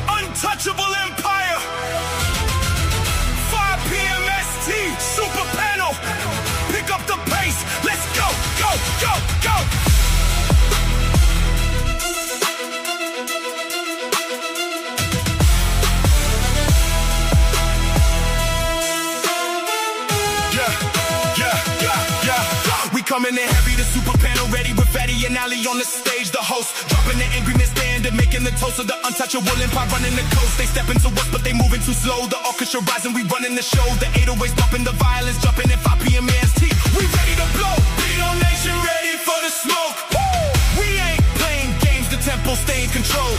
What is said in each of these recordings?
Untouchable Empire. 5 p.m. ST, Super Panel. Pick up the pace. Let's go, go, go, go. We coming in heavy, the super panel ready with Fatty and Ali on the stage, the host dropping the Angrymman standard, making the toast of the untouchable empire running the coast. They stepping to us, but they moving too slow. The orchestra rising, we running the show. The 808s bumping, the violins jumping at 5 p.m. ST. We ready to blow. Beat Nation ready for the smoke. Woo! We ain't playing games, the tempo stay in control.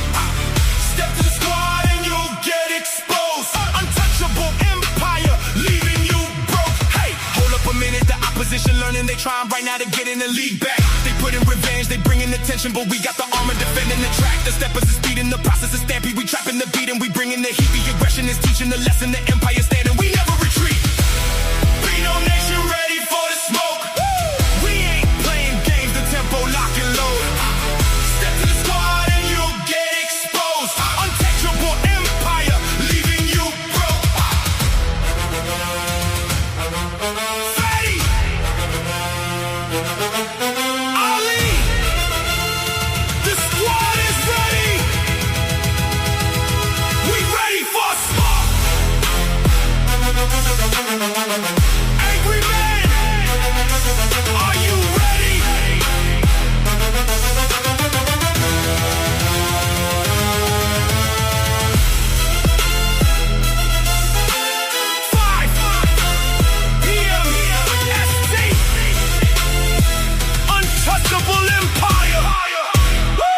Step to the squad and you'll get exposed. Untouchable empire, leaving you broke. Hey, hold up a minute, the opposition learning, they trying right now to get in the league back. They put in revenge, they bringing attention, but we got the armor defending the track. The steppers is speeding, the process is stampede. We trapping the beat and we bringing the heat. The aggression is teaching the lesson, the empire standing, we never retreat. Beat Nation ready for the smoke. Woo! We ain't playing games, the tempo lock and load. Step to the squad and you'll get exposed. Untouchable empire, leaving you broke. Fatty! Ali! The squad is ready! We ready for smoke! Angrymman! Are you ready? 5 p.m. ST. Untouchable empire. Woo!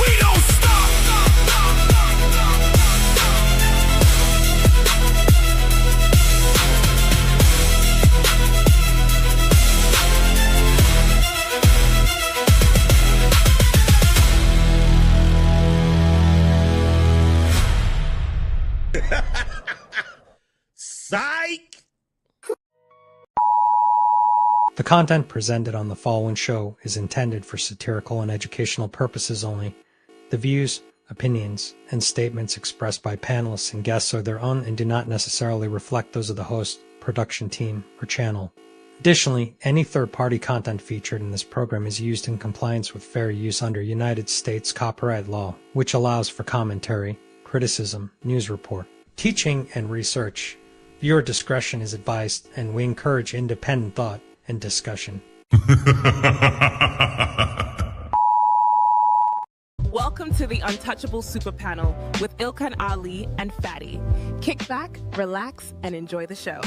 We don't stop. Psych! The content presented on the following show is intended for satirical and educational purposes only. The views, opinions, and statements expressed by panelists and guests are their own and do not necessarily reflect those of the host, production team, or channel. Additionally, any third-party content featured in this program is used in compliance with fair use under United States copyright law, which allows for commentary, criticism, news report, teaching, and research. Viewer discretion is advised, and we encourage independent thought and discussion. Welcome to the Untouchable Super Panel with Ilkan Ali and Fatty. Kick back, relax, and enjoy the show.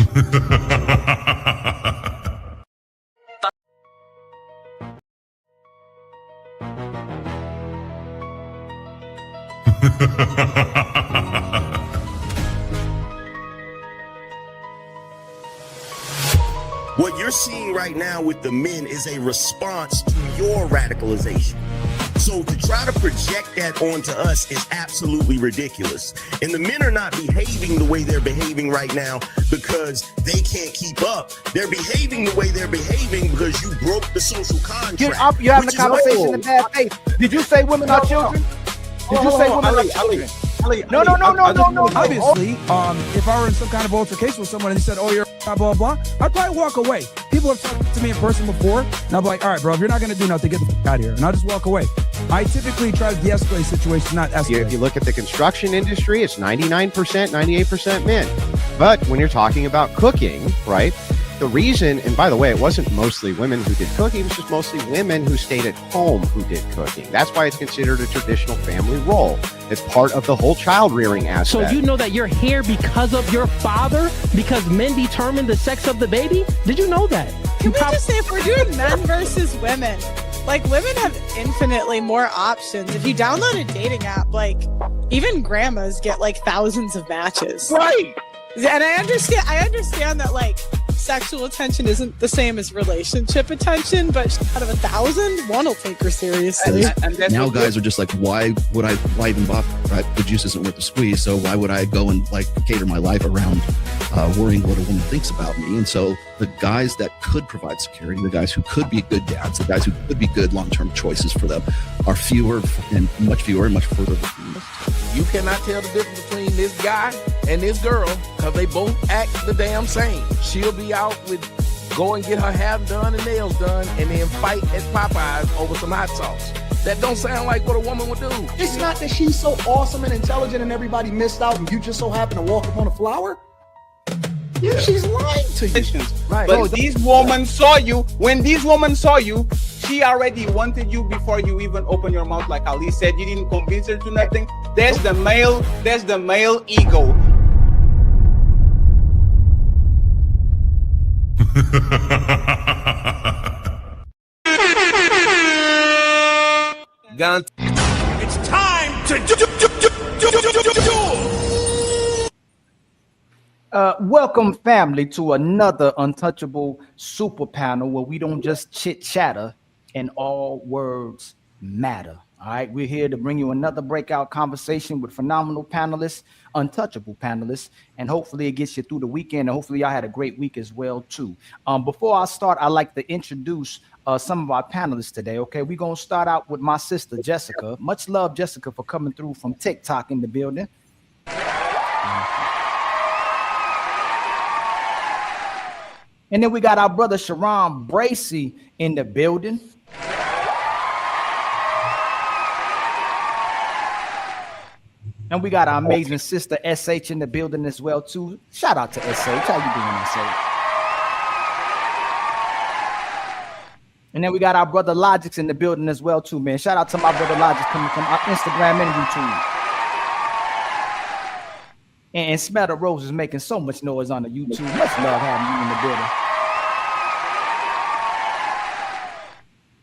What you're seeing right now with the men is a response to your radicalization. So to try to project that onto us is absolutely ridiculous. And the men are not behaving the way they're behaving right now because they can't keep up. They're behaving the way they're behaving because you broke the social contract. You're having a conversation in bad faith. Did you say women are children? Did you say women are children? No. Obviously, if I were in some kind of altercation with someone and they said, "Oh, you're blah blah blah," I'd probably walk away. People have talked to me in person before, and I'm like, "All right, bro, if you're not going to do nothing, get the f out of here," and I'll just walk away. I typically try to de-escalate situations, not escalate. If you look at the construction industry, it's 99%, 98% men. But when you're talking about cooking, right? The reason, and by the way, it wasn't mostly women who did cooking, it was just mostly women who stayed at home who did cooking. That's why it's considered a traditional family role. It's part of the whole child rearing aspect. So you know that you're here because of your father? Because men determine the sex of the baby? Did you know that? Can we just say, if we're doing men versus women, like, women have infinitely more options. If you download a dating app, like, even grandmas get like thousands of matches. Right. And I understand that, like, sexual attention isn't the same as relationship attention, but out of 1,000, one will take her seriously. And now guys are just like, why even bother, right? The juice isn't worth the squeeze, so why would I go and like cater my life around worrying what a woman thinks about me? And so the guys that could provide security, the guys who could be good dads, the guys who could be good long-term choices for them are fewer and much further between. You cannot tell the difference between this guy and this girl because they both act the damn same. She'll be out with go and get her hair done and nails done and then fight at Popeyes over some hot sauce. That don't sound like what a woman would do. It's not that she's so awesome and intelligent and everybody missed out and you just so happen to walk up on a flower. Yeah, she's lying to you. Right. But these women saw you. When these women saw you, she already wanted you before you even open your mouth. Like Ali said, you didn't convince her to nothing. There's the male ego. It's time to Welcome, family, to another Untouchable Super Panel where we don't just chit chatter and all words matter. All right, we're here to bring you another breakout conversation with phenomenal panelists, untouchable panelists, and hopefully it gets you through the weekend. And hopefully I had a great week as well too. Before I start, I'd like to introduce some of our panelists today. Okay, we're gonna start out with my sister Jessica. Much love, Jessica, for coming through from TikTok in the building. And then we got our brother Sharon Bracey in the building. And we got our amazing sister SH in the building as well too. Shout out to SH. How you doing, SH? And then we got our brother Logix in the building as well too, man. Shout out to my brother Logix coming from our Instagram and YouTube. And Smatter Rose is making so much noise on the YouTube. Much love having you in the building.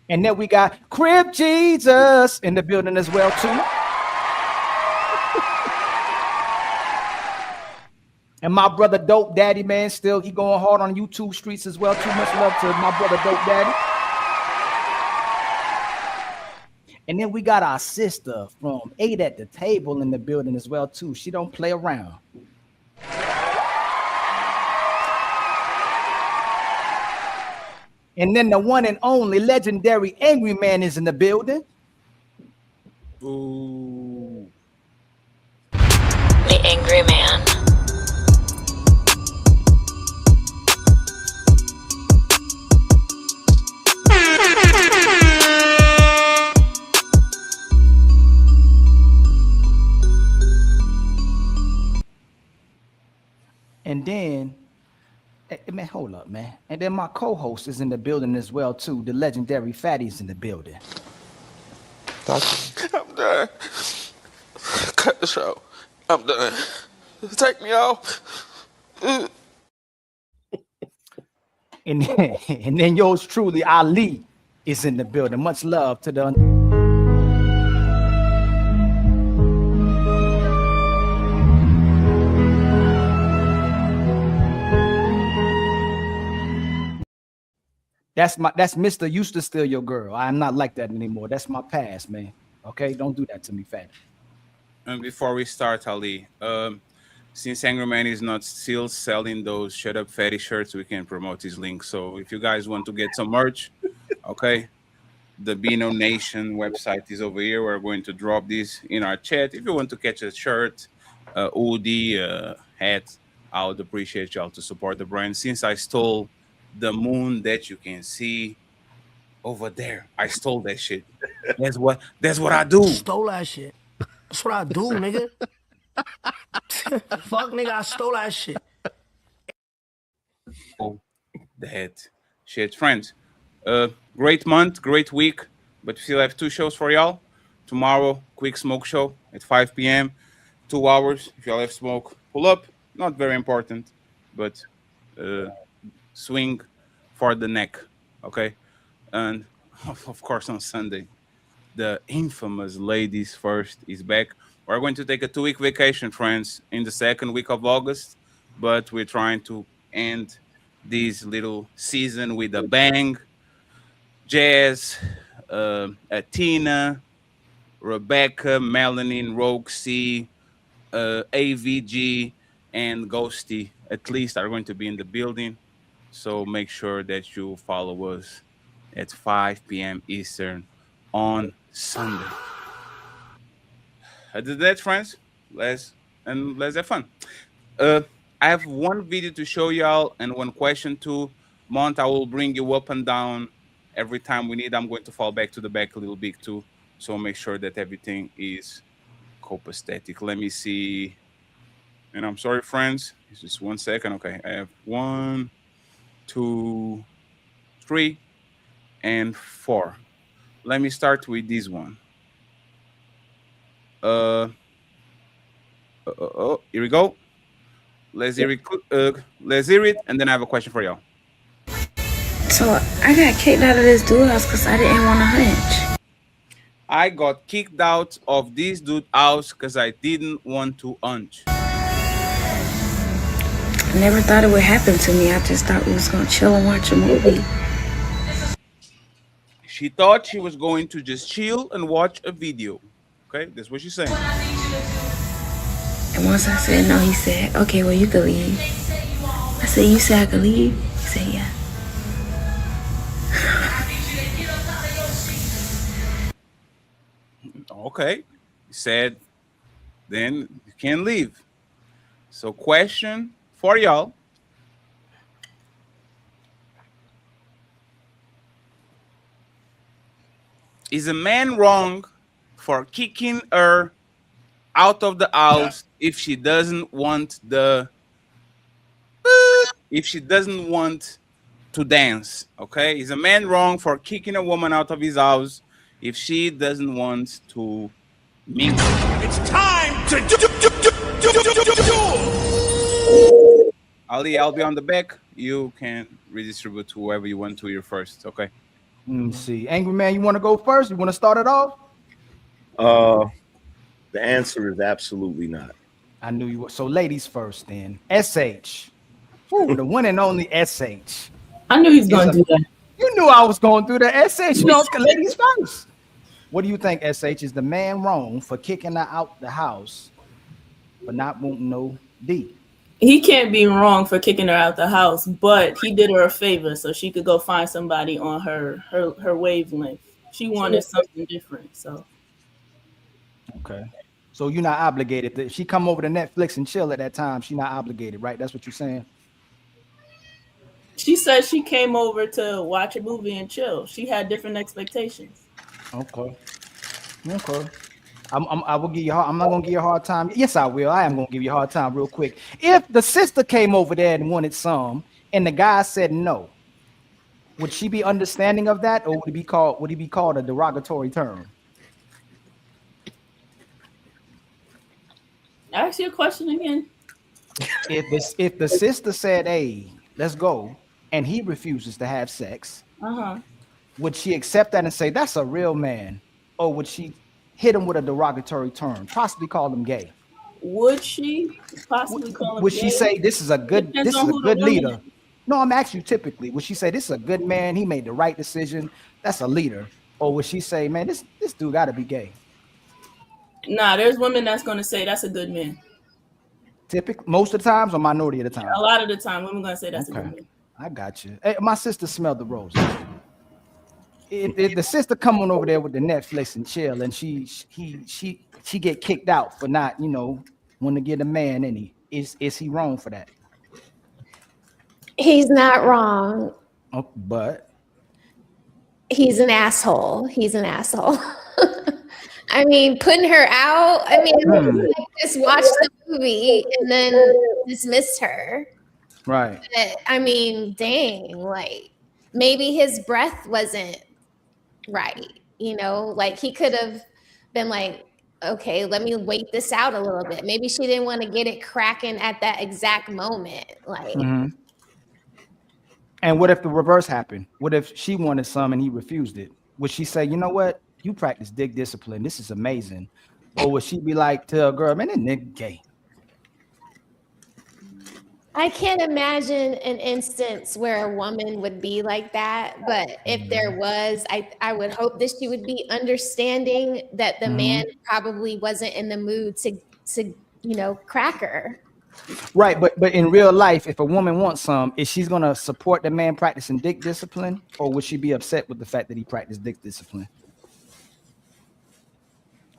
And then we got Crib Jesus in the building as well too. And my brother Dope Daddy, man, still he going hard on YouTube streets as well too. Much love to my brother Dope Daddy. And then we got our sister from 8 at the Table in the building as well too. She don't play around. And then the one and only legendary Angrymman is in the building. Ooh. The Angrymman. And then, man, hold up, man. And then my co-host is in the building as well, too. The legendary Fatty's in the building. I'm done. Cut the show. I'm done. Take me off. And then yours truly, Ali, is in the building. Much love to the... That's Mr. Used to Steal Your Girl. I'm not like that anymore. That's my past, man. Okay, don't do that to me, Fatty. And before we start, Ali, since Angrymman is not still selling those Shut Up Fatty shirts, we can promote his link. So if you guys want to get some merch, okay, the Beano Nation website is over here. We're going to drop this in our chat. If you want to catch a shirt, hoodie, hat, I would appreciate y'all to support the brand. Since I stole the moon that you can see over there, I stole that shit. That's what I do. Stole that shit. That's what I do, nigga. Fuck, nigga, I stole that shit. Oh, that shit, friends. Great month, great week, but we still have 2 shows for y'all. Tomorrow, quick smoke show at 5 p.m. 2 hours. If y'all have smoke, pull up. Not very important, but swing for the neck, okay? And of course on Sunday, the infamous Ladies First is back. We're going to take a 2-week vacation, friends, in the 2nd week of August, but we're trying to end this little season with a bang. Jazz, Athena, Rebecca, Melanin, Roxy, AVG, and Ghosty at least are going to be in the building. So make sure that you follow us at 5 p.m. Eastern on Sunday. Other than that, friends, let's have fun. Uh, I have one video to show y'all and one question too. Mont, I will bring you up and down every time we need. I'm going to fall back to the back a little bit too. So make sure that everything is copacetic. Let me see. And I'm sorry, friends. It's just 1 second. Okay, I have 1, 2, 3, and 4. Let me start with this one. Here we go. Let's hear it, and then I have a question for y'all. So I got kicked out of this dude house because I didn't want to hunch. I got kicked out of this dude house because I didn't want to hunch. I never thought it would happen to me. I just thought we was gonna chill and watch a movie. She thought she was going to just chill and watch a video. Okay, that's what she's saying. And once I said no, he said, okay, well, you can leave. I said, you said I could leave? He said, yeah. Okay, he said, then you can't leave. So question for y'all. Is a man wrong for kicking her out of the house if she doesn't want to dance? Okay, is a man wrong for kicking a woman out of his house if she doesn't want to mingle? It's time to do. Ali, I'll be on the back. You can redistribute to whoever you want to here first. Okay. Let me see. Angrymman, you want to go first? You want to start it off? The answer is absolutely not. I knew you were. So ladies first then. SH. Ooh, the one and only SH. I knew he was going to do that. You knew I was going through the SH. You know, ladies first. What do you think, SH? Is the man wrong for kicking her out the house but not wanting no D? He can't be wrong for kicking her out the house, but he did her a favor so she could go find somebody on her wavelength. She wanted something different, so. Okay. So you're not obligated. If she come over to Netflix and chill at that time, she's not obligated, right? That's what you're saying? She said she came over to watch a movie and chill. She had different expectations. Okay. I will give you. I'm not gonna give you a hard time. Yes, I will. I am gonna give you a hard time real quick. If the sister came over there and wanted some, and the guy said no, would she be understanding of that, or would he be called a derogatory term? Ask your question again. If the sister said, "Hey, let's go," and he refuses to have sex, would she accept that and say that's a real man, or would she hit him with a derogatory term, possibly call him gay? Would she possibly call him Would gay? she say this is a good leader? No, I'm asking you typically. Would she say this is a good man? He made the right decision. That's a leader. Or would she say, man, this dude got to be gay? Nah, there's women that's going to say that's a good man. Typically, most of the times or minority of the time? A lot of the time, women going to say that's a good man. I got you. Hey, my sister smelled the roses. If the sister come on over there with the Netflix and chill, and she get kicked out for not, want to get a man any, is he wrong for that? He's not wrong. Oh, but he's an asshole. I mean, putting her out. I mean, just watch the movie and then dismiss her. Right. But, I mean, dang, like maybe his breath wasn't right. Like he could have been like, okay, let me wait this out a little bit. Maybe she didn't want to get it cracking at that exact moment. Like. And what if the reverse happened? What if she wanted some and he refused it? Would she say, you know what? You practice dick discipline. This is amazing. Or would she be like to a girl, man, that nigga gay? I can't imagine an instance where a woman would be like that, but if there was, I would hope that she would be understanding that the man probably wasn't in the mood to crack her. Right, but in real life, if a woman wants some, is she's gonna support the man practicing dick discipline, or would she be upset with the fact that he practiced dick discipline?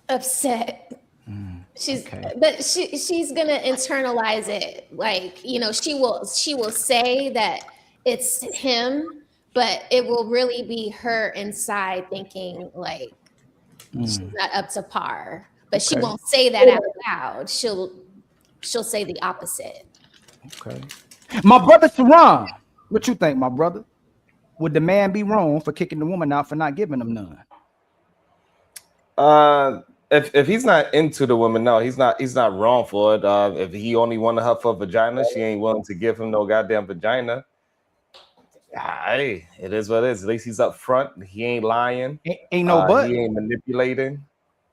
Upset. Okay. But she's gonna internalize it. Like, she will say that it's him, but it will really be her inside thinking like she's not up to par. But she Okay. won't say that out loud. She'll say the opposite. Okay. My brother Saran, what you think, my brother? Would the man be wrong for kicking the woman out for not giving him none? If he's not into the woman, no, he's not wrong for it. If he only wanted her for vagina, she ain't willing to give him no goddamn vagina. Hey, it is what it is. At least he's up front. He ain't lying. Ain't no but. He ain't manipulating.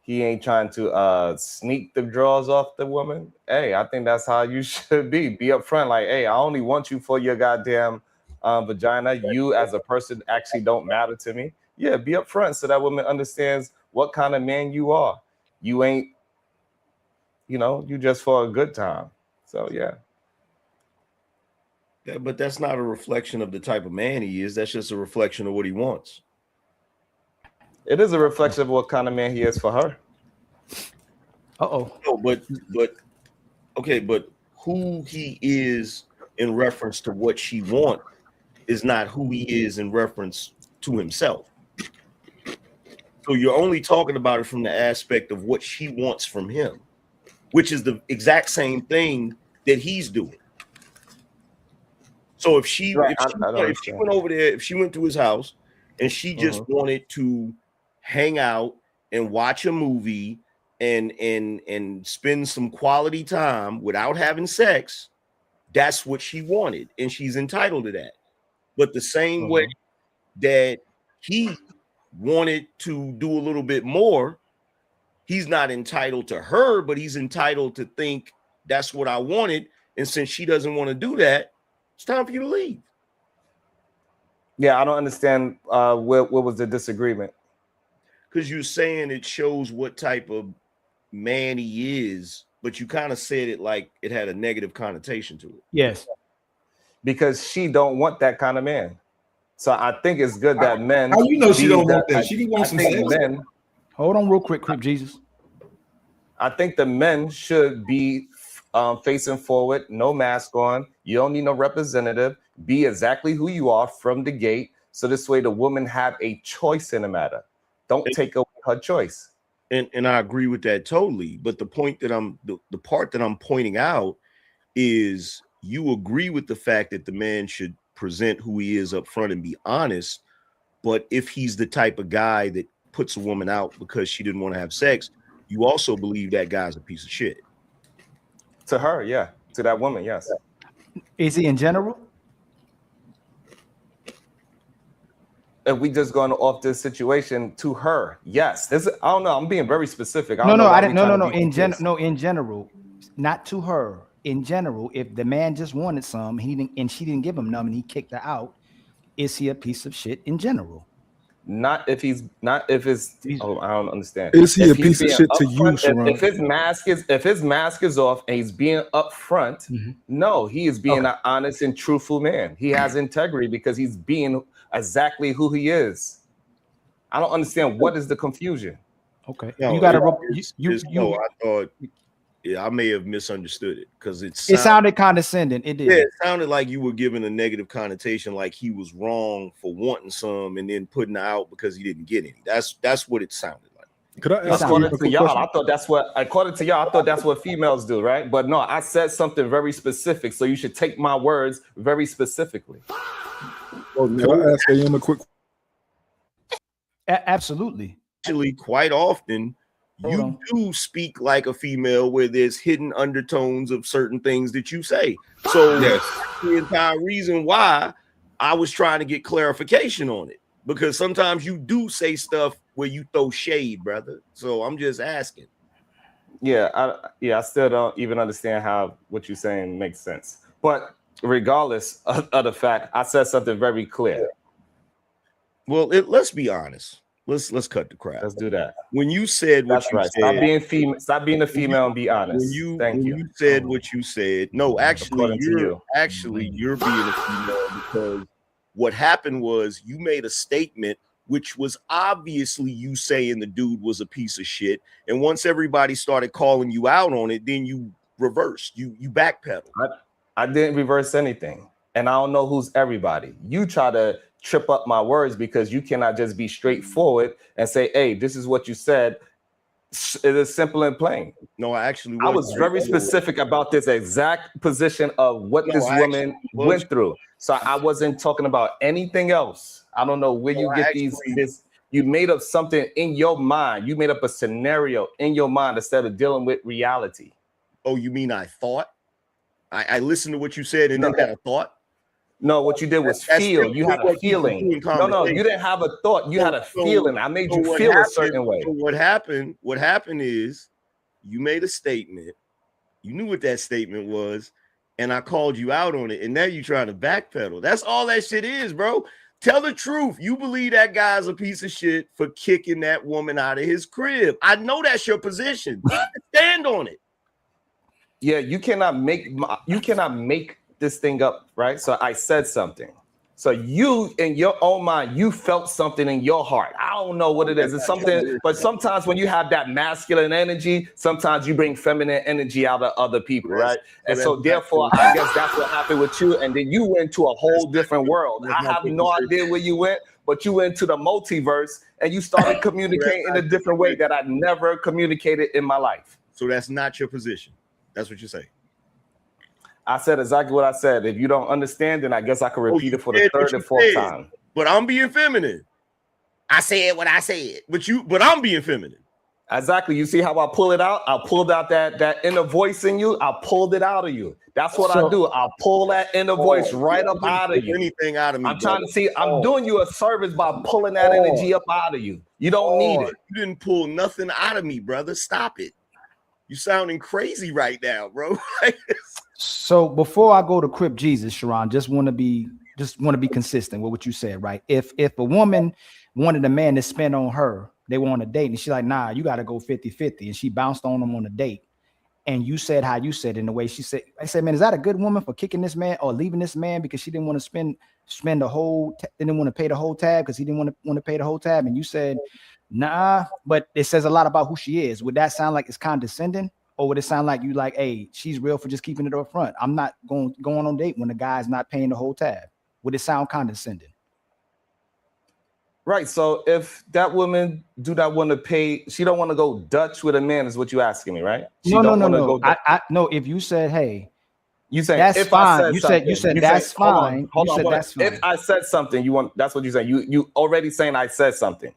He ain't trying to sneak the draws off the woman. Hey, I think that's how you should be. Be up front, like, hey, I only want you for your goddamn vagina. You as a person actually don't matter to me. Yeah, be up front so that woman understands what kind of man you are. You ain't, you just for a good time. So yeah. Yeah, but that's not a reflection of the type of man he is. That's just a reflection of what he wants. It is a reflection of what kind of man he is for her. No, but okay, but who he is in reference to what she wants is not who he is in reference to himself. So you're only talking about it from the aspect of what she wants from him, which is the exact same thing that he's doing. So if she went over there, if she went to his house and she just wanted to hang out and watch a movie and spend some quality time without having sex, that's what she wanted, and she's entitled to that. But the same way that he wanted to do a little bit more, he's not entitled to her, but he's entitled to think that's what I wanted. And since she doesn't want to do that, it's time for you to leave. Yeah, I don't understand what was the disagreement. Because you're saying it shows what type of man he is, but you kind of said it like it had a negative connotation to it. Yes. Because she don't want that kind of man. So I think it's good that men. How you know she don't want that? She wants some sex. Men. Hold on real quick, Crip Jesus. I think the men should be facing forward, no mask on. You don't need no representative. Be exactly who you are from the gate. So this way the woman have a choice in the matter. Don't take away her choice. And I agree with that totally. But the point that the part that I'm pointing out is you agree with the fact that the man should present who he is up front and be honest. But if he's the type of guy that puts a woman out because she didn't want to have sex, you also believe that guy's a piece of shit. To her, yeah. To that woman, yes. Is he in general? If we just going off this situation, to her, yes. This I don't know. I'm being very specific. No. In general, not to her. In general, if the man just wanted some, she didn't give him none, and he kicked her out, is he a piece of shit in general? Not if it's. Oh, I don't understand. Is he a piece of shit to you, Sharon? If his mask is off and he's being upfront, no, he is being an honest and truthful man. He has integrity because he's being exactly who he is. I don't understand what is the confusion. Okay, no, you got to. I thought. Yeah, I may have misunderstood it because it sounded condescending. It did. Yeah, it sounded like you were giving a negative connotation, like he was wrong for wanting some and then putting her out because he didn't get any. That's what it sounded like. Could I ask according to y'all, I thought that's what females do, right? But no, I said something very specific, so you should take my words very specifically. Could I ask him a quick? Absolutely. Actually, quite often. You do speak like a female where there's hidden undertones of certain things that you say. So that's the entire reason why I was trying to get clarification on it. Because sometimes you do say stuff where you throw shade, brother. So I'm just asking. Yeah, I still don't even understand how what you're saying makes sense. But regardless of the fact, I said something very clear. Well, let's be honest. Let's cut the crap. Let's do that. When you said what That's you right. said, Stop being a female and be honest. When you said what you said, no, actually, According to you're being a female because what happened was you made a statement which was obviously you saying the dude was a piece of shit, and once everybody started calling you out on it, then you reversed, you backpedaled. I didn't reverse anything, and I don't know who's everybody. You try to trip up my words because you cannot just be straightforward and say, hey, this is what you said. It is simple and plain. No, I was very specific about this exact position of what this woman went through. So I wasn't talking about anything else. I don't know where you get this. You made up something in your mind. You made up a scenario in your mind instead of dealing with reality. Oh, you mean I thought? I listened to what you said and then had a thought? No, what you did was feel. You had a feeling. No, you didn't have a thought. You had a feeling. I made you feel a certain way. So what happened is you made a statement. You knew what that statement was, and I called you out on it, and now you're trying to backpedal. That's all that shit is, bro. Tell the truth. You believe that guy's a piece of shit for kicking that woman out of his crib. I know that's your position. Stand on it. Yeah, you cannot make this thing up, right? So I said something. So you, in your own mind, you felt something in your heart. I don't know what it is. It's something, but sometimes when you have that masculine energy, sometimes you bring feminine energy out of other people, right? And so therefore, I guess that's what happened with you. And then you went to a whole different world. I have no idea where you went, but you went to the multiverse and you started communicating in a different way that I never communicated in my life. So that's not your position. That's what you're saying. I said exactly what I said. If you don't understand, then I guess I can repeat it for the third and fourth time. But I'm being feminine. I said what I said. But I'm being feminine. Exactly. You see how I pull it out? I pulled out that inner voice in you. I pulled it out of you. That's what I do. I pull that inner voice right up out of you. Anything out of me. I'm trying to see. I'm doing you a service by pulling that energy up out of you. You don't need it. You didn't pull nothing out of me, brother. Stop it. You sounding crazy right now, bro. So before I go to Crip Jesus, Sharon, just want to be consistent with what you said, right? If a woman wanted a man to spend on her, they were on a date, and she's like, nah, you got to go 50-50, and she bounced on him on a date, and you said how you said in the way she said, I said, man, is that a good woman for kicking this man or leaving this man because she didn't want to spend the whole, didn't want to pay the whole tab because he didn't want to pay the whole tab, and you said, nah, but it says a lot about who she is. Would that sound like it's condescending? Or would it sound like you like, hey, she's real for just keeping it up front? I'm not going on date when the guy's not paying the whole tab. Would it sound condescending? Right. So if that woman do not want to pay, she don't want to go Dutch with a man, is what you asking me, right? No. No. If you said, hey, you say that's if fine. I said You said that's fine. Hold on. That's fine. If I said something, you want, that's what you say. You already saying I said something.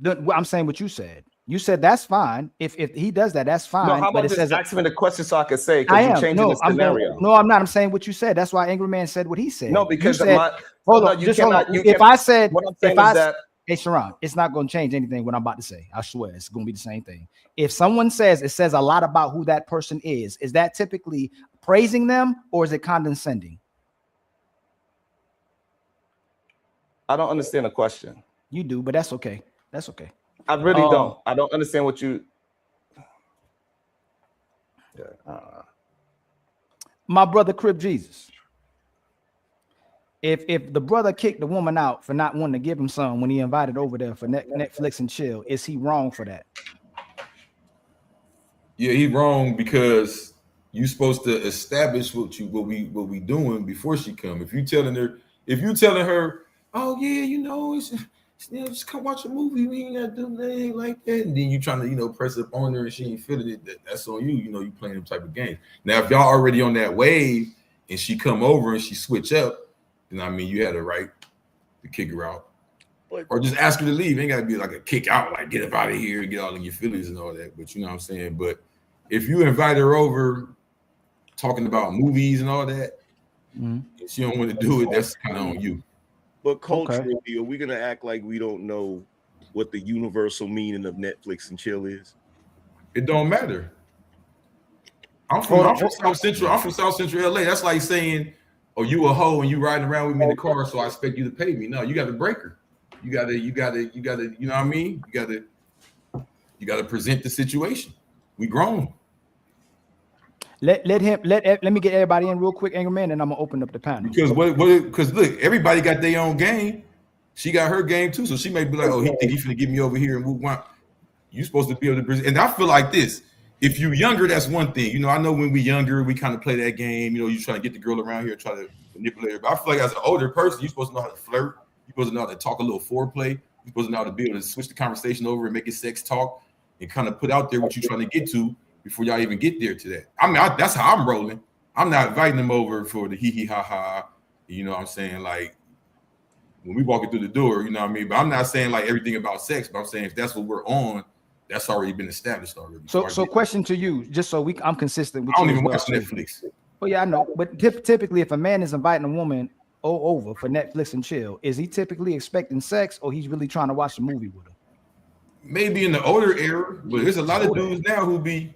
I'm saying what you said. You said that's fine. If he does that, that's fine. No, how about but it says ask me the question so I can say, because you're changing the scenario. I'm not. I'm saying what you said. That's why Angrymman said what he said. No, because hold on. If I said, hey, Sharon, it's not going to change anything what I'm about to say. I swear it's going to be the same thing. If someone says it says a lot about who that person is that typically praising them or is it condescending? I don't understand the question. You do, but that's okay. That's okay. I really don't. I don't understand what you. My brother Crip Jesus. If the brother kicked the woman out for not wanting to give him some when he invited over there for Netflix and chill, is he wrong for that? Yeah, he wrong because you supposed to establish what we doing before she come. If you telling her, oh yeah, just come watch a movie. We ain't gotta do nothing like that. And then you trying to, press up on her and she ain't feeling it. That's on you. You playing them type of games. Now, if y'all already on that wave and she come over and she switch up, then you had a right to kick her out. Or just ask her to leave. It ain't gotta be like a kick out, like get up out of here and get all in your feelings and all that. But you know what I'm saying? But if you invite her over talking about movies and all that, and she don't want to do it, that's kind of on you. But culturally, are we gonna act like we don't know what the universal meaning of Netflix and chill is? It don't matter. I'm from South Central. I'm from South Central LA. That's like saying, "Oh, you a hoe and you riding around with me in the car, so I expect you to pay me." No, you got to break her. You got to. You know what I mean? You got to present the situation. We grown. Let me get everybody in real quick, Angrymman, and I'm gonna open up the panel. Because because look, everybody got their own game. She got her game too, so she may be like, "Oh, he think he's finna get me over here and move on." You supposed to be able to present. And I feel like this. If you younger, that's one thing. You know, I know when we younger, we kind of play that game. You know, you try to get the girl around here, try to manipulate her. But I feel like as an older person, you're supposed to know how to flirt. You're supposed to know how to talk a little foreplay. You're supposed to know how to be able to switch the conversation over and make it sex talk and kind of put out there what you're trying to get to before y'all even get there to that. I mean, that's how I'm rolling. I'm not inviting them over for the hee hee ha ha. You know what I'm saying? Like when we walking through the door, you know what I mean? But I'm not saying like everything about sex, but I'm saying if that's what we're on, that's already been established already. So question to you, just so I'm consistent with I don't you even as watch well. Netflix. Oh yeah, I know. But typically, if a man is inviting a woman over for Netflix and chill, is he typically expecting sex, or he's really trying to watch a movie with her? Maybe in the older era, but there's a lot of dudes now who be.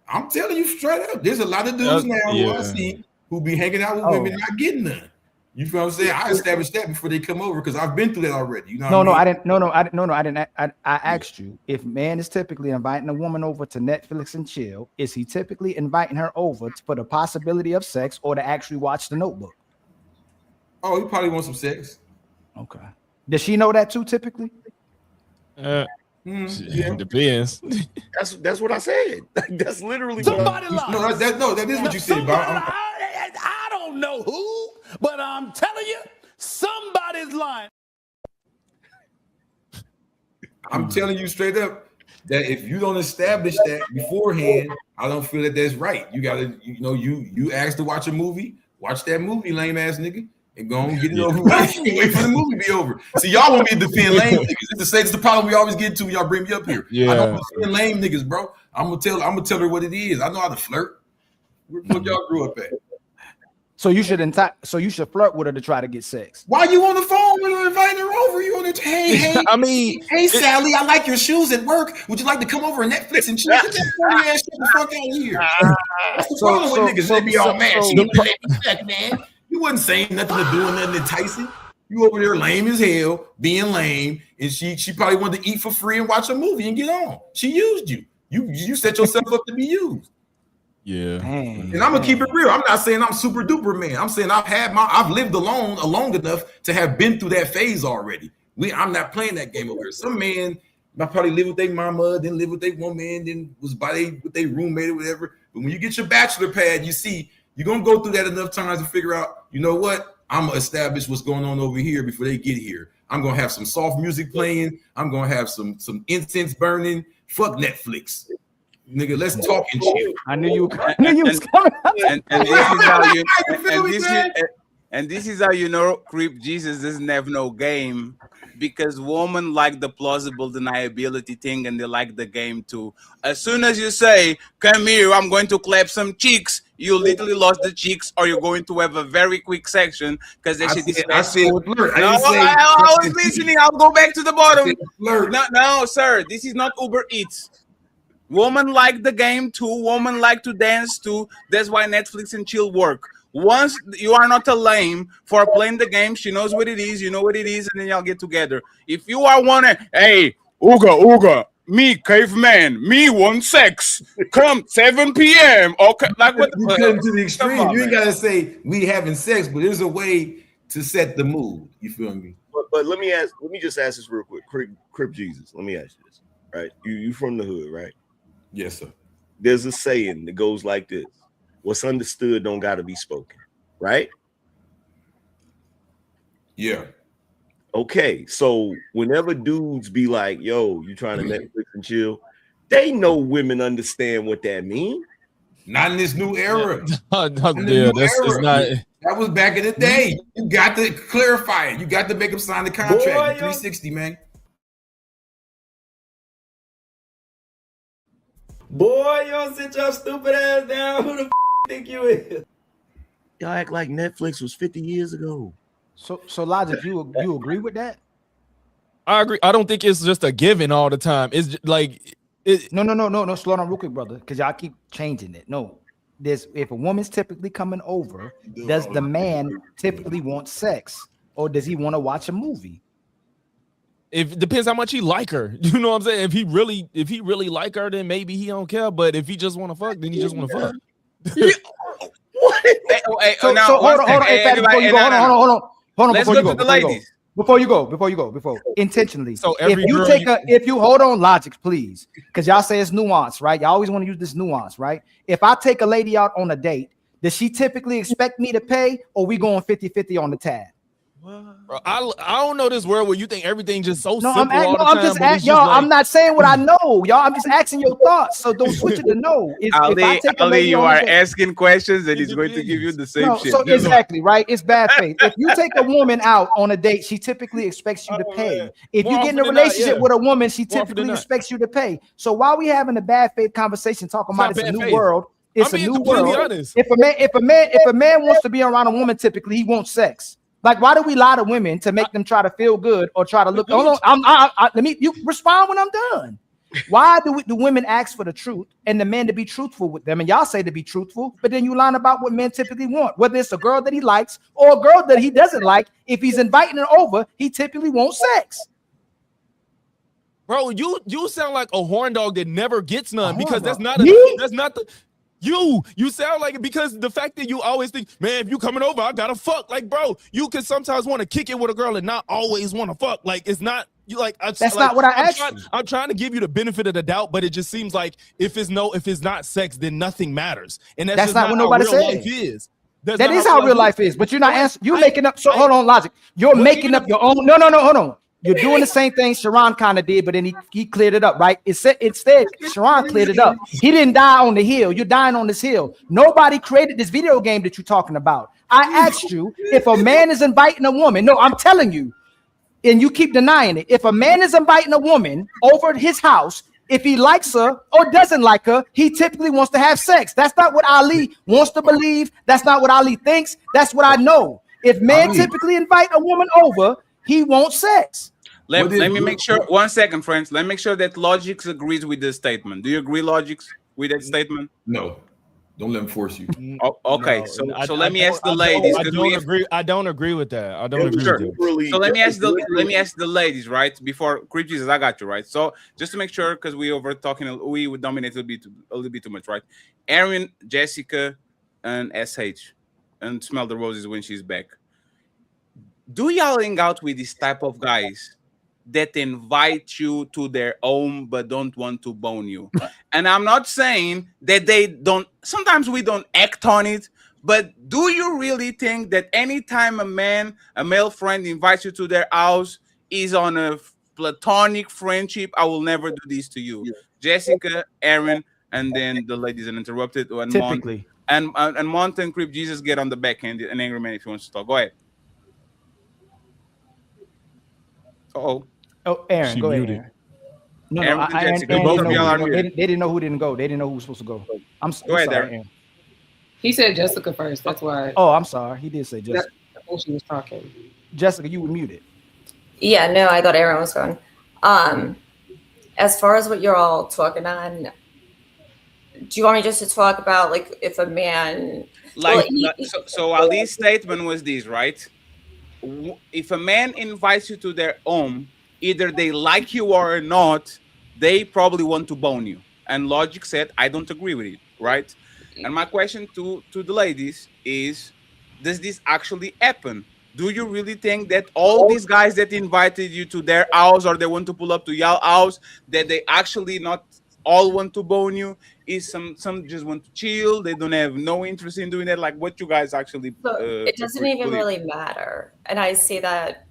I'm telling you straight up, there's a lot of dudes now who I see who be hanging out with women not getting none. You feel what I'm saying? I established that before they come over because I've been through that already. You know? I didn't. I asked you if man is typically inviting a woman over to Netflix and chill. Is he typically inviting her over for the possibility of sex or to actually watch The Notebook? Oh, he probably wants some sex. Okay. Does she know that too? Typically. Depends. That's what I said. That's literally Somebody what I lies. That is what you said, Bob. I don't know who, but I'm telling you, somebody's lying. I'm telling you straight up that if you don't establish that beforehand, I don't feel that that's right. You gotta, you asked to watch a movie, watch that movie, lame ass nigga, and go and get it over with. Wait for the movie to be over. See, y'all want me to defend lame niggas. It's the problem we always get to when y'all bring me up here. I don't defend lame niggas, bro. I'm gonna tell her what it is. I know how to flirt. Where y'all grew up at? So you should flirt with her to try to get sex. Why you on the phone when you're inviting her over? You on the hey, I mean, hey Sally, I like your shoes at work. Would you like to come over and Netflix and chill? Get that funny ass shit the fuck out of here. That's the problem with niggas. They be all mad. She didn't let me fuck, man. You wasn't saying nothing to doing nothing enticing. You over there lame as hell, being lame, and she probably wanted to eat for free and watch a movie and get on. She used you. You set yourself up to be used. Yeah. Dang, and I'm gonna keep it real. I'm not saying I'm super duper man. I'm saying I've lived alone long enough to have been through that phase already. I'm not playing that game over here. Some man might probably live with their mama, then live with their woman, then was with their roommate or whatever. But when you get your bachelor pad, you see you're gonna go through that enough times to figure out, you know what? I'm gonna establish what's going on over here before they get here. I'm gonna have some soft music playing. I'm gonna have some incense burning. Fuck Netflix. Nigga, let's talk and chill. I knew you was coming. And this is how you know Creep Jesus doesn't have no game, because women like the plausible deniability thing and they like the game too. As soon as you say, come here, I'm going to clap some cheeks, you literally lost the cheeks, or you're going to have a very quick section because they should I said flirt. I was listening. I'll go back to the bottom. No, sir, this is not Uber Eats. Women like the game too. Women like to dance too. That's why Netflix and chill work. Once you are not a lame for playing the game, she knows what it is, you know what it is, and then y'all get together. If you are one, hey, Ooga, me, caveman, me want sex. Come 7 p.m. Okay, like what you come to the extreme. You ain't gotta say we having sex, but there's a way to set the mood. You feel me? But let me just ask this real quick. Crip Jesus, let me ask you this. Right? You from the hood, right? Yes, sir. There's a saying that goes like this: what's understood don't gotta be spoken, right? Yeah. Okay, so whenever dudes be like, yo, you trying to Netflix and chill, they know women understand what that means. Not in this new era. That was back in the day. You got to clarify it. You got to make them sign the contract. 360, man. Boy, you don't sit your stupid ass down. Who the think you is? Y'all act like Netflix was 50 years ago. So Logic, you agree with that? I agree. I don't think it's just a given all the time. It's just like No. Slow down real quick, brother, because y'all keep changing it. No, if a woman's typically coming over, does the man typically want sex, or does he want to watch a movie? It depends how much he like her. You know what I'm saying? If he really like her, then maybe he don't care. But if he just want to fuck, then he just want to fuck. Hey, now, So hold on. Hey, Fatty, before you go, hold on. Let's Before go you to the go, ladies. Before you go, intentionally. So every girl if you hold on, logic, please, because y'all say it's nuance, right? Y'all always want to use this nuance, right? If I take a lady out on a date, does she typically expect me to pay, or we going 50-50 on the tab? Bro, I don't know this world where you think everything just so No, simple all the I'm time. just but it's y'all. like- I'm not saying what I know, y'all. I'm just asking your thoughts. So don't switch it to no. If I take a Ali, lady you on a are date- asking questions and he's going to give you the same No, shit. so exactly, right? It's bad faith. If you take a woman out on a date, she typically expects you to pay. If you get in a relationship with a woman, she typically expects you to pay. So while we having a bad faith conversation talking about it's a new world, it's a new world. honest. If a man wants to be around a woman, typically he wants sex. Like, why do we lie to women to make them try to feel good or try to look? Hold on, you respond when I'm done. Why do women ask for the truth and the men to be truthful with them? And y'all say to be truthful, but then you line about what men typically want, whether it's a girl that he likes or a girl that he doesn't like. If he's inviting her over, he typically wants sex. Bro, you sound like a horn dog that never gets none, because that's not the you sound like it, because the fact that you always think, man, if you coming over, I gotta fuck. Like, bro, you can sometimes want to kick it with a girl and not always want to fuck. Like, it's not you like that's not what I asked you. I'm trying to give you the benefit of the doubt, but it just seems like if it's not sex, then nothing matters. And that's just not what nobody real said. life is. That's That not is how real life is, but you're not answering. You're making up. So hold on, logic. You're making up your own. No, hold on. You're doing the same thing Sharon kind of did, but then he cleared it up, right? Instead, Sharon cleared it up. He didn't die on the hill. You're dying on this hill. Nobody created this video game that you're talking about. I asked you if a man is inviting a woman. No, I'm telling you, and you keep denying it. If a man is inviting a woman over to his house, if he likes her or doesn't like her, he typically wants to have sex. That's not what Ali wants to believe. That's not what Ali thinks. That's what I know. If men typically invite a woman over, he wants sex. Let me make sure. 1 second, friends. Let me make sure that Logix agrees with this statement. Do you agree, Logix, with that statement? No. Don't let him force you. Oh, okay, No, so let me ask the ladies. I don't agree with that. I don't agree with that. So let me ask the ladies, right? Before Creep Jesus, I got you right. So just to make sure, because we would dominate a little bit too much, right? Aaron, Jessica, and SH, and Smell the Roses when she's back. Do y'all hang out with this type of guys that invite you to their home but don't want to bone you? And I'm not saying that they don't. Sometimes we don't act on it, but do you really think that anytime a male friend invites you to their house is on a platonic friendship? I will never do this to you. Jessica, Aaron, and then the ladies uninterrupted. And Typically. And Mont and Creep Jesus get on the back end, and Angrymman if he wants to talk. Go ahead. Oh, Aaron, She go ahead. muted. Aaron. No, Aaron I and Jessica, Aaron both didn't of y'all are know. muted. They didn't know who didn't go. They didn't know who was supposed to go. I'm Go ahead, sorry, Aaron. He said Jessica first. That's why. Oh, I'm sorry. He did say Jessica. When she was talking. Jessica, you were muted. Yeah, no, I thought Aaron was going. As far as what you're all talking on, do you want me just to talk about like if a man so Ali's statement was this, right? If a man invites you to their home, either they like you or not, they probably want to bone you. And Logic said, I don't agree with it, right? And my question to the ladies is, does this actually happen? Do you really think that all these guys that invited you to their house or they want to pull up to your house, that they actually not all want to bone you? Is some just want to chill? They don't have no interest in doing that? Like, what you guys actually it doesn't even really matter. And I say that,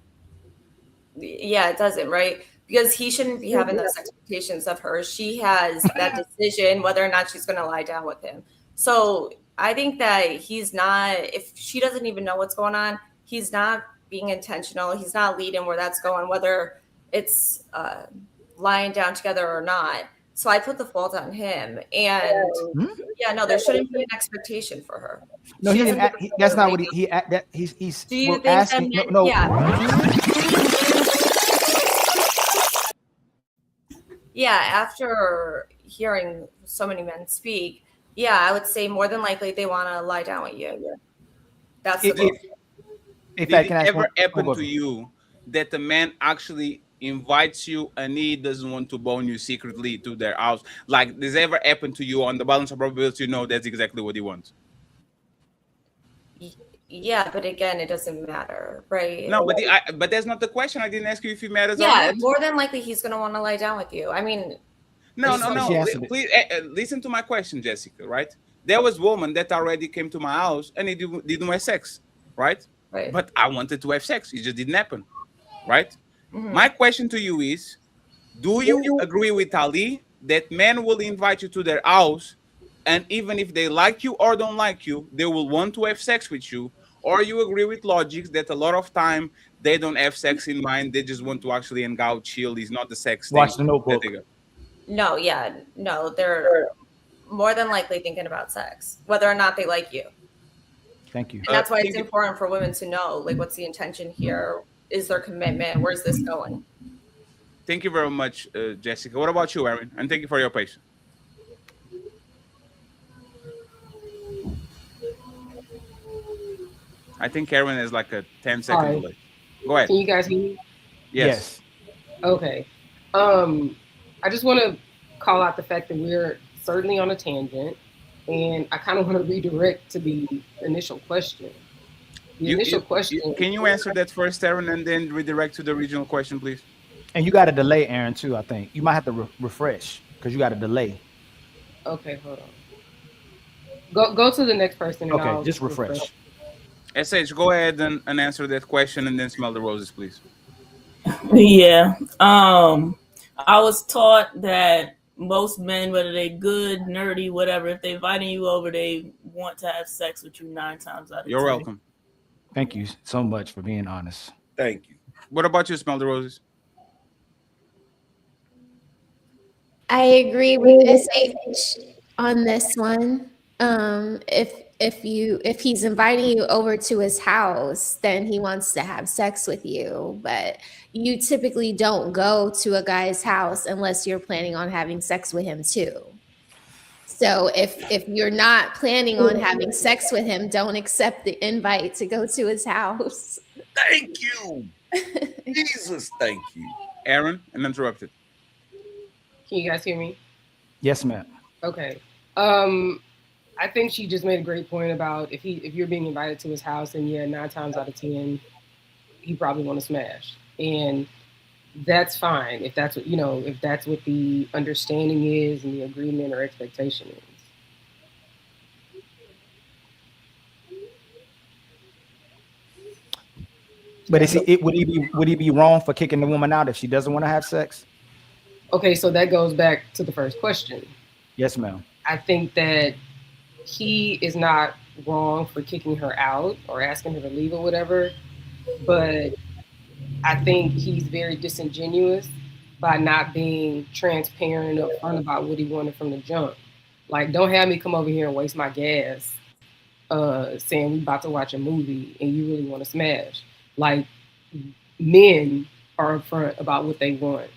yeah, it doesn't, right? Because he shouldn't be having those expectations of her. She has that decision whether or not she's going to lie down with him. So I think that he's not, if she doesn't even know what's going on, he's not being intentional. He's not leading where that's going, whether it's lying down together or not. So I put the fault on him. And yeah, no, there shouldn't be an expectation for her. No, he didn't. That's not what he's. Do you think asking? that No. Yeah, after hearing so many men speak, Yeah, I would say more than likely they want to lie down with you. That's the If, goal. if Did I it can ask ever one, happen go to ahead. you that the man actually invites you and he doesn't want to bone you secretly to their house? Like, does it ever happen to you on the balance of probability? You know that's exactly what he wants. Yeah, but again, it doesn't matter, right? No, but that's not the question. I didn't ask you if he matters or Yeah, not. more than likely he's gonna want to lie down with you. I mean, No, it's no, so- no. Please listen to my question, Jessica. Right? There was woman that already came to my house and he didn't have sex, right? Right. But I wanted to have sex. It just didn't happen, right? Mhm. My question to you is: do you agree with Ali that men will invite you to their house, and even if they like you or don't like you, they will want to have sex with you? Or you agree with Logic that a lot of time they don't have sex in mind, they just want to actually hang out, chill? Is not the sex thing Watch the that Notebook. they got. No, yeah, no, they're more than likely thinking about sex, whether or not they like you. Thank you. And that's why it's important for women to know, like, what's the intention here? Is there commitment? Where's this going? Thank you very much, Jessica. What about you, Aaron? And thank you for your patience. I think Aaron is like a 10-second Hi. delay. Go ahead. Can you guys hear me? Yes. Okay. I just want to call out the fact that we're certainly on a tangent, and I kind of want to redirect to the initial question. The initial question. Can you answer that first, Aaron, and then redirect to the original question, please? And you got a delay, Aaron, too. I think you might have to refresh because you got a delay. Okay, hold on. Go to the next person. And Okay, I'll just refresh. SH, go ahead and answer that question, and then smell the roses, please. Yeah. I was taught that most men, whether they good, nerdy, whatever, if they inviting you over, they want to have sex with you 9 times out of 10. You're welcome. Thank you so much for being honest. Thank you. What about you, smell the roses? I agree with SH on this one. If he's inviting you over to his house, then he wants to have sex with you. But you typically don't go to a guy's house unless you're planning on having sex with him too. So if you're not planning on having sex with him, don't accept the invite to go to his house. Thank you. Jesus, thank you. Aaron, uninterrupted. Can you guys hear me? Yes, ma'am. Okay. I think she just made a great point about if you're being invited to his house, and 9 times out of 10, he probably want to smash, and that's fine if that's what if that's what the understanding is and the agreement or expectation is. But would he be wrong for kicking the woman out if she doesn't want to have sex? Okay, so that goes back to the first question. Yes, ma'am. I think that he is not wrong for kicking her out or asking her to leave or whatever, but I think he's very disingenuous by not being transparent and upfront about what he wanted from the jump. Like, don't have me come over here and waste my gas saying we about to watch a movie and you really want to smash. Like, men are upfront about what they want.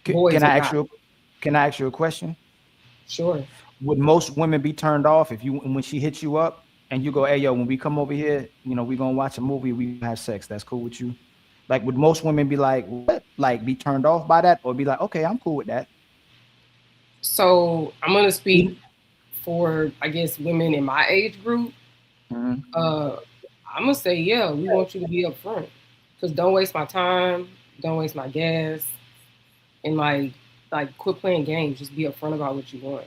Can I ask you a question? Sure. Would most women be turned off when she hits you up and you go, hey, yo, when we come over here, we're going to watch a movie, we have sex. That's cool with you? Like, would most women be like, what? Like, be turned off by that? Or be like, okay, I'm cool with that? So I'm going to speak for, I guess, women in my age group. Mm-hmm. I'm going to say, yeah, we want you to be upfront. Because don't waste my time. Don't waste my gas. And, like quit playing games. Just be upfront about what you want.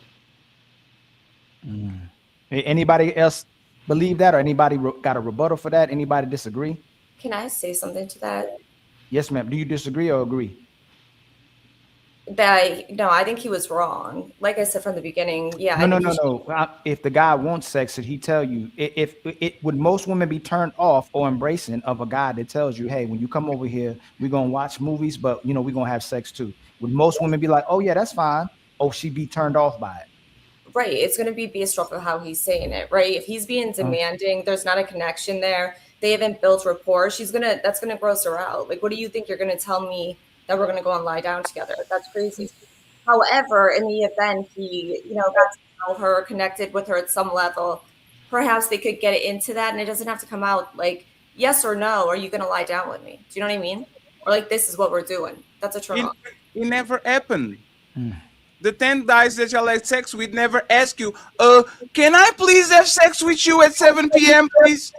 Anybody else believe that, or anybody got a rebuttal for that? Anybody disagree? Can I say something to that? Yes, ma'am. Do you disagree or agree? No, I think he was wrong. Like I said from the beginning, yeah. No. If the guy wants sex, should he tell you? If would most women be turned off or embracing of a guy that tells you, hey, when you come over here, we're gonna watch movies, but we're gonna have sex too? Would most women be like, oh yeah, that's fine, or she be turned off by it? Right. It's going to be based off of how he's saying it, right? If he's being demanding, there's not a connection there. They haven't built rapport. That's going to gross her out. Like, what do you think you're going to tell me that we're going to go and lie down together? That's crazy. However, in the event he, got to know her, connected with her at some level, perhaps they could get into that, and it doesn't have to come out like yes or no. Are you going to lie down with me? Do you know what I mean? Or like this is what we're doing. That's a turn off. It never happened. The 10 guys that y'all had sex with never ask you, can I please have sex with you at 7 p.m., please?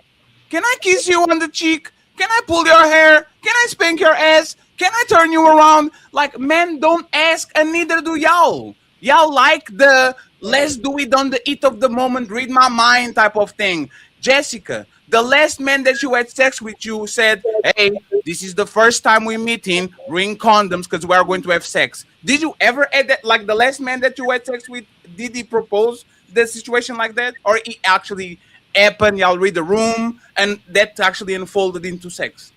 Can I kiss you on the cheek? Can I pull your hair? Can I spank your ass? Can I turn you around? Like, men don't ask, and neither do y'all. Y'all like the let's do it on the heat of the moment, read my mind type of thing. Jessica, the last man that you had sex with you said, hey, this is the first time we're meeting, bring condoms because we are going to have sex. Did you ever add that, like the last man that you had sex with, did he propose the situation like that? Or he actually happened, y'all read the room, and that actually unfolded into sex?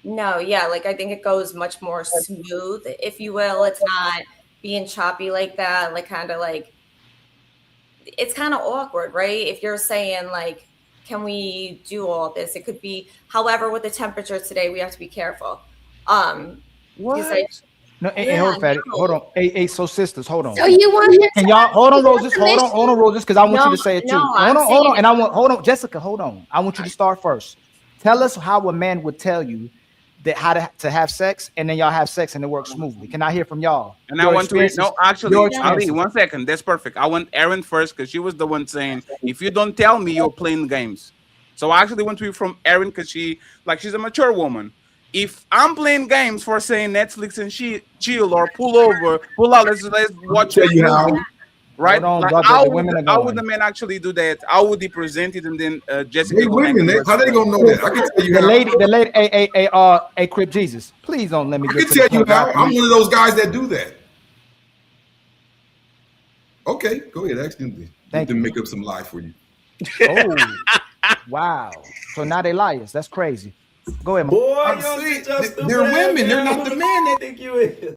No, yeah, like I think it goes much more smooth, if you will. It's not being choppy like that, like kind of like it's kind of awkward, right? If you're saying like, can we do all this? It could be, however, with the temperature today, we have to be careful. What? No, hold on, Fatty. Hold on. Hey, so sisters, hold on. So you want him and to y'all hold on, Roses. permission? Hold on, Roses, because I want you to say it too. No, hold I'm on, saying and hold on, Jessica, hold on. I want you to start first. Tell us how a man would tell you that how to have sex, and then y'all have sex and it works smoothly. Can I hear from y'all? And I want to no, actually, Ali, 1 second. That's perfect. I want Erin first because she was the one saying, if you don't tell me, you're playing games. So I actually want to hear from Erin because she's a mature woman. If I'm playing games for saying Netflix and chill or pull out, let's watch a movie. Right? Hold on, like, brother, how would the man actually do that? How would he present it? And then Jessica. They women, how they gonna know that? I can tell you the lady, hey, Crip Jesus, please don't let me I get can to the tell you point how. where I'm one of those guys that do that. Okay, go ahead. Ask them to make up some lie for you. Oh, wow. So now they liars. That's crazy. Go ahead, man. Boy, they're women. They're not the man they think you is.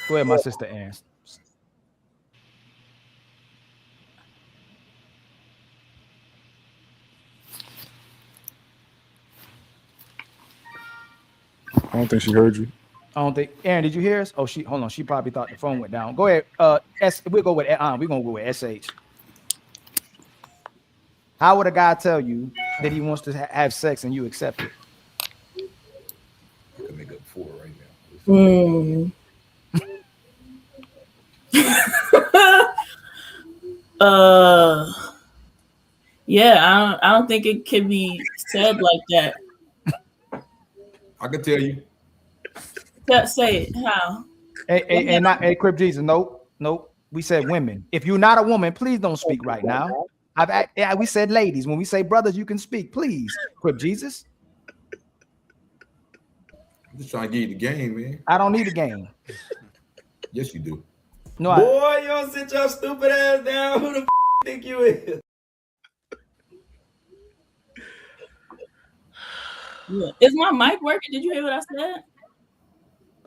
Go ahead, my sister Ann. I don't think she heard you. I don't think Aaron, did you hear us? Oh, hold on. She probably thought the phone went down. Go ahead. We'll go with we're gonna go with SH. How would a guy tell you that he wants to have sex and you accept it? I can make up 4 right now. Yeah, I don't think it can be said like that. I can tell you. Say it. How? Hey, Crip Jesus. Nope. We said women. If you're not a woman, please don't speak right now. We said ladies. When we say brothers, you can speak. Please, Crip Jesus. I'm just trying to give you the game, man. I don't need a game. Yes, you do. No, Boy, you don't sit your stupid ass down. Who the think you is? Yeah. Is my mic working? Did you hear what I said?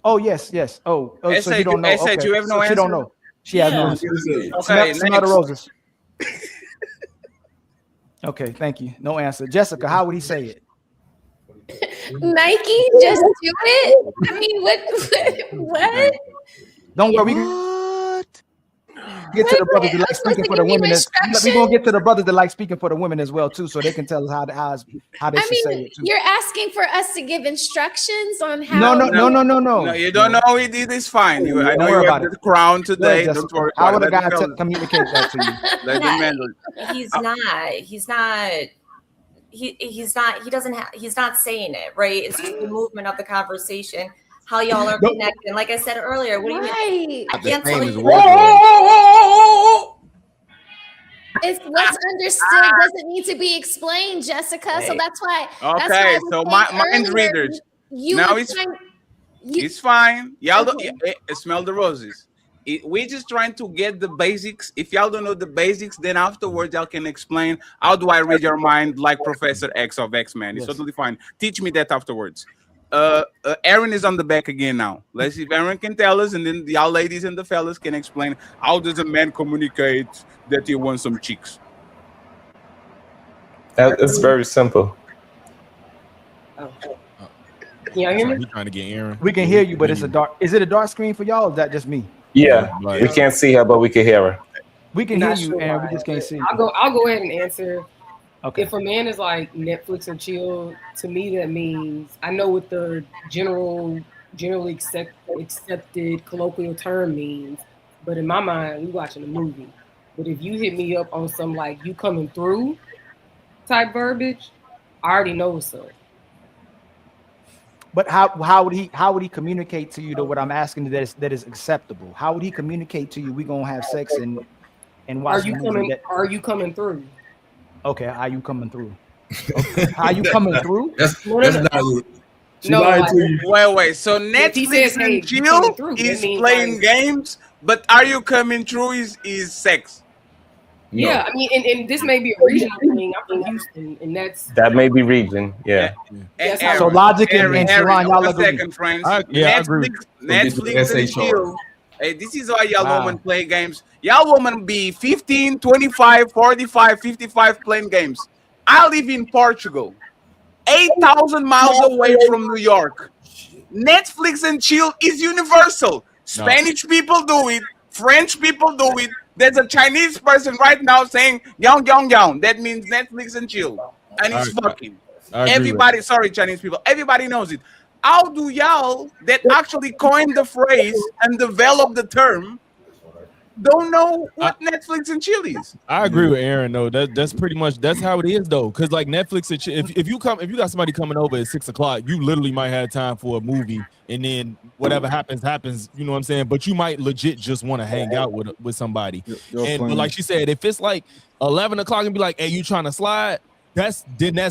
Oh, yes. Oh, so you don't know. Okay. You have no answer? She don't know. She has no answer. Okay, smell the roses. Okay, thank you. No answer. Jessica, how would he say it? Nike, just do it. I mean, what? Don't worry. Get to the brothers that like speaking for the women. We're gonna get to the brothers that like speaking for the women as well too, so they can tell us how they should say it too. You're asking for us to give instructions on how. No. You don't know how he did this. Fine. I know you have the crown today. Don't worry. How would a guy communicate that to you? Let the man. He's not saying it, right? It's just the movement of the conversation, how y'all are connecting. Like I said earlier, what do you mean? I can't tell you. It's what's understood doesn't need to be explained, Jessica. So that's why. Okay, so mind readers. Now it's fine. Y'all don't smell the roses. We're just trying to get the basics. If y'all don't know the basics, then afterwards y'all can explain how do I read your mind like Professor X of X-Men. It's totally fine. Teach me that afterwards. Aaron is on the back again now. Let's see if Aaron can tell us, and then y'all ladies and the fellas can explain how does a man communicate that he wants some chicks. It's very simple. Can y'all hear me? He trying to get Aaron. We can hear you, but it's a dark. Is it a dark screen for y'all? Or is that just me? Yeah, we can't see her, but we can hear her. We can Not hear you, sure Aaron. why. We just can't see you. I'll go ahead and answer. Okay. If a man is like Netflix and chill, to me that means, I know what the generally accepted colloquial term means, but in my mind, we watching a movie. But if you hit me up on some like you coming through type verbiage, I already know what's up. But how would he communicate to you to what I'm asking that is acceptable? How would he communicate to you we gonna have sex and watch the movie? Are you coming through? Okay, are you coming through? Okay. How you coming through? That's not it. She No, lied like- to you. Wait. So If he Netflix says, hey, and you chill coming through, that is means, playing like- games, but are you coming through is sex. No. Yeah, I mean, and this may be a regional thing. I'm from Houston, and that's That may be region. Yeah. That's Aaron, So Logic and Aaron, Sharon, y'all one agree? second, friends. I agree. Netflix and chill. Hey, this is why y'all Wow. women play games. Y'all women be 15, 25, 45, 55 playing games. I live in Portugal, 8,000 miles away from New York. Netflix and chill is universal. Spanish people do it. French people do it. There's a Chinese person right now saying "yang yang yang." That means Netflix and chill, and it's fucking. I agree with Everybody, sorry, Chinese people. Everybody knows it. How do y'all that actually coined the phrase and developed the term don't know what Netflix and chill is? I agree with Aaron though. That's pretty much that's how it is though. Cause like Netflix and chill, if you got somebody coming over at 6 o'clock, you literally might have time for a movie, and then whatever happens. You know what I'm saying? But you might legit just want to hang out with somebody. But like she said, if it's like 11 o'clock and be like, "Hey, you trying to slide?" That's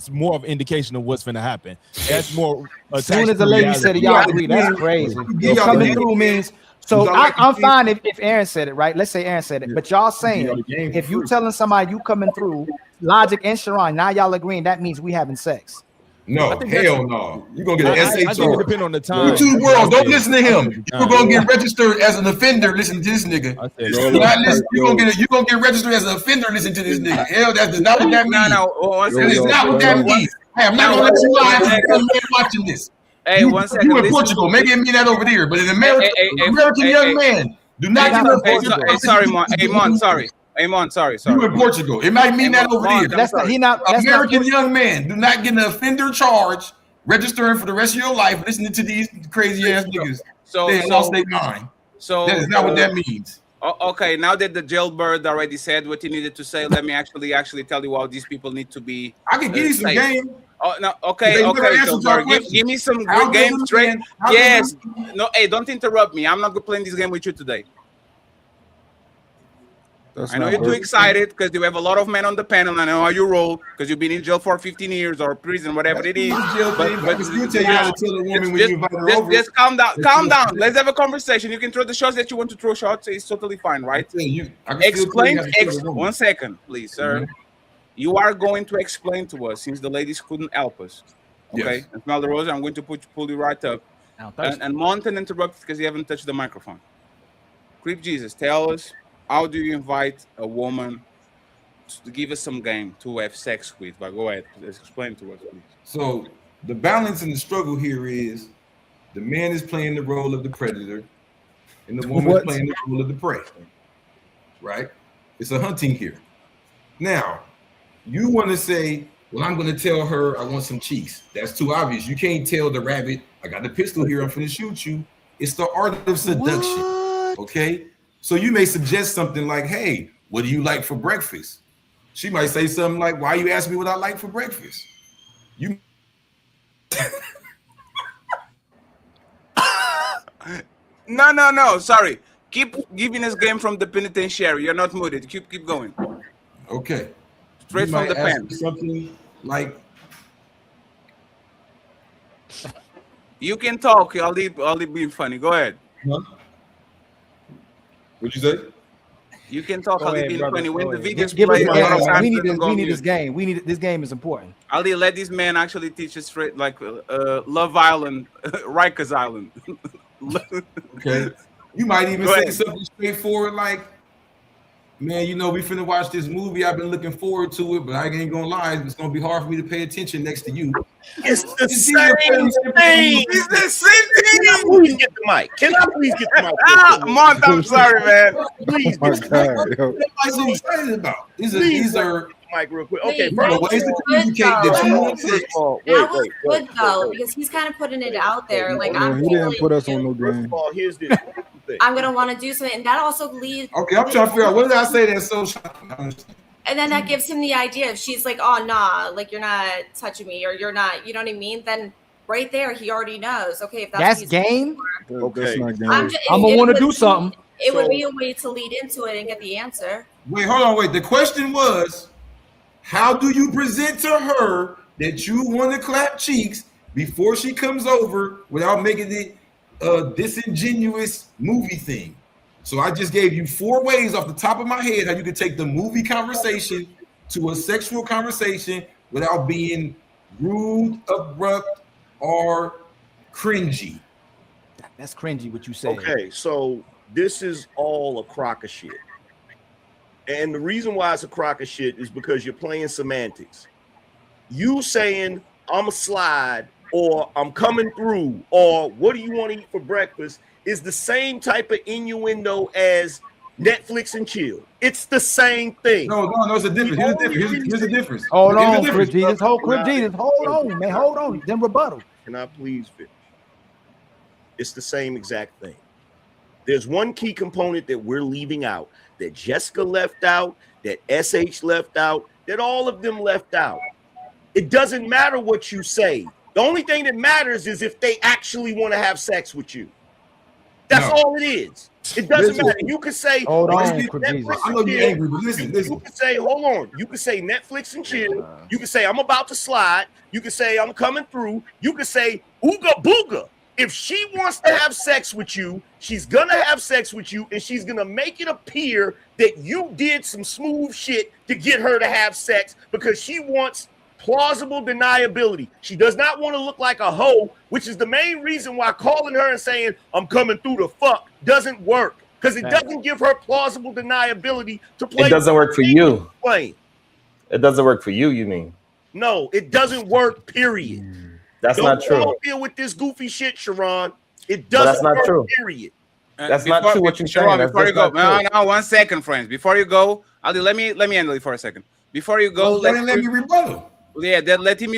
more of an indication of what's finna happen. That's more. As soon as the lady said it, y'all agree. That's crazy. Coming through means. So I'm fine if Aaron said it, right? Let's say Aaron said it, but y'all saying if you telling somebody you coming through, Logic and Sharon, now y'all agreeing that means we having sex. No, hell no. You're gonna get an SHR. I think it depends on the time. You two worlds. Don't listen to him. You're gonna get registered as an offender. Listen to this nigga. You're gonna get registered as an offender. Listen to this nigga. Hell, that's not what that means. That is not what that means. Hey, I'm not gonna let you lie to the man watching this. Hey, you, 1 second. You in Portugal? Maybe it mean that over there, but in America, American young man do not get no. Sorry, Mon. Hey, Mon. Sorry. Hey, Mon. Sorry. You in Portugal? It might mean that over there. That's not. He not. American young man do not get an offender charge, registering for the rest of your life, listening to these crazy ass niggas. They lost their mind. So that is not what that means. Okay, now that the jailbird already said what he needed to say, let me actually tell you how these people need to be. I can give you some game. Oh no, okay, jailbird, give me some good game straight. Yes, no, hey, don't interrupt me. I'm not playing this game with you today. I know you're too excited because you have a lot of men on the panel. I know how you roll because you've been in jail for 15 years or prison, whatever it is. Just calm down. Calm down. Let's have a conversation. You can throw the shots that you want to throw shots. It's totally fine, right? Explain. 1 second, please, sir. You are going to explain to us since the ladies couldn't help us. Okay? Yes. And Smell Rosa, I'm going to pull you right up. And Monten interrupt because you haven't touched the microphone. Creep Jesus, tell us. How do you invite a woman to give us some game to have sex with? But go ahead, explain to us, please. So the balance and the struggle here is the man is playing the role of the predator, and the woman is playing the role of the prey. Right? It's a hunting here. Now, you want to say, "Well, I'm going to tell her I want some cheese." That's too obvious. You can't tell the rabbit, "I got the pistol here. I'm going to shoot you." It's the art of seduction. Okay. So you may suggest something like, "Hey, what do you like for breakfast?" She might say something like, "Why you ask me what I like for breakfast?" You No. Sorry. Keep giving us game from the penitentiary. You're not muted. Keep going. Okay. Straight You from might the ask pen. me something like, You can talk. I'll leave being funny. Go ahead. huh? What'd you say? You can talk. Go I'll ahead, leave being brother. funny. When Go the ahead. videos Give us play, the a lot of game. times We need people this. go We need mute. this game. This game is important. Ali, let this man actually teach us straight, like Love Island, Rikers Island. Okay. You might even Go say ahead. something straightforward like, man, you know, we finna watch this movie. I've been looking forward to it, but I ain't gonna lie, it's gonna be hard for me to pay attention next to you. It's the same thing. It's the same Can I thing. please get the mic? Can I please get the mic? Mont, I'm sorry, man. Please Oh my get the mic. God, yo. What am I so excited about? These Please are get the mic real quick. Okay, Wait, first the ways to good, communicate that you want sex. That was good though, because he's kind of putting it out there. Like Man, I'm he didn't feeling put us on you. no First game. of all, here's this thing. I'm gonna want to do something, and that also leads. Okay, I'm trying to figure out what did I say that's so shocking. And then that gives him the idea. If she's like, "Oh nah, like you're not touching me, or you're not," you know what I mean? Then right there, he already knows. Okay, if that's what he's game. looking for. That's not game. I'm gonna want to do something. It would be a way to lead into it and get the answer. Wait, hold on, wait. The question was, how do you present to her that you want to clap cheeks before she comes over without making it a disingenuous movie thing? So I just gave you 4 ways off the top of my head how you could take the movie conversation to a sexual conversation without being rude, abrupt, or cringy. That's cringy what you said. Okay, so this is all a crock of shit. And the reason why it's a crock of shit is because you're playing semantics. You saying I'm a slide or I'm coming through or what do you want to eat for breakfast is the same type of innuendo as Netflix and chill. It's the same thing. No, it's a difference. Here's the difference. Hold Here's the on, difference. Crib Jesus. Crib Jesus. Hold on, man. Hold on. Then rebuttal. Can I please finish? It's the same exact thing. There's one key component that we're leaving out, that Jessica left out, that SH left out, that all of them left out. It doesn't matter what you say. The only thing that matters is if they actually want to have sex with you. That's all it is. It doesn't matter. You could say, hold on, Netflix I know you're angry, but listen. You could say, hold on. You could say Netflix and chill. You could say, I'm about to slide. You could say, I'm coming through. You could say, ooga booga. If she wants to have sex with you, she's gonna have sex with you, and she's gonna make it appear that you did some smooth shit to get her to have sex because she wants plausible deniability. She does not want to look like a hoe, which is the main reason why calling her and saying I'm coming through the fuck doesn't work, because it doesn't give her plausible deniability to play. It doesn't work for you. Playing. It doesn't work for you. You mean? No, it doesn't work. Period. That's Don't not true. come up here with this goofy shit, Sharon. It doesn't that's not work. true. Period. That's not true. What you're saying. Before you go, no, 1 second, friends. Before you go, Aldi, let me handle it for a second. Before you go, let me rebuttal. Yeah, then let him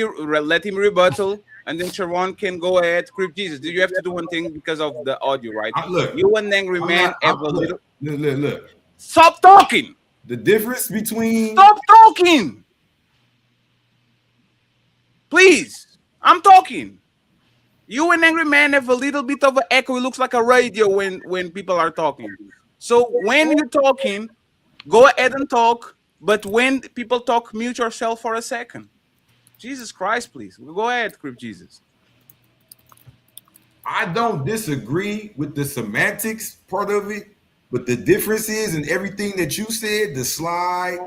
rebuttal, and then Sharon can go ahead. Crip Jesus, do you have to do one thing because of the audio, right? Look, you and Angrymman have a little. Look. Stop talking. The difference between. Stop talking. Please, I'm talking. You and Angrymman have a little bit of an echo. It looks like a radio when people are talking. So when you're talking, go ahead and talk. But when people talk, mute yourself for a second. Jesus Christ, please. Go ahead, Crip Jesus. I don't disagree with the semantics part of it, but the difference is in everything that you said, the slide,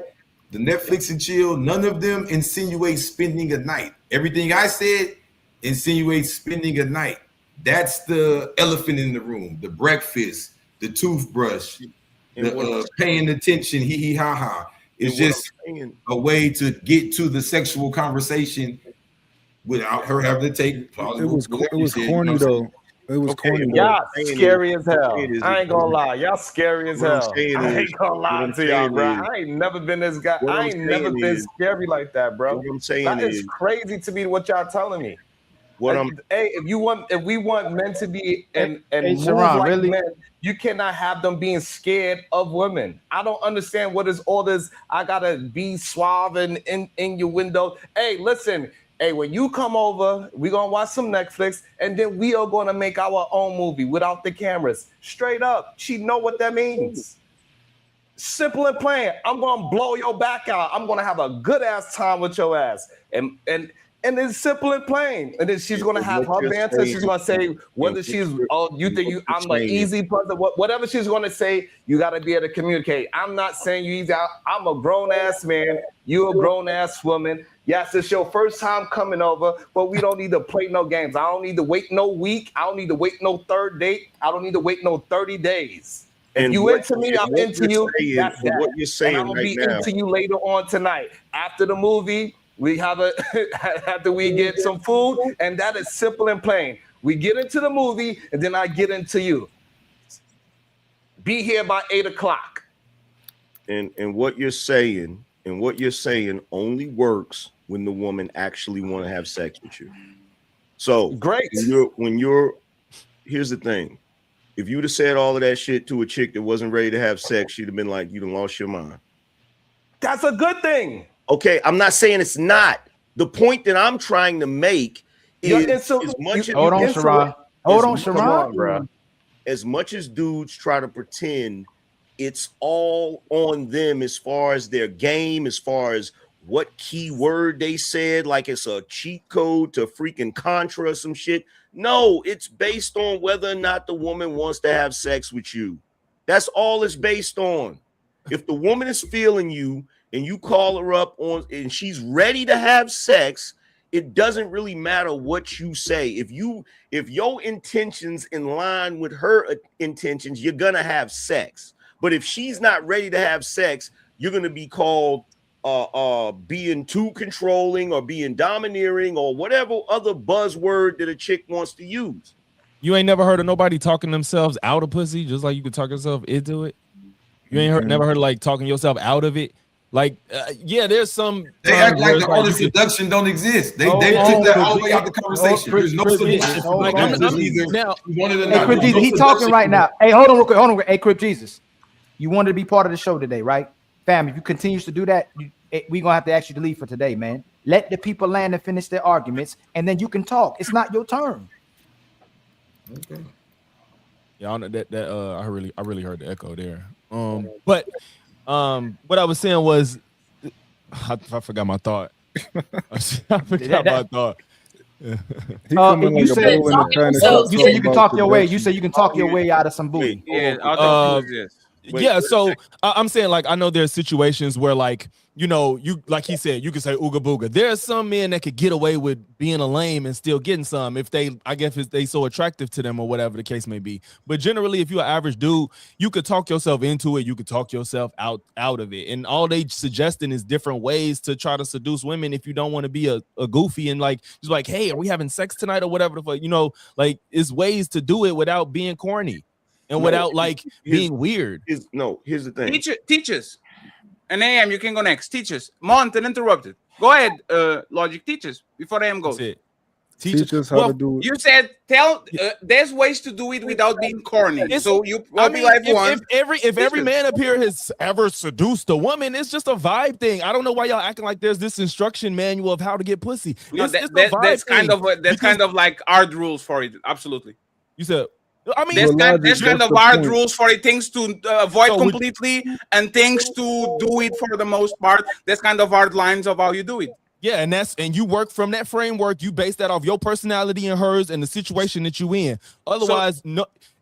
the Netflix and chill, none of them insinuate spending a night. Everything I said insinuates spending a night. That's the elephant in the room, the breakfast, the toothbrush, the paying attention, hee hee ha ha. It's just a way to get to the sexual conversation without her having to take. It was corny though. It was corny. Y'all scary as hell. I ain't gonna lie. Y'all scary as hell. I ain't gonna lie to y'all, bro. I ain't never been this guy. I ain't never been scary like that, bro. What I'm saying that is crazy to me. What y'all telling me? If we want men to be and move Sharon, like really? men, you cannot have them being scared of women. I don't understand what is all this. I gotta be suave and in your window. Hey, listen. Hey, when you come over, we're gonna watch some Netflix, and then we are gonna make our own movie without the cameras. Straight up. She know what that means. Simple and plain. I'm gonna blow your back out. I'm gonna have a good ass time with your ass. And it's simple and plain. And then she's gonna have her banter. She's gonna say whether she's you think I'm an easy person, whatever she's gonna say, you gotta be able to communicate. I'm not saying you easy. I'm a grown ass man. You a grown ass woman. Yes, it's your first time coming over, but we don't need to play no games. I don't need to wait no week. I don't need to wait no third date. I don't need to wait no 30 days. If you into me, I'm into you. That's that. What you're saying and I'm gonna right be now. into you later on tonight. After the movie, we have after we get some food, and that is simple and plain. We get into the movie, and then I get into you. Be here by 8 o'clock. And what you're saying, only works when the woman actually want to have sex with you. So great. Here's the thing. If you'd have said all of that shit to a chick that wasn't ready to have sex, she'd have been like, you done lost your mind. That's a good thing. Okay, I'm not saying it's not. The point that I'm trying to make is as much as dudes try to pretend it's all on them as far as their game, as far as what key word they said, like it's a cheat code to freaking Contra or some shit. No, it's based on whether or not the woman wants to have sex with you. That's all it's based on. If the woman is feeling you and you call her up on and she's ready to have sex, it doesn't really matter what you say. If your intentions in line with her intentions, you're gonna have sex. But if she's not ready to have sex, you're gonna be called being too controlling or being domineering or whatever other buzzword that a chick wants to use. You ain't never heard of nobody talking themselves out of pussy, just like you could talk yourself into it. You ain't never heard of like talking yourself out of it. Like, yeah, there's some. They act like the art of seduction don't exist. They took that all the way out the conversation. There's no seduction. Like, either one of the Crip Jesus, he talking right now. Hey, hold on real quick. Hey, Crip Jesus, you wanted to be part of the show today, right? Fam, if you continue to do that, we're gonna have to ask you to leave for today, man. Let the people land and finish their arguments, and then you can talk. It's not your turn. Okay. Yeah, I really heard the echo there. But what I was saying was, I forgot my thought. I forgot my thought. You said you can talk your way. You said you can talk your way out of some booty. Yeah, so I'm saying, like, I know there's situations where, like, you know, you like he said, you could say ooga booga. There are some men that could get away with being a lame and still getting some if they so attractive to them or whatever the case may be. But generally, if you're an average dude, you could talk yourself into it. You could talk yourself out of it. And all they suggesting is different ways to try to seduce women if you don't want to be a goofy and like just like, hey, are we having sex tonight or whatever the fuck, you know, like it's ways to do it without being corny. And without like being weird. Here's the thing. Teachers. And AM, you can go next. Teachers. Mont and interrupted. Go ahead, Logic. Teachers before AM goes. Teach us how to do it. You said there's ways to do it without being corny. So you if every man up here has ever seduced a woman, it's just a vibe thing. I don't know why y'all acting like there's this instruction manual of how to get pussy. No, that's kind of like hard rules for it. Absolutely. You said. I mean, there's kind of hard rules for it, things to avoid completely and things to do it for the most part. There's kind of hard lines of how you do it. Yeah, and you work from that framework. You base that off your personality and hers and the situation that you in. Otherwise,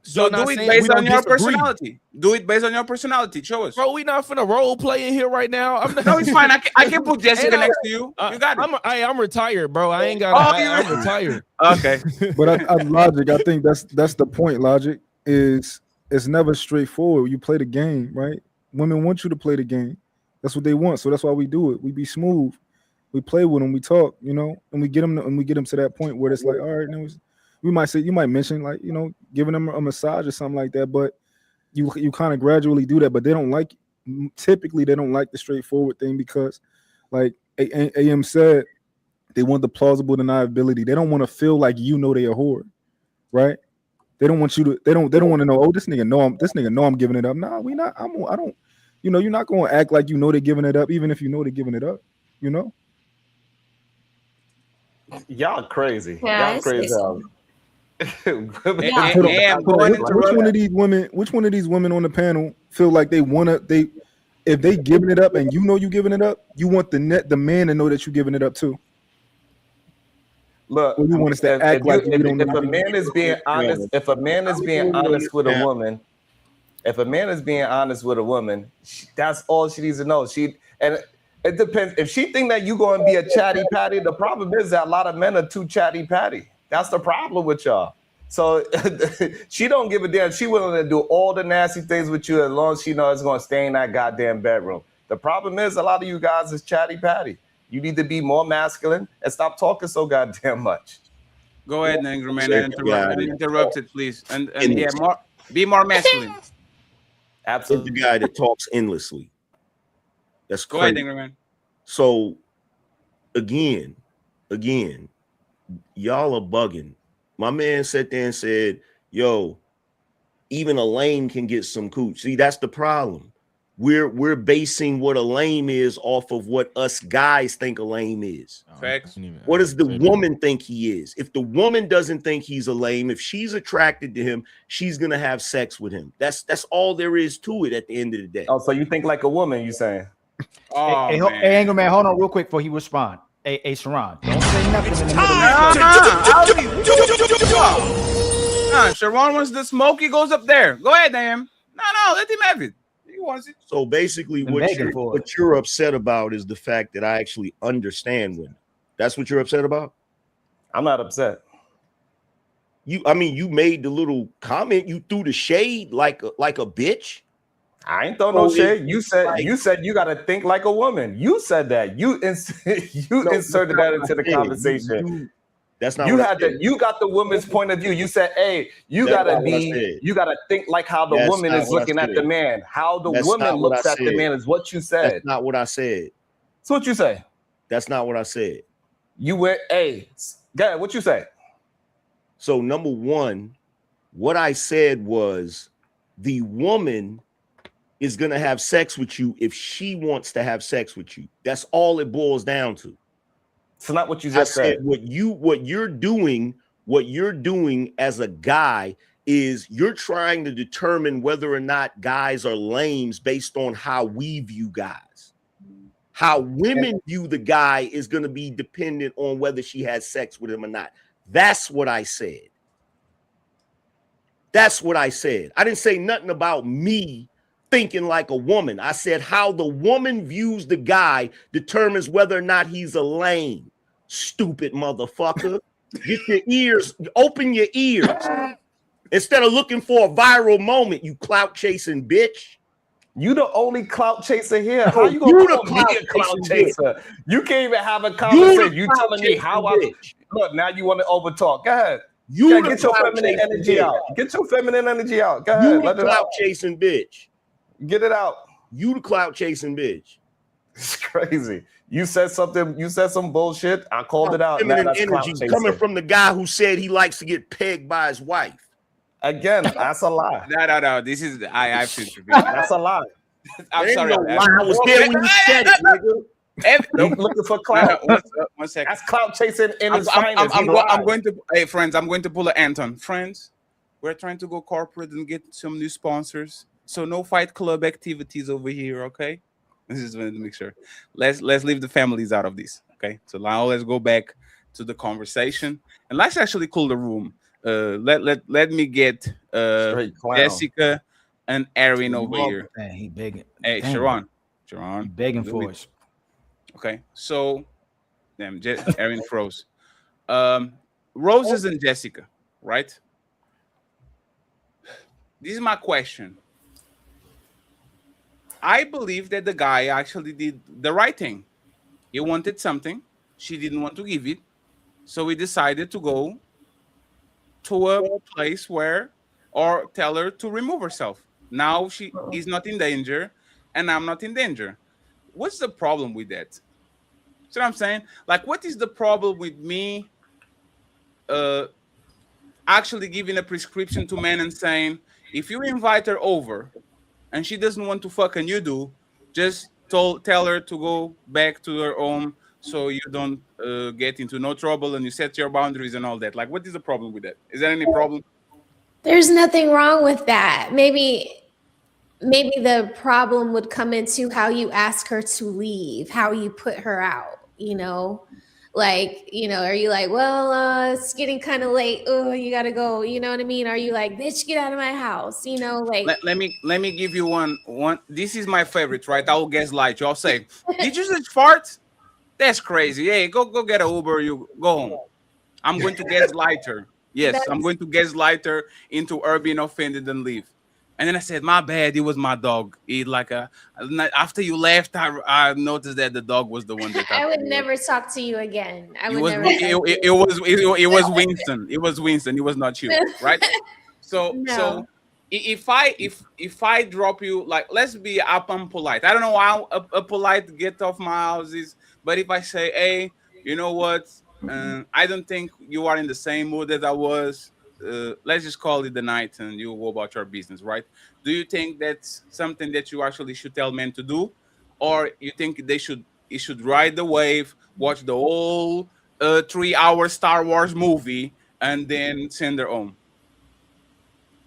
So do it based on your personality. Do it based on your personality. Show us. Bro, we not finna role play in here right now. No, it's fine. I can put Jessica next to you. You got it. I'm retired, bro. I ain't got. I'm retired. Okay. But Logic, I think that's the point. Logic is it's never straightforward. You play the game, right? Women want you to play the game. That's what they want. So that's why we do it. We be smooth. We play with them. We talk, you know, and we get them to that point where it's like, all right, now you might mention like, you know, giving them a massage or something like that, but you kind of gradually do that. But typically they don't like the straightforward thing because, like AM said, they want the plausible deniability. They don't want to feel like you know they're a whore, right? They don't want you to. They don't want to know. Oh, this nigga know I'm giving it up. Nah, we not. I don't. You know, you're not going to act like you know they're giving it up, even if you know they're giving it up. You know. Y'all crazy. Yeah, Y'all crazy. Which one of these women on the panel feel like if they giving it up and you know you giving it up, you want the man to know that you giving it up too? Look, you want us to act like you don't know. If a man is being honest, if a man is being honest with a woman, that's all she needs to know. And it depends. If she think that you going to be a chatty patty, the problem is that a lot of men are too chatty patty. That's the problem with y'all. So she don't give a damn. She willing to do all the nasty things with you as long as she knows it's going to stay in that goddamn bedroom. The problem is a lot of you guys is chatty patty. You need to be more masculine and stop talking so goddamn much. Go ahead, Angrymman, and interrupt it, please. And yeah, be more masculine. Absolutely. The guy that talks endlessly. That's Go ahead, crazy. Angrymman. So again, y'all are bugging. My man sat there and said, yo, even a lame can get some cooch. See, that's the problem. We're basing what a lame is off of what us guys think a lame is. Facts. What does the woman think he is? If the woman doesn't think he's a lame, if she's attracted to him, she's gonna have sex with him. That's all there is to it at the end of the day. Oh, so you think like a woman, you saying? Oh, hey, Angrymman, hold on real quick before he respond. Hey, Sharon, don't say nothing in the middle. Sharon wants the smoke. He goes up there. Go ahead, damn. No, let him have it. He wants it. So basically, what you're upset about is the fact that I actually understand women. That's what you're upset about? I'm not upset. I mean, you made the little comment. You threw the shade like a bitch. I ain't throw no shade. You said you got to think like a woman. You said that. You inserted that into the conversation. That's not. You had to. You got the woman's point of view. You said, "Hey, you gotta think like how the woman is looking at the man. How the woman looks at the man is what you said. That's not what I said. So what you say? That's not what I said. You went, hey, God, what you say? So number one, what I said was the woman is going to have sex with you if she wants to have sex with you. That's all it boils down to. It's not what you just said. What you're doing as a guy is you're trying to determine whether or not guys are lames based on how we view guys. How women view the guy is going to be dependent on whether she has sex with him or not. That's what I said. That's what I said. I didn't say nothing about me thinking like a woman. I said how the woman views the guy determines whether or not he's a lame. Stupid motherfucker. Get your ears, open your ears. Instead of looking for a viral moment, you clout chasing bitch. You the only clout chaser here. How you gonna call me a clout chaser? You can't even have a conversation. You telling me how I look now you want to overtalk. Go ahead. You get your feminine energy out. Get your feminine energy out. Go ahead. You the clout chasing bitch. Get it out. You the clout chasing bitch. It's crazy. You said something. You said some bullshit. I called it out. Feminine energy coming from the guy who said he likes to get pegged by his wife. Again, that's a lie. No. This is I should be. That's a lie. I'm sorry. No lie. I was there when you said it, nigga. He's looking for clout. One second. That's clout chasing in his finest. I'm going to. Hey, friends, I'm going to pull an Anton. Friends, we're trying to go corporate and get some new sponsors. So no fight club activities over here, okay? This is to make sure. Let's leave the families out of this, okay? So now let's go back to the conversation and let's actually cool the room. Let me get Jessica and Aaron over here. Man, he begging. Hey, Damn. Sharon, He begging for us. Okay, so Aaron froze. Roses and Jessica, right? This is my question. I believe that the guy actually did the right thing. He wanted something. She didn't want to give it. So he decided to go to a place or tell her to remove herself. Now she is not in danger and I'm not in danger. What's the problem with that? See what I'm saying? Like, what is the problem with me actually giving a prescription to men and saying, if you invite her over and she doesn't want to fuck and you do, just tell her to go back to her home so you don't get into no trouble and you set your boundaries and all that. Like, what is the problem with that? Is there any problem? There's nothing wrong with that. Maybe the problem would come into how you ask her to leave, how you put her out, Like, are you like, well, it's getting kind of late. Oh, you got to go. You know what I mean? Are you like, bitch, get out of my house? Like. Let me give you one. This is my favorite, right? I will gaslight you. I'll say, did you just fart? That's crazy. Hey, go get an Uber. You go home. I'm going to gaslight her. Yes, I'm going to gaslight her into her being offended and leave. And then I said, my bad, it was my dog. After you left, I noticed that the dog was the one that I would actually was. never talk to you again. I It would was never. it was Winston. It was Winston. It was not you, right? So No. if I drop you, like, let's be up and polite. I don't know how a polite get off my house is, but if I say, hey, you know what? I don't think you are in the same mood that I was. Let's just call it the night, and you go about your business, right? Do you think that's something that you actually should tell men to do, or you think he should ride the wave, watch the whole 3 hour Star Wars movie, and then send her home?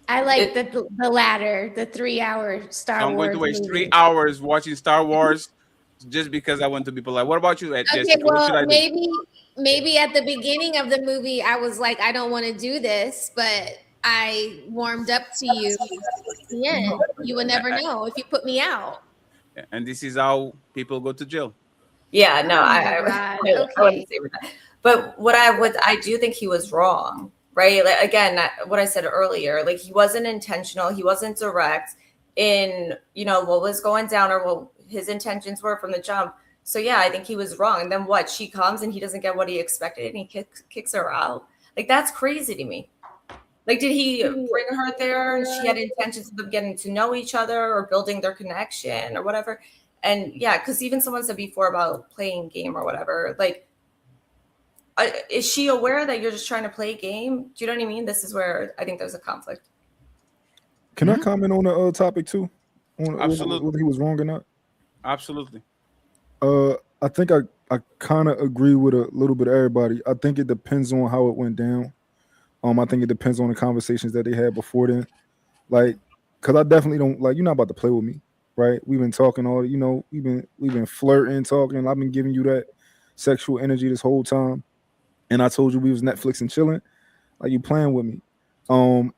I like the latter, the 3 hour So Star I'm going to Wars waste three movie. hours watching Star Wars just because I want to be polite. What about you, Okay, Jessica? What should well, I do? maybe at the beginning of the movie, I was like, I don't want to do this, but I warmed up to you at the end. You would never know if you put me out. And this is how people go to jail. Yeah, no, Oh my I God. I Okay. wouldn't say that. But I do think he was wrong, right? Like, again, what I said earlier, like, he wasn't intentional, he wasn't direct in, what was going down or what his intentions were from the jump. So yeah, I think he was wrong. And then what? She comes and he doesn't get what he expected, and he kicks her out. Like, that's crazy to me. Like, did he bring her there and she had intentions of them getting to know each other or building their connection or whatever? And yeah, because even someone said before about playing game or whatever, like, is she aware that you're just trying to play a game? Do you know what I mean? This is where I think there's a conflict. Can I comment on the topic too? On Absolutely. whether he was wrong or not? Absolutely. I think I kind of agree with a little bit of everybody. I think it depends on how it went down. I think it depends on the conversations that they had before then. Like, cause I definitely don't like, you're not about to play with me, right? We've been talking we've been flirting, talking. I've been giving you that sexual energy this whole time, and I told you we was Netflix and chilling. Like, you playing with me.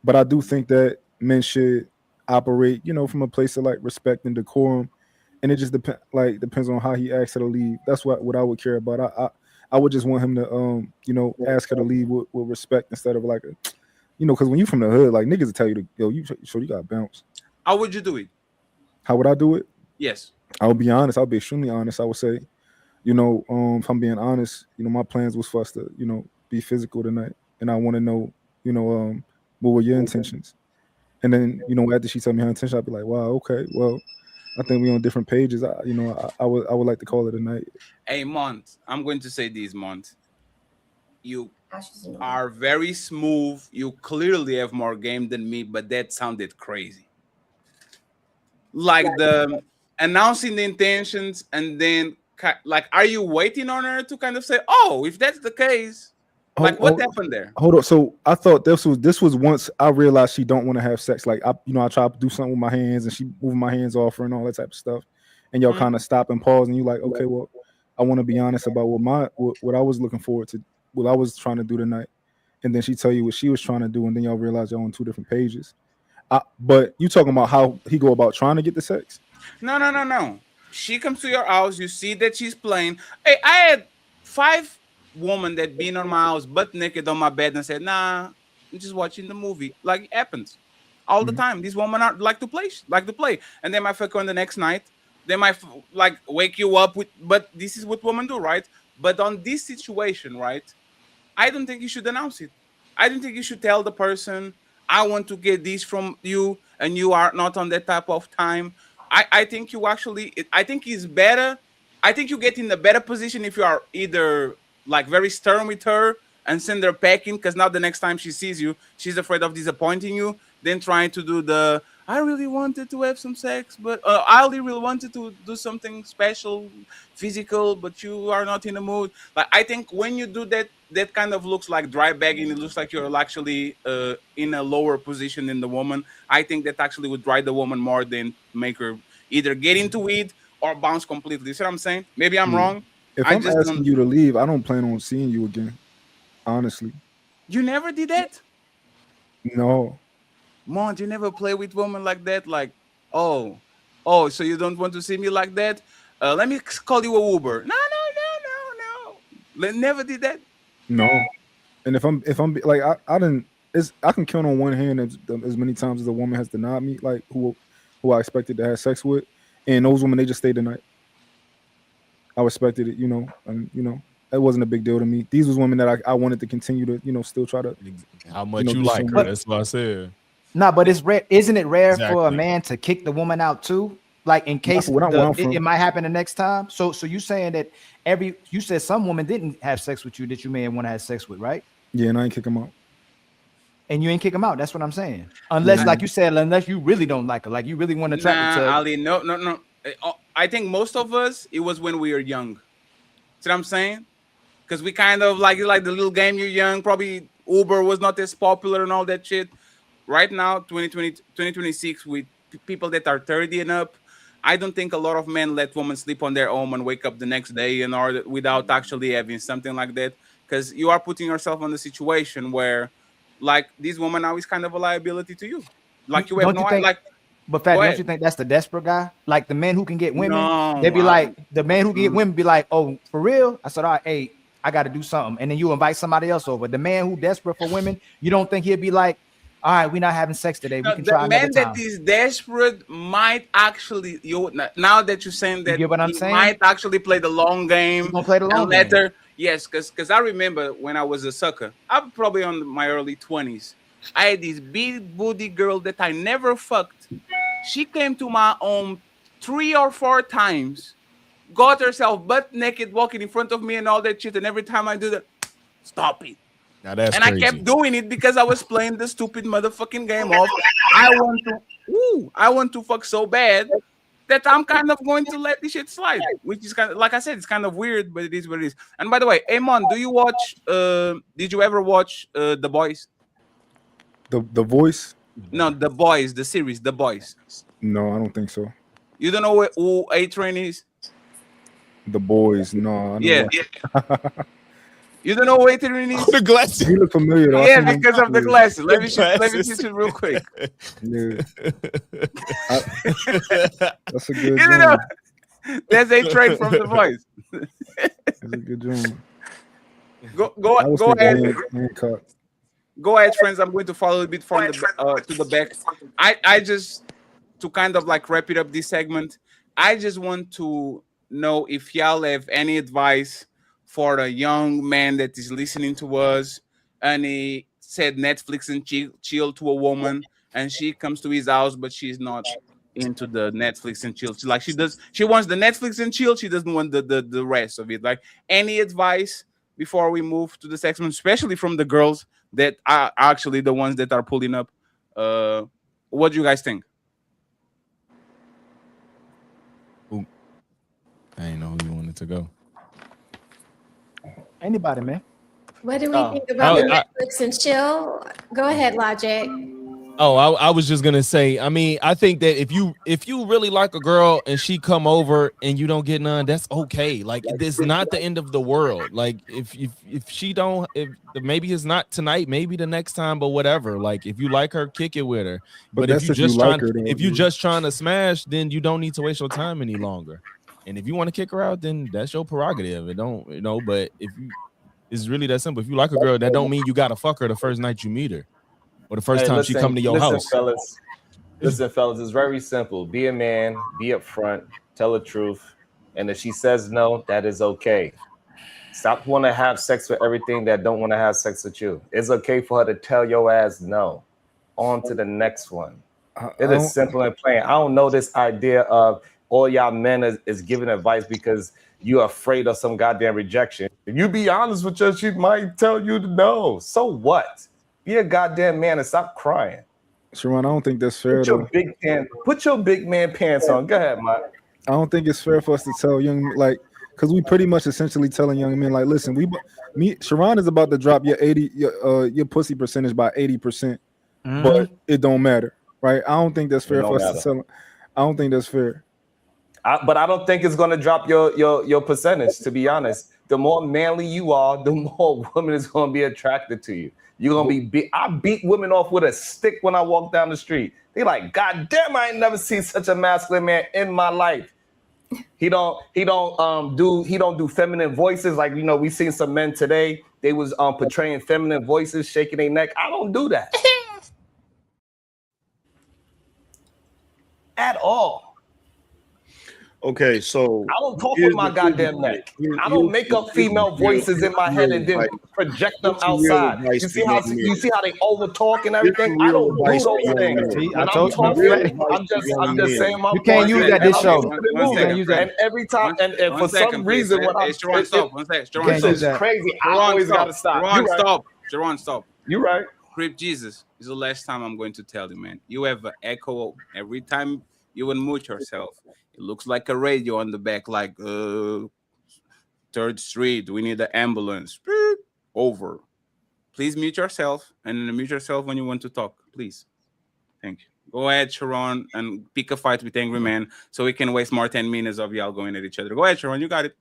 But I do think that men should operate, from a place of like respect and decorum, and it just depends on how he asks her to leave. That's what I would care about. I would just want him to ask her to leave with respect instead of like because when you from the hood, like, niggas will tell you to you gotta bounce. How would you do it? How would I do it? Yes. I'll be honest. I'll be extremely honest. I would say, if I'm being honest, my plans was for us to, be physical tonight, and I want to know, what were your intentions? And then, after she told me her intention, I'd be like, wow, okay, well, I think we're on different pages. I would like to call it a night. Hey, Mont, I'm going to say this, Mont. You are very smooth. You clearly have more game than me, but that sounded crazy. Like the announcing the intentions, and then like, are you waiting on her to kind of say, oh, if that's the case, like, what happened there? Hold on. So I thought this was once I realized she don't want to have sex. Like, I try to do something with my hands, and she moving my hands off her and all that type of stuff. And y'all kind of stop and pause, and you like, okay, well, I want to be honest about what I was looking forward to, what I was trying to do tonight. And then she tell you what she was trying to do, and then y'all realize y'all on two different pages. But you talking about how he go about trying to get the sex? No. She comes to your house. You see that she's playing. Hey, I had 5 women that been on my house butt naked on my bed and said, nah, I'm just watching the movie. Like, it happens all the time. These women are like to play, and they might fuck on the next night. They might like wake you up with, but this is what women do, right? But on this situation, right, I don't think you should announce it. I don't think you should tell the person, I want to get this from you, and you are not on that type of time. I think I think it's better. I think you get in a better position if you are either like very stern with her and send her packing, because now the next time she sees you, she's afraid of disappointing you, then trying to do I really wanted to have some sex, but I really wanted to do something special, physical, but you are not in the mood. Like, I think when you do that, that kind of looks like dry bagging. It looks like you're actually in a lower position than the woman. I think that actually would dry the woman more than make her either get into it or bounce completely. You see what I'm saying? Maybe I'm wrong. If I'm asking you to leave, I don't plan on seeing you again. Honestly. You never did that? No. Mont, you never play with women like that? Like, oh, so you don't want to see me like that? Let me call you a Uber. No. Never did that? No. And if I'm like I didn't, I can count on one hand as many times as a woman has denied me, like who I expected to have sex with, and those women they just stayed the night. I respected it, and it wasn't a big deal to me. These was women that I wanted to continue to, still try to. How much you do like some her? work. That's what I said. Nah, but it's rare. Isn't it rare for a Exactly. man to kick the woman out too? Like in case where I'm from. it might happen the next time. So you saying that you said some woman didn't have sex with you that you may want to have sex with, right? Yeah, and I ain't kick them out. And you ain't kick them out. That's what I'm saying. Unless, like you said, unless you really don't like her, like you really want to attract her to. Ali, no. I think most of us, it was when we were young. See what I'm saying? Because we kind of like the little game. You're young. Probably Uber was not as popular and all that shit. Right now, 2026, with people that are 30 and up, I don't think a lot of men let women sleep on their own and wake up the next day in order without actually having something like that. Because you are putting yourself in the situation where, like, this woman now is kind of a liability to you. Like you have Don't you think? But Fat, don't you think that's the desperate guy? Like the men who can get women, No, they be like, the man who can get women be like, oh, for real? I said, all right, hey, I got to do something. And then you invite somebody else over. The man who desperate for women, you don't think he'll be like, all right, we're not having sex today. We can try the another man time. that is desperate might actually now that you're saying that You get what I'm he saying? might actually play the long game. Gonna play the long and game. later, yes, because I remember when I was a sucker, I'm probably on my early 20s. I had this big booty girl that I never fucked. She came to my home 3 or 4 times, got herself butt naked walking in front of me and all that shit. And every time I do that, stop it. Now that's and crazy. I kept doing it because I was playing the stupid motherfucking game of I want to fuck so bad that I'm kind of going to let this shit slide. Which is kind of, like I said, it's kind of weird, but it is what it is. And by the way, Amon, do you watch? Did you ever watch The Boys? The Voice? No, The Boys, the series, The Boys. No, I don't think so. You don't know who A-Train is? The Boys? No. I don't Yeah. You don't know who A-Train is? The glasses. He look familiar. Though. Yeah, because of the glasses. Let me glasses. teach you real quick. Yeah. That's a good You know, job. there's A-Train from The Voice. That's a good job. Go ahead. Hancock. Go ahead, friends. I'm going to follow a bit from the to the back. I just, to kind of like wrap it up this segment, I just want to know if y'all have any advice for a young man that is listening to us and he said Netflix and chill to a woman and she comes to his house, but she's not into the Netflix and chill. She wants the Netflix and chill. She doesn't want the rest of it. Like, any advice before we move to the segment, especially from the girls that are actually the ones that are pulling up? What do you guys think? I didn't know who you wanted to go. Anybody, man. What do we think about the Netflix and chill? Go ahead, Logic. Oh, I was just gonna say. I mean, I think that if you really like a girl and she come over and you don't get none, that's okay. Like, it's not the end of the world. Like, if she don't, if maybe it's not tonight, maybe the next time, but whatever. Like, if you like her, kick it with her. But if you just trying to smash, then you don't need to waste your time any longer. And if you want to kick her out, then that's your prerogative. It don't, but if you, it's really that simple. If you like a girl, that don't mean you gotta fuck her the first night you meet her. Or the first time she come to your house. Listen, fellas, it's very simple. Be a man, be upfront, tell the truth. And if she says no, that is okay. Stop wanting to have sex with everything that don't want to have sex with you. It's okay for her to tell your ass no. On to the next one. It is simple and plain. I don't know this idea of all y'all men is giving advice because you're afraid of some goddamn rejection. If you be honest with her, she might tell you to no. So what? Be a goddamn man and stop crying. Sharon, I don't think that's fair. Put your big man pants on. Go ahead, Mike. I don't think it's fair for us to tell young, like, because we pretty much essentially telling young men, like, listen, Sharon is about to drop your pussy percentage by 80%, but it don't matter, right? I don't think that's fair for us to tell. I don't think that's fair. But I don't think it's gonna drop your percentage. To be honest, the more manly you are, the more women is gonna be attracted to you. You're gonna be I beat women off with a stick when I walk down the street. They like, God damn, I ain't never seen such a masculine man in my life. He don't do feminine voices like we seen some men today. They was portraying feminine voices, shaking their neck. I don't do that at all. Okay, so I don't talk with my goddamn neck. I don't make up female voices in my head and then project them outside. You see how they over talk and everything? I don't do those things. When I'm talking, I'm just saying my You can't use that this show. And every time, and for some reason, when I'm stop. One second. this is crazy. I always gotta stop. Sharon, stop. You're right. Crip Jesus, this is the last time I'm going to tell you, man. You have an echo every time you unmute yourself. It looks like a radio on the back, like 3rd Street. We need an ambulance. Beep. Over. Please mute yourself and then mute yourself when you want to talk, please. Thank you. Go ahead, Sharon, and pick a fight with Angrymman so we can waste more 10 minutes of y'all going at each other. Go ahead, Sharon. You got it.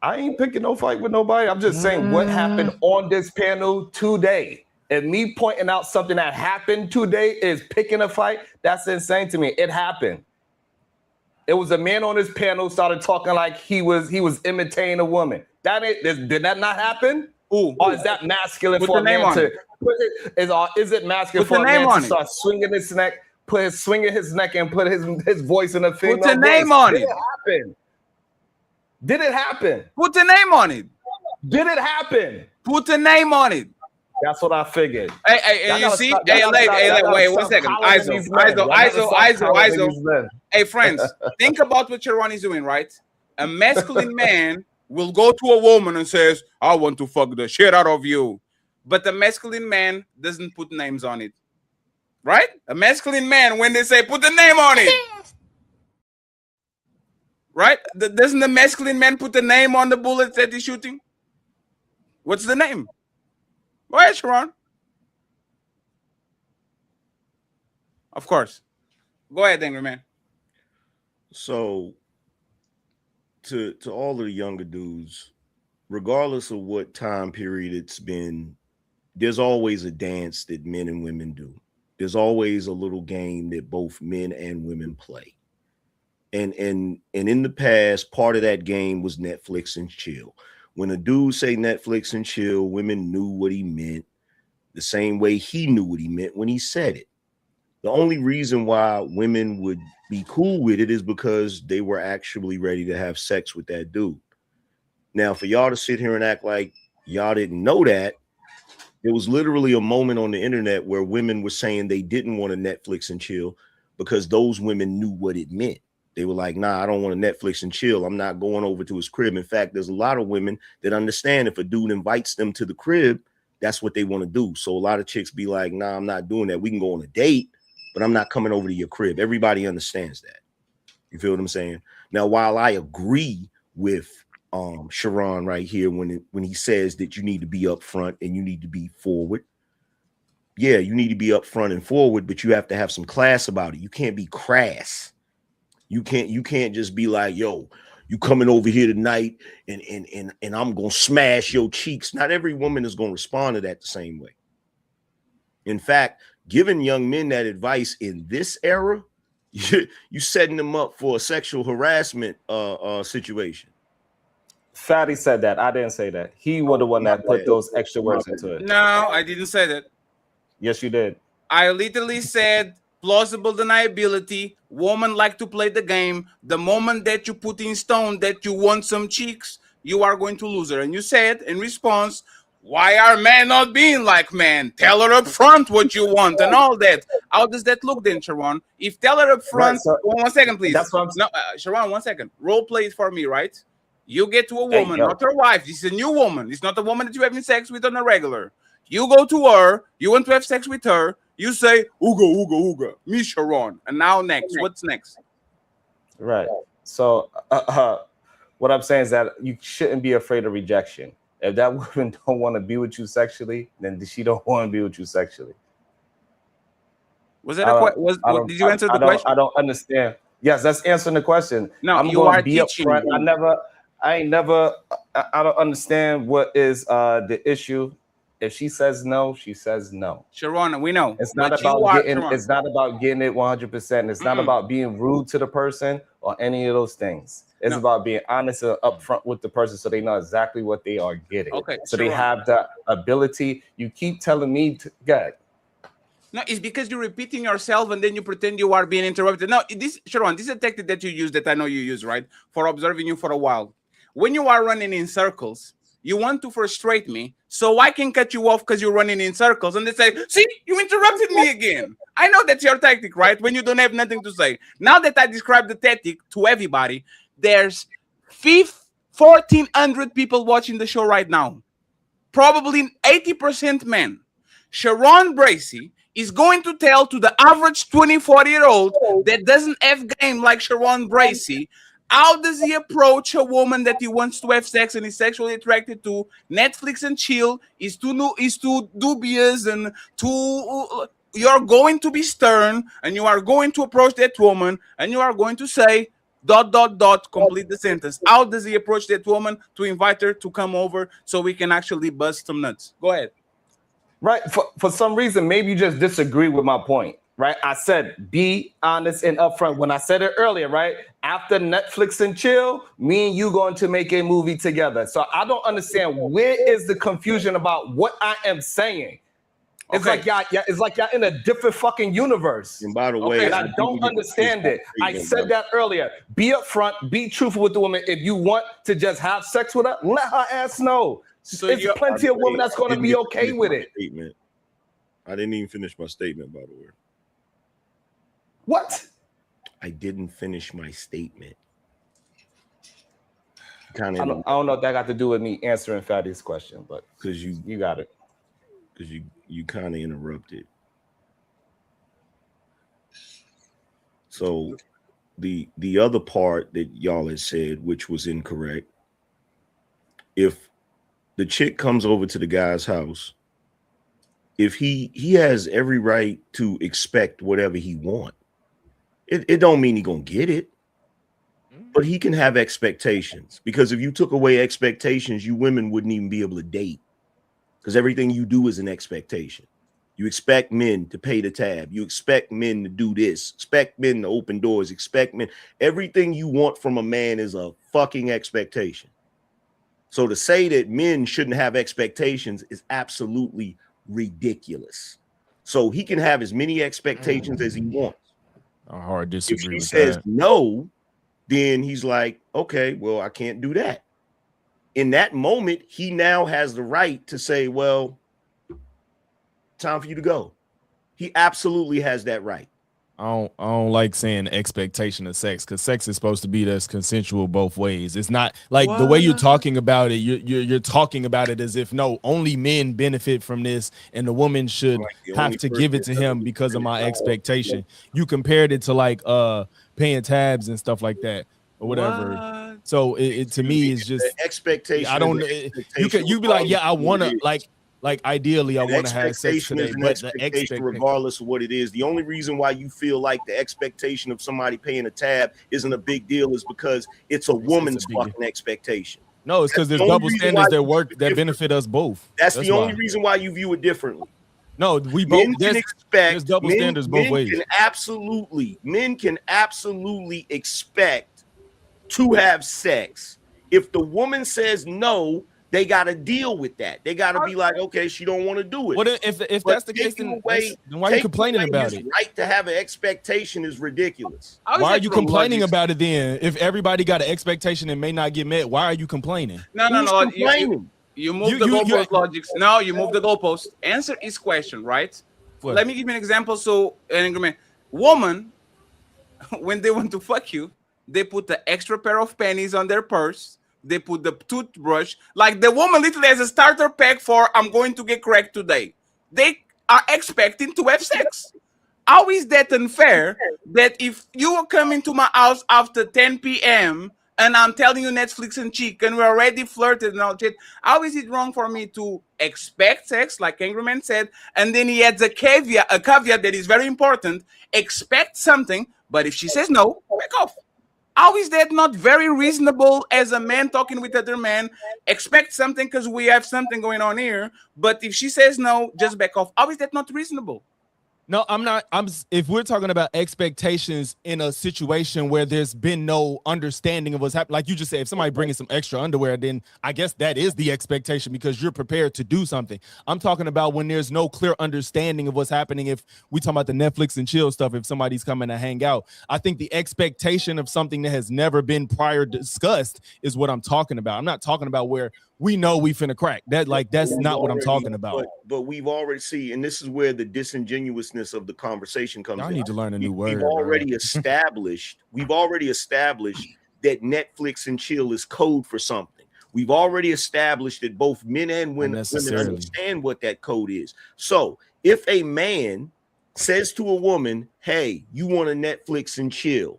I ain't picking no fight with nobody. I'm just saying what happened on this panel today. And me pointing out something that happened today is picking a fight. That's insane to me. It happened. It was a man on this panel started talking like he was imitating a woman. Did that not happen? Or is that masculine for a man to put it? Is it masculine for a man to start swinging his neck, swinging his neck and put his voice in a female voice? Put the name on it. Did it happen? Did it happen? Put the name on it. Did it happen? Put the name on it. That's what I figured. Hey, you see? Wait 1 second. ISO. Hey, friends, think about what Sharon is doing, right? A masculine man will go to a woman and says, I want to fuck the shit out of you. But the masculine man doesn't put names on it. Right? A masculine man, when they say, put the name on it. Right? Doesn't the masculine man put the name on the bullets that he's shooting? What's the name? Go ahead, Sharon. Of course. Go ahead, Angrymman. So, to all of the younger dudes, regardless of what time period it's been, there's always a dance that men and women do. There's always a little game that both men and women play. And in the past, part of that game was Netflix and chill. When a dude say Netflix and chill, women knew what he meant the same way he knew what he meant when he said it. The only reason why women would be cool with it is because they were actually ready to have sex with that dude. Now, for y'all to sit here and act like y'all didn't know that, there was literally a moment on the internet where women were saying they didn't want to Netflix and chill because those women knew what it meant. They were like, nah, I don't want to Netflix and chill. I'm not going over to his crib. In fact, there's a lot of women that understand if a dude invites them to the crib, that's what they want to do. So a lot of chicks be like, nah, I'm not doing that. We can go on a date, but I'm not coming over to your crib. Everybody understands that. You feel what I'm saying? Now, while I agree with Sharon right here when he says that you need to be upfront and you need to be forward. Yeah, you need to be upfront and forward, but you have to have some class about it. You can't be crass. You can't just be like, yo, you coming over here tonight and I'm gonna smash your cheeks. Not every woman is gonna respond to that the same way. In fact, giving young men that advice in this era, you setting them up for a sexual harassment situation. Fatty said that. I didn't say that. He was the one that put those extra words into it. No, I didn't say that. Yes, you did. I literally said plausible deniability. Women like to play the game. The moment that you put in stone that you want some cheeks, you are going to lose her. And you said in response, why are men not being like men? Tell her up front what you want and all that. How does that look then, Sharon? If tell her up front, right, so 1 second, please. That's what no, Sharon, 1 second. Role play it for me, right? You get to a woman, not her wife. This is a new woman. It's not a woman that you're having sex with on a regular. You go to her. You want to have sex with her. You say, ooga, ooga, ooga. Me, Sharon. And now next. What's next? Right. So what I'm saying is that you shouldn't be afraid of rejection. If that woman don't want to be with you sexually, then she don't want to be with you sexually. Was that a question? Did you answer the question? I don't understand. Yes, that's answering the question. No, I'm you are be teaching. Upfront. I don't understand what is the issue. If she says no, she says no. Sharon, we know. It's not But about you are, getting. Sharon. It's not about getting it 100%. It's not about being rude to the person or any of those things. It's about being honest and upfront with the person so they know exactly what they are getting. Okay, so they Sharon. have the ability. You keep telling me to get. No, it's because you're repeating yourself and then you pretend you are being interrupted. No, this, Sharon, this is a tactic that you use that I know you use, right? For observing you for a while. When you are running in circles, you want to frustrate me so I can cut you off because you're running in circles. And they say, see, you interrupted me again. I know that's your tactic, right? When you don't have nothing to say. Now that I described the tactic to everybody, there's 1,400 people watching the show right now. Probably 80% men. Sharon Bracey is going to tell to the average 24-year-old that doesn't have game like Sharon Bracey, how does he approach a woman that he wants to have sex and is sexually attracted to? Netflix and chill is too dubious and too. You're going to be stern and you are going to approach that woman and you are going to say ... complete the sentence. How does he approach that woman to invite her to come over so we can actually bust some nuts? Go ahead. Right. For some reason, maybe you just disagree with my point. Right. I said be honest and upfront when I said it earlier. Right. After Netflix and chill, me and you going to make a movie together. So I don't understand where is the confusion about what I am saying. It's like y'all in a different fucking universe. And by the way, and I don't understand it. I said that earlier. Be upfront, be truthful with the woman. If you want to just have sex with her, let her ass know. So there's plenty of women that's going to be okay with it. Statement. I didn't even finish my statement, by the way. What? I didn't finish my statement. I don't know if that got to do with me answering Fatty's question, but because you got it. Because you kind of interrupted. So the other part that y'all had said, which was incorrect, if the chick comes over to the guy's house, if he has every right to expect whatever he want. It don't mean he gonna get it, but he can have expectations, because if you took away expectations, you women wouldn't even be able to date, because everything you do is an expectation. You expect men to pay the tab. You expect men to do this. Expect men to open doors. Expect men. Everything you want from a man is a fucking expectation. So to say that men shouldn't have expectations is absolutely ridiculous. So he can have as many expectations as he wants. I hard disagree if with she says that. no, then he's like, okay, well, I can't do that. In that moment, he now has the right to say, well, time for you to go. He absolutely has that right. I don't like saying expectation of sex, because sex is supposed to be this consensual both ways. It's not like the way you're talking about it. You're talking about it as if no, only men benefit from this, and the woman should have to give it to him because of my expectation. You compared it to like paying tabs and stuff like that or whatever. So it to me is just expectation. I don't. You be like, yeah, I want to like ideally I want to have sex today, but the expectation, regardless of what it is, the only reason why you feel like the expectation of somebody paying a tab isn't a big deal is because it's a woman's fucking expectation. No, it's because there's double standards that benefit us both. That's the only reason why you view it differently. No, we both there's double standards both ways. Men can absolutely expect to have sex. If the woman says no, they got to deal with that. They got to be like, okay, she don't want to do it. What if that's the case? Then why are you complaining about it? Right to have an expectation is ridiculous. Why are you complaining about it then? If everybody got an expectation and may not get met, why are you complaining? No. You move the goalpost logic. No, you move the goalpost. Answer his question, right? What? Let me give you an example. So, Angrymman, woman, when they want to fuck you, they put the extra pair of pennies on their purse. They put the toothbrush. Like the woman literally has a starter pack for I'm going to get cracked today. They are expecting to have sex. How is that unfair that if you come into my house after 10 p.m. and I'm telling you Netflix and chick and we're already flirted and all shit, how is it wrong for me to expect sex, like Angrymman said, and then he adds a caveat that is very important, expect something, but if she says no, back off. How is that not very reasonable as a man talking with other man? Expect something because we have something going on here. But if she says no, just back off. How is that not reasonable? No, I'm not. If we're talking about expectations in a situation where there's been no understanding of what's happening, like you just said, if somebody bringing some extra underwear, then I guess that is the expectation because you're prepared to do something. I'm talking about when there's no clear understanding of what's happening. If we talk about the Netflix and chill stuff, if somebody's coming to hang out, I think the expectation of something that has never been prior discussed is what I'm talking about. I'm not talking about where we know we finna crack that. Like that's not what I'm talking about. But we've already seen, and this is where the disingenuousness of the conversation comes in. I need to learn a new word. We've already established that Netflix and chill is code for something. We've already established that both men and women understand what that code is. So if a man says to a woman, "Hey, you want to Netflix and chill?"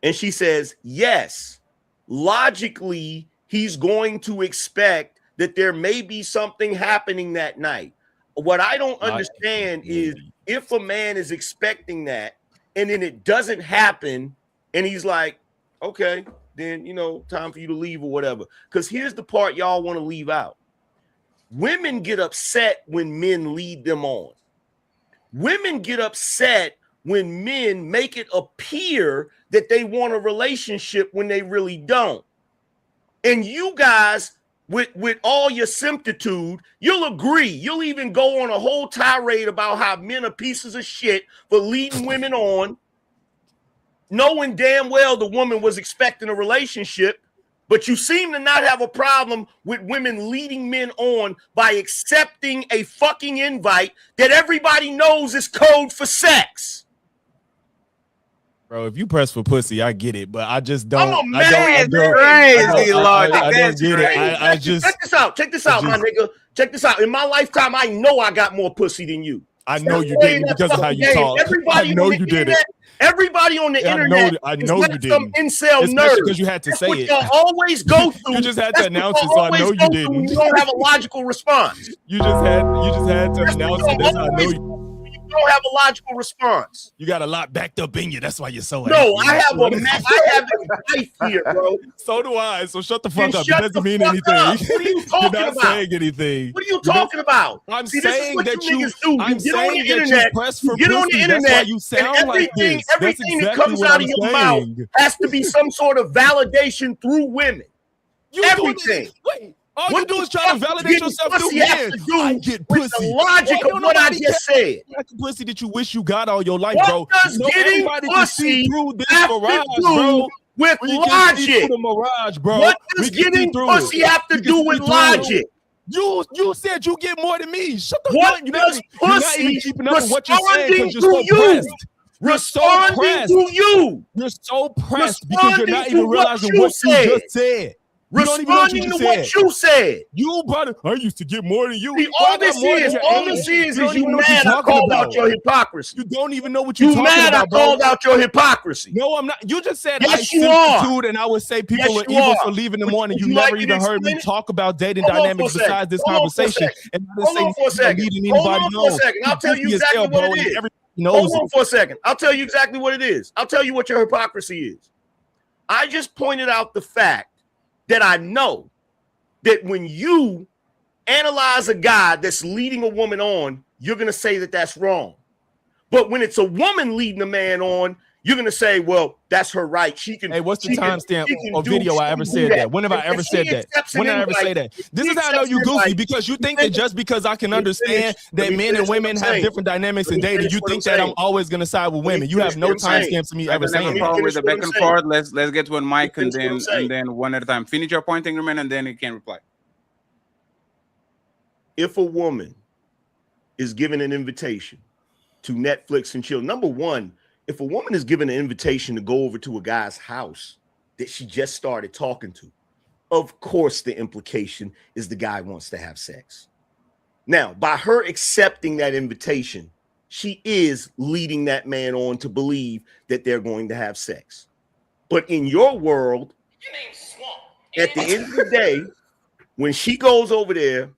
and she says yes, logically he's going to expect that there may be something happening that night. What I don't understand is if a man is expecting that and then it doesn't happen and he's like, okay, then, time for you to leave or whatever. Because here's the part y'all want to leave out. Women get upset when men lead them on. Women get upset when men make it appear that they want a relationship when they really don't. And you guys, with all your similitude, you'll agree. You'll even go on a whole tirade about how men are pieces of shit for leading women on, knowing damn well the woman was expecting a relationship, but you seem to not have a problem with women leading men on by accepting a fucking invite that everybody knows is code for sex. Bro, if you press for pussy, I get it, but I just don't. I'm a man. Crazy logic. I don't get it. I just check this out, my nigga. Check this out. In my lifetime, I know I got more pussy than you. I know you didn't because of how you talk. I know you did it. Everybody on the internet, I know you didn't. Some incel nerd because you had to say it. Always go through. You just had to announce it, so I know you didn't. You don't have a logical response. You just had to announce it. That's how I know you. You don't have a logical response. You got a lot backed up in you. That's why you're so angry. No, I have a life here, bro. So do I. So shut the fuck up. It doesn't mean anything. What are you talking You're not about? saying anything. What are you talking about? I'm See, saying that you. I'm saying that you press for get on the internet. That's why you sound like this. Everything that comes out of your mouth has to be some sort of validation through women. Everything. Wait. All you do is try to validate yourself through men. I get pussy. The logic of what I just said. That's the pussy that you wish you got all your life, bro. What does getting pussy have to do with logic? What does getting pussy have to do with logic? You said you get more than me. Shut the fuck up. You're not even keeping up with what you're saying because you're so pressed. Responding to you. You're so pressed because you're not even realizing what you just said. Responding to what you said. You brother, I used to get more than you. See, all this is you mad I called out your hypocrisy. You don't even know what you're talking mad about, I called out your hypocrisy. No, I'm not. You just said yes, you are. And I would say people are evil for leaving them on, and you never even heard me talk about dating dynamics besides this conversation. And hold on for a second. Hold on for a second. I'll tell you exactly what it is. Hold on for a second. I'll tell you exactly what it is. I'll tell you what your hypocrisy is. I just pointed out the fact that I know that when you analyze a guy that's leading a woman on, you're going to say that that's wrong. But when it's a woman leading a man on, you're going to say, well, that's her right. She can. Hey, what's the timestamp or video I ever said that? When have I ever said that? When did I ever say that? This is how I know you goofy, because you think that just because I can understand that men and women have different dynamics in dating, you think that I'm always going to side with women. You have no timestamps to me ever saying that. With the back and forth, let's get one mic and then one at a time. Finish your point, Angrymman, and then you can reply. If a woman is given an invitation to Netflix and chill, number one, if a woman is given an invitation to go over to a guy's house that she just started talking to, of course the implication is the guy wants to have sex. Now, by her accepting that invitation, she is leading that man on to believe that they're going to have sex. But in your world, at the end of the day, when she goes over there,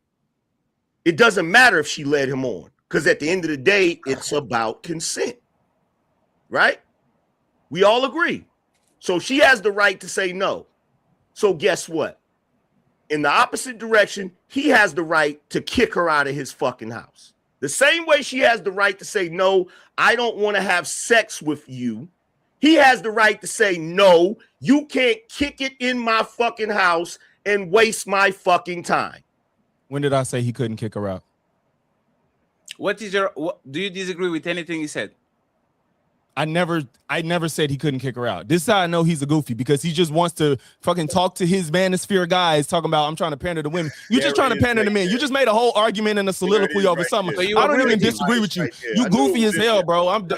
it doesn't matter if she led him on, because at the end of the day, it's about consent. Right? We all agree. So she has the right to say no. So guess what? In the opposite direction, he has the right to kick her out of his fucking house. The same way she has the right to say, no, I don't want to have sex with you. He has the right to say, no, you can't kick it in my fucking house and waste my fucking time. When did I say he couldn't kick her out? Do you disagree with anything he said? I never said he couldn't kick her out. This is how I know he's a goofy, because he just wants to fucking talk to his manosphere guys, talking about I'm trying to pander to women. You're just trying to pander to men. You just made a whole argument and a soliloquy over something. I don't even disagree with you. You goofy as hell, bro. Hold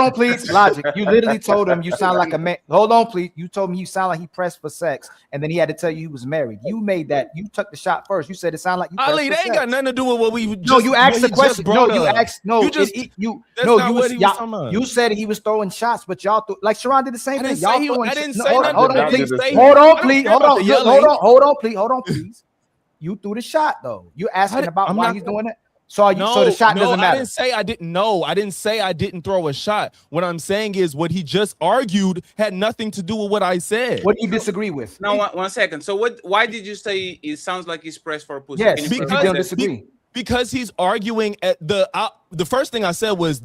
on, please. Logic. You literally told him you sound like a man. Hold on, please. You told me you sound like he pressed for sex, and then he had to tell you he was married. You made that. You took the shot first. You said it sounded like you. Ali, that ain't got nothing to do with what we. No, you asked the question. No, you asked. No, you just. That's no, you said he was throwing shots, but y'all like Sharon did the same thing. Y'all throwing. I didn't say nothing. Hold on, please. Hold on, please. You threw the shot though. You asking about why he's doing it. So so the shot doesn't matter. I didn't say I didn't know. I didn't say I didn't throw a shot. What I'm saying is what he just argued had nothing to do with what I said. What do you disagree with? No, one second. So why did you say it sounds like he's pressed for a pussy? Yes, because you don't disagree. Because he's arguing at the first thing I said was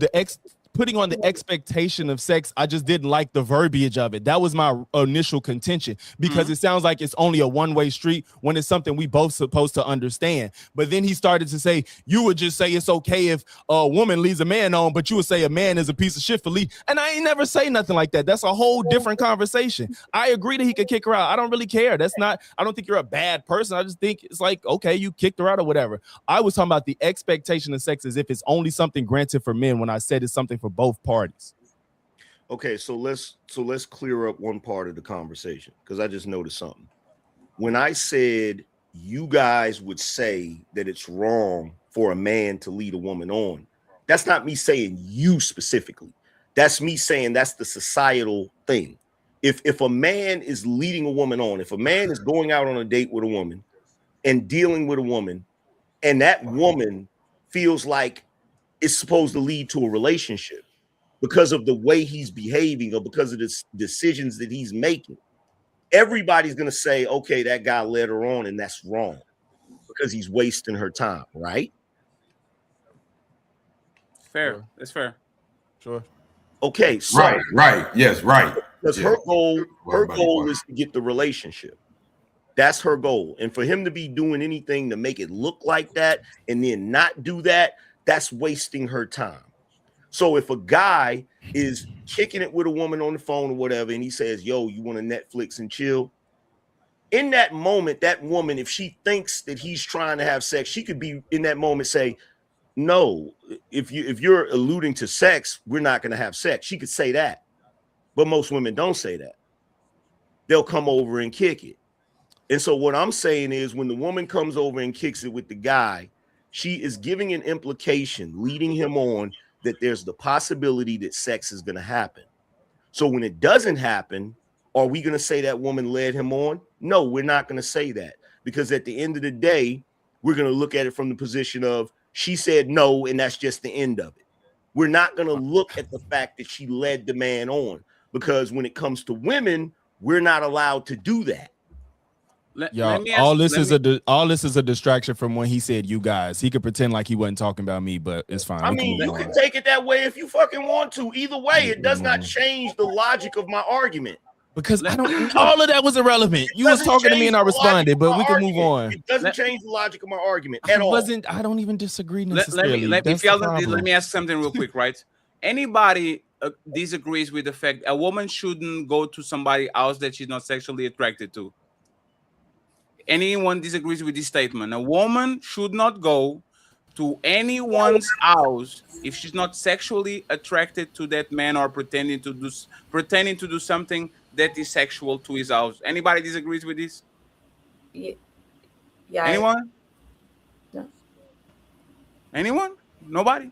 putting on the expectation of sex. I just didn't like the verbiage of it. That was my initial contention, because it sounds like it's only a one-way street when it's something we both supposed to understand. But then he started to say, you would just say it's okay if a woman leaves a man on, but you would say a man is a piece of shit for leave. And I ain't never say nothing like that. That's a whole different conversation. I agree that he could kick her out. I don't really care. I don't think you're a bad person. I just think it's like, okay, you kicked her out or whatever. I was talking about the expectation of sex as if it's only something granted for men, when I said it's something for both parties. Okay, so let's clear up one part of the conversation, because I just noticed something. When I said you guys would say that it's wrong for a man to lead a woman on, that's not me saying you specifically. That's me saying that's the societal thing. If a man is leading a woman on, if a man is going out on a date with a woman and dealing with a woman, and that woman feels like it's supposed to lead to a relationship because of the way he's behaving or because of the decisions that he's making, everybody's going to say, okay, that guy led her on and that's wrong because he's wasting her time, right? Fair. That's fair. Sure. Okay, so right. Yes, right. Because her goal is to get the relationship. That's her goal. And for him to be doing anything to make it look like that and then not do that, that's wasting her time. So if a guy is kicking it with a woman on the phone or whatever, and he says, yo, you want to Netflix and chill? In that moment, that woman, if she thinks that he's trying to have sex, she could be in that moment say, no, if you're alluding to sex, we're not going to have sex. She could say that. But most women don't say that. They'll come over and kick it. And so what I'm saying is when the woman comes over and kicks it with the guy, she is giving an implication, leading him on that there's the possibility that sex is going to happen. So when it doesn't happen, are we going to say that woman led him on? No, we're not going to say that, because at the end of the day, we're going to look at it from the position of she said no, and that's just the end of it. We're not going to look at the fact that she led the man on, because when it comes to women, we're not allowed to do that. All this is a distraction from when he said you guys. He could pretend like he wasn't talking about me, but it's fine. I mean, you can take it that way if you fucking want to. Either way, it does not change the logic of my argument. Because all of that was irrelevant. You was talking to me and I responded, but we can move on. It doesn't change the logic of my argument at all. I don't even disagree necessarily. Let me ask something real quick, right? Anybody disagrees with the fact a woman shouldn't go to somebody else that she's not sexually attracted to? Anyone disagrees with this statement? A woman should not go to anyone's house if she's not sexually attracted to that man or pretending to do something that is sexual to his house. Anybody disagrees with this? Yeah. Anyone? No. Anyone? Nobody?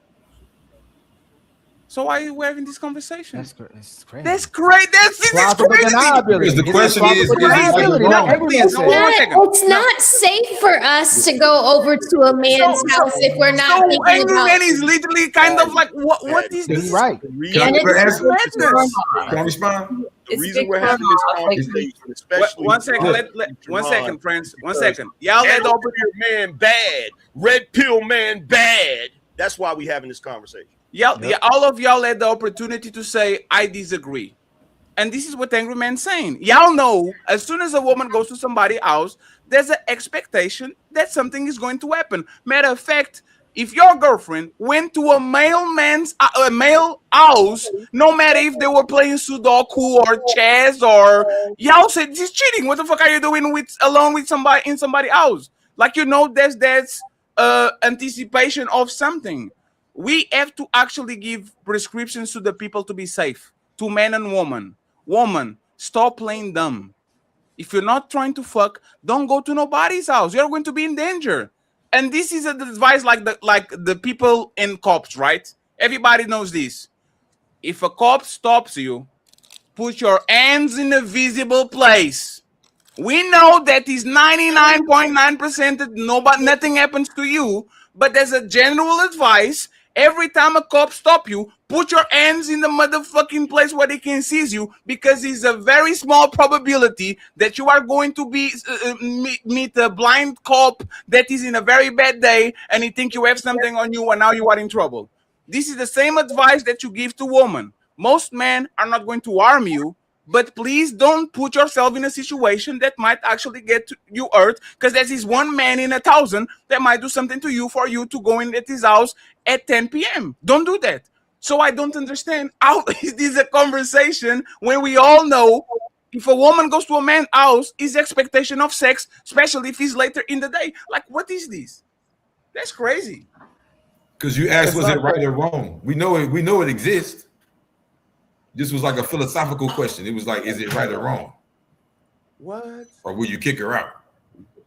So why are we having this conversation? That's crazy. That's great. That's Plausible crazy. deniability. Because the It's question plausible is it right or deniability. Not wrong? every man says. It's not safe for us to go over to a man's house if we're not So thinking Angry about. Man is literally kind of like what is this? He's right. Can I respond? The reason we're having this conversation, especially One second, one second, friends. 1 second. Y'all let Yellow pill man bad, red pill man bad. That's why we having this conversation. Yeah, all of y'all had the opportunity to say I disagree. And this is what Angrymman's saying. Y'all know as soon as a woman goes to somebody's house, there's an expectation that something is going to happen. Matter of fact, if your girlfriend went to a male house, no matter if they were playing Sudoku or chess or y'all said this is cheating. What the fuck are you doing alone with somebody in somebody's house? Like there's anticipation of something. We have to actually give prescriptions to the people to be safe, to men and women. Woman, stop playing dumb. If you're not trying to fuck, don't go to nobody's house. You're going to be in danger. And this is an advice like the people in cops, right? Everybody knows this. If a cop stops you, put your hands in a visible place. We know that is 99.9% that nothing happens to you, but there's a general advice. Every time a cop stop you, put your hands in the motherfucking place where they can seize you, because it's a very small probability that you are going to be meet a blind cop that is in a very bad day and he think you have something on you and now you are in trouble. This is the same advice that you give to women. Most men are not going to harm you, but please don't put yourself in a situation that might actually get you hurt, because there's this one man in 1,000 that might do something to you for you to go in at his house at 10 p.m. Don't do that. So I don't understand how is this a conversation when we all know if a woman goes to a man's house, his expectation of sex, especially if he's later in the day. Like, what is this? That's crazy. Because you asked, was it right or wrong? We know it exists. This was like a philosophical question. It was like, is it right or wrong? What? Or will you kick her out?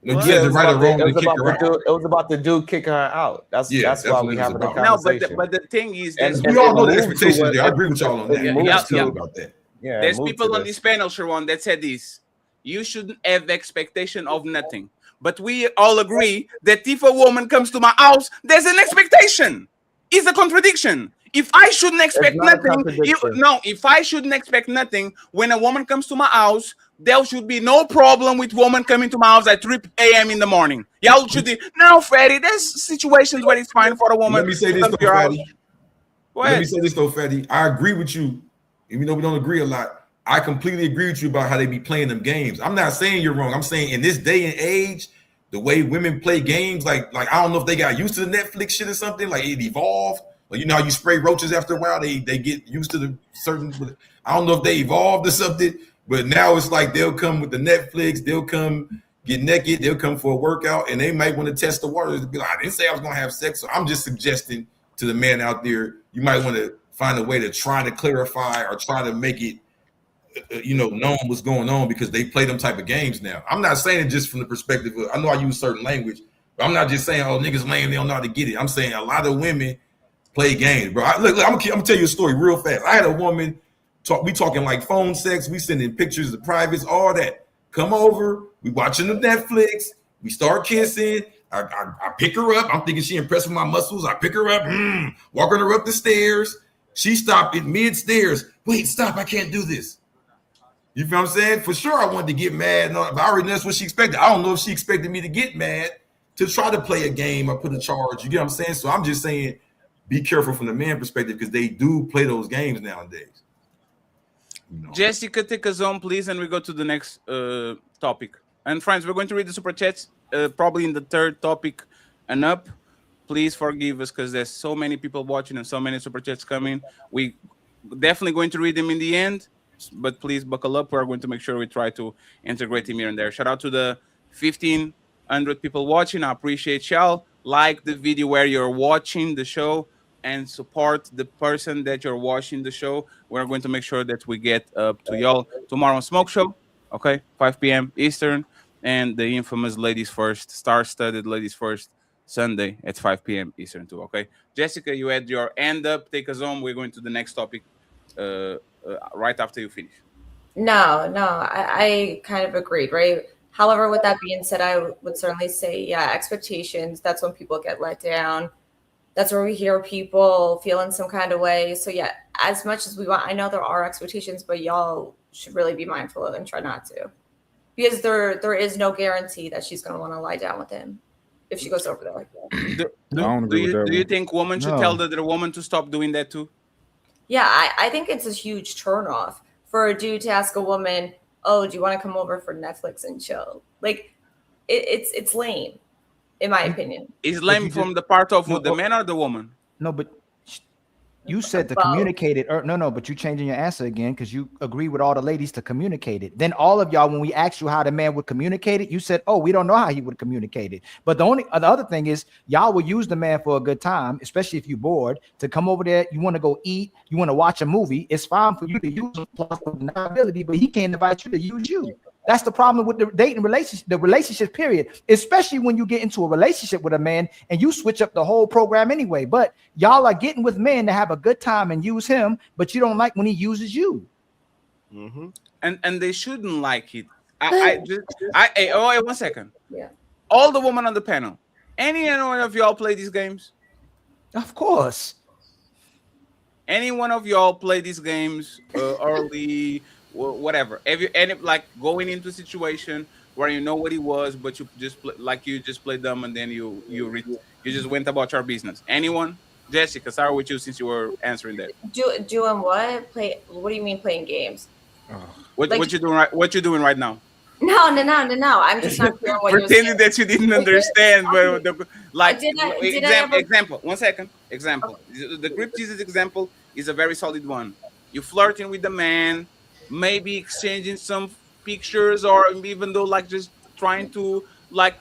No, Yeah, you said the right or wrong to kick her out. It was about the dude kicking her out. That's why we having the conversation. No, but the thing is, we all know the expectations there. I agree with y'all on that. About that. Yeah, there's people on this panel, Sharon, that said this. You shouldn't have expectation of nothing. But we all agree that if a woman comes to my house, there's an expectation. It's a contradiction. If I shouldn't expect nothing, if I shouldn't expect nothing when a woman comes to my house, there should be no problem with woman coming to my house at 3 a.m. in the morning. Y'all should be no, Freddie. There's situations where it's fine for a woman. Let me say this though, Fatty. Let me say this though, Fatty. I agree with you, even though we don't agree a lot. I completely agree with you about how they be playing them games. I'm not saying you're wrong. I'm saying in this day and age, the way women play games, like I don't know if they got used to the Netflix shit or something, like it evolved. Like, you know how you spray roaches after a while, they get used to the certain. I don't know if they evolved or something, but now it's like they'll come with the Netflix, they'll come get naked, they'll come for a workout, and they might want to test the waters to be like, I didn't say I was gonna have sex. So I'm just suggesting to the man out there, you might want to find a way to try to clarify or try to make it, known what's going on, because they play them type of games now. I'm not saying it just from the perspective of, I know I use certain language, but I'm not just saying, oh, niggas lame, they don't know how to get it. I'm saying a lot of women play games, bro. Look, I'm gonna tell you a story real fast. I had a woman we talking like phone sex, we sending pictures of privates, all that. Come over, we watching the Netflix, we start kissing. I pick her up. I'm thinking she impressed with my muscles. I pick her up, walking her up the stairs. She stopped at mid-stairs. Wait, stop, I can't do this. You feel what I'm saying? For sure, I wanted to get mad. But I already know that's what she expected. I don't know if she expected me to get mad to try to play a game or put a charge. You get what I'm saying? So I'm just saying, be careful from the man perspective, because they do play those games nowadays. Jessica, take us on, please, and we go to the next topic. And friends, we're going to read the super chats probably in the third topic and up. Please forgive us because there's so many people watching and so many super chats coming. We definitely going to read them in the end, but please buckle up. We're going to make sure we try to integrate him here and there. Shout out to the 1,500 people watching. I appreciate y'all. Like the video where you're watching the show and support the person that you're watching the show. We're going to make sure that we get up to y'all tomorrow on Smoke Show, okay, 5 p.m. Eastern, and the infamous Ladies First, star-studded Ladies First Sunday at 5 p.m. Eastern too. Okay, Jessica, you had your hand up. Take us on. We're going to the next topic right after you finish. No, I kind of agreed, right? However, with that being said, I would certainly say, yeah, expectations, that's when people get let down. That's where we hear people feeling some kind of way. So yeah, as much as we want, I know there are expectations, but y'all should really be mindful of and try not to. Because there is no guarantee that she's gonna want to lie down with him if she goes over there like that. Do you think women should tell the other woman to stop doing that too? Yeah, I think it's a huge turnoff for a dude to ask a woman, "Oh, do you want to come over for Netflix and chill?" Like, it's lame, in my opinion. Is lame from the part of the man or the woman? No, but you said to communicate it. Or, no, but you changing your answer again because you agree with all the ladies to communicate it. Then all of y'all, when we asked you how the man would communicate it, you said, "Oh, we don't know how he would communicate it." But the other thing is, y'all will use the man for a good time, especially if you're bored, to come over there. You want to go eat, you want to watch a movie. It's fine for you to use him plus deniability, but he can't invite you to use you. That's the problem with the dating relationship, the relationship period, especially when you get into a relationship with a man and you switch up the whole program anyway. But y'all are getting with men to have a good time and use him, but you don't like when he uses you. Mm-hmm. And they shouldn't like it. Hey, wait 1 second. Yeah. All the women on the panel, any one of y'all play these games? Of course. Any one of y'all play these games early? Whatever. Have you any like going into a situation where you know what he was, but you just play dumb and then you just went about your business? Anyone? Jessica, start with you since you were answering that. Doing what? What do you mean playing games? What you doing right? What you doing right now? No. I'm just not clear what you're Pretending saying. that you didn't understand, but example. 1 second. Example. Okay. The Grip Jesus example is a very solid one. You flirting with the man, maybe exchanging some pictures, or even though like just trying to like,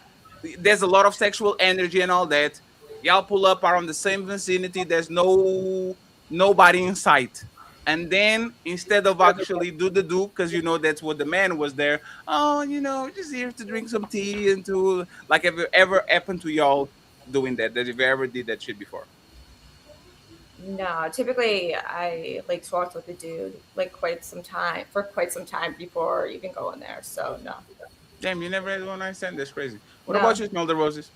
there's a lot of sexual energy and all that. Y'all pull up around the same vicinity. There's nobody in sight. And then instead of actually do because you know that's what the man was there. Oh, just here to drink some tea and to like. Have you ever happened to y'all doing that? That you ever did that shit before? No, typically I like talked with the dude like quite some time before even going there. So no. Damn, you never had one night stand? That's crazy. What about you, Smell the Roses?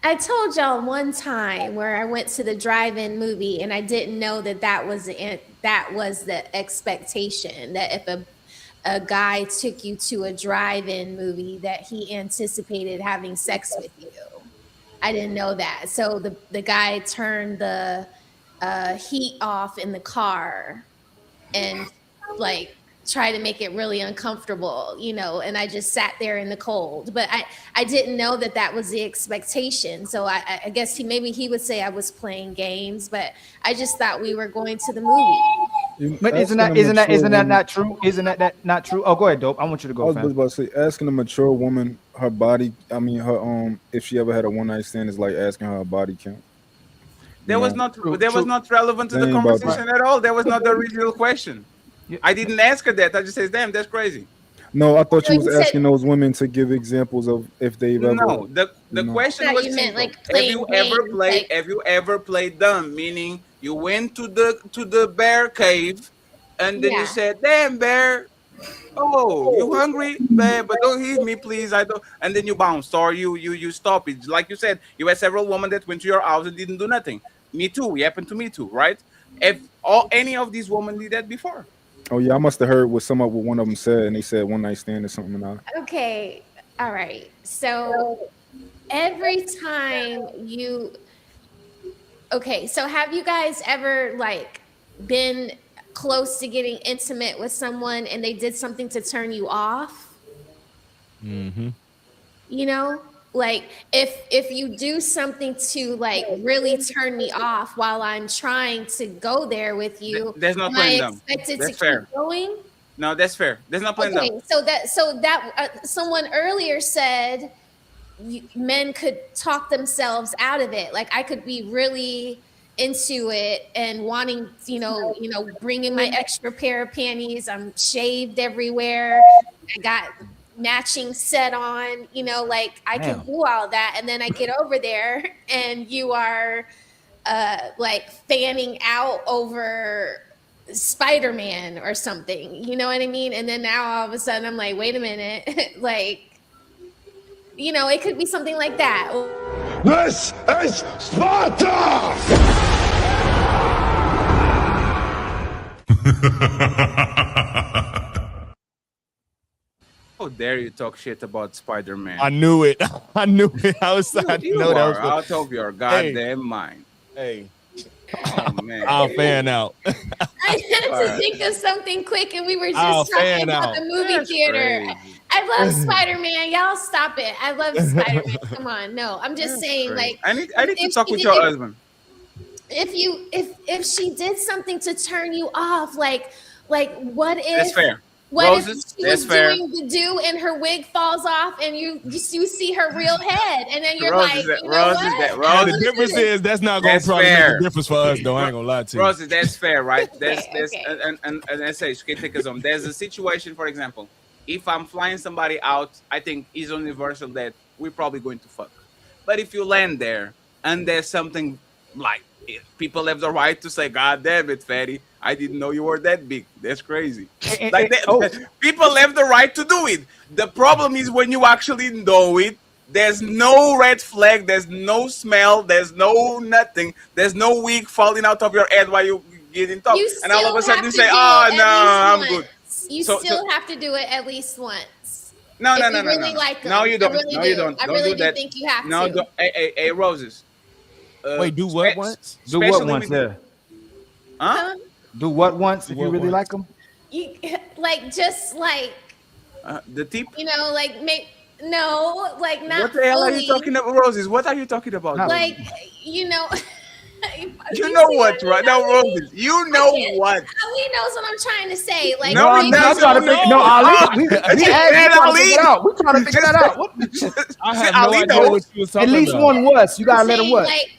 I told y'all one time where I went to the drive-in movie and I didn't know that was the expectation, that if a guy took you to a drive-in movie that he anticipated having sex with you. I didn't know that. So the guy turned the heat off in the car and like try to make it really uncomfortable, and I just sat there in the cold. But I didn't know that was the expectation. So I guess maybe he would say I was playing games, but I just thought we were going to the movie. But isn't that not true? Isn't that not true? Oh, go ahead, Dope. I want you to go. I was about to say, asking a mature woman her body. I mean, her if she ever had a one night stand is like asking her body count. That was not relevant to the conversation at all. That was not the original question. I didn't ask her that. I just said, "Damn, that's crazy." No, I thought you was asking those women to give examples of if they've ever. No, the question was simple. Like have you ever played dumb? Meaning you went to the bear cave, and then you said, "Damn, bear, oh, you hungry, bear? But don't hit me, please. I don't." And then you bounced, or you stop it. Like you said, you had several women that went to your house and didn't do nothing. Me too. It happened to me too, right? If any of these women did that before. Oh yeah, I must have heard what one of them said, and they said one night stand or something. Okay, all right. So every time so have you guys ever like been close to getting intimate with someone and they did something to turn you off? Mm-hmm. Like if you do something to like really turn me off while I'm trying to go there with you, there's no playing dumb. That's fair. Keep going? No, that's fair. There's no playing dumb. So that someone earlier said men could talk themselves out of it. Like I could be really into it and wanting, bringing my extra pair of panties. I'm shaved everywhere. I got matching set on, you know, like I can Damn. do all that, and then I get over there and you are like fanning out over Spider-Man or something, you know what I mean? And then now all of a sudden I'm like, wait a minute, like, you know, it could be something like that. This is Sparta! How dare you talk shit about Spider-Man? I knew it. I knew it. I You know that was are out of your goddamn mind. Hey. Oh man. I'll fan out. I had to think of something quick, and we were I'll just talking fan about out. the movie That's theater. crazy. I love Spider-Man. Y'all stop it. I love Spider-Man. Come on. No, I'm just saying, Crazy. like, I need to if talk she with did- your husband. if she did something to turn you off, like what if That's fair. what Roses, if she that's was fair. doing the do and her wig falls off and you see her real head, and then you're Roses, like, that- you know Roses, what? that- Now, Roses, the difference is that's not gonna That's probably fair. make a difference for us, though. I ain't gonna lie to you. Rosie, that's fair, right? That's okay. and let's say okay, take us on. There's a situation, for example, if I'm flying somebody out, I think it's universal that we're probably going to fuck. But if you land there and there's something like people have the right to say, "God damn it, fatty, I didn't know you were that big." That's crazy. Like people have the right to do it. The problem is when you actually know it. There's no red flag. There's no smell. There's no nothing. There's no wig falling out of your head while you get in talk. You And all of a still sudden have you to say, do "Oh it no, at I'm least good." once. You So- still so- have to do it at least once. No, If no, you no, no, really no. like them. No, you don't. I really No, do. you don't. I Don't really do do that. think you have No, to. don't. Hey, Roses. Wait, do what once? Do what especially once with- there? Huh? Do what once if what you really once? like them? You like just like The tip. you know, like no, like not What the hell are fully. you talking about, Roses? What are you talking about? Like you know. You know what, right now, Roses? You know what? Ali knows what I'm trying to say. Like No, maybe- he doesn't. trying to figure. No, Ali, we trying to figure it out. We trying to figure that out. I have Ali no idea knows. what you was At talking least about. one was. You gotta I'm let him saying, what? like,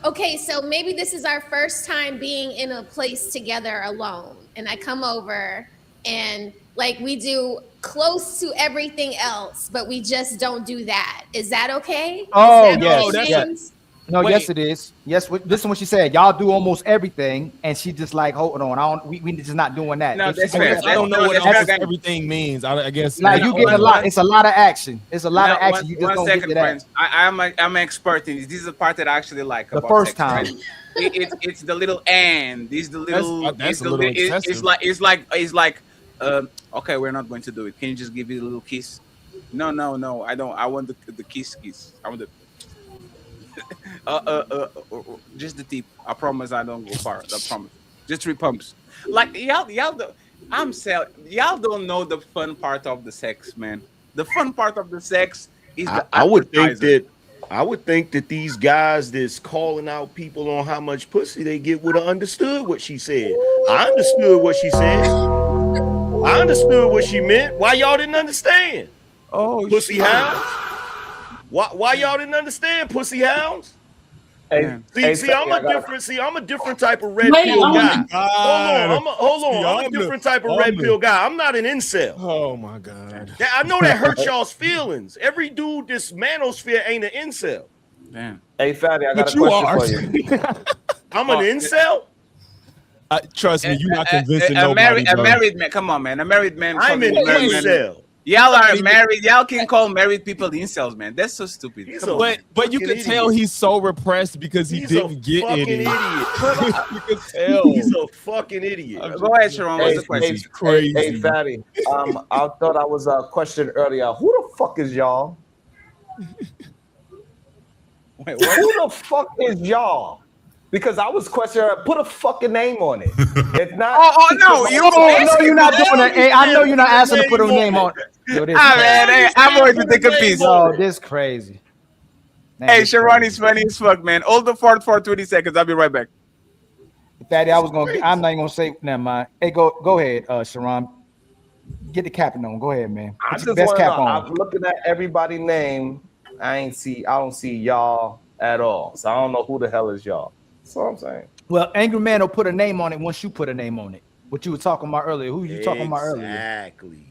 okay, so maybe this is our first time being in a place together alone, and I come over and like we do close to everything else, but we just don't do that. Is that okay? Oh Is that yes, okay, yes. James? No, Wait. yes, it is. Yes, listen what she said. Y'all do almost everything, and she just like, hold on, we just not doing that. No, If she that's do fair. that- I don't know No, what that's almost fair. everything means. I guess Like you getting a lot. It's a lot of action. It's a lot of Now, action. You just one don't second, get to that. friends. I'm an expert in this. This is the part that I actually like. The about first sex, time. right? It's the little and. This is the little. That's it's a the little li- it- excessive. It's like. Okay, we're not going to do it. Can you just give it a little kiss? No. I don't. I want the kiss. I want the. Just the tip. I promise I don't go far. I promise. Just 3 pumps. Like y'all y'all don't know the fun part of the sex, man. The fun part of the sex is the I would think appetizer. that these guys that's calling out people on how much pussy they get would have understood what she said. I understood what she said. I understood what she meant. Why y'all didn't understand? Oh, pussy shit. hounds. Why y'all didn't understand, pussy hounds? Hey, I'm a different type of red Wait, pill I guy. wanna- Hold on. I'm a different type of red pill guy. I'm not an incel. Oh my god. Yeah, I know that hurt y'all's feelings. Every dude this manosphere ain't an incel. Damn. Hey, Fatty, I got But a you question are. for you. I'm an incel. Trust me, you're not convincing a nobody. bro. married man. Come on, man. A married man. I'm an married man. incel. Y'all are married. Y'all can call married people incels, man. That's so stupid. He's Come a on. But you fucking can tell idiot. he's so repressed because he He's didn't a get fucking any. idiot. You can tell. He's a fucking idiot. Go ahead, Sharon. What's the question? This is crazy. Hey, Fatty. I thought I was question earlier. Who the fuck is y'all? Wait, Who what? the fuck is y'all? Because I was questioning. Put a fucking name on it. It's not. Oh, no, you. No, you're not doing that. Hey, I know you're not asking to put a name on. Yo, this Man, hey, I'm going to take a piece. Yo, this crazy. Man, Hey, this Sharon crazy. is funny as fuck, man. Hold the fort for 20 seconds. I'll be right back. Fatty, I'm not even gonna say. Never mind. Hey, go ahead, Sharon. Get the capping on. Go ahead, man. I Put your just best want to cap know. on. I'm looking at everybody's name. I don't see y'all at all. So I don't know who the hell is y'all. That's what I'm saying. Well, Angrymman will put a name on it once you put a name on it. What you were talking about earlier. Who you talking about earlier? Exactly.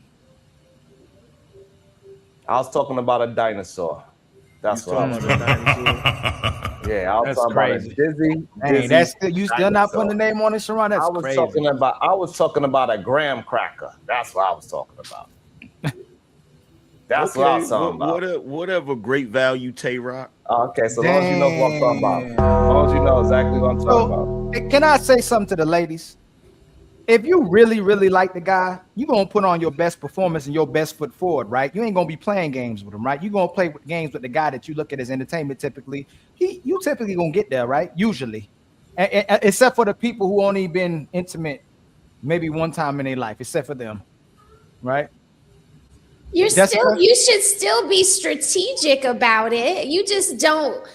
I was talking about a dinosaur. That's what I was talking about. Yeah, I was That's talking crazy. about a dizzy. Hey, that's still, you still not putting the name on it, Sharon? That's crazy. I was talking about a graham cracker. That's what I was talking about. That's what I was talking about. Whatever great value, Tay-Rock. Okay, so long as you know what I'm talking about. As long as you know exactly what I'm talking about. Can I say something to the ladies? If you really, really like the guy, you're going to put on your best performance and your best foot forward, right? You ain't going to be playing games with him, right? You're going to play games with the guy that you look at as entertainment typically. You typically going to get there, right? Usually. Except for the people who only been intimate maybe one time in their life, except for them, right? You should still be strategic about it. You just don't.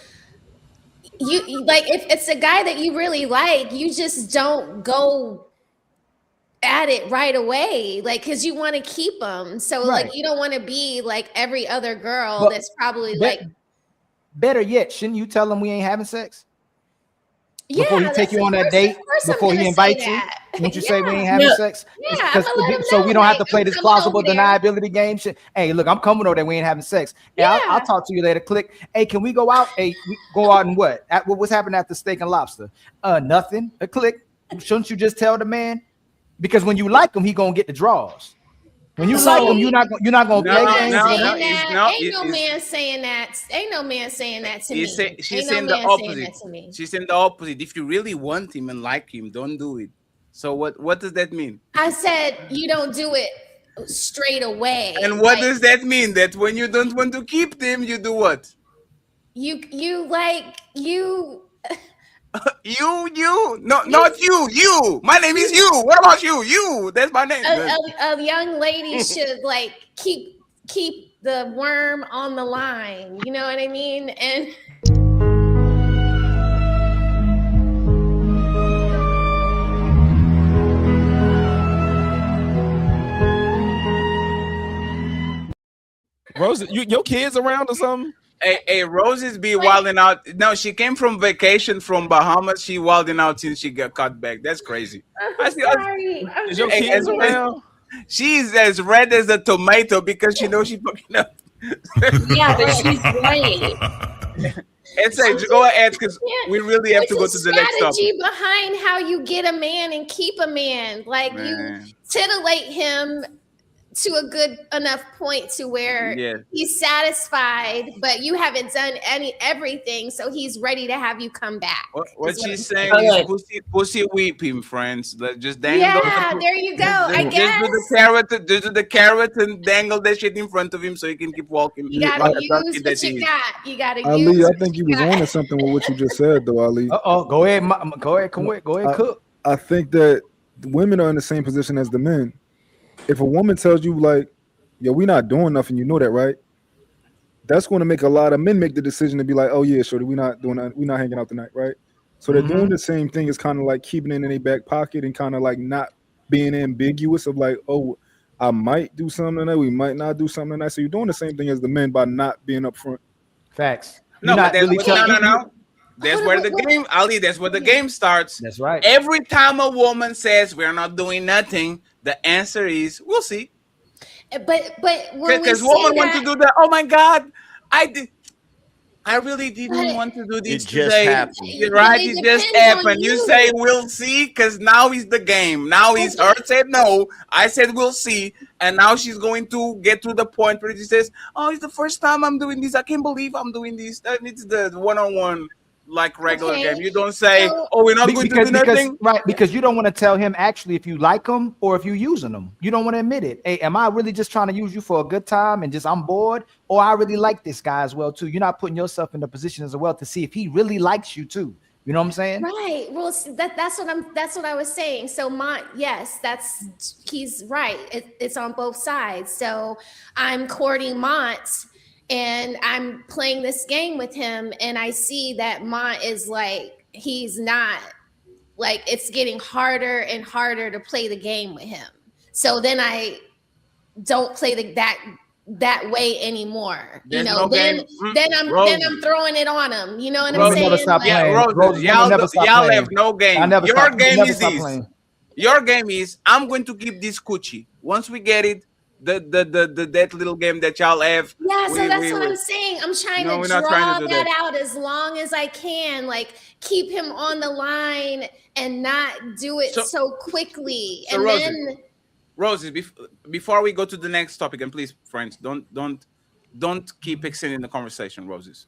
You like if it's a guy that you really like, you just don't go at it right away, like because you want to keep them. So like you don't want to be like every other girl that's probably like. Better yet, shouldn't you tell him we ain't having sex? Before he take you on that date, before he invites you, won't you say we ain't having sex? Yeah, so we don't have to play this plausible deniability game. Hey, look, I'm coming over there. We ain't having sex. Hey, I'll talk to you later. Click. Hey, can we go out? Hey, we go out and what? What's happening after steak and lobster? Nothing. A click. Shouldn't you just tell the man? Because when you like him, he gonna get the draws. When you like him, you're not gonna play games. Ain't no man saying that. Ain't no man saying that to me. She's saying the opposite. She's saying the opposite. If you really want him and like him, don't do it. So what does that mean? I said you don't do it straight away. And what does that mean? That when you don't want to keep them, you do what? You no, not you. My name is you. What about you? You. That's my name. A young lady should like keep the worm on the line. You know what I mean? And Rose, your kids around or something? Hey, Roses be wilding out. No, she came from vacation from Bahamas. She wilding out since she got cut back. That's crazy. Is your kids around? She's as red as a tomato because she knows she's fucking up. Yeah, but she's right. And say, go ahead, because we really have to go to the next topic. Strategy behind how you get a man and keep a man. Like you titillate him to a good enough point to where he's satisfied, but you haven't done everything, so he's ready to have you come back. What she's saying is pussy whip him, friends. Just dangle. Yeah, there you go. I guess. Just do the carrot and dangle that shit in front of him so he can keep walking. You gotta use what you got. You gotta use. Ali, I think you was on to something with what you just said, though, Ali. Go ahead, cook. I think that the women are in the same position as the men. If a woman tells you like, yo, we not doing nothing, you know that, right? That's going to make a lot of men make the decision to be like, oh yeah, shorty, we not doing that, we not hanging out tonight, right? So they're doing the same thing. It's kind of like keeping it in their back pocket and kind of like not being ambiguous of like, oh, I might do something tonight, we might not do something tonight. So you're doing the same thing as the men by not being upfront. Facts. No, but no. That's where the game, Ali. That's where the game starts. That's right. Every time a woman says we're not doing nothing, the answer is we'll see. But because women want to do that. Oh my God, I really didn't want to do this today. Just happened. Right? It just happened. You say we'll see because now is the game. Now is her said no. I said we'll see, and now she's going to get to the point where she says, "Oh, it's the first time I'm doing this. I can't believe I'm doing this." It's the one-on-one. Like regular game. You don't say, oh, we're not going to do nothing. Right, because you don't want to tell him actually if you like him or if you're using them. You don't want to admit it. Hey, am I really just trying to use you for a good time and just I'm bored? Or I really like this guy as well too. You're not putting yourself in the position as well to see if he really likes you too. You know what I'm saying? Right. Well, that's what I was saying. So he's right. It's on both sides. So I'm courting Mont. And I'm playing this game with him, and I see that Mont is like, he's not, like, it's getting harder and harder to play the game with him. So then I don't play that way anymore. There's you know, then I'm throwing it on him. You know what I'm saying? Y'all have no game. Your game is this. Your game is I'm going to keep this coochie. Once we get it, that little game that y'all have. Yeah, so that's what I'm saying. I'm trying No, to we're draw not trying to do that that. out as long as I can, like keep him on the line and not do it so quickly. So And Rosie, Rosie, before we go to the next topic, and please, friends, don't keep extending the conversation, Roses.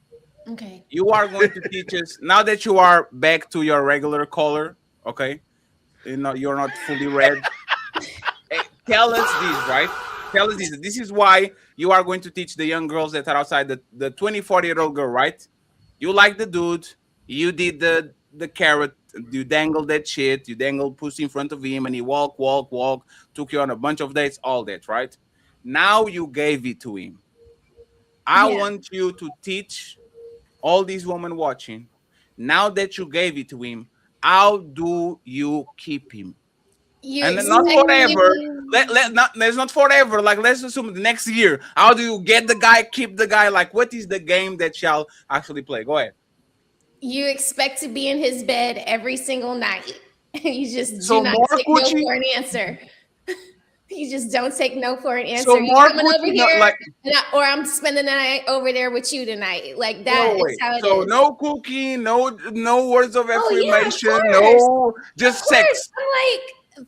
okay. You are going to teach us now that you are back to your regular color. Okay, you're not fully red. Tell us this, right? Tell us this. This is why you are going to teach the young girls that are outside the 24-year-old girl, right? You like the dude. You did the carrot. You dangled that shit. You dangled pussy in front of him, and he walk. Took you on a bunch of dates, all that, right? Now you gave it to him. I want you to teach all these women watching. Now that you gave it to him, how do you keep him? And then not forever. Let's not forever. Like, let's assume the next year. How do you get the guy, keep the guy? Like, what is the game that y'all actually play? Go ahead. You expect to be in his bed every single night. You just So do not more take no Gucci? for an answer. You just don't take no for an answer. So You more coming Gucci, over no, here, like- or I'm spending the night over there with you tonight. Like that No is way. how it is. So no cooking, no words of Oh, yeah, of affirmation, course. no, just Of course. sex. I'm like,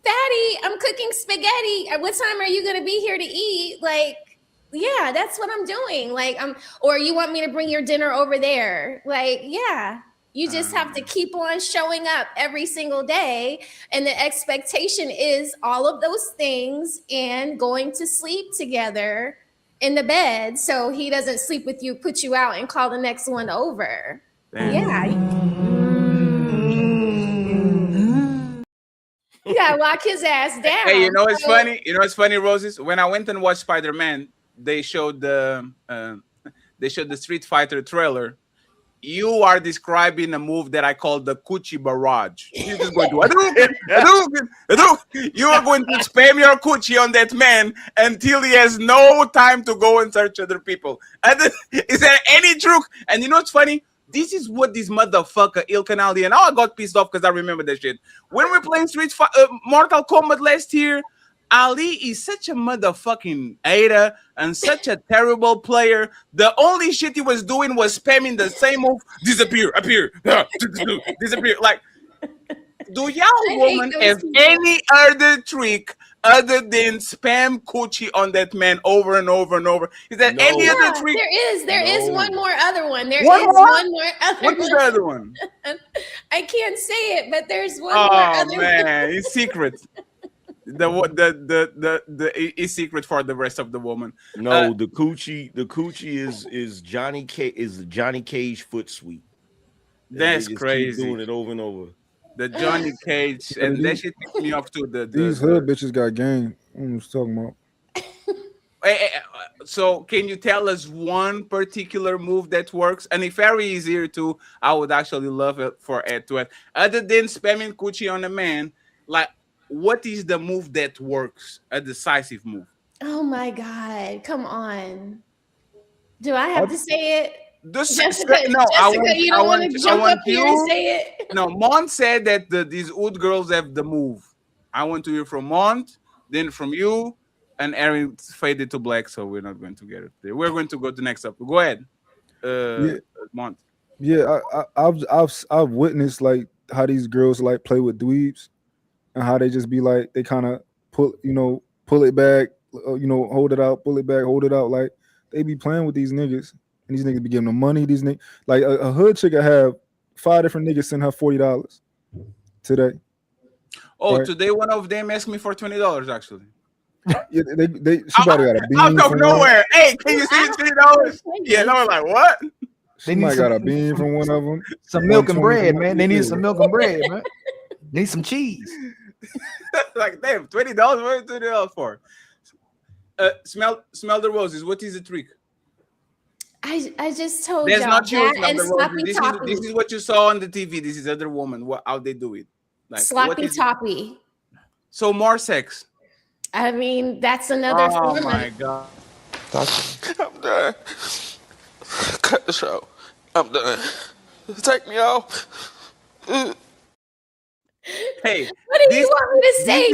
Fatty, I'm cooking spaghetti. At what time are you gonna be here to eat? Like, yeah, that's what I'm doing. Like, or you want me to bring your dinner over there? Like, yeah. You just have to keep on showing up every single day. And the expectation is all of those things and going to sleep together in the bed so he doesn't sleep with you, put you out, and call the next one over. Damn. Yeah. You gotta lock his ass down. Hey, you know it's So- funny? You know it's funny, Roses? When I went and watched Spider-Man, they showed the Street Fighter trailer. You are describing a move that I call the coochie barrage. You're just going to you are going to spam your coochie on that man until he has no time to go and search other people. And then, is there any truth? And you know what's funny? This is what this motherfucker Ilkan Ali, and I got pissed off because I remember that shit. When we were playing Mortal Kombat last year, Ali is such a motherfucking hater and such a terrible player. The only shit he was doing was spamming the same move. Disappear, appear, disappear. Like, do y'all women have any other trick other than spam coochie on that man over and over and over? Is there any other trick? There is one more other one. There is One more? one more other What is the other one? I can't say it, but there's one Oh more other man, it's secret. The secret for the rest of the woman. No, the coochie is Johnny Cage foot sweet. That's They just crazy. Keep doing it over and over. The Johnny Cage, and that shit pissed me off too. These hood bitches got game. I don't know what you're talking about. So can you tell us one particular move that works? And if Harry is here too, I would actually love it for Ed to it. Other than spamming coochie on a man, like, what is the move that works? A decisive move. Oh my God. Come on. Do I have to say it? Jessica, you don't want to jump up here and say it? No, Mont said that these old girls have the move. I want to hear from Mont, then from you, and Aaron faded to black, so we're not going to get it there. We're going to go to the next up. Go ahead, Mont. Yeah, I've witnessed like how these girls like play with dweebs, and how they just be like they kind of pull it back, hold it out, pull it back, hold it out. Like they be playing with these niggas, and these niggas be giving them money. These niggas, like a hood chick I have 5 different niggas send her $40 today. Oh, right? Today one of them asked me for $20 actually. Yeah, she probably got a beam out of from nowhere. Hey, can you see $20? Yeah, no, like what? She might got a beam from one of them. Some milk and bread, man. They need some milk and bread, man. Need some cheese. Like, damn, $20. What are $20 for? Smell the roses. What is the trick? I just told There's y'all not you. that Smell and the roses. sloppy This is what you saw on the TV. This is other woman. How they do it? Like sloppy toppy. So more sex. I mean, that's another Oh form my of god. I'm done. Cut the show. I'm done. Take me off. Hey, What do you want me to say?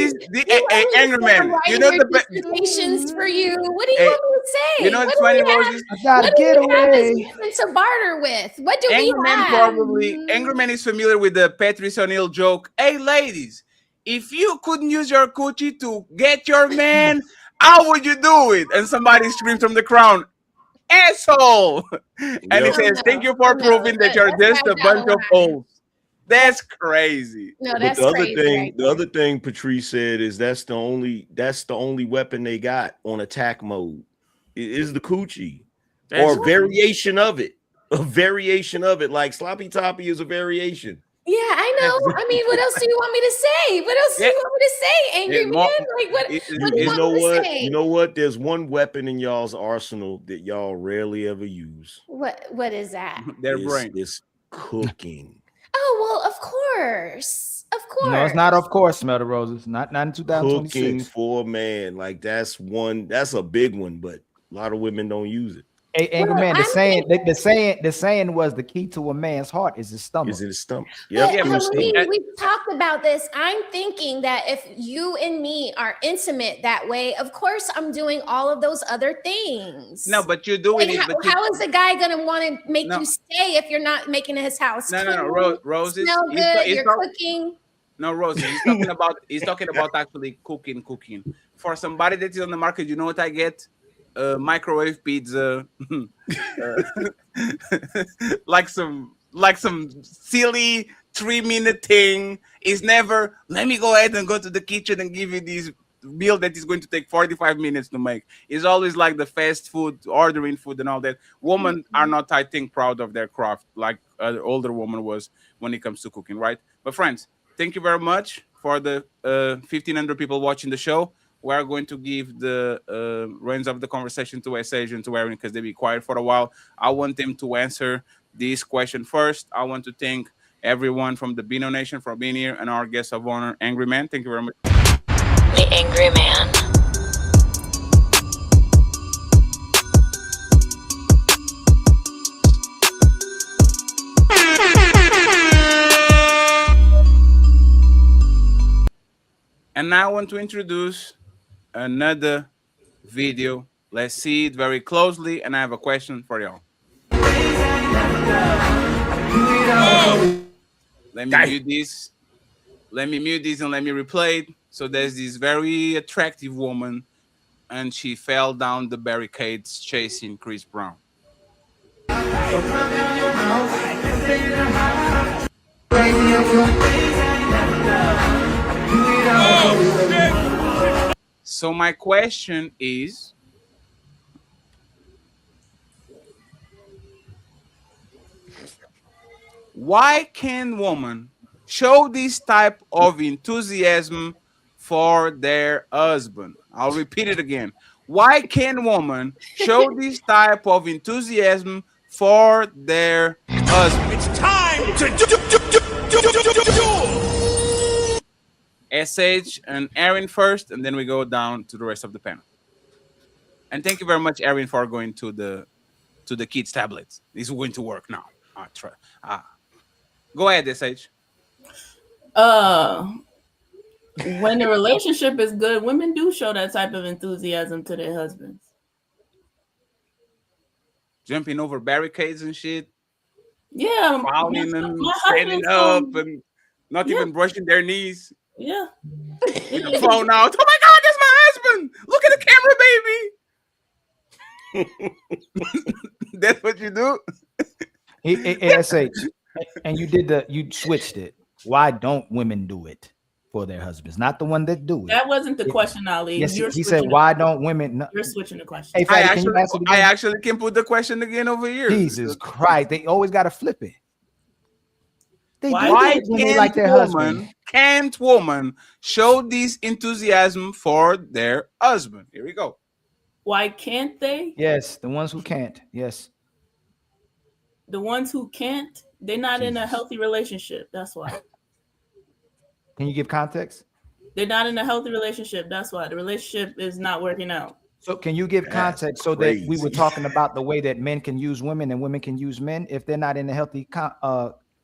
Angrymman, you know the dissertations for you. What do you Hey, want me to say? you know what's funny, Roses? I gotta What do get we have away. as women to barter with? What do we Angrymman have? Angrymman is familiar with the Patrice O'Neill joke. Hey, ladies, if you couldn't use your coochie to get your man, how would you do it? And somebody screams from the crowd, asshole! And he says, thank you for proving that you're just a bunch of hoes. That's crazy. No, But that's the other crazy. thing, Right the other thing Patrice said is that's the only weapon they got on attack mode is the coochie or a variation of it. A variation of it, like sloppy toppy is a variation. Yeah, I know. I mean, what else do you want me to say? What else do you want me to say, angry man? Like, what do you want me to say? You know what? There's one weapon in y'all's arsenal that y'all rarely ever use. What is that? Their brain. It's cooking. Oh, well, of course. Of course. No, it's not. Of course, Smell the Roses. Not in 2026. Cooking for a man, like that's a big one, but a lot of women don't use it. Hey, Angrymman, the saying was the key to a man's heart is his stomach. Is in his stomach. But we've talked about this. I'm thinking that if you and me are intimate that way, of course I'm doing all of those other things. No, but you're doing it. How is a guy gonna want to make you stay if you're not making his house? No, Roses. Smell good. You're cooking. No, Rosie. He's talking about actually cooking. For somebody that is on the market, you know what I get? Microwave pizza, like some silly 3-minute thing. Is never. Let me go ahead and go to the kitchen and give you this meal that is going to take 45 minutes to make. It's always like the fast food, ordering food and all that. Women are not, I think, proud of their craft like an older woman was when it comes to cooking, right? But friends, thank you very much for the 1,500 people watching the show. We are going to give the reins of the conversation to SH and to Aaron because they'll be quiet for a while. I want them to answer this question first. I want to thank everyone from the Beano Nation for being here and our guest of honor, Angrymman. Thank you very much. The Angrymman. And now I want to introduce another video. Let's see it very closely, and I have a question for y'all. Let me mute this. Let me mute this and let me replay it. So there's this very attractive woman, and she fell down the barricades chasing Chris Brown. So my question is, why can women show this type of enthusiasm for their husband? I'll repeat it again. Why can women show this type of enthusiasm for their husband? It's time to SH and Aaron first, and then we go down to the rest of the panel. And thank you very much, Aaron, for going to the kids' tablets. This is going to work now. Go ahead, SH. When the relationship is good, women do show that type of enthusiasm to their husbands. Jumping over barricades and shit. Yeah. Falling and standing up and not even brushing their knees. Yeah. With the phone out. Oh my God, that's my husband. Look at the camera, baby. That's what you do? SH. And you switched it. Why don't women do it for their husbands? Not the one that do it. That wasn't the question, Ali. Yes, he said, why don't women? You're switching the question. Hey, Fatty, I actually can put the question again over here. Jesus Christ. They always got to flip it. Why can't women show this enthusiasm for their husband? Here we go. Why can't they? Yes, the ones who can't. Yes. The ones who can't, they're not in a healthy relationship. That's why. Can you give context? They're not in a healthy relationship. That's why. The relationship is not working out. So can you give context so that we were talking about the way that men can use women and women can use men if they're not in a healthy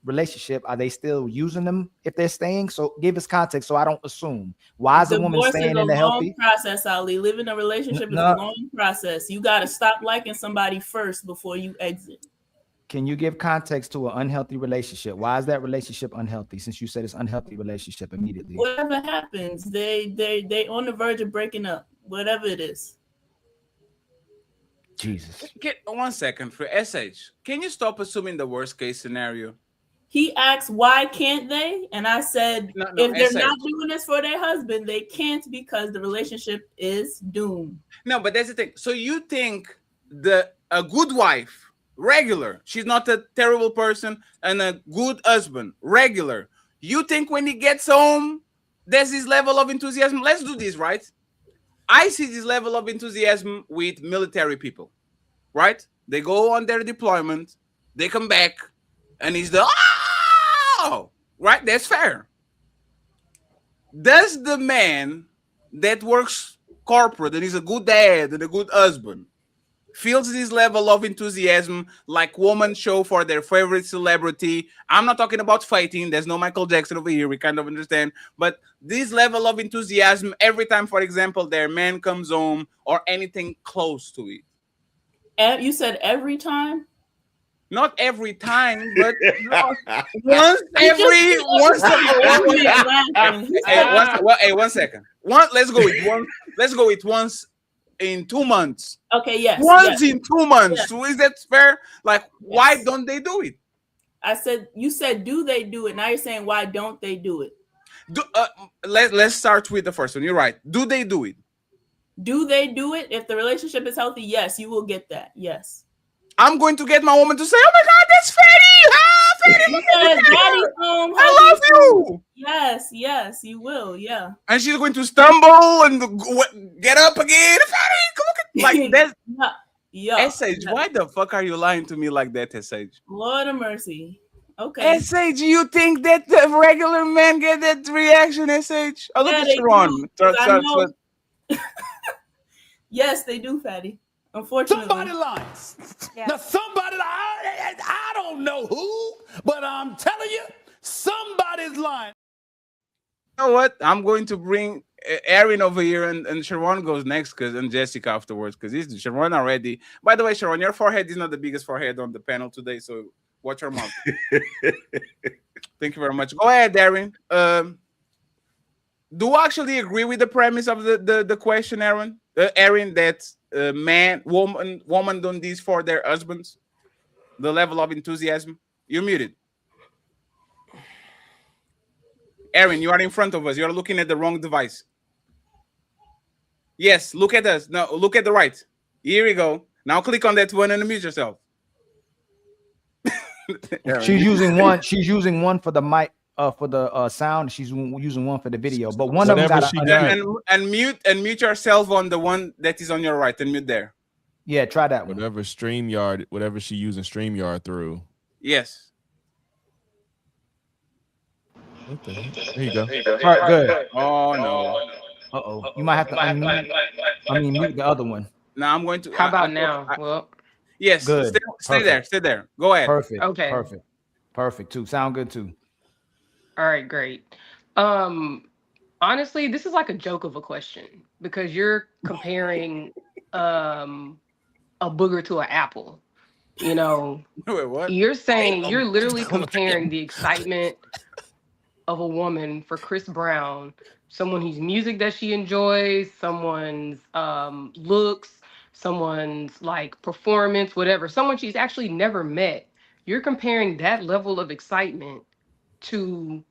relationship, are they still using them if they're staying? So give us context so I don't assume. Why is a woman Divorce staying is a in the long healthy? process, Ali. Living a relationship is a No. long process. You got to stop liking somebody first before you exit. Can you give context to an unhealthy relationship? Why is that relationship unhealthy? Since you said it's unhealthy relationship immediately. Whatever happens, they on the verge of breaking up. Whatever it is. Jesus. Get 1 second for SH. Can you stop assuming the worst case scenario? He asked, why can't they? And I said, No, if they're SH. not doing this for their husband, they can't because the relationship is doomed. No, but that's the thing. So you think a good wife, regular, she's not a terrible person, and a good husband, regular. You think when he gets home, there's this level of enthusiasm? Let's do this, right? I see this level of enthusiasm with military people, right? They go on their deployment, they come back, and he's the right? That's fair. Does the man that works corporate and is a good dad and a good husband feels this level of enthusiasm like women show for their favorite celebrity? I'm not talking about fighting. There's no Michael Jackson over here. We kind of understand. But this level of enthusiasm every time, for example, their man comes home or anything close to it. You said every time? Not every time, but once every one second. Let's go with one. Let's go with once in 2 months. Okay, yes. Once in 2 months. Yes. So is that fair? Like, why don't they do it? I said, you said, do they do it? Now you're saying, why don't they do it? Let's start with the first one. You're right. Do they do it? Do they do it? If the relationship is healthy, yes, you will get that. Yes. I'm going to get my woman to say, "Oh my God, that's Fatty! Ah, Fatty, look at Yes, daddy's home. I love you." Yes, you will. Yeah. And she's going to stumble and get up again. Fatty, look at like that. Yeah. SH, why the fuck are you lying to me like that, SH? Lord of mercy. Okay. SH, you think that the regular men get that reaction, SH? Oh, look at Sharon. Yes, they do, Fatty. Unfortunately. Somebody lies. Now, somebody, I don't know who, but I'm telling you, somebody's lying. You know what? I'm going to bring Aaron over here, and Sharon goes next, and Jessica afterwards, because it's Sharon already. By the way, Sharon, your forehead is not the biggest forehead on the panel today, so watch your mouth. Thank you very much. Go ahead, Aaron. Do you actually agree with the premise of the question, Aaron? Aaron, that woman done this for their husbands? The level of enthusiasm? You're muted. Aaron, you are in front of us. You are looking at the wrong device. Yes, look at us. No, look at the right. Here we go. Now click on that one and unmute yourself. She's using one. She's using one for the mic, for the sound. She's using one for the video. But one of them got and mute yourself on the one that is on your right and mute there. Yeah, try that one. Whatever StreamYard, whatever she using StreamYard through. Yes. What the heck? There you go. All right, good. Oh no. Uh-oh. You might have to mute the other one. Now I'm going to. How about now? Well, yes. Good. Stay there. Stay there. Go ahead. Perfect. Okay. Perfect too. Sound good too. All right, great. Honestly, this is like a joke of a question because you're comparing a booger to an apple. You know, wait, what? You're saying you're literally comparing the excitement of a woman for Chris Brown, someone whose music that she enjoys, someone's looks, someone's like performance, whatever, someone she's actually never met. You're comparing that level of excitement to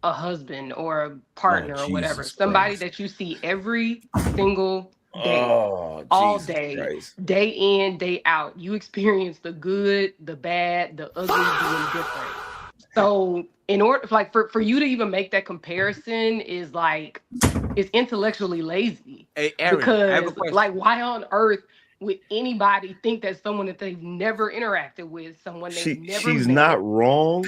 a husband or a partner or whatever, somebody that you see every single day, all day, day in, day out. You experience the good, the bad, the ugly, the indifferent. So in order, like for you to even make that comparison is like, it's intellectually lazy. Hey, Aaron, because like, why on earth would anybody think that someone that they've never interacted with, someone they've never she's met, not wrong.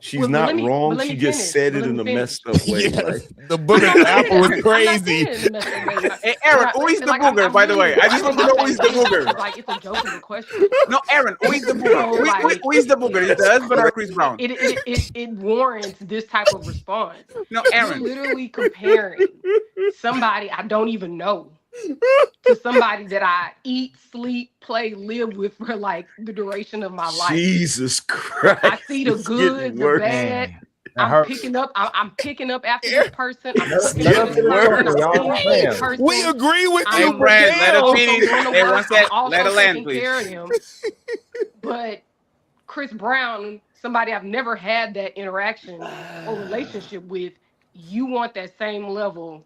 She's not wrong. She just said it in a messed up way. Yes, Right? the booger apple was crazy. Hey, Aaron, who is the booger, by the way? I just want to know who is the booger. Like, it's a joke of a question. No, Aaron, who is the booger? Who is the booger? Is the husband or Chris Brown? It warrants this type of response. No, Aaron. You're literally comparing somebody I don't even know to somebody that I eat, sleep, play, live with for like the duration of my life. Jesus Christ! I see the It's good, getting the worse. bad. That I'm picking up. I'm picking up after this person. I'm Let picking up us this work, person. I'm y'all. seeing this Man. person. We agree with I'm you, Brad, let her also finish. going to Hey, work. one sec. I'm also Let her land, taking care of him. But Chris Brown, somebody I've never had that interaction or relationship with, you want that same level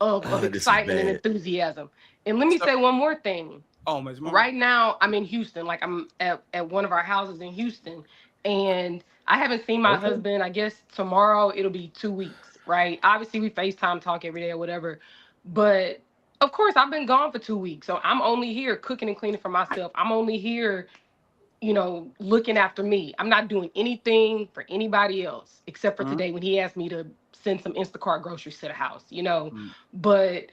of This is excitement and bad. enthusiasm. And let me say one more thing. Oh, Ms. Mama. Right now, I'm in Houston. Like, I'm at one of our houses in Houston, and I haven't seen my husband. I guess tomorrow it'll be 2 weeks, right? Obviously, we FaceTime, talk every day or whatever. But of course, I've been gone for 2 weeks, so I'm only here cooking and cleaning for myself. I'm only here, looking after me. I'm not doing anything for anybody else except for today when he asked me to send some Instacart groceries to the house. But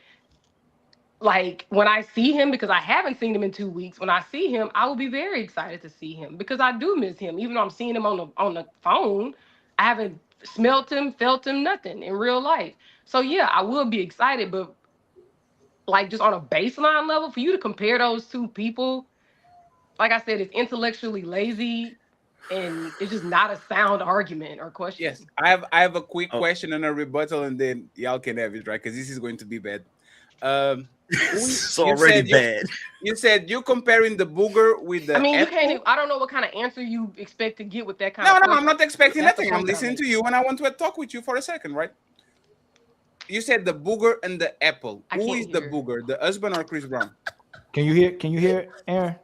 like when I see him, because I haven't seen him in 2 weeks, when I see him, I will be very excited to see him because I do miss him. Even though I'm seeing him on the phone, I haven't smelt him, felt him, nothing in real life. So yeah, I will be excited, but like just on a baseline level, for you to compare those two people, like I said, it's intellectually lazy and it's just not a sound argument or question. Yes, I have a quick question and a rebuttal, and then y'all can have it, right? Because this is going to be bad. It's already bad. You said you're comparing the booger with the. I mean, apple? I don't know what kind of answer you expect to get with that kind No, of no, question. I'm not expecting That's the nothing. I'm point listening I'm to you, and I want to talk with you for a second, right? You said the booger and the apple. Who is the booger, the husband or Chris Brown? Can you hear, Aaron?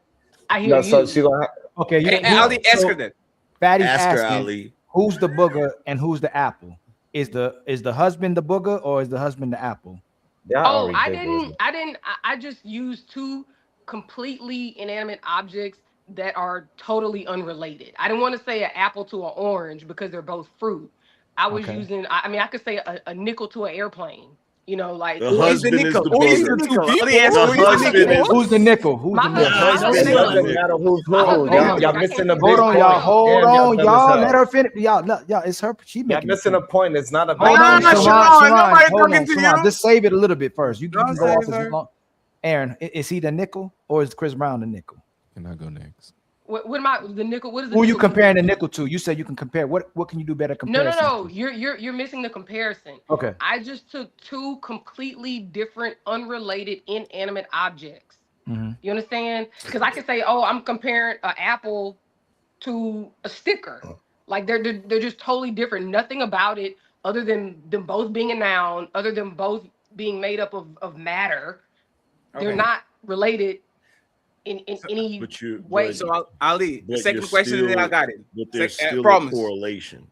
I hear No, you. so she gonna Okay, Hey, Ali, ask her that. Fatty's Ask her, asking, Ali. who's the booger and who's the apple? Is the husband the booger or is the husband the apple? Oh, I just used two completely inanimate objects that are totally unrelated. I didn't want to say an apple to an orange because they're both fruit. I was using, I could say a nickel to an airplane. Like The husband is the booger. Who's the nickel? Who's the nickel? It doesn't matter who's who. Y'all missing the big Hold on, point. y'all. Hold Damn, on, y'all. dumb as Let hell. her finish. Y'all, it's her. She Y'all making missing a point. It's not Hold about. on, Nobody hold talking on, to Sharon. you. Just save it a little bit first. You Don't can go off save as her. long. Aaron, is he the nickel or is Chris Brown the nickel? Can I go next? what am I? The nickel? What is the Who are you nickel comparing the nickel to? You said you can compare. What can you do better comparison? No. You're missing the comparison. Okay. I just took two completely different, unrelated, inanimate objects. You understand? Because I could say, oh, I'm comparing an apple to a sticker. Like they're just totally different. Nothing about it other than them both being a noun, other than both being made up of matter. They're Okay. not related in any way. So Ali, But second you're question, and then I still- got it. But there's still a promise. correlation.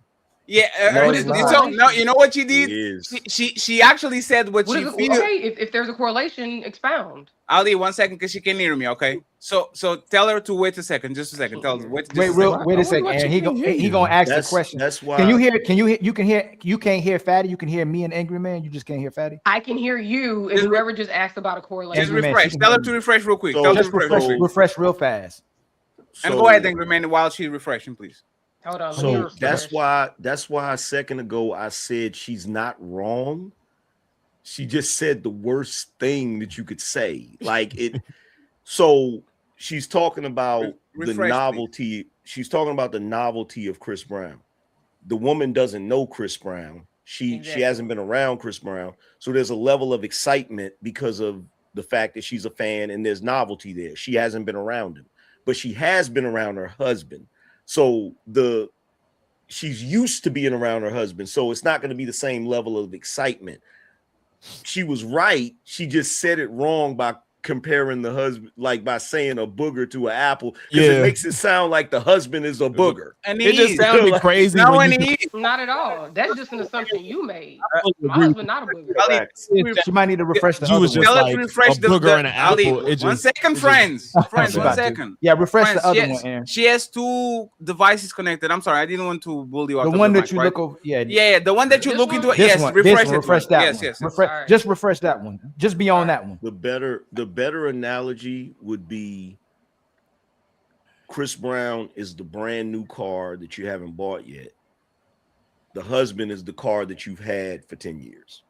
Yeah, No, it's not. no. You know what she did? It is. She actually said what she feels. Okay, if there's a correlation, expound. Ali, 1 second, because she can hear me. Okay, so tell her to wait a second, just a second. Tell her wait. Wait a second, Aaron. He gonna ask the question. That's why. Can you hear? You can't hear Fatty. You can hear me and Angrymman. You just can't hear Fatty. I can hear you, and whoever just asked about a correlation. Just refresh. Tell her to refresh real quick. So- Tell her Just to refresh. refresh real fast. And go ahead, Angrymman, while she's refreshing, please. Hold on. Let me So refresh. that's why a second ago I said she's not wrong. She just said the worst thing that you could say. Like it. So she's talking about Refresh, the novelty. She's talking about the novelty of Chris Brown. The woman doesn't know Chris Brown. She hasn't been around Chris Brown. So there's a level of excitement because of the fact that she's a fan and there's novelty there. She hasn't been around him, but she has been around her husband. So she's used to being around her husband. So it's not going to be the same level of excitement. She was right. She just said it wrong by comparing the husband, like by saying a booger to an apple, because it makes it sound like the husband is a booger. And it just sounded crazy. No, when and you Not at all. That's just an assumption you made. totally My agree husband not a booger. She might need to refresh the you other was one. just Let's like refresh a the booger and an Ali, apple. It one just, second, it friends. just- Friends, She one about to. second. Yeah, refresh Friends, the other she one, has, Aaron. she has 2 devices connected. I'm sorry, I didn't want to bully you out The of one the that mic, you right? look over. Yeah. Yeah, the one that you look into. This Yes, one. refresh This one. it. Refresh that Yes, one. yes. Refresh. Just refresh that one. Just be on that one. The better analogy would be Chris Brown is the brand new car that you haven't bought yet. The husband is the car that you've had for 10 years.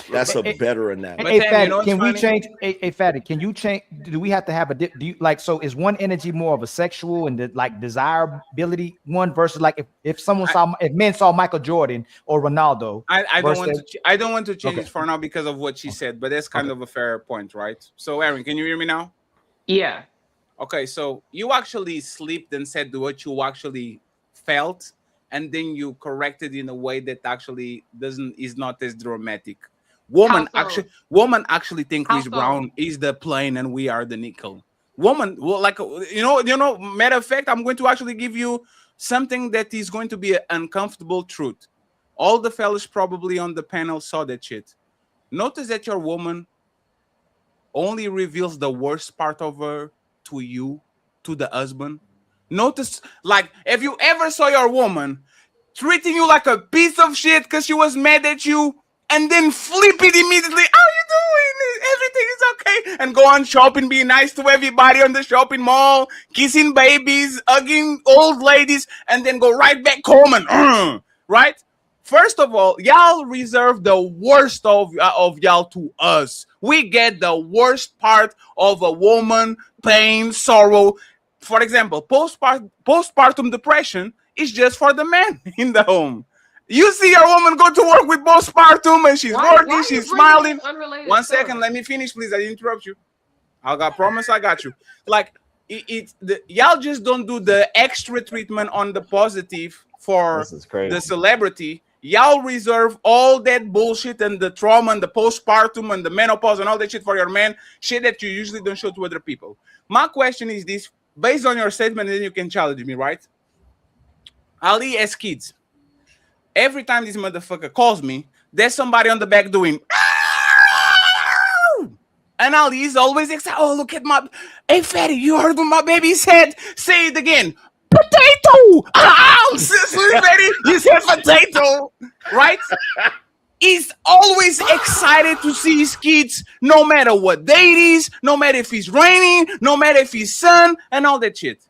That's a better analogy. Hey, Fatty, can we change? Hey, Fatty, can you change? Do we have to have a? Do you like? So is one energy more of a sexual and the, like desirability one versus like if men saw Michael Jordan or Ronaldo? I don't want to. I don't want to change Okay. it for now because of what she said, but that's kind of a fair point, right? So, Aaron, can you hear me now? Yeah. Okay, so you actually slipped and said what you actually felt, and then you corrected in a way that actually is not as dramatic. Woman actually think Chris Brown is the plane and we are the nickel. Woman, well, like you know. Matter of fact, I'm going to actually give you something that is going to be an uncomfortable truth. All the fellas probably on the panel saw that shit. Notice that your woman only reveals the worst part of her to you, to the husband. Notice, like, if you ever saw your woman treating you like a piece of shit because she was mad at you, and then flip it immediately. How you doing? Everything is okay. And go on shopping, be nice to everybody on the shopping mall, kissing babies, hugging old ladies, and then go right back home and right? First of all, y'all reserve the worst of y'all to us. We get the worst part of a woman, pain, sorrow. For example, postpartum depression is just for the man in the home. You see your woman go to work with postpartum and she's working, she's smiling. One second, let me finish, please. I didn't interrupt you. I promise I got you. Like, y'all just don't do the extra treatment on the positive for the celebrity. Y'all reserve all that bullshit and the trauma and the postpartum and the menopause and all that shit for your man, shit that you usually don't show to other people. My question is this, based on your statement, and then you can challenge me, right? Ali has kids. Every time this motherfucker calls me, there's somebody on the back doing and Ali is always excited. Oh, look at my hey Fatty, you heard what my baby said? Say it again. Potato! Fatty, you said potato, right? He's always excited to see his kids, no matter what day it is, no matter if it's raining, no matter if it's sun, and all that shit.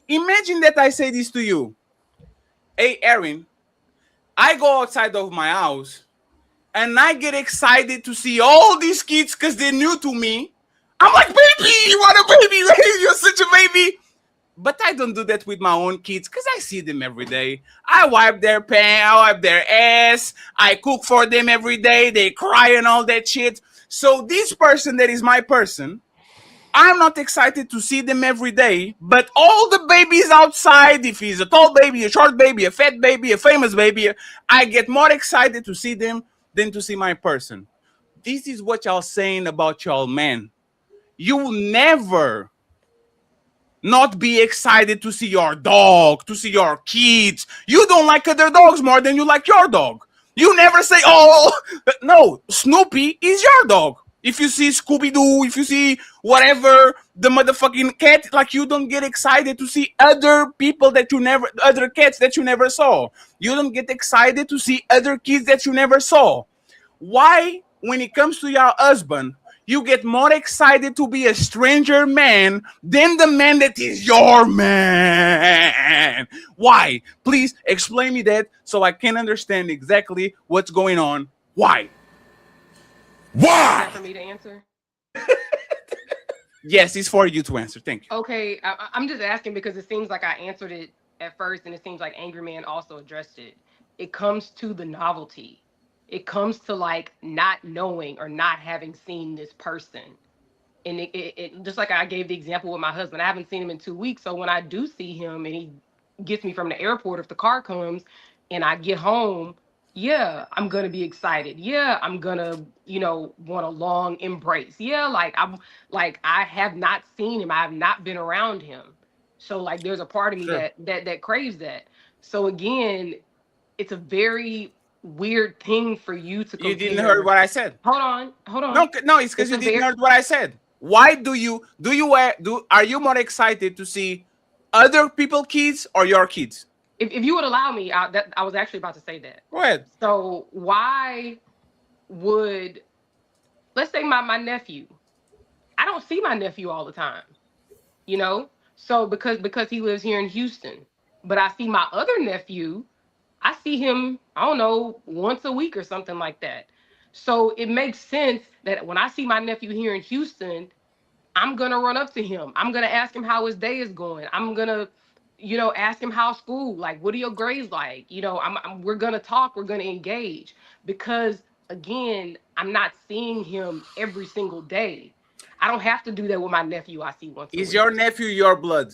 Imagine that I say this to you. Hey, Aaron, I go outside of my house and I get excited to see all these kids because they're new to me. I'm like, baby, you want a baby? You're such a baby. But I don't do that with my own kids because I see them every day. I wipe their pants, I wipe their ass, I cook for them every day. They cry and all that shit. So this person that is my person, I'm not excited to see them every day, but all the babies outside, if he's a tall baby, a short baby, a fat baby, a famous baby, I get more excited to see them than to see my person. This is what y'all saying about y'all man. You will never not be excited to see your dog, to see your kids. You don't like other dogs more than you like your dog. You never say, oh, no, Snoopy is your dog. If you see Scooby-Doo, if you see whatever, the motherfucking cat, like you don't get excited to see other people that you never, other cats that you never saw. You don't get excited to see other kids that you never saw. Why, when it comes to your husband, you get more excited to be a stranger man than the man that is your man? Why? Please explain me that so I can understand exactly what's going on. Why? Why? For me to answer. Yes, it's for you to answer. Thank you. Okay, I'm just asking because it seems like I answered it at first, and it seems like Angrymman also addressed it. It comes to the novelty. It comes to like not knowing or not having seen this person. And it just like I gave the example with my husband, I haven't seen him in 2 weeks. So when I do see him and he gets me from the airport, if the car comes and I get home, yeah, I'm gonna be excited. Yeah, I'm gonna, want a long embrace. Yeah, I have not seen him. I have not been around him. So like there's a part of me Sure. that craves that. So again, it's a very weird thing for you to You didn't hear compare. what I said. Hold on. No, it's because It's you a didn't very hear what I said. Why are you more excited to see other people kids or your kids? if you would allow me, I was actually about to say that. Go ahead. So why would, let's say my nephew, I don't see my nephew all the time, so because he lives here in Houston, but I see my other nephew, I see him, I don't know, once a week or something like that. So it makes sense that when I see my nephew here in Houston, I'm gonna run up to him. I'm gonna ask him how his day is going. I'm gonna, ask him how school, like, what are your grades like? We're gonna talk. We're gonna engage because again, I'm not seeing him every single day. I don't have to do that with my nephew. I see once a Is week. your nephew your blood?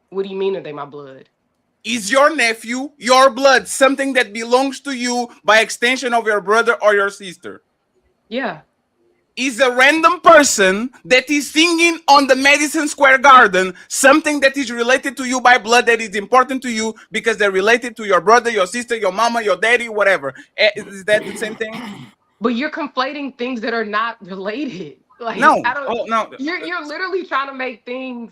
What do you mean are they my blood? Is your nephew your blood? Something that belongs to you by extension of your brother or your sister? Yeah. Is a random person that is singing on the Madison Square Garden something that is related to you by blood, that is important to you because they're related to your brother, your sister, your mama, your daddy, whatever? Is that the same thing? But you're conflating things that are not related. Like No. I don't. Oh no. You're literally trying to make things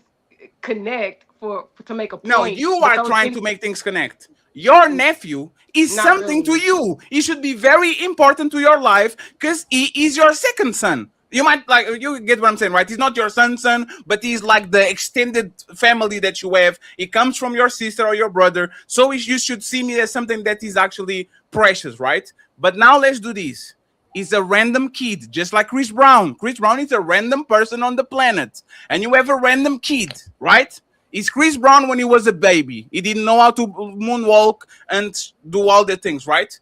connect to make a No, point. you But are those trying things, to make things connect. Your nephew is not something to really. you. He should be very important to your life because he is your second son. You might you get what I'm saying, right? He's not your son's son, but he's like the extended family that you have. He comes from your sister or your brother. So you should see me as something that is actually precious, right? But now let's do this. He's a random kid, just like Chris Brown. Chris Brown is a random person on the planet. And you have a random kid, right? Is Chris Brown when he was a baby. He didn't know how to moonwalk and do all the things, right?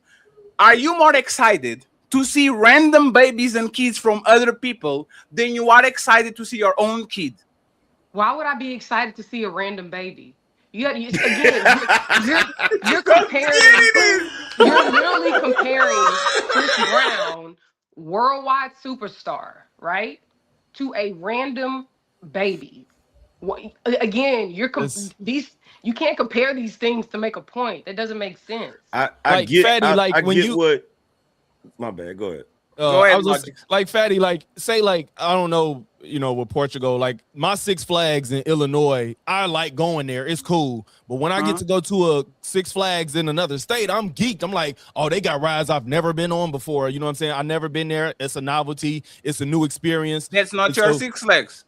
Are you more excited to see random babies and kids from other people than you are excited to see your own kid? Why would I be excited to see a random baby? You're comparing. You're literally comparing Chris Brown, worldwide superstar, right, to a random baby. Again, these. You can't compare these things to make a point. That doesn't make sense. I Like, get Fatty, like, I when get you- what. My bad. Go ahead. Go ahead, I was just, like Fatty, like say like I don't know, with Portugal, like my Six Flags in Illinois, I like going there. It's cool, but when I get to go to a Six Flags in another state, I'm geeked. I'm like, oh, they got rides I've never been on before. You know what I'm saying? I've never been there. It's a novelty. It's a new experience. That's not And your so- Six Flags.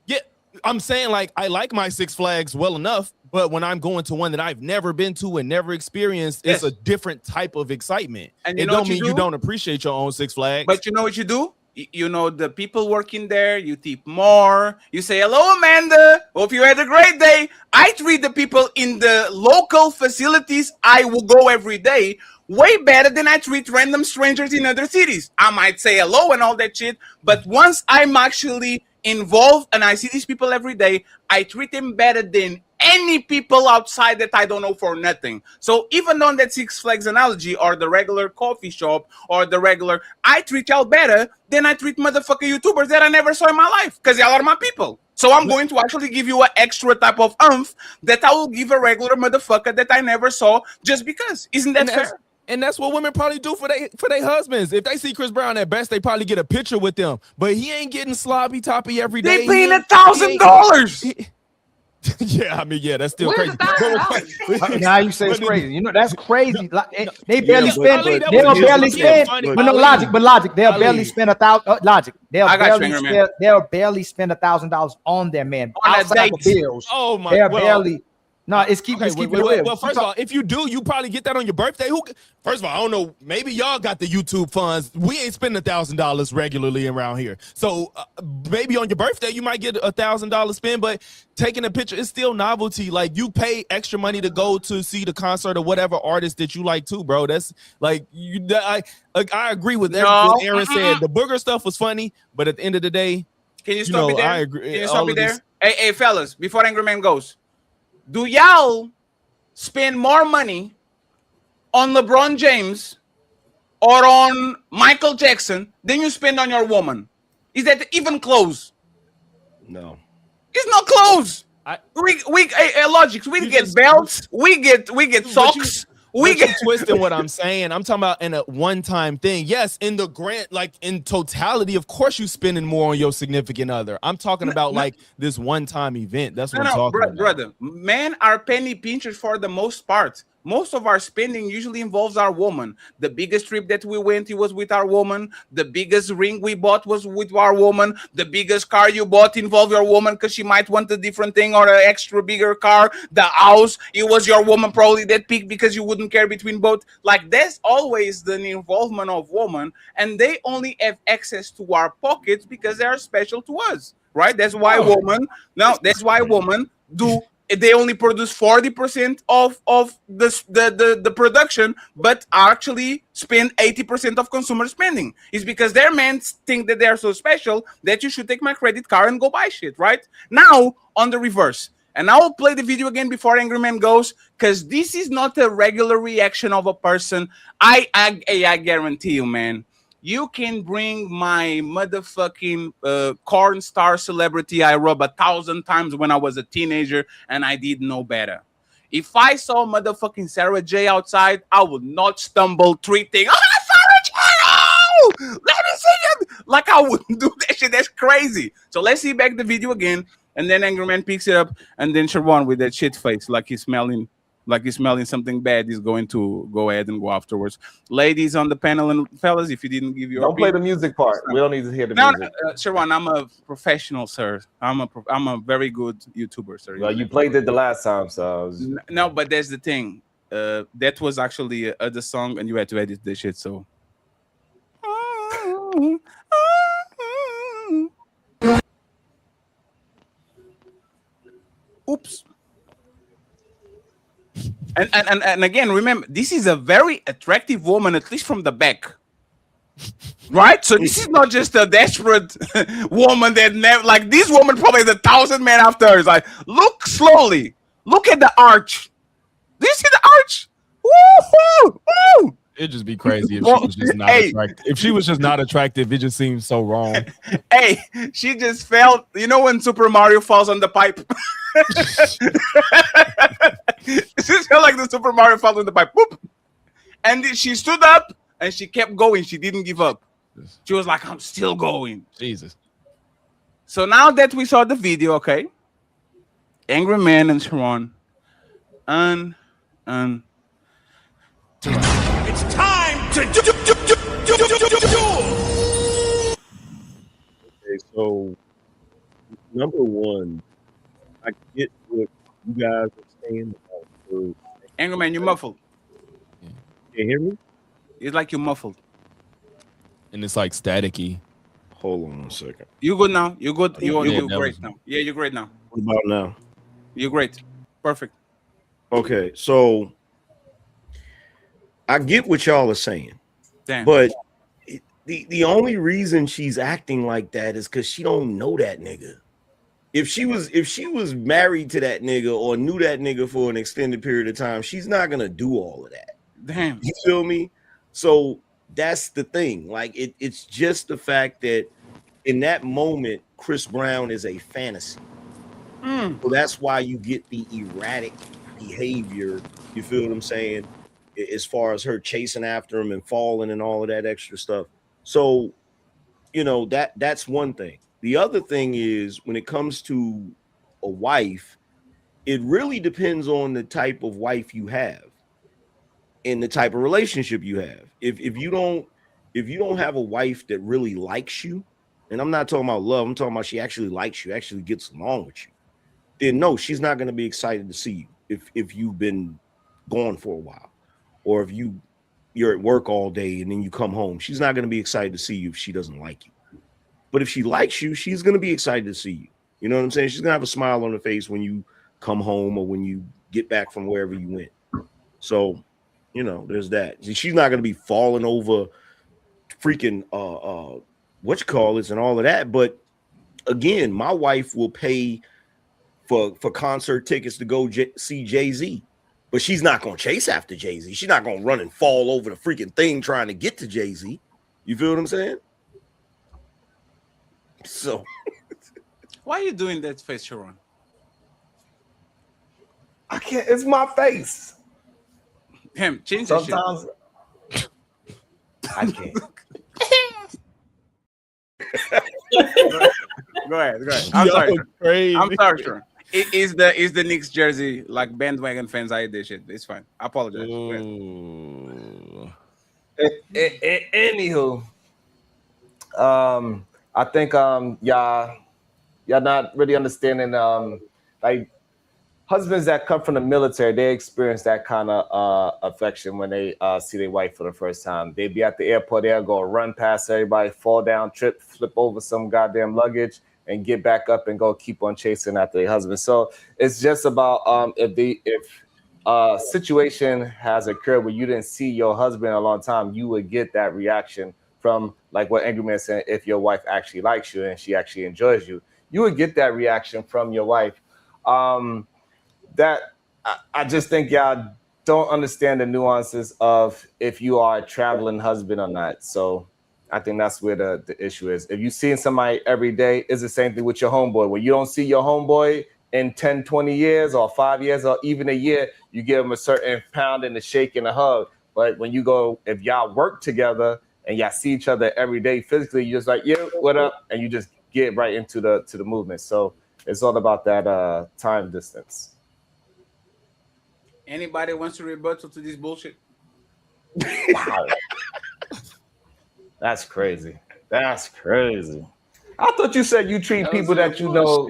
Yeah, I'm saying like I like my Six Flags well enough, but when I'm going to one that I've never been to and never experienced, it's a different type of excitement. And it don't mean you don't appreciate your own Six Flags. But you know what you do? The people working there, you tip more. You say, hello, Amanda. Hope you had a great day. I treat the people in the local facilities I will go every day way better than I treat random strangers in other cities. I might say hello and all that shit, but once I'm actually involved and I see these people every day, I treat them better than any people outside that I don't know for nothing. So even on that Six Flags analogy or the regular coffee shop or the regular, I treat y'all better than I treat motherfucker YouTubers that I never saw in my life because y'all are my people. So I'm going to actually give you an extra type of oomph that I will give a regular motherfucker that I never saw just because. Isn't that fair? And that's what women probably do for their husbands. If they see Chris Brown at best, they probably get a picture with them. But he ain't getting sloppy toppy every day. They paying $1,000. Yeah, I mean, yeah, that's still Where's crazy. Now you say it's crazy. That's crazy. Like, they barely Yeah, spend. but They'll here's barely the spend. thing. But no logic. They'll barely spend $1,000. They'll I got barely you, Angrymman. spend. They'll barely spend $1,000 on their man On a outside the date. bills. Oh my! They're well, barely. No, it's keep. Okay, Let's keep wait, it wait, real. well, first of all, if you do, you probably get that on your birthday. First of all, I don't know. Maybe y'all got the YouTube funds. We ain't spending $1,000 regularly around here. So maybe on your birthday, you might get $1,000 spend. But taking a picture is still novelty. Like you pay extra money to go to see the concert or whatever artist that you like too, bro. That's like I agree with everything what Aaron said. The booger stuff was funny, but at the end of the day, Can you stop me there? I agree. Can you stop me there? Hey, fellas, before Angrymman goes, do y'all spend more money on LeBron James or on Michael Jackson than you spend on your woman. Is that even close? No. It's not close. Logics. We get belts. We get socks. You twisting what I'm saying. I'm talking about in a one-time thing. Yes, in the grant, like in totality, of course you spending more on your significant other. I'm talking about like this one-time event. That's what I'm talking about. Brother, men are penny pinchers for the most part. Most of our spending usually involves our woman. The biggest trip that we went, it was with our woman. The biggest ring we bought was with our woman. The biggest car you bought involved your woman because she might want a different thing or an extra bigger car. The house, it was your woman probably that picked because you wouldn't care between both. Like there's always the involvement of woman, and they only have access to our pockets because they are special to us, right? That's why women do. They only produce 40% of the production, but actually spend 80% of consumer spending. It's because their men think that they are so special that you should take my credit card and go buy shit, right? Now, on the reverse. And I will play the video again before Angrymman goes, because this is not a regular reaction of a person. I guarantee you, man. You can bring my motherfucking corn star celebrity I rubbed 1,000 times when I was a teenager and I did no better. If I saw motherfucking Sarah J outside, I would not stumble treating, Sarah J! Oh! Let me see it! Like I wouldn't do that shit. That's crazy. So let's see back the video again. And then Angrymman picks it up. And then Sharon with that shit face like he's smelling something bad, is going to go ahead and go afterwards. Ladies on the panel and fellas, if you didn't give your don't play the music part. We don't need to hear the music. Sharon, I'm a professional, sir. I'm a very good YouTuber, sir. Well, you played it the last time, so no. But that's the thing. That was actually the song, and you had to edit the shit. So. Oops. And again, remember, this is a very attractive woman, at least from the back. Right? So this is not just a desperate woman that never, like, this woman probably has 1,000 men after her. It's like, look slowly. Look at the arch. Do you see the arch? Woo-hoo! Woo! It'd just be crazy if she was just not attractive. If she was just not attractive, it just seems so wrong. Hey, she just fell. You know when Super Mario falls on the pipe? She felt like the Super Mario falls on the pipe. Boop. And she stood up and she kept going. She didn't give up. She was like, I'm still going. Jesus. So now that we saw the video, okay, Angrymman and Sharon, It's time to do. Okay, so number one, I get what you guys are saying about food. Angrymman, you're muffled. Can you hear me? It's like you're muffled. And it's like staticky. Hold on a second. You good now? You good? You're that great was- now. Yeah, you're great now. What about now? You're great. Perfect. Okay, so I get what y'all are saying, Damn. but the only reason she's acting like that is because she don't know that nigga. If she was married to that nigga or knew that nigga for an extended period of time, she's not gonna do all of that. Damn. You feel me? So that's the thing. Like it's just the fact that in that moment, Chris Brown is a fantasy. So that's why you get the erratic behavior. You feel what I'm saying? As far as her chasing after him and falling and all of that extra stuff. So, you know, that's one thing. The other thing is when it comes to a wife, it really depends on the type of wife you have and the type of relationship you have. If you don't have a wife that really likes you, and I'm not talking about love, I'm talking about she actually likes you, actually gets along with you, then no, she's not going to be excited to see you if you've been gone for a while, or if you're at work all day and then you come home. She's not going to be excited to see you if she doesn't like you. But if she likes you, she's going to be excited to see you. You know what I'm saying? She's going to have a smile on her face when you come home or when you get back from wherever you went. So, you know, there's that. She's not going to be falling over freaking whatchamacallits and all of that. But again, my wife will pay for concert tickets to go see Jay-Z. But she's not gonna chase after Jay-Z. She's not gonna run and fall over the freaking thing trying to get to Jay-Z. You feel what I'm saying? So why are you doing that face, Sharon? I can't. It's my face. Him, change Sometimes that I can't. Go ahead. I'm sorry. Crazy. I'm sorry, Sharon. Is the Knicks jersey like bandwagon fans? I did shit. It's fine. I apologize. Anywho, I think y'all not really understanding like husbands that come from the military, they experience that kind of affection when they see their wife for the first time. They be at the airport, they'll go run past everybody, fall down, trip, flip over some goddamn luggage, and get back up and go keep on chasing after their husband. So it's just about if a situation has occurred where you didn't see your husband in a long time, you would get that reaction from like what Angrymman said. If your wife actually likes you and she actually enjoys you, you would get that reaction from your wife. That I just think y'all don't understand the nuances of if you are a traveling husband or not. So I think that's where the issue is. If you're seeing somebody every day, it's the same thing with your homeboy. When you don't see your homeboy in 10, 20 years or 5 years or even a year, you give them a certain pound and a shake and a hug. But when you go, if y'all work together and y'all see each other every day physically, you're just like, yeah, what up? And you just get right into the movement. So it's all about that time distance. Anybody wants to rebuttal to this bullshit? Wow. That's crazy. That's crazy. I thought you said you treat people that you know.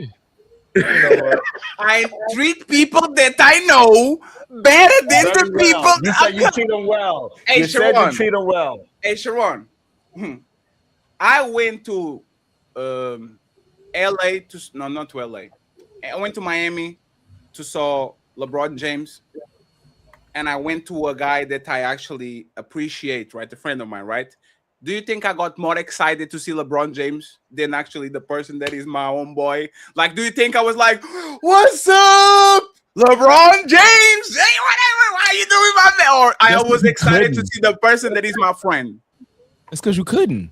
I treat people that I know better than the people. You said you treat them well. Hey, you Sharon. said you treat them well. Hey, Sharon. I went to LA to not to LA. I went to Miami to saw LeBron James, and I went to a guy that I actually appreciate, right? A friend of mine, right? Do you think I got more excited to see LeBron James than actually the person that is my own boy? Like, do you think I was like, "What's up, LeBron James? Hey, whatever. Why are you doing my man?" Or I was excited to see the person that is my friend. It's because you couldn't.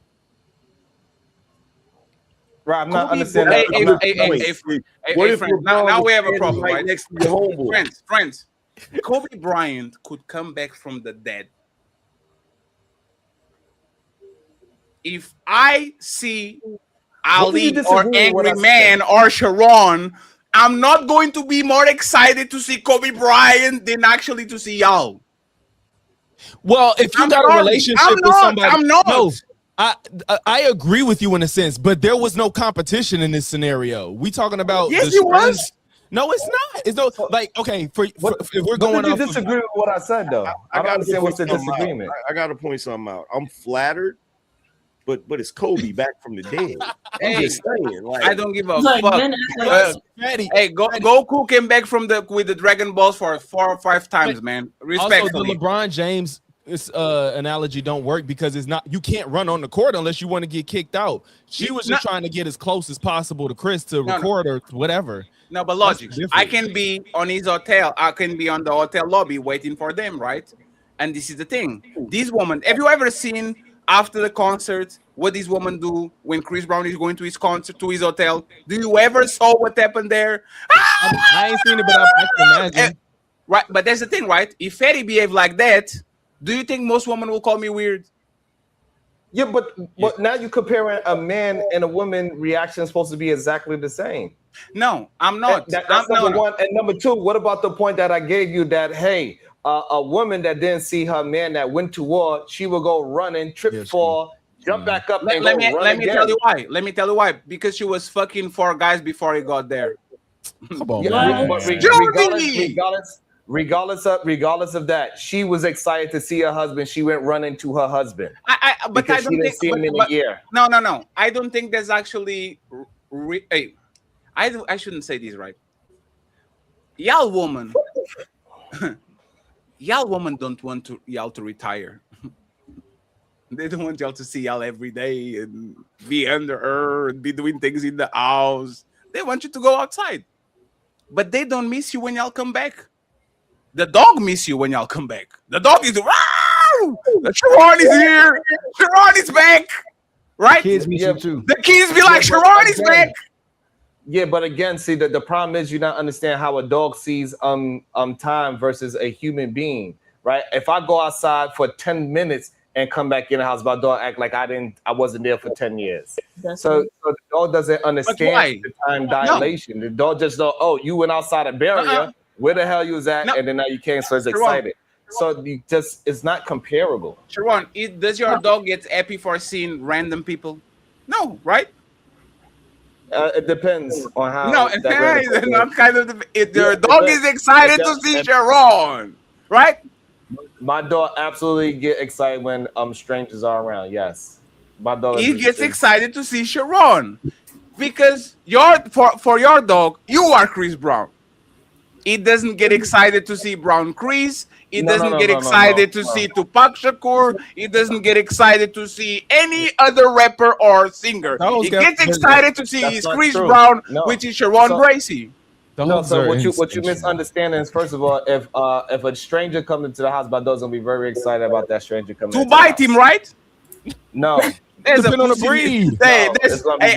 Right, I'm not understanding. Hey, friends. Now we have a problem, right? Next to your homeboy. Friends. Kobe Bryant could come back from the dead. If I see Ali or Angrymman or Sharon, I'm not going to be more excited to see Kobe Bryant than actually to see y'all. Well, if you got a relationship with somebody, I'm not. No, I agree with you in a sense, but there was no competition in this scenario. We talking about yes, it was. No, it's not. It's no like okay. If we're going you off, disagree with what I said though. I don't understand what's the disagreement. I got to point something out. I'm flattered, but it's Kobe back from the dead. I'm just saying, like, I don't give a fuck. Hey, Goku came back from with the Dragon Balls for 4 or 5 times, man. Respectfully. Also, the LeBron James analogy don't work because it's not. You can't run on the court unless you want to get kicked out. She was just trying to get as close as possible to Chris to record or whatever. No, but logic. I can be on his hotel. I can be on the hotel lobby waiting for them, right? And this is the thing. This woman, have you ever seen after the concert what this woman do when Chris Brown is going to his concert, to his hotel? Do you ever saw what happened there? I ain't seen it, but I can imagine. Right, but that's the thing, right? If Fetty behave like that, do you think most women will call me weird? Yeah, but now you're comparing a man and a woman reaction supposed to be exactly the same. No, I'm not. That's number one. And number two, what about the point that I gave you that, hey, a woman that didn't see her man that went to war, she will go running, fall, jump back up, and let me tell you why. Let me tell you why. Because she was fucking 4 guys before he got there. Come on, regardless of that, she was excited to see her husband. She went running to her husband. But I don't she didn't see him in a year. No. I don't think there's actually. I shouldn't say this right. Y'all woman don't want y'all to retire. They don't want y'all to see y'all every day and be under her and be doing things in the house. They want you to go outside. But they don't miss you when y'all come back. The dog miss you when y'all come back. The dog is Sharon is here. Sharon is back. Right? Kids miss you too. The kids be like, Sharon is back. Yeah, but again, see, the problem is you not understand how a dog sees time versus a human being, right? If I go outside for 10 minutes and come back in the house, my dog act like I wasn't there for 10 years. So the dog doesn't understand the time dilation. The dog just know, oh, you went outside a barrier. Where the hell you was at? And then now you came, so it's excited. So it's not comparable. Sharon, does your dog get happy for seeing random people? No, right? It depends on how. No, it's not kind of. If your dog is excited to see Sharon, right? My dog absolutely get excited when strangers are around. Yes, my dog. He gets excited to see Sharon because for your dog, you are Chris Brown. It doesn't get excited to see Brown Chris. It doesn't get excited to see Tupac Shakur. It doesn't get excited to see any other rapper or singer. It gets excited to see Chris Brown, which is Sharon Bracey. So what you misunderstanding is, first of all, if a stranger comes into the house, my dog's gonna be very excited about that stranger coming to bite him, right? No. There's a on the breed. Hey,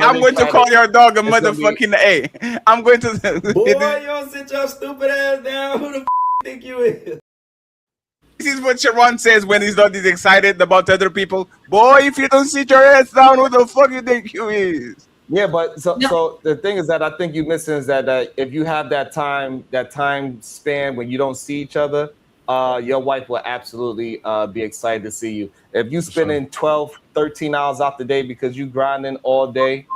I'm going to call your dog a motherfucking A. I'm going to. Boy, you don't sit your stupid ass down. Who the think you is? This is what Sharon says when he's not this excited about other people. Boy, if you don't sit your ass down, who the fuck you think you is? Yeah, but so the thing is that I think you're missing is that if you have that time span when you don't see each other, your wife will absolutely be excited to see you. If you spending 12, 13 hours out the day because you grinding all day,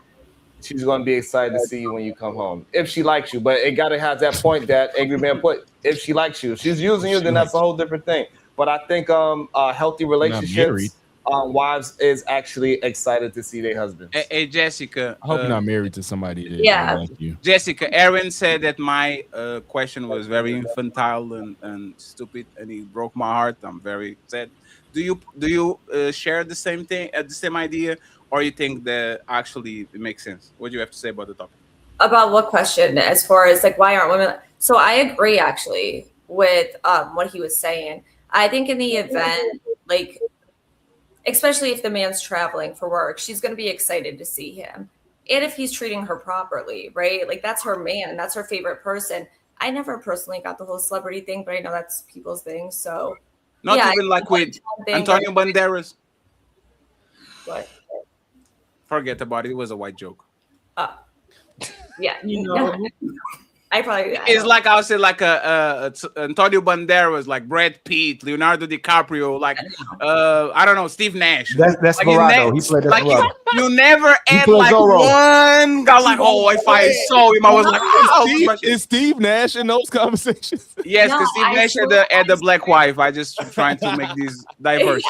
she's going to be excited to see you when you come home. If she likes you, but it got to have that point that Angrymman put. If she likes you, if she's using you, then that's a whole different thing. But I think healthy relationships, wives is actually excited to see their husbands. Hey, Jessica. I hope you're not married to somebody. Yeah. Thank you. Jessica, Aaron said that my question was very infantile and stupid, and he broke my heart. I'm very sad. Do you share the same thing, the same idea, or you think that actually it makes sense? What do you have to say about the topic? About what question? As far as like, why aren't women? So I agree actually with what he was saying. I think in the event, like, especially if the man's traveling for work, she's going to be excited to see him. And if he's treating her properly, right? Like, that's her man. That's her favorite person. I never personally got the whole celebrity thing, but I know that's people's thing. So, not even like with Antonio Banderas. What? Forget about it. It was a white joke. Yeah, you know. It's like I would say, like Antonio Banderas, like Brad Pitt, Leonardo DiCaprio, like I don't know, Steve Nash. That's like Desperado. He played Desperado. You never add like one guy like, oh, if I saw him, I was like, is Steve Nash in those conversations? Yes, because Steve Nash had the black wife. I just trying to make these diverse.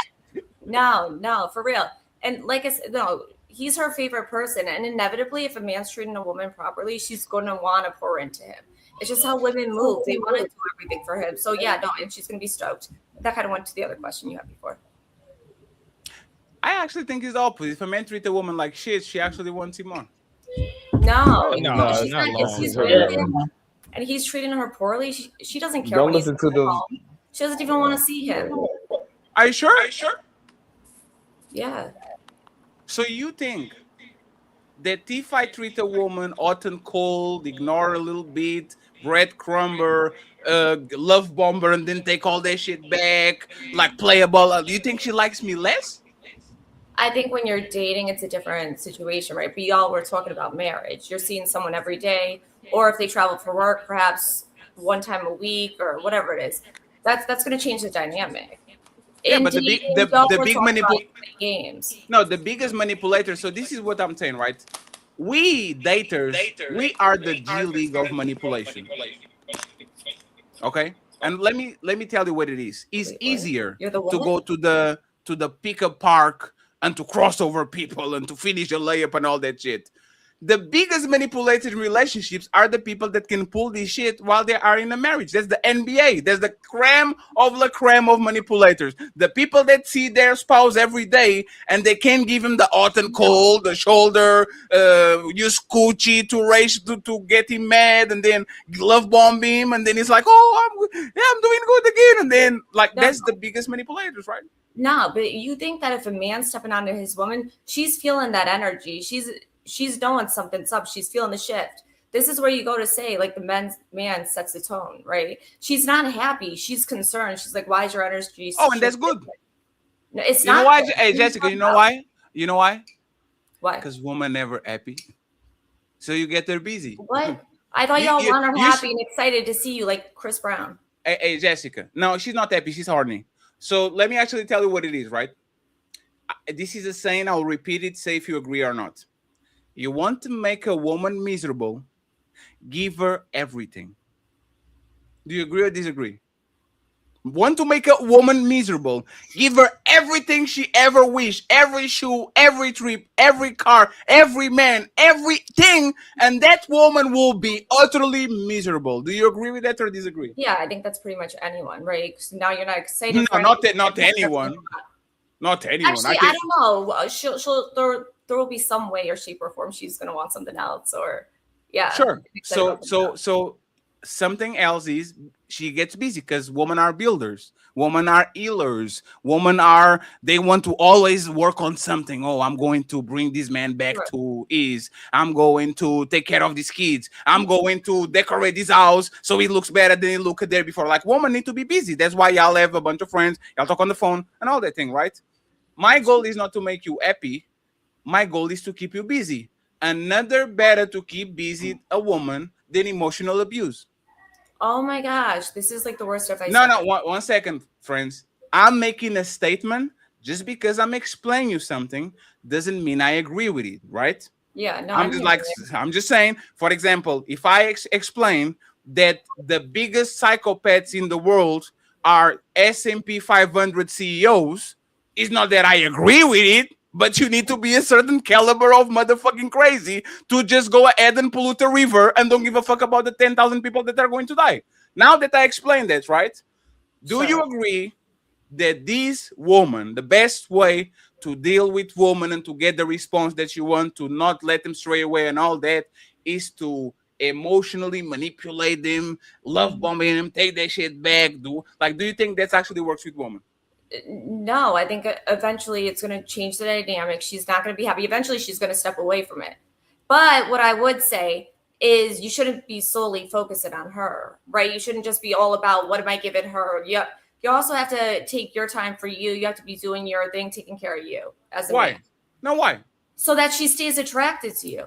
No, for real. And like I said, no, he's her favorite person. And inevitably, if a man's treating a woman properly, she's going to want to pour into him. It's just how women move. They want to do everything for him. So yeah, no, and she's going to be stoked. That kind of went to the other question you had before. I actually think it's opposite. If a man treats a woman like shit, she actually wants him more. No, not she's and he's treating her poorly. She doesn't care. Don't listen to those. She doesn't even want to see him. Are you sure? Yeah. So you think that if I treat a woman hot and cold, ignore a little bit, breadcrumber, love bomber, and then take all that shit back, like play a ball, do you think she likes me less? I think when you're dating, it's a different situation, right? But y'all were talking about marriage. You're seeing someone every day, or if they travel for work, perhaps one time a week or whatever it is. That's going to change the dynamic. Yeah, but the big games. No, the biggest manipulator. So this is what I'm saying, right? We daters, we are the G League of manipulation. Okay, and let me tell you what it is. It's easier to go to the pickup park and to cross over people and to finish a layup and all that shit. the biggest manipulated relationships are the people that can pull this shit while they are in a marriage. That's the NBA. That's the creme of la creme of manipulators. The people that see their spouse every day and they can give him the hot and cold, the shoulder, use coochie to get him mad, and then love bomb him, and then he's like, oh, I'm doing good again, and then like that's the biggest manipulators, right? No, but you think that if a man's stepping onto his woman, she's feeling that energy. She's knowing something's up. She's feeling the shift. This is where you go to say, like, the man sets the tone, right? She's not happy. She's concerned. She's like, why is your energy? Oh, and that's good. No, it's You not. know why, good. hey, Jessica? You know why? You know why? Why? Because woman never happy. So you get her busy. What? I thought y'all want her happy and excited to see you, like Chris Brown. Hey, Jessica. No, she's not happy. She's horny. So let me actually tell you what it is, right? This is a saying. I'll repeat it. Say if you agree or not. You want to make a woman miserable, give her everything. Do you agree or disagree? Want to make a woman miserable, give her everything she ever wished, every shoe, every trip, every car, every man, everything, and that woman will be utterly miserable. Do you agree with that or disagree? Yeah, I think that's pretty much anyone, right? 'Cause now you're not excited. No, not anyone. Not anyone. Actually, I don't know. There will be some way or shape or form she's gonna want something else, or yeah. Sure. So something else is she gets busy because women are builders, women are healers, they want to always work on something. Oh, I'm going to bring this man back to ease. I'm going to take care of these kids. I'm going to decorate this house so it looks better than it looked there before. Like, women need to be busy. That's why y'all have a bunch of friends, y'all talk on the phone and all that thing, right? My goal is not to make you happy. My goal is to keep you busy. Another better to keep busy a woman than emotional abuse. Oh my gosh, this is like the worst stuff I said. No, one second, friends. I'm making a statement. Just because I'm explaining you something doesn't mean I agree with it, right? Yeah, no. I'm just saying, for example, if I explain that the biggest psychopaths in the world are S&P 500 CEOs, it's not that I agree with it, but you need to be a certain caliber of motherfucking crazy to just go ahead and pollute a river and don't give a fuck about the 10,000 people that are going to die. Now that I explained that, right? Do you agree that this woman, the best way to deal with women and to get the response that you want, to not let them stray away and all that, is to emotionally manipulate them, love bombing them, take that shit back? Do you think that actually works with women? No, I think eventually it's going to change the dynamic. She's not going to be happy. Eventually she's going to step away from it. But what I would say is you shouldn't be solely focusing on her, right? You shouldn't just be all about what am I giving her? You also have to take your time for you. You have to be doing your thing, taking care of you as a man. No, why? So that she stays attracted to you.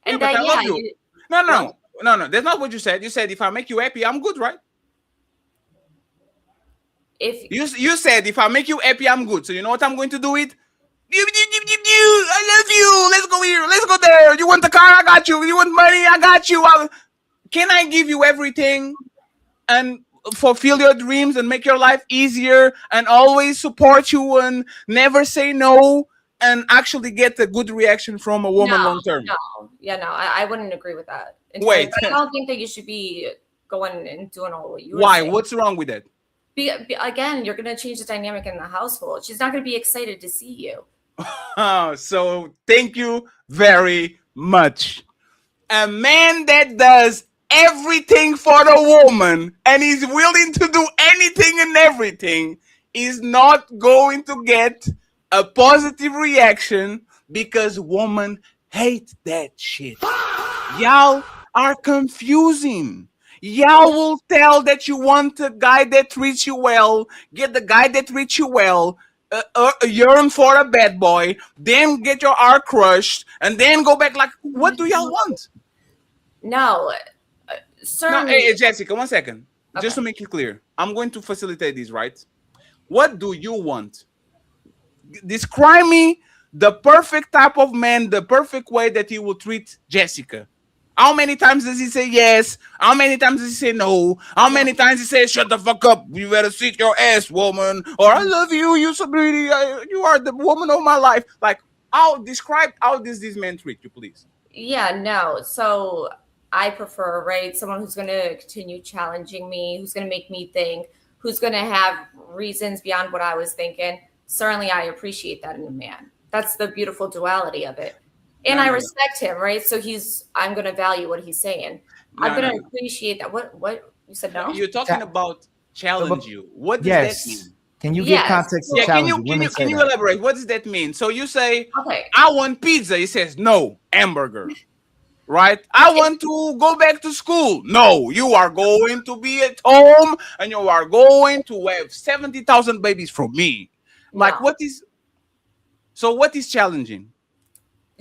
And I love you. No. That's not what you said. You said if I make you happy, I'm good, right? If you said if I make you happy, I'm good. So you know what I'm going to do it? I love you. Let's go here. Let's go there. You want the car? I got you. You want money? I got you. Can I give you everything and fulfill your dreams and make your life easier and always support you and never say no and actually get a good reaction from a woman long term? I wouldn't agree with that. Wait. I don't think that you should be going and doing all what you were Why? saying. What's wrong with that? Again, you're going to change the dynamic in the household. She's not going to be excited to see you. So thank you very much. A man that does everything for the woman and is willing to do anything and everything is not going to get a positive reaction because women hate that shit. Y'all are confusing. Y'all will tell that you want a guy that treats you well, get the guy that treats you well, yearn for a bad boy, then get your heart crushed, and then go back. Like, what do y'all want? No, certainly. No, hey, Jessica, 1 second. Okay. Just to make it clear, I'm going to facilitate this, right? What do you want? Describe me the perfect type of man, the perfect way that he will treat Jessica. How many times does he say yes? How many times does he say no? How many times he says, shut the fuck up, you better sit your ass, woman, or I love you, you so pretty, you are the woman of my life. Like, how does this man treat you, please? Yeah, no. So I prefer, right, someone who's going to continue challenging me, who's going to make me think, who's going to have reasons beyond what I was thinking. Certainly, I appreciate that in a man. That's the beautiful duality of it. And No, I no, no. respect him, right? So I'm going to value what he's saying. I'm No, going no, to no. appreciate that. What? You said no? You're talking about challenge you. What does that mean? Yes. Can you give context to Yeah, challenge you? Women can say you that. elaborate? What does that mean? So you say, okay, I want pizza. He says, no, hamburger. Right? I want to go back to school. No, you are going to be at home and you are going to have 70,000 babies from me. Like, No. what is challenging?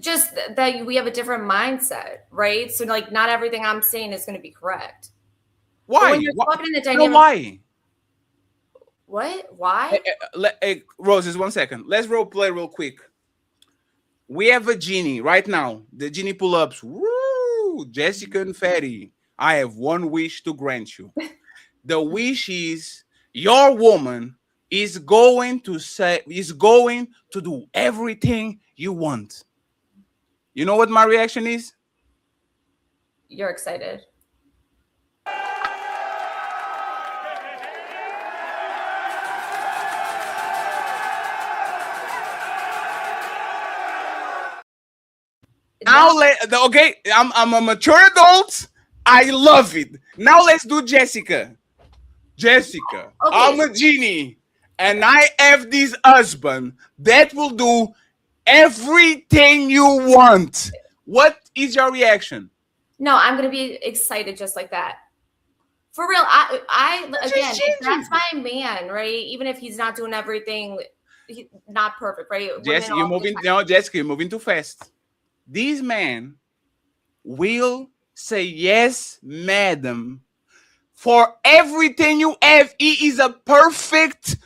Just that we have a different mindset, right? So like not everything I'm saying is going to be correct. But Why? when you're talking in the No, dynamic, why? what? Why? Hey, Roses, 1 second. Let's role play real quick. We have a genie right now. The genie pull-ups. Woo! Jessica and Fatty. I have one wish to grant you. The wish is your woman is going to do everything you want. You know what my reaction is? You're excited. Now okay, I'm a mature adult. I love it. Now let's do Jessica. Jessica, Okay. I'm a genie, and I have this husband that will do everything you want. What is your reaction? No, I'm going to be excited just like that. For real, I again, if that's my man, right? Even if he's not doing everything, not perfect, right? Jessica, you're moving. No, Jessica, you're moving too fast. This man will say yes, madam, for everything you have. He is a perfect.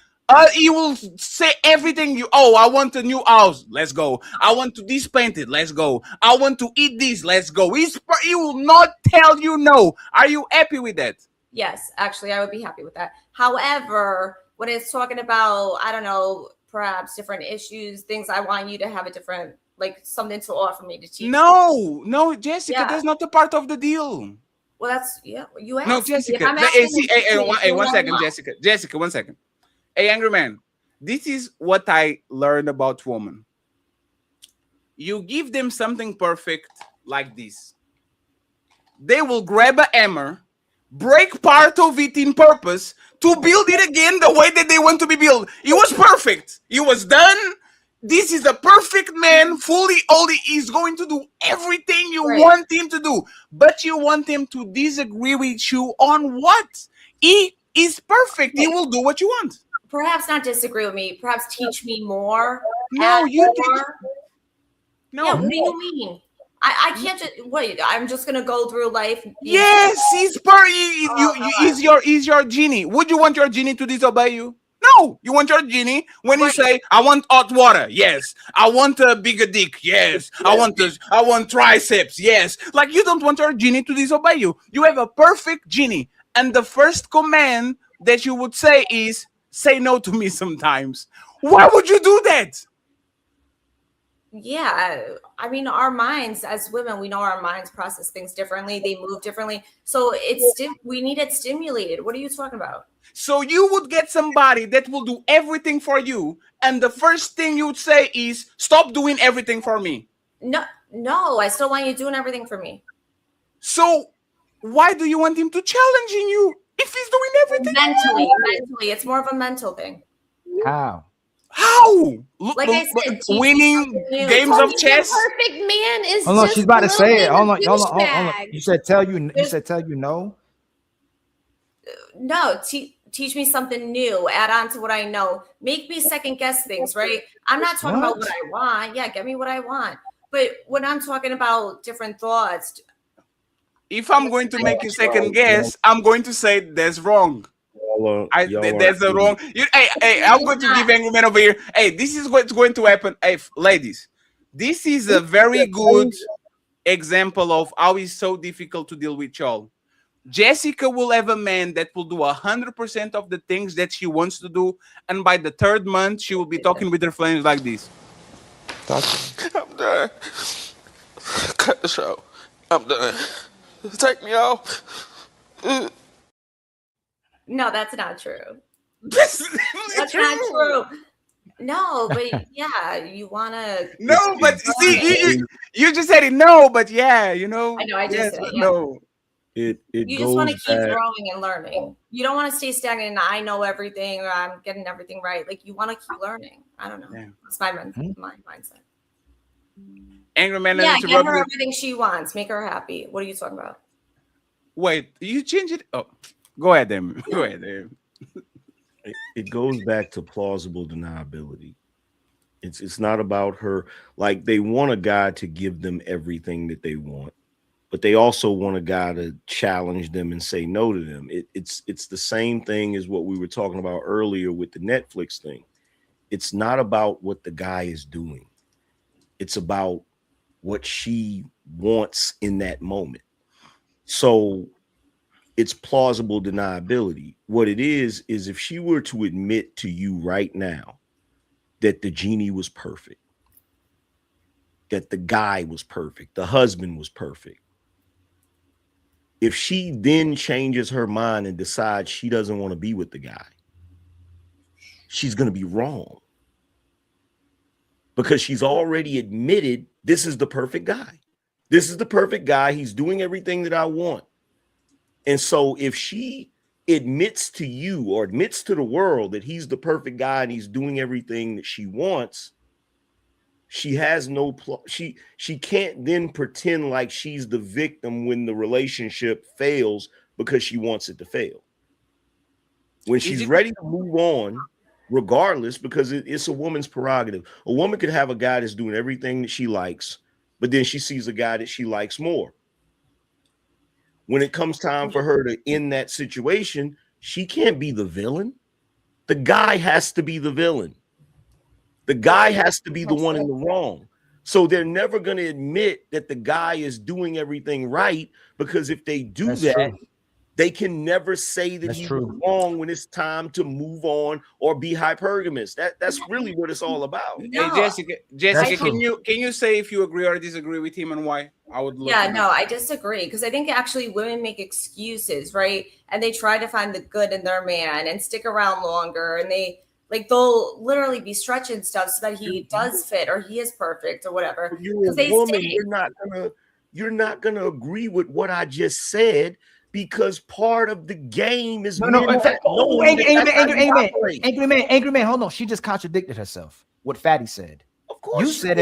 He will say everything you. Oh, I want a new house. Let's go. I want to this painted. Let's go. I want to eat this. Let's go. He will not tell you no. Are you happy with that? Yes, actually, I would be happy with that. However, when it's talking about, I don't know, perhaps different issues, things I want you to have a different, like something to offer me to teach. No, Jessica, that's not a part of the deal. Well, that's you asked. No, me. Jessica. If I'm Hey, asking one second, Jessica. Jessica, 1 second. Hey, Angrymman, this is what I learned about women. You give them something perfect like this. They will grab a hammer, break part of it in purpose to build it again the way that they want to be built. It was perfect. It was done. This is a perfect man, fully only he's going to do everything you want him to do. But you want him to disagree with you on what? He is perfect. He will do what you want. Perhaps not disagree with me. Perhaps teach me more. No, you more. No. Yeah, what do you mean? I can't just wait. I'm just gonna go through life. Yes, he's he's your genie. Would you want your genie to disobey you? No, you want your genie when you say, "I want hot water." Yes, I want a bigger dick. Yes, I want triceps. Yes, like you don't want your genie to disobey you. You have a perfect genie, and the first command that you would say is, "Say no to me sometimes." Why would you do that? Yeah, I mean, our minds as women, we know our minds process things differently. They move differently. So we need it stimulated. What are you talking about? So you would get somebody that will do everything for you, and the first thing you would say is, "Stop doing everything for me." No, I still want you doing everything for me. So why do you want him to challenge you if he's doing everything? Mentally, it's more of a mental thing. How? Like I said, winning games of chess. Perfect man is. Hold on, just she's about to say it. Hold on. douchebag. You said tell you. You said tell you no. No, teach me something new. Add on to what I know. Make me second guess things, right? I'm not talking about what I want. Yeah, get me what I want. But when I'm talking about different thoughts, if I'm going to make you second guess, I'm going to say that's wrong. That's the wrong. Hey, I'm going to give Angrymman over here. Hey, this is what's going to happen. Hey, ladies, this is a very good example of how it's so difficult to deal with y'all. Jessica will have a man that will do 100% of the things that she wants to do, and by the third month, she will be talking with her friends like this. I'm done. Cut the show. I'm done. Take me off. No, that's not true. That's That's not true. No, but yeah, you wanna. No, but see, learning. you just said it. No, but yeah, you know. I know. I just yes, said but yeah. no. It You just want to goes keep back. growing and learning. You don't want to stay stagnant. And I know everything, or I'm getting everything right. Like you want to keep learning. I don't know. Yeah. That's my mindset. Angrymman Yeah, has get her interrupted. everything she wants. Make her happy. What are you talking about? Wait, you change it? Oh, go ahead, then. Go ahead, then. It goes back to plausible deniability. It's not about her. Like, they want a guy to give them everything that they want, but they also want a guy to challenge them and say no to them. It's the same thing as what we were talking about earlier with the Netflix thing. It's not about what the guy is doing. It's about what she wants in that moment. So it's plausible deniability. What it is if she were to admit to you right now that the genie was perfect, that the guy was perfect, the husband was perfect. If she then changes her mind and decides she doesn't want to be with the guy, she's going to be wrong. Because she's already admitted this is the perfect guy. This is the perfect guy. He's doing everything that I want. And so if she admits to you or admits to the world that he's the perfect guy and he's doing everything that she wants, she has no she can't then pretend like she's the victim when the relationship fails because she wants it to fail. When she's ready to move on, regardless, because it's a woman's prerogative. A woman could have a guy that's doing everything that she likes, but then she sees a guy that she likes more. When it comes time for her to end that situation, she can't be the villain. The guy has to be the villain. The guy has to be the one in the wrong. So they're never going to admit that the guy is doing everything right, because if they do they can never say that he's wrong when it's time to move on or be hypergamous. That's really what it's all about. No. Hey, Jessica, can you say if you agree or disagree with him and why? I would love Yeah, to no, know. I disagree because I think actually women make excuses, right? And they try to find the good in their man and stick around longer, and they'll literally be stretching stuff so that he does fit or he is perfect or whatever. You're a woman. You're not gonna agree with what I just said, because part of the game is Angry man, hold on. She just contradicted herself. What Fatty said. Of course, you said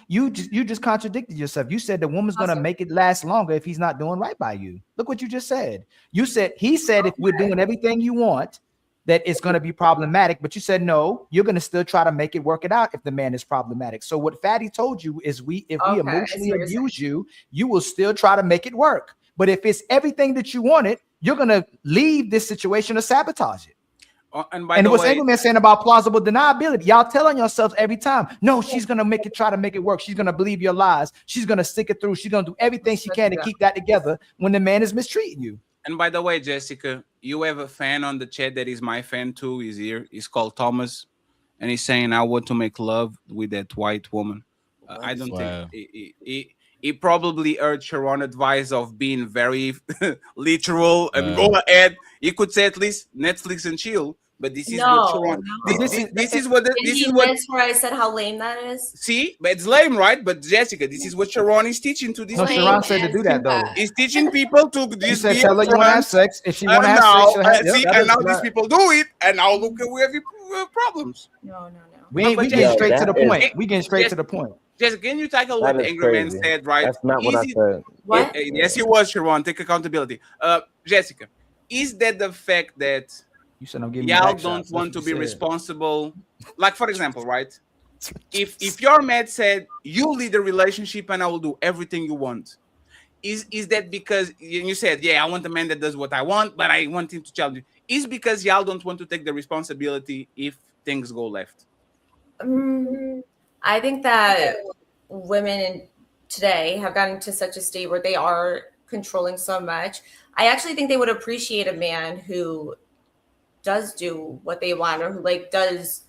you just contradicted yourself. You said the woman's gonna make it last longer if he's not doing right by you. Look what you just said. He said if we're doing everything you want, that it's going to be problematic, but you said no, you're going to still try to make it work it out if the man is problematic. So what Fatty told you is if we emotionally abuse you, you will still try to make it work. But if it's everything that you wanted, you're going to leave this situation or sabotage it. And what's Angrymman saying about plausible deniability, y'all telling yourselves every time, no, she's going to try to make it work. She's going to believe your lies. She's going to stick it through. She's going to do everything she can to keep that together when the man is mistreating you. And by the way, Jessica, you have a fan on the chat that is my fan too. He's here. He's called Thomas, and he's saying, "I want to make love with that white woman." I don't think he probably heard Sharon's advice of being very literal and go ahead. He could say at least Netflix and chill. But this is what Sharon. This is what where I said how lame that is. See, but it's lame, right? But Jessica, this is what Sharon is teaching to this. No, Sharon said to do that though. He's teaching people to just be tell her you want to have sex. If she want to have sex, she'll have. See, and now these people do it, and now look at we have problems. No. We getting straight to the point. We getting straight to the point. Jessica, can you tackle what the Angrymman said? Right? That's not what I said. What? Yes, he was, Sharon. Take accountability. Jessica, is that the fact that you said I'm giving y'all don't want to be responsible? Like, for example, right? If your man said you lead the relationship and I will do everything you want, is that because you said, yeah, I want a man that does what I want, but I want him to challenge you? Is because y'all don't want to take the responsibility if things go left? I think that women today have gotten to such a state where they are controlling so much. I actually think they would appreciate a man who does do what they want, or who does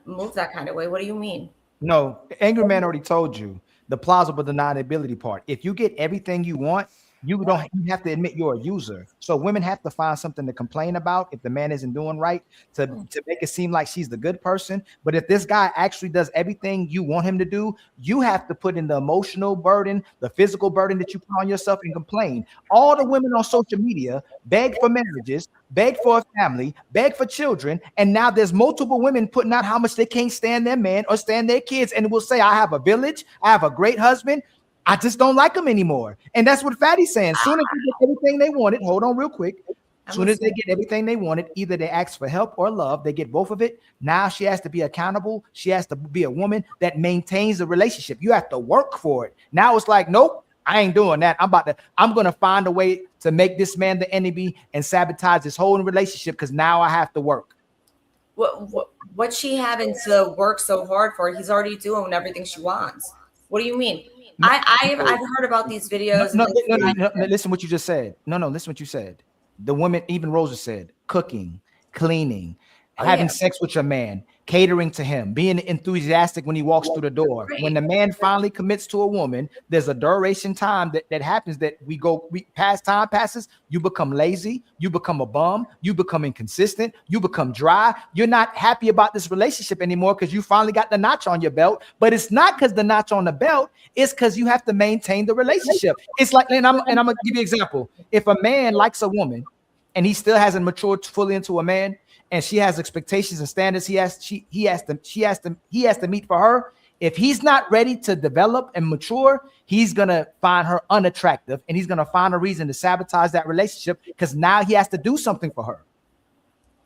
move that kind of way. What do you mean? No, Angrymman already told you the plausible deniability part. If you get everything you want, you have to admit you're a user. So women have to find something to complain about if the man isn't doing right to make it seem like she's the good person. But if this guy actually does everything you want him to do, you have to put in the emotional burden, the physical burden that you put on yourself and complain. All the women on social media beg for marriages, beg for a family, beg for children, and now there's multiple women putting out how much they can't stand their man or stand their kids, and will say, I have a village, I have a great husband, I just don't like him anymore. And that's what Fatty's saying. Soon as they get everything they wanted, hold on real quick. Soon as they get everything they wanted, either they ask for help or love, they get both of it. Now she has to be accountable. She has to be a woman that maintains the relationship. You have to work for it. Now it's like, nope, I ain't doing that. I'm going to find a way to make this man the enemy and sabotage this whole relationship because now I have to work. What's she having to work so hard for? He's already doing everything she wants. What do you mean? I've heard about these videos. No, listen what you just said. No, listen what you said. The woman, even Rosa said, cooking, cleaning, having sex with your man, catering to him, being enthusiastic when he walks through the door. When the man finally commits to a woman, there's a duration time that happens that time passes, you become lazy, you become a bum, you become inconsistent, you become dry. You're not happy about this relationship anymore because you finally got the notch on your belt. But it's not because the notch on the belt, it's because you have to maintain the relationship. It's like, and I'm gonna give you an example. If a man likes a woman and he still hasn't matured fully into a man, and she has expectations and standards he has to meet for her. If he's not ready to develop and mature, he's gonna find her unattractive, and he's gonna find a reason to sabotage that relationship because now he has to do something for her.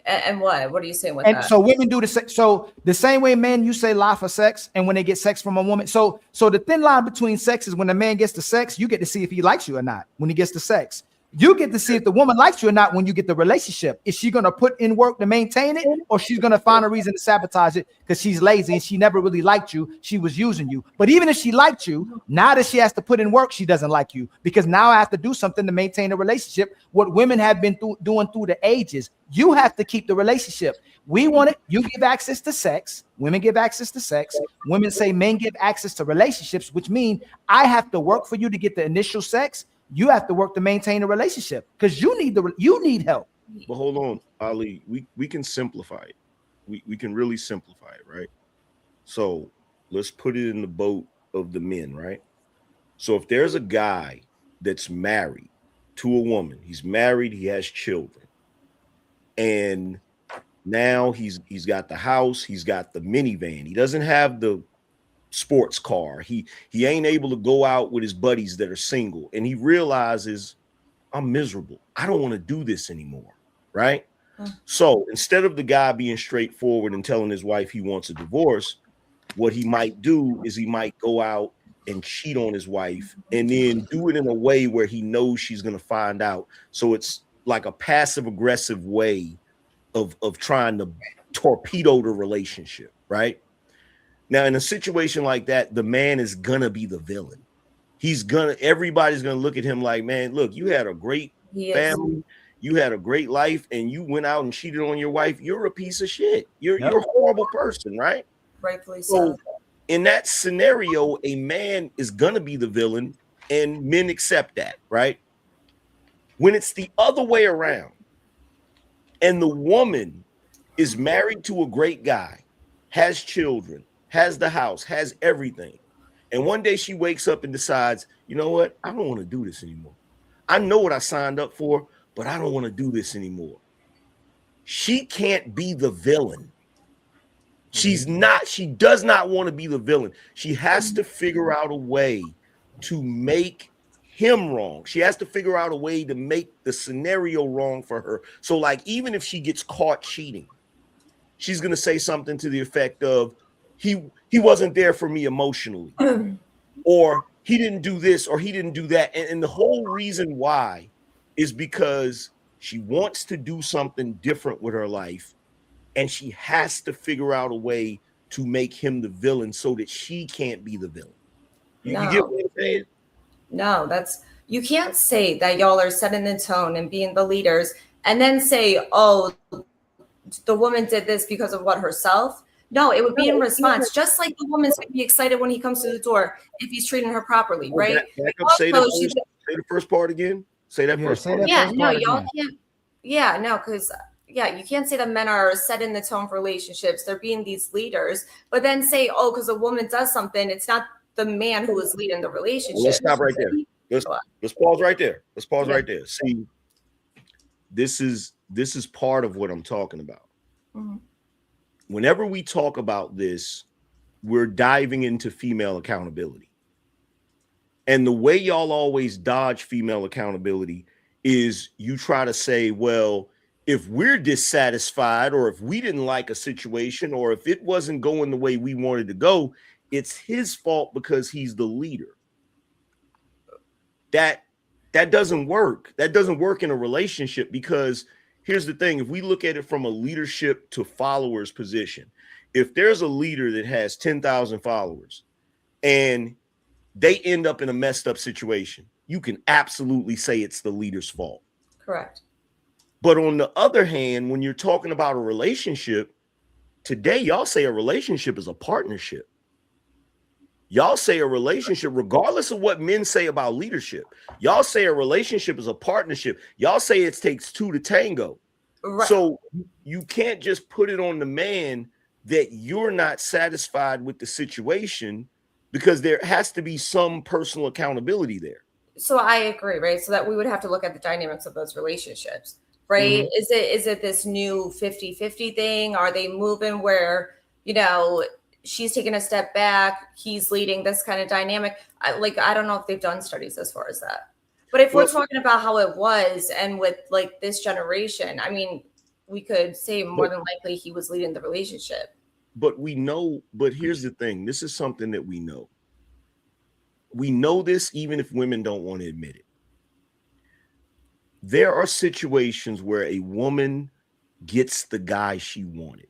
And what are you saying with and that? So women do the same way men, you say lie for sex, and when they get sex from a woman. So the thin line between sex is when the man gets the sex, you get to see if he likes you or not. When he gets the sex, you get to see if the woman likes you or not when you get the relationship. Is she going to put in work to maintain it, or she's going to find a reason to sabotage it because she's lazy and she never really liked you? She was using you. But even if she liked you, now that she has to put in work, she doesn't like you because now I have to do something to maintain a relationship. What women have been doing through the ages, you have to keep the relationship. We want it. You give access to sex. Women give access to sex. Women say men give access to relationships, which mean I have to work for you to get the initial sex. You have to work to maintain a relationship because you need help. But hold on, Ali, we can simplify it. We can really simplify it, right? So let's put it in the boat of the men, right? So if there's a guy that's married to a woman, he's married, he has children, and now he's got the house, he's got the minivan, he doesn't have the sports car, he ain't able to go out with his buddies that are single, and he realizes I'm miserable, I don't want to do this anymore, right? So instead of the guy being straightforward and telling his wife he wants a divorce, what he might do is he might go out and cheat on his wife and then do it in a way where he knows she's going to find out. So it's like a passive aggressive way of trying to torpedo the relationship, right? Now, in a situation like that, the man is gonna be the villain. Everybody's gonna look at him like, man, look, you had a great family, you had a great life, and you went out and cheated on your wife. You're a piece of shit. You're a horrible person, right? Rightfully so. In that scenario, a man is gonna be the villain, and men accept that, right? When it's the other way around, and the woman is married to a great guy, has children, has the house, has everything. And one day she wakes up and decides, you know what? I don't want to do this anymore. I know what I signed up for, but I don't want to do this anymore. She can't be the villain. She does not want to be the villain. She has to figure out a way to make him wrong. She has to figure out a way to make the scenario wrong for her. So like, even if she gets caught cheating, she's going to say something to the effect of, he wasn't there for me emotionally, or he didn't do this, or he didn't do that. And the whole reason why is because she wants to do something different with her life, and she has to figure out a way to make him the villain so that she can't be the villain. You get what I'm saying? No, you can't say that y'all are setting the tone and being the leaders and then say, oh, the woman did this because of what herself. No, it would be in response, just like the woman's gonna be excited when he comes to the door if he's treating her properly, right? Back up, say the first part again. Say that first part. Yeah, no, y'all can't. Yeah, no, because you can't say that men are setting the tone for relationships. They're being these leaders, but then say, oh, because a woman does something, it's not the man who is leading the relationship. Well, let's stop right there. Let's pause right there. Let's pause right there. See, this is part of what I'm talking about. Mhm. Whenever we talk about this, we're diving into female accountability. And the way y'all always dodge female accountability is you try to say, well, if we're dissatisfied or if we didn't like a situation or if it wasn't going the way we wanted to go, it's his fault because he's the leader. That doesn't work. That doesn't work in a relationship, because here's the thing. If we look at it from a leadership to followers position, if there's a leader that has 10,000 followers and they end up in a messed up situation, you can absolutely say it's the leader's fault. Correct. But on the other hand, when you're talking about a relationship, today y'all say a relationship is a partnership. Y'all say a relationship, regardless of what men say about leadership, y'all say a relationship is a partnership. Y'all say it takes two to tango. Right. So you can't just put it on the man that you're not satisfied with the situation, because there has to be some personal accountability there. So I agree, right? So that we would have to look at the dynamics of those relationships, right? Mm-hmm. Is it this new 50-50 thing? Are they moving where, she's taking a step back, he's leading, this kind of dynamic? I don't know if they've done studies as far as that. But if we're talking about how it was and with like this generation, I mean, we could say more than likely he was leading the relationship. But we know, but here's the thing. This is something that we know. We know this even if women don't want to admit it. There are situations where a woman gets the guy she wanted.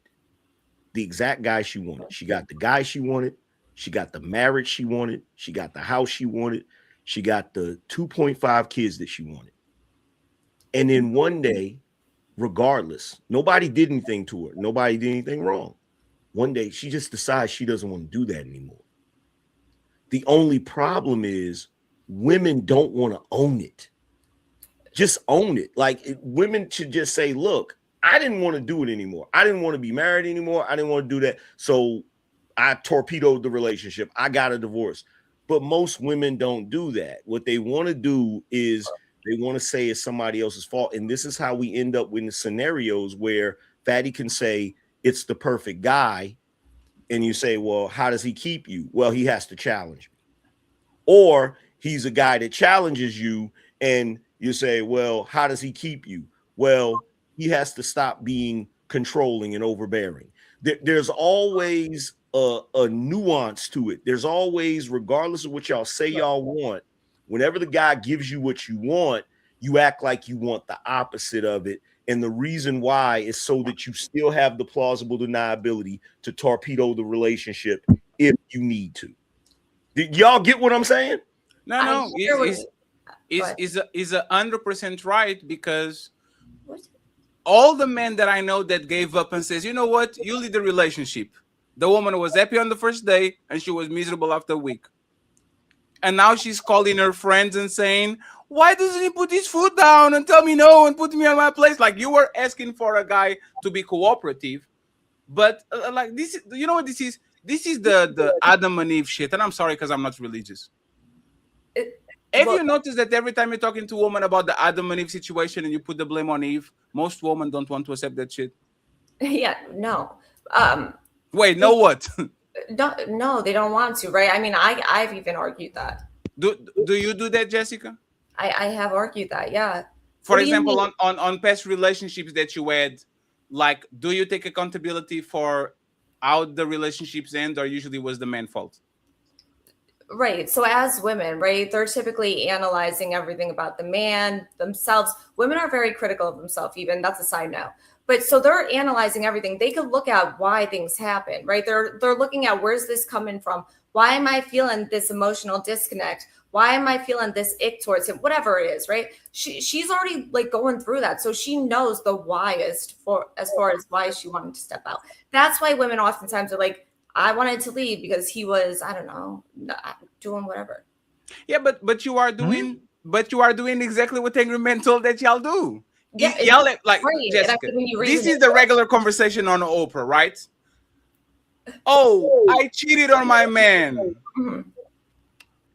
The exact guy she wanted. She got the guy she wanted. She got the marriage she wanted. She got the house she wanted. She got the 2.5 kids that she wanted. And then one day, regardless, nobody did anything to her. Nobody did anything wrong. One day, she just decides she doesn't want to do that anymore. The only problem is women don't want to own it. Just own it. Like, women should just say, look, I didn't want to do it anymore. I didn't want to be married anymore. I didn't want to do that. So I torpedoed the relationship. I got a divorce. But most women don't do that. What they want to do is they want to say it's somebody else's fault. And this is how we end up with the scenarios where Fatty can say it's the perfect guy. And you say, well, how does he keep you? Well, he has to challenge me. Or he's a guy that challenges you and you say, well, how does he keep you? Well, he has to stop being controlling and overbearing. There's always a nuance to it. There's always, regardless of what y'all say y'all want, whenever the guy gives you what you want, you act like you want the opposite of it. And the reason why is so that you still have the plausible deniability to torpedo the relationship if you need to. Did y'all get what I'm saying? No, is 100% right, because all the men that I know that gave up and says, you know what, you lead the relationship. The woman was happy on the first day and she was miserable after a week. And now she's calling her friends and saying, why doesn't he put his foot down and tell me no and put me on my place? Like, you were asking for a guy to be cooperative. But like this, you know what this is? This is the Adam and Eve shit. And I'm sorry because I'm not religious. Have you noticed that every time you're talking to a woman about the Adam and Eve situation and you put the blame on Eve, most women don't want to accept that shit? Yeah, no. Wait, no what? No, they don't want to, right? I mean, I've even argued that. Do you do that, Jessica? I have argued that, yeah. For example, on past relationships that you had, like, do you take accountability for how the relationships end, or usually was the man's fault? Right. So as women, right, they're typically analyzing everything about the man, themselves. Women are very critical of themselves, even. That's a side note. But so they're analyzing everything. They could look at why things happen, right? They're looking at, where's this coming from? Why am I feeling this emotional disconnect? Why am I feeling this ick towards him? Whatever it is, right? She's already like going through that. So she knows the whyest for as far as why she wanted to step out. That's why women oftentimes are like, I wanted to leave because he was, I don't know, doing whatever. Yeah, but you are doing exactly what Angrymman told that y'all do. Yeah, Y'all like right. Jessica. This is the regular conversation on Oprah, right? Oh, I cheated on my man. Mm-hmm.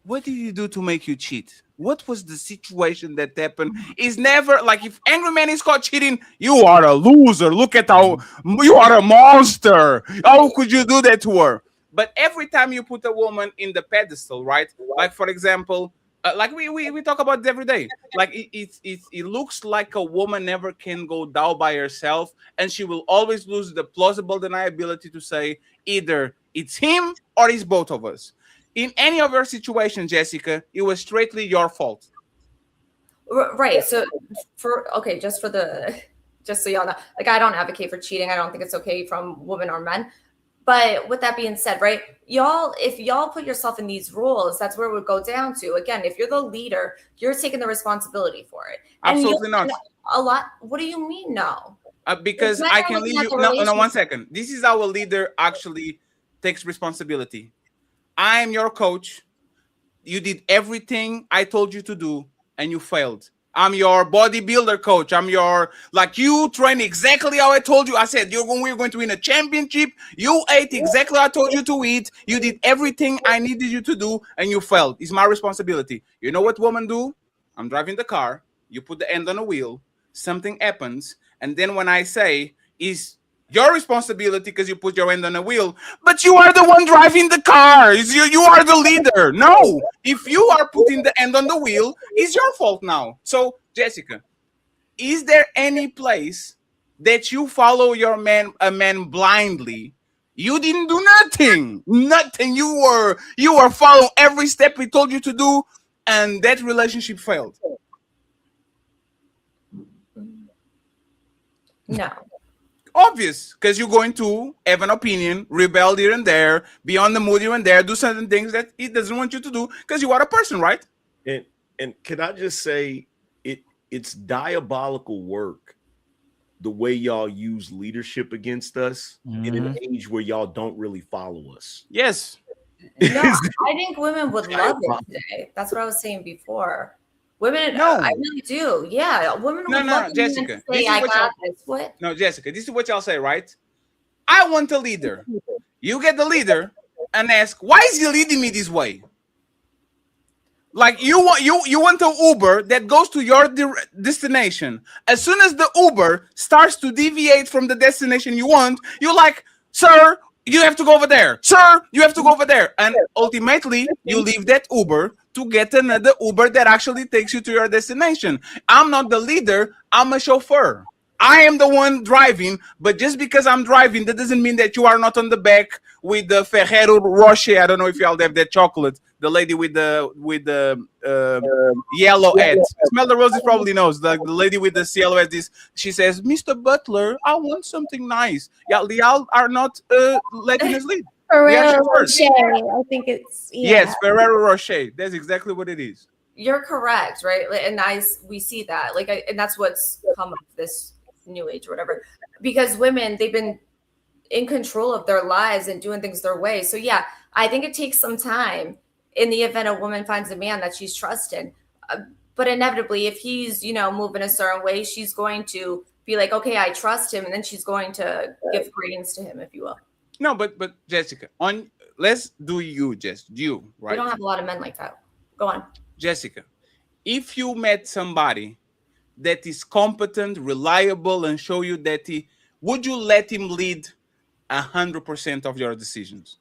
What did you do to make you cheat? What was the situation that happened? It's never like if Angrymman is caught cheating, you are a loser. Look at how you are a monster. How could you do that to her? But every time you put a woman in the pedestal, right? Like for example, like we talk about it every day. Like it looks like a woman never can go down by herself, and she will always lose the plausible deniability to say either it's him or it's both of us. In any of your situation, Jessica, it was straightly your fault. Right. So just so y'all know, like I don't advocate for cheating. I don't think it's okay from women or men. But with that being said, right, if y'all put yourself in these roles, that's where it would go down to. Again, if you're the leader, you're taking the responsibility for it. Absolutely not. A lot. What do you mean no? Because I can leave you. No, 1 second. This is how a leader actually takes responsibility. I am your coach. You did everything I told you to do, and you failed. I'm your bodybuilder coach. I'm your, like, you train exactly how I told you. I said, we're going to win a championship. You ate exactly how I told you to eat. You did everything I needed you to do, and you failed. It's my responsibility. You know what women do? I'm driving the car. You put the hand on the wheel. Something happens. And then when I say, is your responsibility because you put your hand on the wheel, but you are the one driving the car. You are the leader. No, if you are putting the hand on the wheel, it's your fault now. So, Jessica, is there any place that you follow a man blindly? You didn't do nothing. You were following every step he told you to do, and that relationship failed. No. Obvious, because you're going to have an opinion, rebel here and there, be on the mood here and there, do certain things that he doesn't want you to do because you are a person, right? And can I just say it's diabolical work the way y'all use leadership against us in an age where y'all don't really follow us. Yes. No, I think women would love it today. That's what I was saying before. Women, no, I really do. Yeah, women would love Jessica. To say, I got this. What? No, Jessica, this is what y'all say, right? I want a leader. You get the leader and ask, why is he leading me this way? Like you want an Uber that goes to your destination. As soon as the Uber starts to deviate from the destination you want, you're like, sir, you have to go over there. Sir, you have to go over there. And ultimately, you leave that Uber to get another Uber that actually takes you to your destination. I'm not the leader. I'm a chauffeur. I am the one driving, but just because I'm driving, that doesn't mean that you are not on the back with the Ferrero Rocher. I don't know if y'all have that chocolate. The lady with the yellow ad. Smell the Roses probably knows. The lady with the yellow ad. She says, "Mr. Butler, I want something nice." Y'all are not letting us lead. Ferrero Rocher. I think it's yes, Ferrero Rocher. That's exactly what it is. You're correct, right? And we see that, and that's what's come of this new age or whatever, because women, they've been in control of their lives and doing things their way. So yeah, I think it takes some time in the event a woman finds a man that she's trusted, but inevitably if he's moving a certain way, she's going to be like, okay, I trust him, and then she's going to give credence to him, if you will. No, but Jessica, let's do you right? We don't have a lot of men like that. Go on. Jessica, if you met somebody that is competent, reliable, and show you that would you let him lead 100% of your decisions?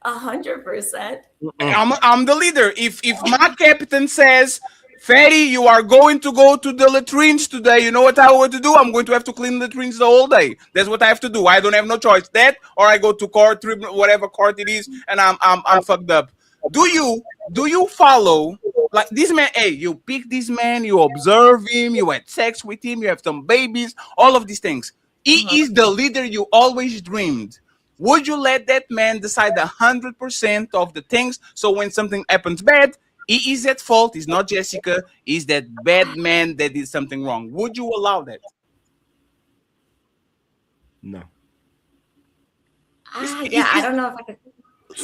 100%. I'm the leader. If my captain says, Ferry, you are going to go to the latrines today, you know what I want to do? I'm going to have to clean the latrines the whole day. That's what I have to do. I don't have no choice. That, or I go to court, whatever court it is, and I'm fucked up. Do you follow, like, this man? Hey, you pick this man, you observe him, you had sex with him, you have some babies, all of these things. He is the leader you always dreamed. Would you let that man decide 100% of the things? So when something happens bad, he is at fault. He's not Jessica. He's that bad man that did something wrong. Would you allow that? No. Yeah, I don't know if I could.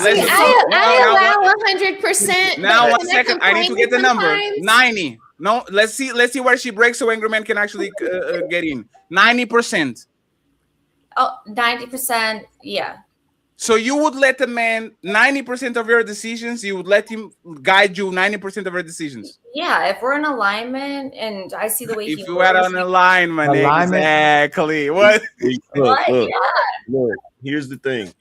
I allow 100%. Now, but 1 can second. I need to get the number. sometimes? 90. No, let's see where she breaks so Angrymman can actually get in. 90%. Oh, 90%. Yeah. So you would let a man 90% of your decisions, you would let him guide you 90% of your decisions. Yeah, if we're in alignment and I see the way If he you had lives, an alignment, Alignment. exactly. What? Look, here's the thing.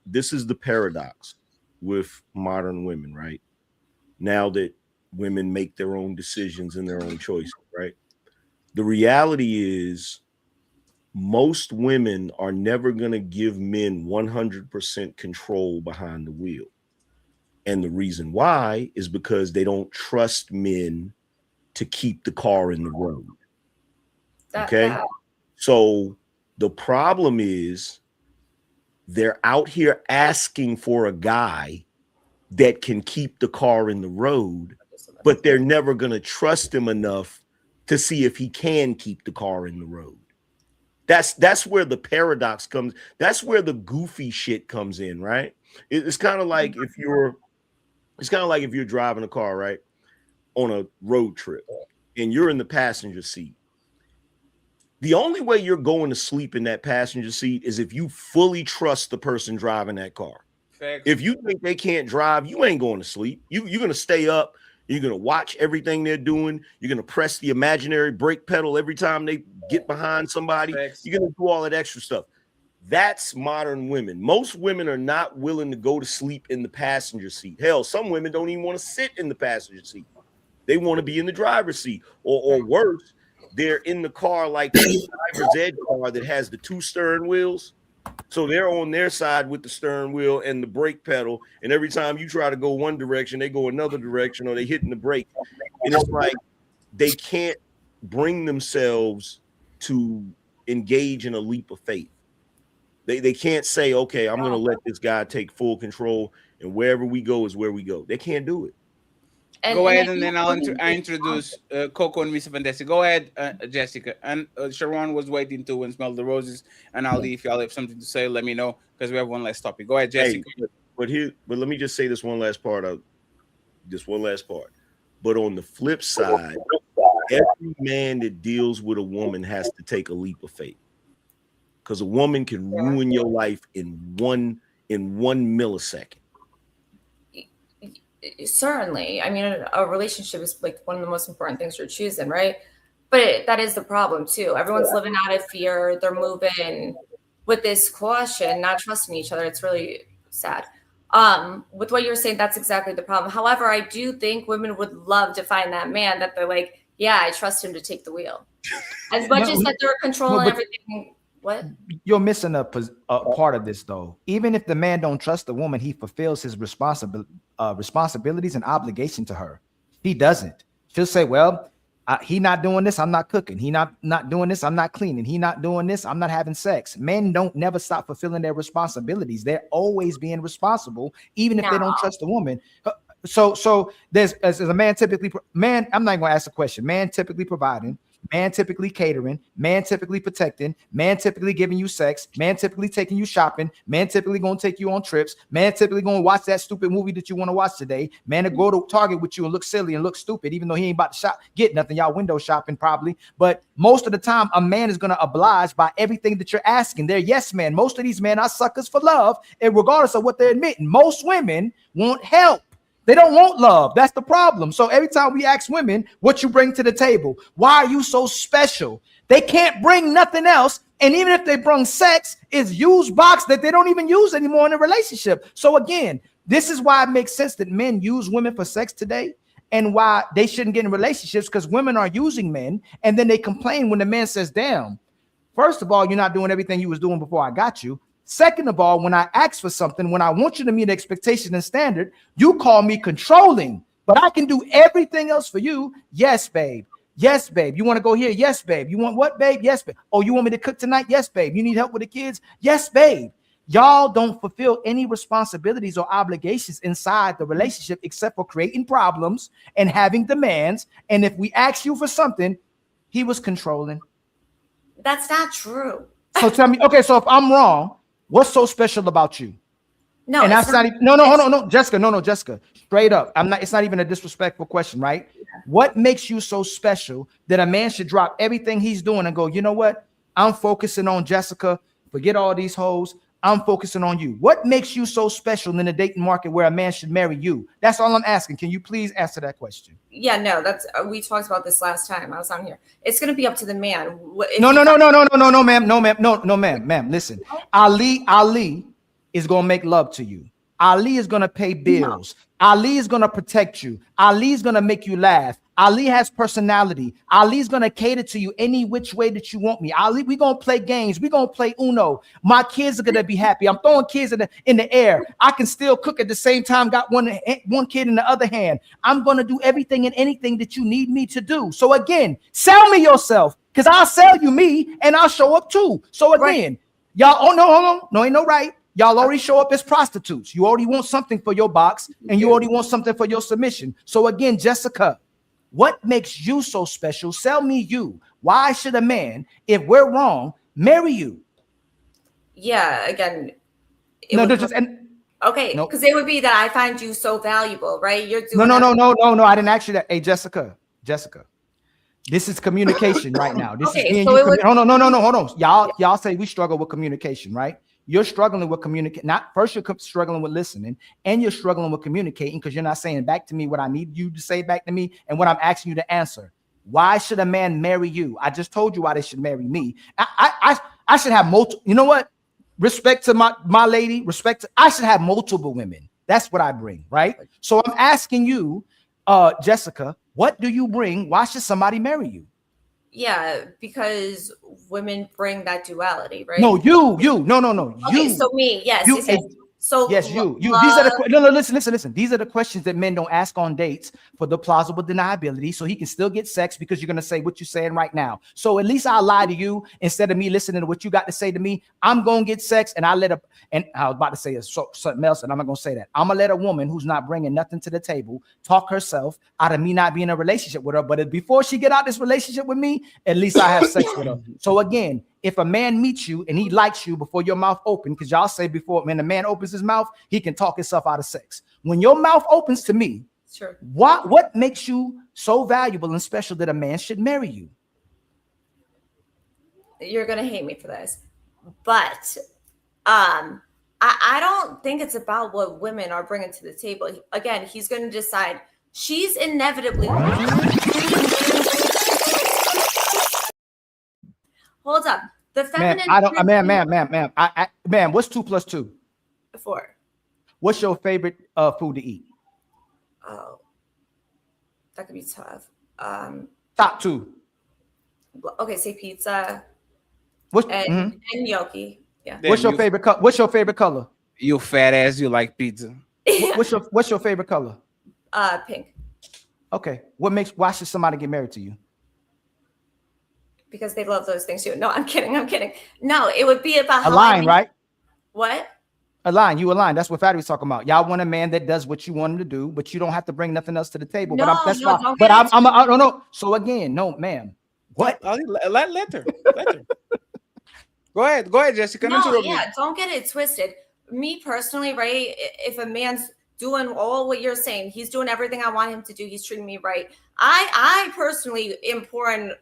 This is the paradox with modern women, right? Now that women make their own decisions and their own choices, right? The reality is most women are never going to give men 100% control behind the wheel. And the reason why is because they don't trust men to keep the car in the road. Okay? So the problem is they're out here asking for a guy that can keep the car in the road, but they're never going to trust him enough to see if he can keep the car in the road. That's where the paradox comes. That's where the goofy shit comes in, right? It's kind of like if you're driving a car, right, on a road trip, and you're in the passenger seat. The only way you're going to sleep in that passenger seat is if you fully trust the person driving that car. Facts. If you think they can't drive, you ain't going to sleep. You're going to stay up. You're going to watch everything they're doing. You're going to press the imaginary brake pedal every time they get behind somebody. Facts. You're going to do all that extra stuff. That's modern women. Most women are not willing to go to sleep in the passenger seat. Hell, some women don't even want to sit in the passenger seat. They want to be in the driver's seat, or worse, they're in the car like the driver's ed car that has the 2 steering wheels. So they're on their side with the steering wheel and the brake pedal. And every time you try to go one direction, they go another direction, or they hitting the brake. And it's like they can't bring themselves to engage in a leap of faith. They can't say, okay, I'm going to let this guy take full control, and wherever we go is where we go. They can't do it. Go ahead, and then I'll introduce Coco and Mr. Fantastic. Go ahead, Jessica. And Sharon was waiting to smell the roses. And Ali, if y'all have something to say, let me know, because we have one last topic. Go ahead, Jessica. Hey, but let me just say this one last part. But on the flip side, every man that deals with a woman has to take a leap of faith, because a woman can ruin your life in one millisecond. Certainly. I mean, a relationship is like one of the most important things you're choosing, right? But that is the problem too. Everyone's living out of fear. They're moving with this caution, not trusting each other. It's really sad. With what you're saying, that's exactly the problem. However, I do think women would love to find that man that they're like, yeah, I trust him to take the wheel. As much as that they're controlling everything. What? You're missing a part of this, though. Even if the man don't trust the woman, he fulfills his responsibilities and obligation to her. He doesn't. She'll say, well, he not doing this, I'm not cooking. He not doing this, I'm not cleaning. He not doing this, I'm not having sex. Men don't never stop fulfilling their responsibilities. They're always being responsible, even if they don't trust the woman. So there's as a man typically, I'm not going to ask the question. Man typically providing, man typically catering, man typically protecting, man typically giving you sex, man typically taking you shopping, man typically going to take you on trips, man typically going to watch that stupid movie that you want to watch today, man to go to Target with you and look silly and look stupid, even though he ain't about to get nothing. Y'all window shopping probably, but most of the time a man is going to oblige by everything that you're asking. They're yes men. Most of these men are suckers for love, and regardless of what they're admitting, most women want help. They don't want love. That's the problem. So every time we ask women what you bring to the table, why are you so special? They can't bring nothing else. And even if they bring sex, it's used box that they don't even use anymore in a relationship. So again, this is why it makes sense that men use women for sex today, and why they shouldn't get in relationships, because women are using men, and then they complain when the man says, damn, first of all, you're not doing everything you was doing before I got you. Second of all, when I ask for something, when I want you to meet expectation and standard, you call me controlling, but I can do everything else for you. Yes, babe. Yes, babe. You want to go here? Yes, babe. You want what, babe? Yes, babe. Oh, you want me to cook tonight? Yes, babe. You need help with the kids? Yes, babe. Y'all don't fulfill any responsibilities or obligations inside the relationship except for creating problems and having demands. And if we ask you for something, he was controlling. That's not true. So tell me, okay, so if I'm wrong, what's so special about you? No, And it's that's not even, hold on, no, Jessica, no, Jessica, straight up. It's not even a disrespectful question, right? Yeah. What makes you so special that a man should drop everything he's doing and go, you know what? I'm focusing on Jessica. Forget all these hoes. I'm focusing on you. What makes you so special in the dating market where a man should marry you? That's all I'm asking. Can you please answer that question? Yeah, no, that's we talked about this last time I was on here. It's going to be up to the man. No, ma'am. Listen, Ali is going to make love to you. Ali is going to pay bills. No. Ali is going to protect you. Ali is going to make you laugh. Ali has personality. Ali is going to cater to you any which way that you want me. Ali, we're going to play games. We're going to play Uno. My kids are going to be happy. I'm throwing kids in the air. I can still cook at the same time. Got one kid in the other hand. I'm going to do everything and anything that you need me to do. So again, sell me yourself, because I'll sell you me and I'll show up too. So again, y'all, hold on. No, ain't no right. Y'all already show up as prostitutes. You already want something for your box and you already want something for your submission. So again, Jessica, what makes you so special? Sell me you. Why should a man, if we're wrong, marry you? Yeah, again. Okay, because it would be that I find you so valuable, right? You're doing No. I didn't ask you that. Hey, Jessica. This is communication right now. This is me and you. Hold on. Y'all say we struggle with communication, right? You're struggling with communicating. First, you're struggling with listening, and you're struggling with communicating because you're not saying back to me what I need you to say back to me and what I'm asking you to answer. Why should a man marry you? I just told you why they should marry me. I should have multiple. You know what? Respect to my lady. I should have multiple women. That's what I bring, right? So I'm asking you, Jessica, what do you bring? Why should somebody marry you? Yeah, because women bring that duality, right? No, you. No. Okay, so me, yes. So yes, you. These are the listen. These are the questions that men don't ask on dates for the plausible deniability, so he can still get sex because you're gonna say what you're saying right now. So at least I'll lie to you instead of me listening to what you got to say to me. I'm gonna get sex, and I was about to say something else, and I'm not gonna say that. I'm gonna let a woman who's not bringing nothing to the table talk herself out of me not being in a relationship with her. But before she get out this relationship with me, at least I have sex with her. So again, if a man meets you and he likes you before your mouth opens, because y'all say before when a man opens his mouth, he can talk himself out of sex. When your mouth opens to me, sure. What makes you so valuable and special that a man should marry you? You're gonna hate me for this, but I don't think it's about what women are bringing to the table. Again, he's gonna decide. She's inevitably. Hold up. The feminine. Ma'am, what's 2 + 2? 4. What's your favorite food to eat? Oh, that could be tough. Top 2. Okay, say pizza. And gnocchi. Yeah. What's your favorite color? What's your favorite color? You fat ass, you like pizza. What's your favorite color? Pink. Okay. Why should somebody get married to you? Because they love those things too. No, I'm kidding. No, it would be about align, right? What? Align. You align. That's what Fatty was talking about. Y'all want a man that does what you want him to do, but you don't have to bring nothing else to the table. No, I don't know. So again, no, ma'am. What? Let her. Go ahead, Jessica. No, yeah, don't get it twisted. Me personally, right? If a man's doing all what you're saying, he's doing everything I want him to do. He's treating me right. I personally am pouring.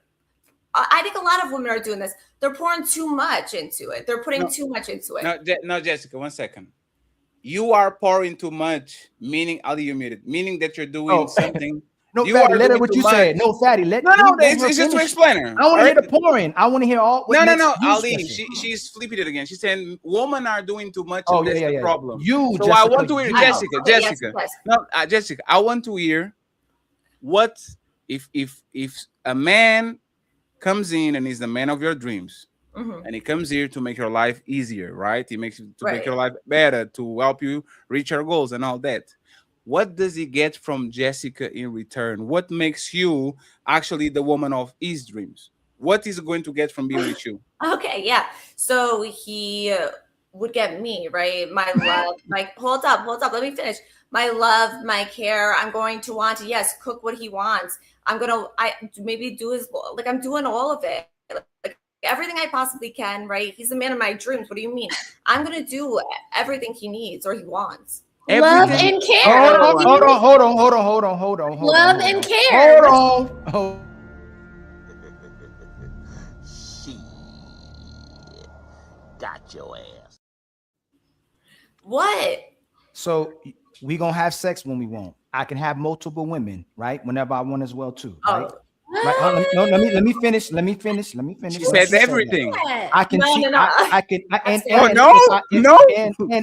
I think a lot of women are doing this. They're pouring too much into it. They're putting too much into it. No, Jessica, 1 second. You are pouring too much, meaning Ali, you muted, meaning that you're doing something. No, Fatty, let her what you said. No, Fatty, it's just to explain her. I want to hear the pouring. I want to hear all. No, Ali, she's flipping it again. She's saying women are doing too much. Oh, that's the yeah. problem. So Jessica, I want to hear Jessica. Yes. No, Jessica, I want to hear what if a man comes in and is the man of your dreams, and he comes here to make your life easier, right? He makes to make your life better, to help you reach your goals and all that. What does he get from Jessica in return? What makes you actually the woman of his dreams? What is he going to get from being with you? Okay, yeah. So he would get me, right? My love, like, hold up, let me finish. My love, my care, I'm going to want to, yes, cook what he wants. I maybe do his, like, I'm doing all of it. Like everything I possibly can, right? He's the man of my dreams. What do you mean? I'm going to do everything he needs or he wants. Love Everything. and care. Hold on. Love and care. Hold on. Got your ass. What? So we gonna have sex when we want. I can have multiple women, right? Whenever I want as well too, right? Right. Let me finish. She said everything. I can cheat. And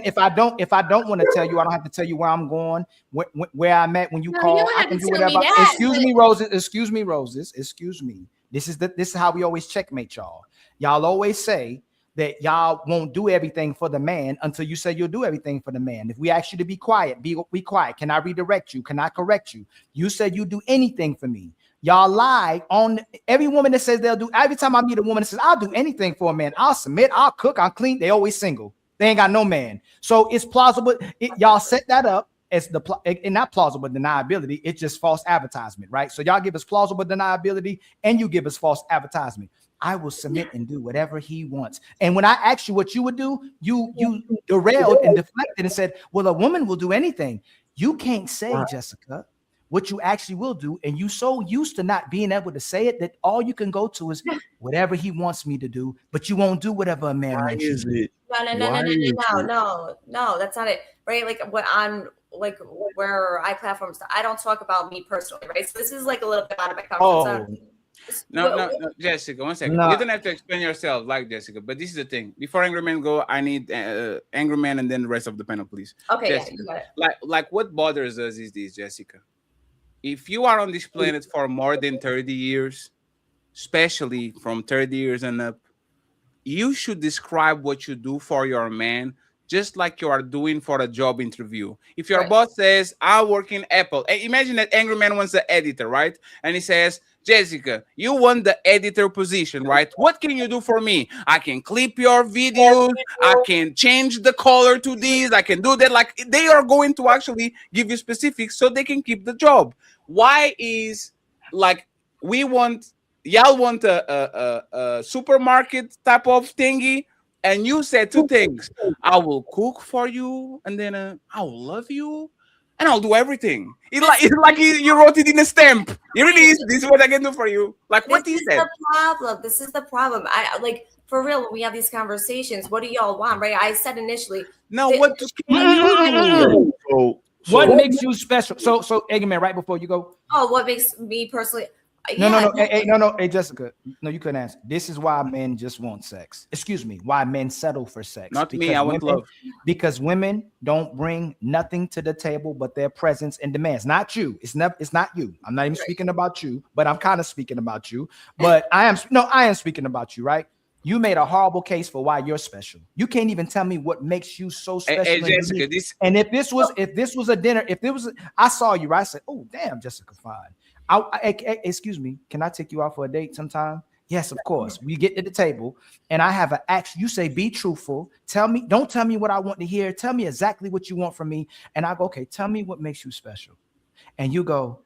if I don't want to tell you, I don't have to tell you where I'm going, where I'm at when you No, call. you don't I have can to do tell me whatever. that, Excuse me, Roses. Excuse me. This is how we always checkmate y'all. Y'all always say that y'all won't do everything for the man until you say you'll do everything for the man. If we ask you to be quiet, be quiet. Can I redirect you? Can I correct you? You said you do anything for me. Y'all lie on every woman that says they'll do. Every time I meet a woman that says, I'll do anything for a man. I'll submit, I'll cook, I'll clean. They always single. They ain't got no man. So it's plausible. Y'all set that up as and not plausible deniability. It's just false advertisement, right? So y'all give us plausible deniability and you give us false advertisement. I will submit and do whatever he wants. And when I asked you what you would do, you derailed and deflected and said, well, a woman will do anything. You can't say, Jessica, what you actually will do. And you so used to not being able to say it that all you can go to is whatever he wants me to do, but you won't do whatever a man wants you to do. No, that's not it. Right? Like what I'm like where I platform stuff, I don't talk about me personally, right? So this is like a little bit out of my comfort zone. No, Jessica, 1 second. No. You don't have to explain yourself like Jessica, but this is the thing. Before Angrymman go, I need Angrymman and then the rest of the panel, please. Okay, Jessica, yeah, you got it. Like what bothers us is this, Jessica. If you are on this planet for more than 30 years, especially from 30 years and up, you should describe what you do for your man just like you are doing for a job interview. If your boss says, I work in Apple, imagine that Angrymman wants an editor, right? And he says, Jessica, you want the editor position, right? What can you do for me? I can clip your videos. I can change the color to these. I can do that. Like they are going to actually give you specifics so they can keep the job. Why is like y'all want a supermarket type of thingy? And you said two things. I will cook for you, and then I will love you, and I'll do everything. It's like you wrote it in a stamp. It really is. This is what I can do for you. Like what is that? This is the problem. I like for real when we have these conversations. What do y'all want, right? I said initially. No, what can you do? What makes you special? So Angrymman, right before you go. Oh, what makes me personally? No. Hey, Jessica. No, you couldn't answer. This is why men just want sex. Excuse me. Why men settle for sex? Not me. I want love. Because women don't bring nothing to the table but their presence and demands. Not you. It's not you. I'm not even speaking about you, but I'm kind of speaking about you. But I am speaking about you, right? You made a horrible case for why you're special. You can't even tell me what makes you so special. Hey, Jessica, and if this was a dinner, I saw you, right? I said, oh damn, Jessica, fine. Excuse me, can I take you out for a date sometime? Yes, of course. We get to the table and I have an action. You say, be truthful. Don't tell me what I want to hear. Tell me exactly what you want from me. And I go, okay, tell me what makes you special. And you go,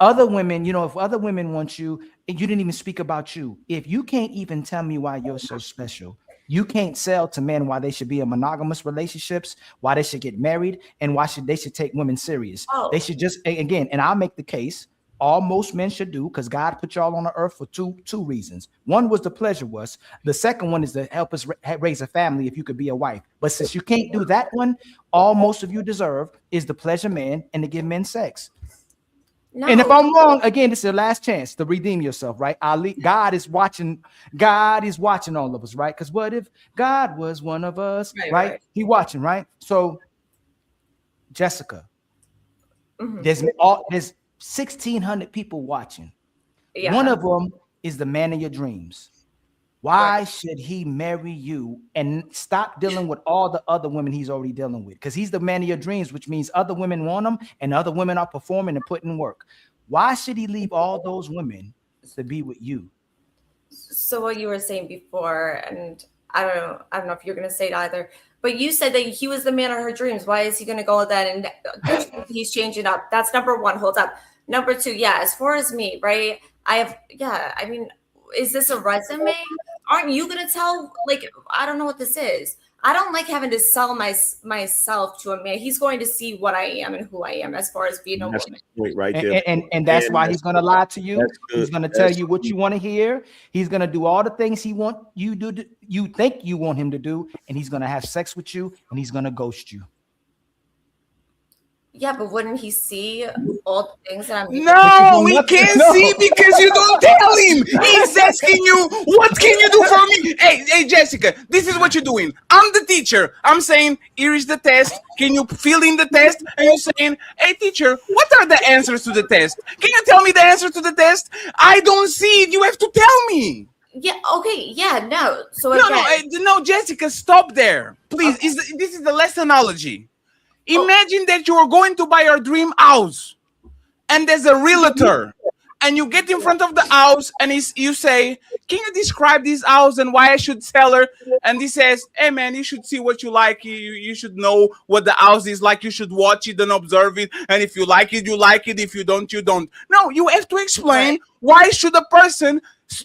other women, if other women want you, you didn't even speak about you. If you can't even tell me why you're so special, you can't sell to men why they should be in monogamous relationships, why they should get married, and why they should take women serious. They should just, again, and I'll make the case, all most men should do, because God put y'all on the earth for two reasons. One was to pleasure us. The second one is to help us raise a family if you could be a wife. But since you can't do that one, all most of you deserve is to pleasure men and to give men sex. No. And if I'm wrong, again, this is your last chance to redeem yourself, right? God is watching. God is watching all of us, right? Because what if God was one of us, right? He watching, right? So, Jessica, there's 1,600 people watching. Yeah. One of them is the man of your dreams. Why should he marry you and stop dealing with all the other women he's already dealing with? Because he's the man of your dreams, which means other women want him and other women are performing and putting in work. Why should he leave all those women to be with you? So what you were saying before, and I don't know if you're going to say it either, but you said that he was the man of her dreams. Why is he going to go with that? And he's changing up. That's number one. Hold up. Number two. Yeah. As far as me, right. I mean, is this a resume? Aren't you going to tell, like, I don't know what this is. I don't like having to sell myself to a man. He's going to see what I am and who I am as far as being a woman. Point right there. And that's why he's going to lie to you. He's going to tell you what you want to hear. He's going to do all the things he want you to do. You think you want him to do, and he's going to have sex with you, and he's going to ghost you. Yeah, but wouldn't he see all the things that I'm No, we can't see because you don't tell him. He's asking you, what can you do for me? Hey, Jessica, this is what you're doing. I'm the teacher. I'm saying, here is the test. Can you fill in the test? And you're saying, hey, teacher, what are the answers to the test? Can you tell me the answer to the test? I don't see it. You have to tell me. Yeah, okay, yeah, no. So No, Jessica, stop there. Please, this is the last analogy. Imagine that you are going to buy your dream house and there's a realtor and you get in front of the house and you say, can you describe this house and why I should sell her? And he says, hey man, you should see what you like. You should know what the house is like. You should watch it and observe it. And if you like it, you like it. If you don't, you don't. No, you have to explain why should a person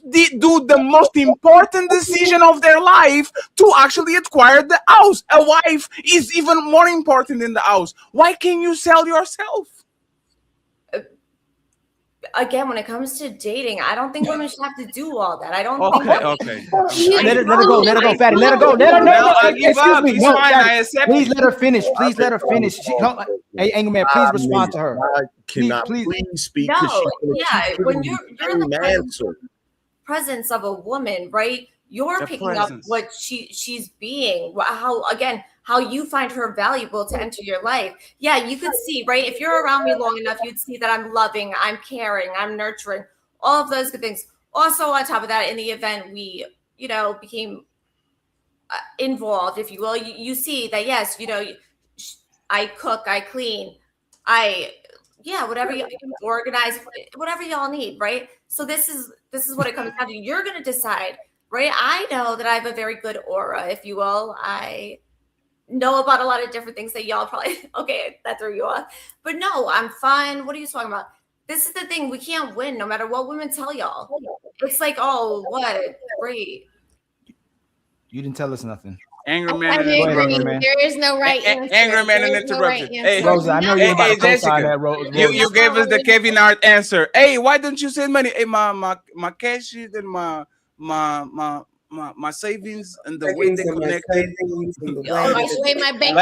do the most important decision of their life to actually acquire the house. A wife is even more important than the house. Why can't you sell yourself? Again, when it comes to dating, I don't think women should have to do all that. I don't think. Let her go, Fatty. Let her go. Excuse me. No, please let her finish. Please let her finish. Hey, Angrymman, please respond to her. I cannot please speak. No, yeah, when you're the presence of a woman, right? You're picking up what she's being, how you find her valuable to enter your life. Yeah, you could see, right? If you're around me long enough, you'd see that I'm loving, I'm caring, I'm nurturing, all of those good things. Also, on top of that, in the event we, became involved, if you will, you see that, yes, I cook, I clean, whatever you organize, whatever y'all need, right? So this is what it comes down to. You're going to decide, right? I know that I have a very good aura, if you will. I know about a lot of different things that y'all probably, okay, that threw you off. But no, I'm fine. What are you talking about? This is the thing. We can't win no matter what women tell y'all. It's like, oh, what? Great. You didn't tell us nothing. Angrymman. There is no right answer. Angrymman and interrupted. Hey, Rosa, I know you're about to co-sign that, Rosa. You gave us the Kevin Hart answer. Hey, why don't you send money? Hey, my cash and my savings and the way they connected.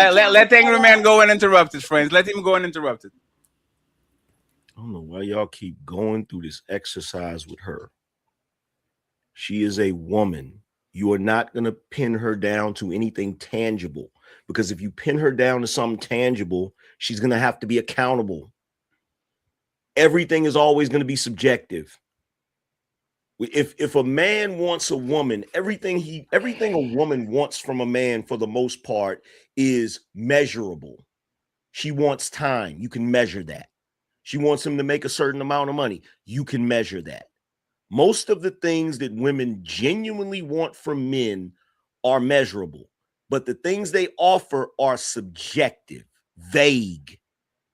Let Angrymman go and interrupt his friends. Let him go and interrupt it. I don't know why y'all keep going through this exercise with her. She is a woman. You are not going to pin her down to anything tangible, because if you pin her down to something tangible, she's going to have to be accountable. Everything is always going to be subjective. If a man wants a woman, everything a woman wants from a man for the most part is measurable. She wants time. You can measure that. She wants him to make a certain amount of money. You can measure that. Most of the things that women genuinely want from men are measurable, but the things they offer are subjective, vague.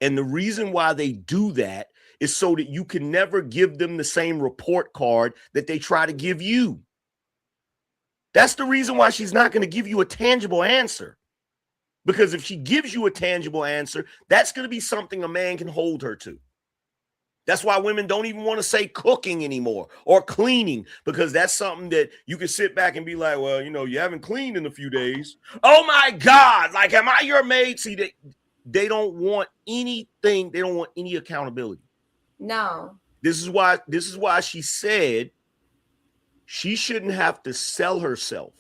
And the reason why they do that is so that you can never give them the same report card that they try to give you. That's the reason why she's not going to give you a tangible answer. Because if she gives you a tangible answer, that's going to be something a man can hold her to. That's why women don't even want to say cooking anymore or cleaning, because that's something that you can sit back and be like, well, you haven't cleaned in a few days. Oh my God. Like, am I your maid? See, they don't want anything. They don't want any accountability. No. This is why she said she shouldn't have to sell herself.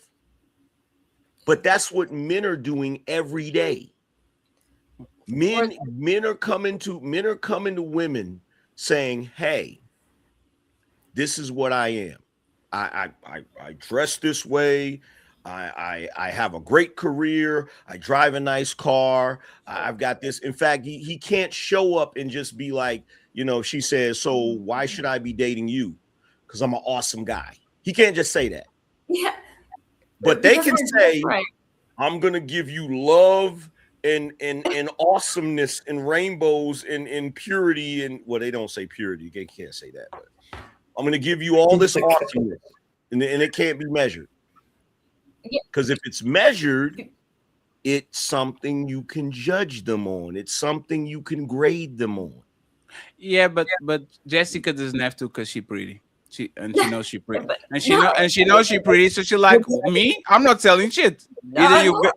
But that's what men are doing every day. Men are coming to women saying, hey, this is what I am. I dress this way. I have a great career. I drive a nice car. I've got this. In fact, he can't show up and just be like, she says, so why should I be dating you? Because I'm an awesome guy. He can't just say that. Yeah. But they Because can we're say, different. I'm gonna give you love and awesomeness and rainbows and purity, and well, they don't say purity, they can't say that, but I'm gonna give you all this awesomeness, and it can't be measured. Because if it's measured, it's something you can judge them on. It's something you can grade them on. Yeah, but Jessica doesn't have to because she's pretty. She knows she's pretty, and she knows she's pretty. So she's like, me, I'm not selling shit. Either you.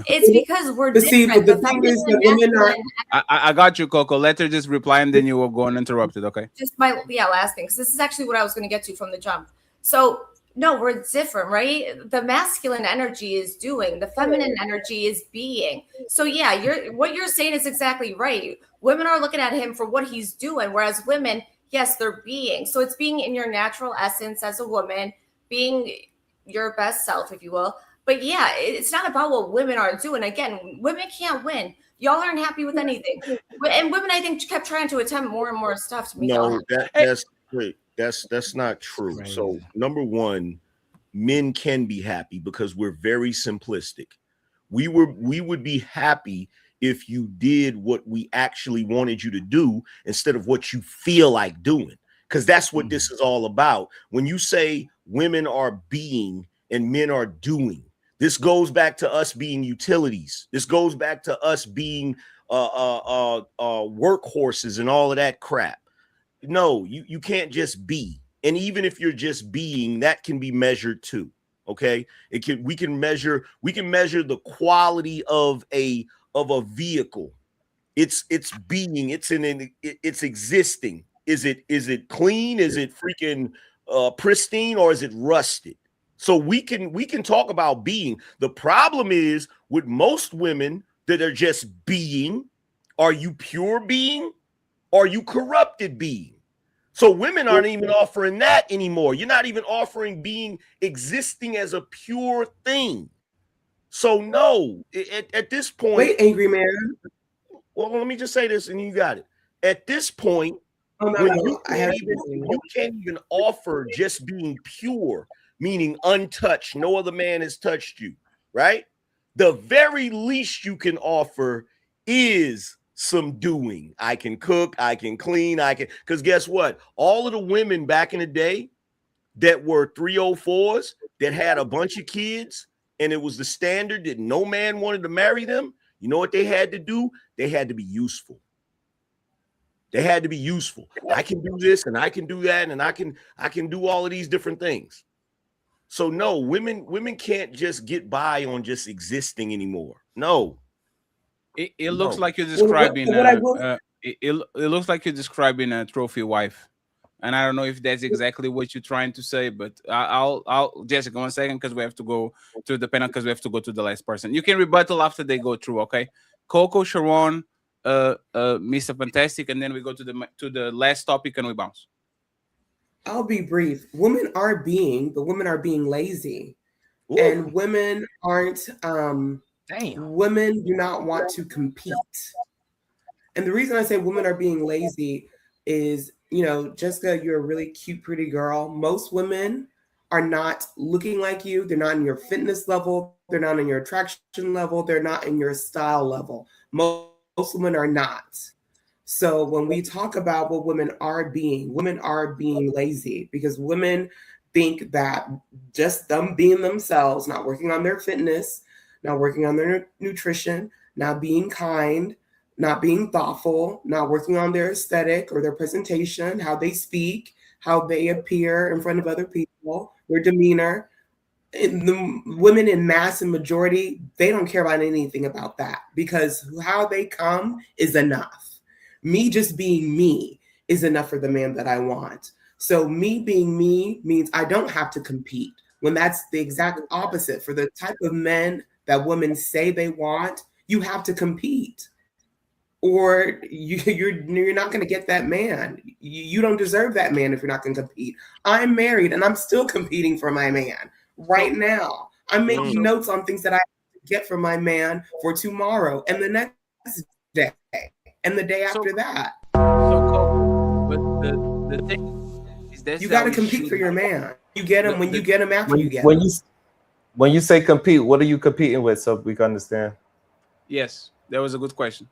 It's because we're But see, different. but the The thing feminine is and that women are. masculine. I got you, Coco. Let her just reply, and then you will go uninterrupted. Okay. Just my last thing, because this is actually what I was going to get to from the jump. So no, we're different, right? The masculine energy is doing, the feminine energy is being. So yeah, what you're saying is exactly right. Women are looking at him for what he's doing, whereas women, yes, they're being. So it's being in your natural essence as a woman, being your best self, if you will. But yeah, it's not about what women are doing. Again, women can't win. Y'all aren't happy with anything. And women, I think, kept trying to attempt more and more stuff to make y'all No, happy. that's great. That's not true. So number one, men can be happy because we're very simplistic. We would be happy if you did what we actually wanted you to do instead of what you feel like doing, because that's what this is all about. When you say women are being and men are doing, this goes back to us being utilities. This goes back to us being workhorses and all of that crap. No, you can't just be. And even if you're just being, that can be measured too. Okay, we can measure the quality of a vehicle. It's being, it's existing. Is it clean? Is it freaking pristine, or is it rusted? So we can talk about being. The problem is with most women that are just being, are you pure being? Or are you corrupted being? So women aren't even offering that anymore. You're not even offering being existing as a pure thing. So no, at this point. Wait, Angrymman. Well, let me just say this, and you got it. At this point, when you can't even offer just being pure, meaning untouched, no other man has touched you, right? The very least you can offer is some doing. I can cook, I can clean, because guess what? All of the women back in the day that were 304s that had a bunch of kids, and it was the standard that no man wanted to marry them, you know what they had to do? They had to be useful. They had to be useful. I can do this and I can do that, and I can do all of these different things. So no, women can't just get by on just existing anymore. No. It looks like you're describing. It looks like you're describing a trophy wife, and I don't know if that's exactly what you're trying to say. But I'll Jessica, 1 second, because we have to go to the panel, because we have to go to the last person. You can rebuttal after they go through, okay? Coco, Sharon, Mr. Fantastic, and then we go to the last topic and we bounce. I'll be brief. Women are being, but women are being lazy, and women aren't. Women do not want to compete. And the reason I say women are being lazy is, Jessica, you're a really cute, pretty girl. Most women are not looking like you. They're not in your fitness level. They're not in your attraction level. They're not in your style level. Most women are not. So when we talk about what women are being lazy, because women think that just them being themselves, not working on their fitness, not working on their nutrition, not being kind, not being thoughtful, not working on their aesthetic or their presentation, how they speak, how they appear in front of other people, their demeanor. And the women in mass and majority, they don't care about anything about that, because how they come is enough. Me just being me is enough for the man that I want. So me being me means I don't have to compete, when that's the exact opposite. For the type of men that women say they want, you have to compete, or you're not going to get that man. You don't deserve that man if you're not going to compete. I'm married and I'm still competing for my man right now. I'm making notes on things that I have to get from my man for tomorrow and the next day and the day after that. But the thing is that you got to compete for your man. You get him when you get him after you get him. When you say compete, what are you competing with so we can understand? Yes, that was a good question.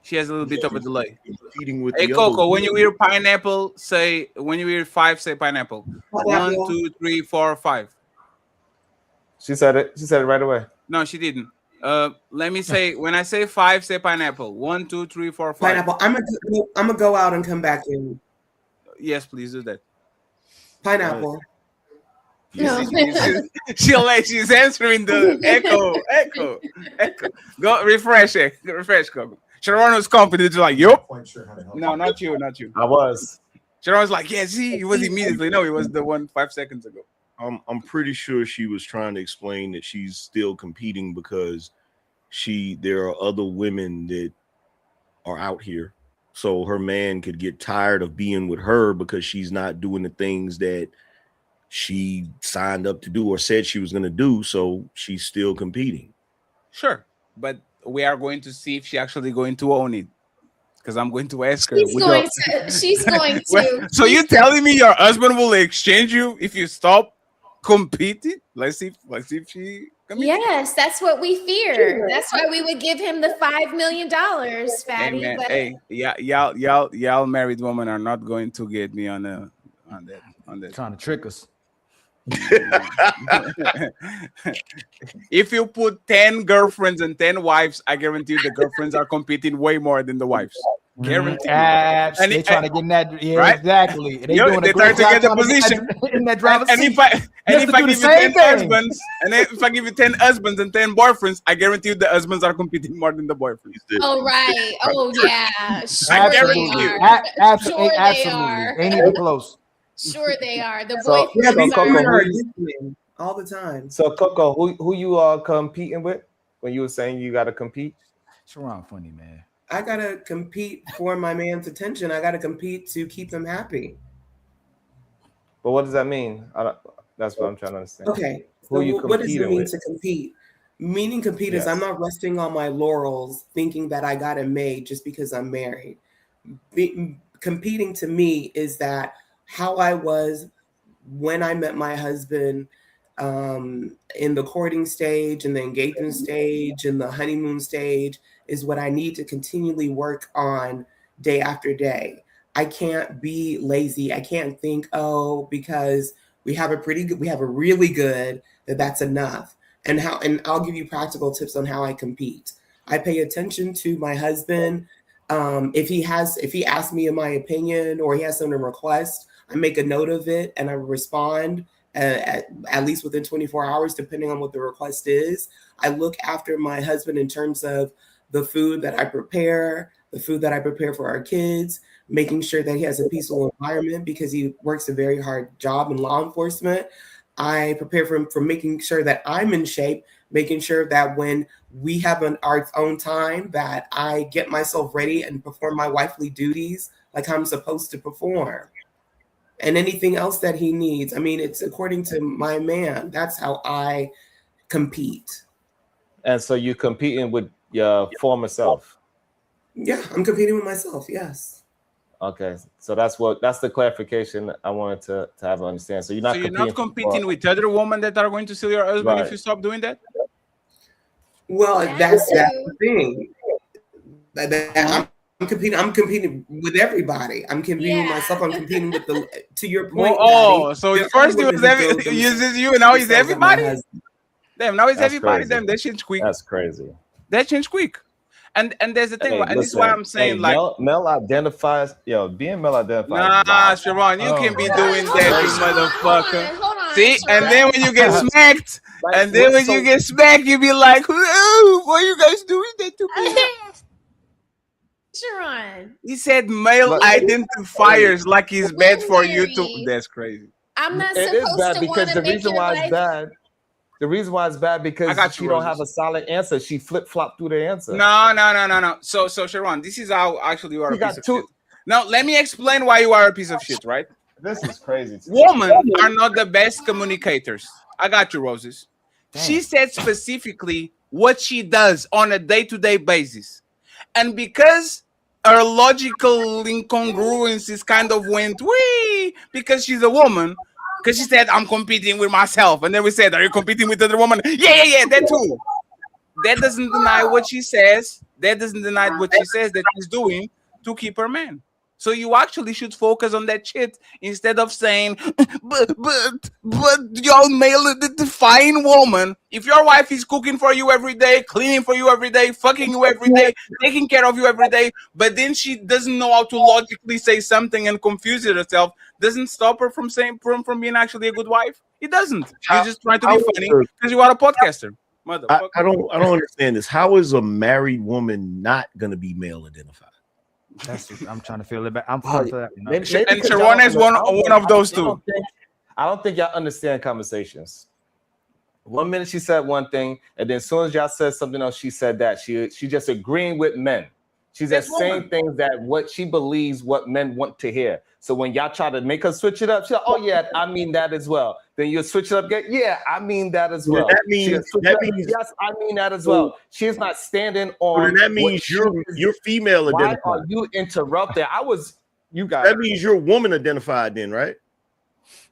She has a little bit of a delay. Competing with Hey the Coco, other when you hear pineapple, say when you hear 5, say pineapple. 1, 2, 3, 4, 5. She said it. She said it right away. No, she didn't. Let me say when I say 5, say pineapple. 1, 2, 3, 4, 5. Pineapple. I'm gonna go out and come back in. Yes, please do that. Pineapple. No. She's answering the echo. Go refresh it. Refresh, Coco. Sharon was confident, just like, yup. No, not you. I was. Sharon was like, yeah, see, it was immediately. No, it was the one 5 seconds ago. I'm pretty sure she was trying to explain that she's still competing because there are other women that are out here. So her man could get tired of being with her because she's not doing the things that she signed up to do or said she was going to do. So she's still competing. Sure. But we are going to see if she's actually going to own it. Because I'm going to ask her. She's going to. So you're telling me your husband will exchange you if you stop competing? Let's see if she competes. Yes, that's what we fear. That's why we would give him the $5 million, Fatty. Hey, man, but hey, y'all married women are not going to get me on that. Trying to trick us. If you put 10 girlfriends and 10 wives, I guarantee you the girlfriends are competing way more than the wives. Guaranteed. They're trying to get in that. Yeah, right? Exactly. They trying to get the position in that driver's and seat. if I give you 10 thing. husbands, and if I give you 10 husbands and 10 boyfriends, I guarantee you the husbands are competing more than the boyfriends. oh, right. Oh, yeah. Sure Absolutely. they are. Absolutely. Sure they are. Ain't even close. Sure they are. The So, boyfriends Coco, are. All the time. So Coco, who you are competing with when you were saying you got to compete? Sharon funny, man. I gotta compete for my man's attention. I gotta compete to keep him happy. But what does that mean? That's what I'm trying to understand. Okay. Who So you what does it competing mean with? to compete? Meaning compete is Yes. I'm not resting on my laurels thinking that I got it made just because I'm married. Competing to me is that how I was when I met my husband in the courting stage and the engagement stage and the honeymoon stage is what I need to continually work on day after day. I can't be lazy. I can't think, oh, because we have a really good, that's enough. And I'll give you practical tips on how I compete. I pay attention to my husband. If he asks me in my opinion or he has something to request, I make a note of it and I respond at least within 24 hours, depending on what the request is. I look after my husband in terms of the food that I prepare, the food that I prepare for our kids, making sure that he has a peaceful environment because he works a very hard job in law enforcement. I prepare for him for making sure that I'm in shape, making sure that when we have our own time that I get myself ready and perform my wifely duties like I'm supposed to perform. And anything else that he needs. I mean, it's according to my man. That's how I compete. And so you're competing with your former self. Yeah, I'm competing with myself. Yes. Okay, so that's the clarification I wanted to have understand. So you're not competing with other women that are going to steal your husband if you stop doing that? Well, that's the thing. I'm competing with everybody. I'm competing with myself. I'm competing with to your point. So first it was uses you and now he's everybody? Damn, now he's everybody. Crazy. Damn, that changed quick. That's crazy. That changed quick. And there's the thing, and this is why I'm saying, male identifies, being male identifies. Nah, Sharon, you can be doing that, you motherfucker. See, and then when you get smacked, you be like, "Ooh, why you guys doing that to me?" Sharon. He said male identifiers like he's bad for you to. That's crazy. I'm not It is supposed bad to because want the to make reason your why life. it's bad. The reason why it's bad because she don't have a solid answer. She flip flop through the answer. No. So Sharon, this is how actually you are a piece of shit. Now let me explain why you are a piece of shit, right? This is crazy. Women are not the best communicators. I got you, Roses. Damn. She said specifically what she does on a day-to-day basis. And because her logical incongruences kind of went, because she's a woman, Because she said, I'm competing with myself. And then we said, are you competing with other woman? Yeah, that too. That doesn't deny what she says. That doesn't deny what she says that she's doing to keep her man. So you actually should focus on that shit instead of saying, but your male define woman. If your wife is cooking for you every day, cleaning for you every day, fucking you every day, taking care of you every day, but then she doesn't know how to logically say something and confuse herself, doesn't stop her from saying from being actually a good wife. It doesn't. You're just trying to be funny because you are a podcaster. I don't understand this. How is a married woman not gonna be male identified? That's what I'm trying to feel it back. I'm Oh, that. You know? maybe And because Sharon y'all is don't- one of those two. I don't think y'all understand conversations. 1 minute she said one thing, and then as soon as y'all said something else, she said that. She just agreeing with men. She's just saying things that what she believes what men want to hear. So when y'all try to make her switch it up, she's like, oh yeah, I mean that as well. Then you switch it up again. Yeah, I mean that as well. That means yes, I mean that as well. She's not standing on. That means you're female Why identified. are you interrupting? You guys. That means you're woman identified then, right?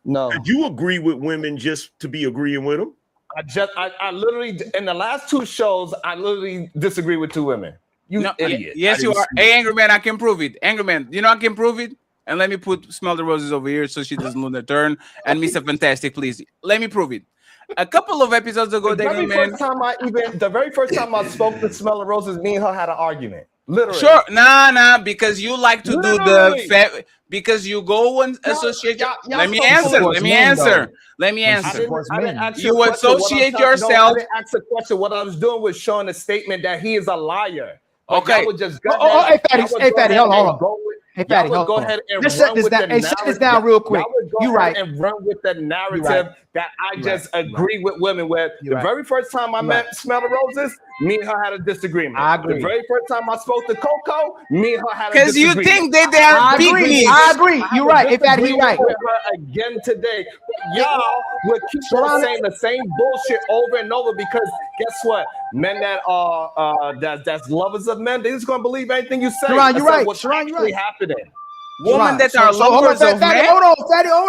No. Did you agree with women just to be agreeing with them? I literally in the last 2 shows, I literally disagree with 2 women. You idiot. Yes, you are. Hey, Angrymman, I can prove it. Angrymman, you know I can prove it? And let me smell the roses over here so she doesn't lose her turn. And Mr. Fantastic, please. Let me prove it. A couple of episodes ago, the very first time I spoke to Smell the Roses, me and her had an argument. Literally. Sure. Nah, because you like to do the because you go and associate. Let me answer. You associate yourself. I didn't ask a question. What I was doing was showing a statement that he is a liar. Okay. Hey, Fatty, hold on. Hey, Fatty, go ahead and let's run shut this with down. the Hey, shut this down real quick. You right. And run with the narrative that I just agree with women with. The very first time I met Smell the Roses, me and her had a disagreement. I agree. The very first time I spoke to Coco, me and her had a Because disagreement. you think that they are pygmies. I agree. You're right. Hey, Fatty, you're right. With her again today. But y'all will keep on saying the same bullshit over and over because guess what? Men that are that's lovers of men, they're just gonna believe anything you say. Sharon, you're right. What's Sharon, you're actually right. happening? Women that are hold lovers on, of Fatty, men. hold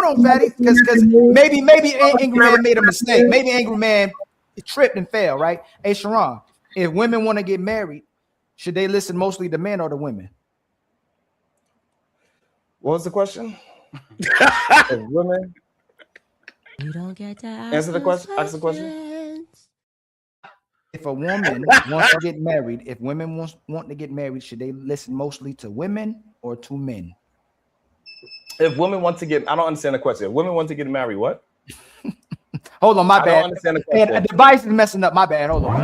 on, Fatty. Because maybe Angry Man made a mistake. Maybe Angry Man tripped and fell, right? Hey, Sharon, if women want to get married, should they listen mostly to men or to women? What was the question? If women. You don't get to Answer the question. Ask the question. If a woman wants to get married, if women want to get married, should they listen mostly to women or to men? If women want to get, I don't understand the question. If women want to get married, what? Hold on, my bad. I don't understand the question. And the device is messing up. My bad. Hold on.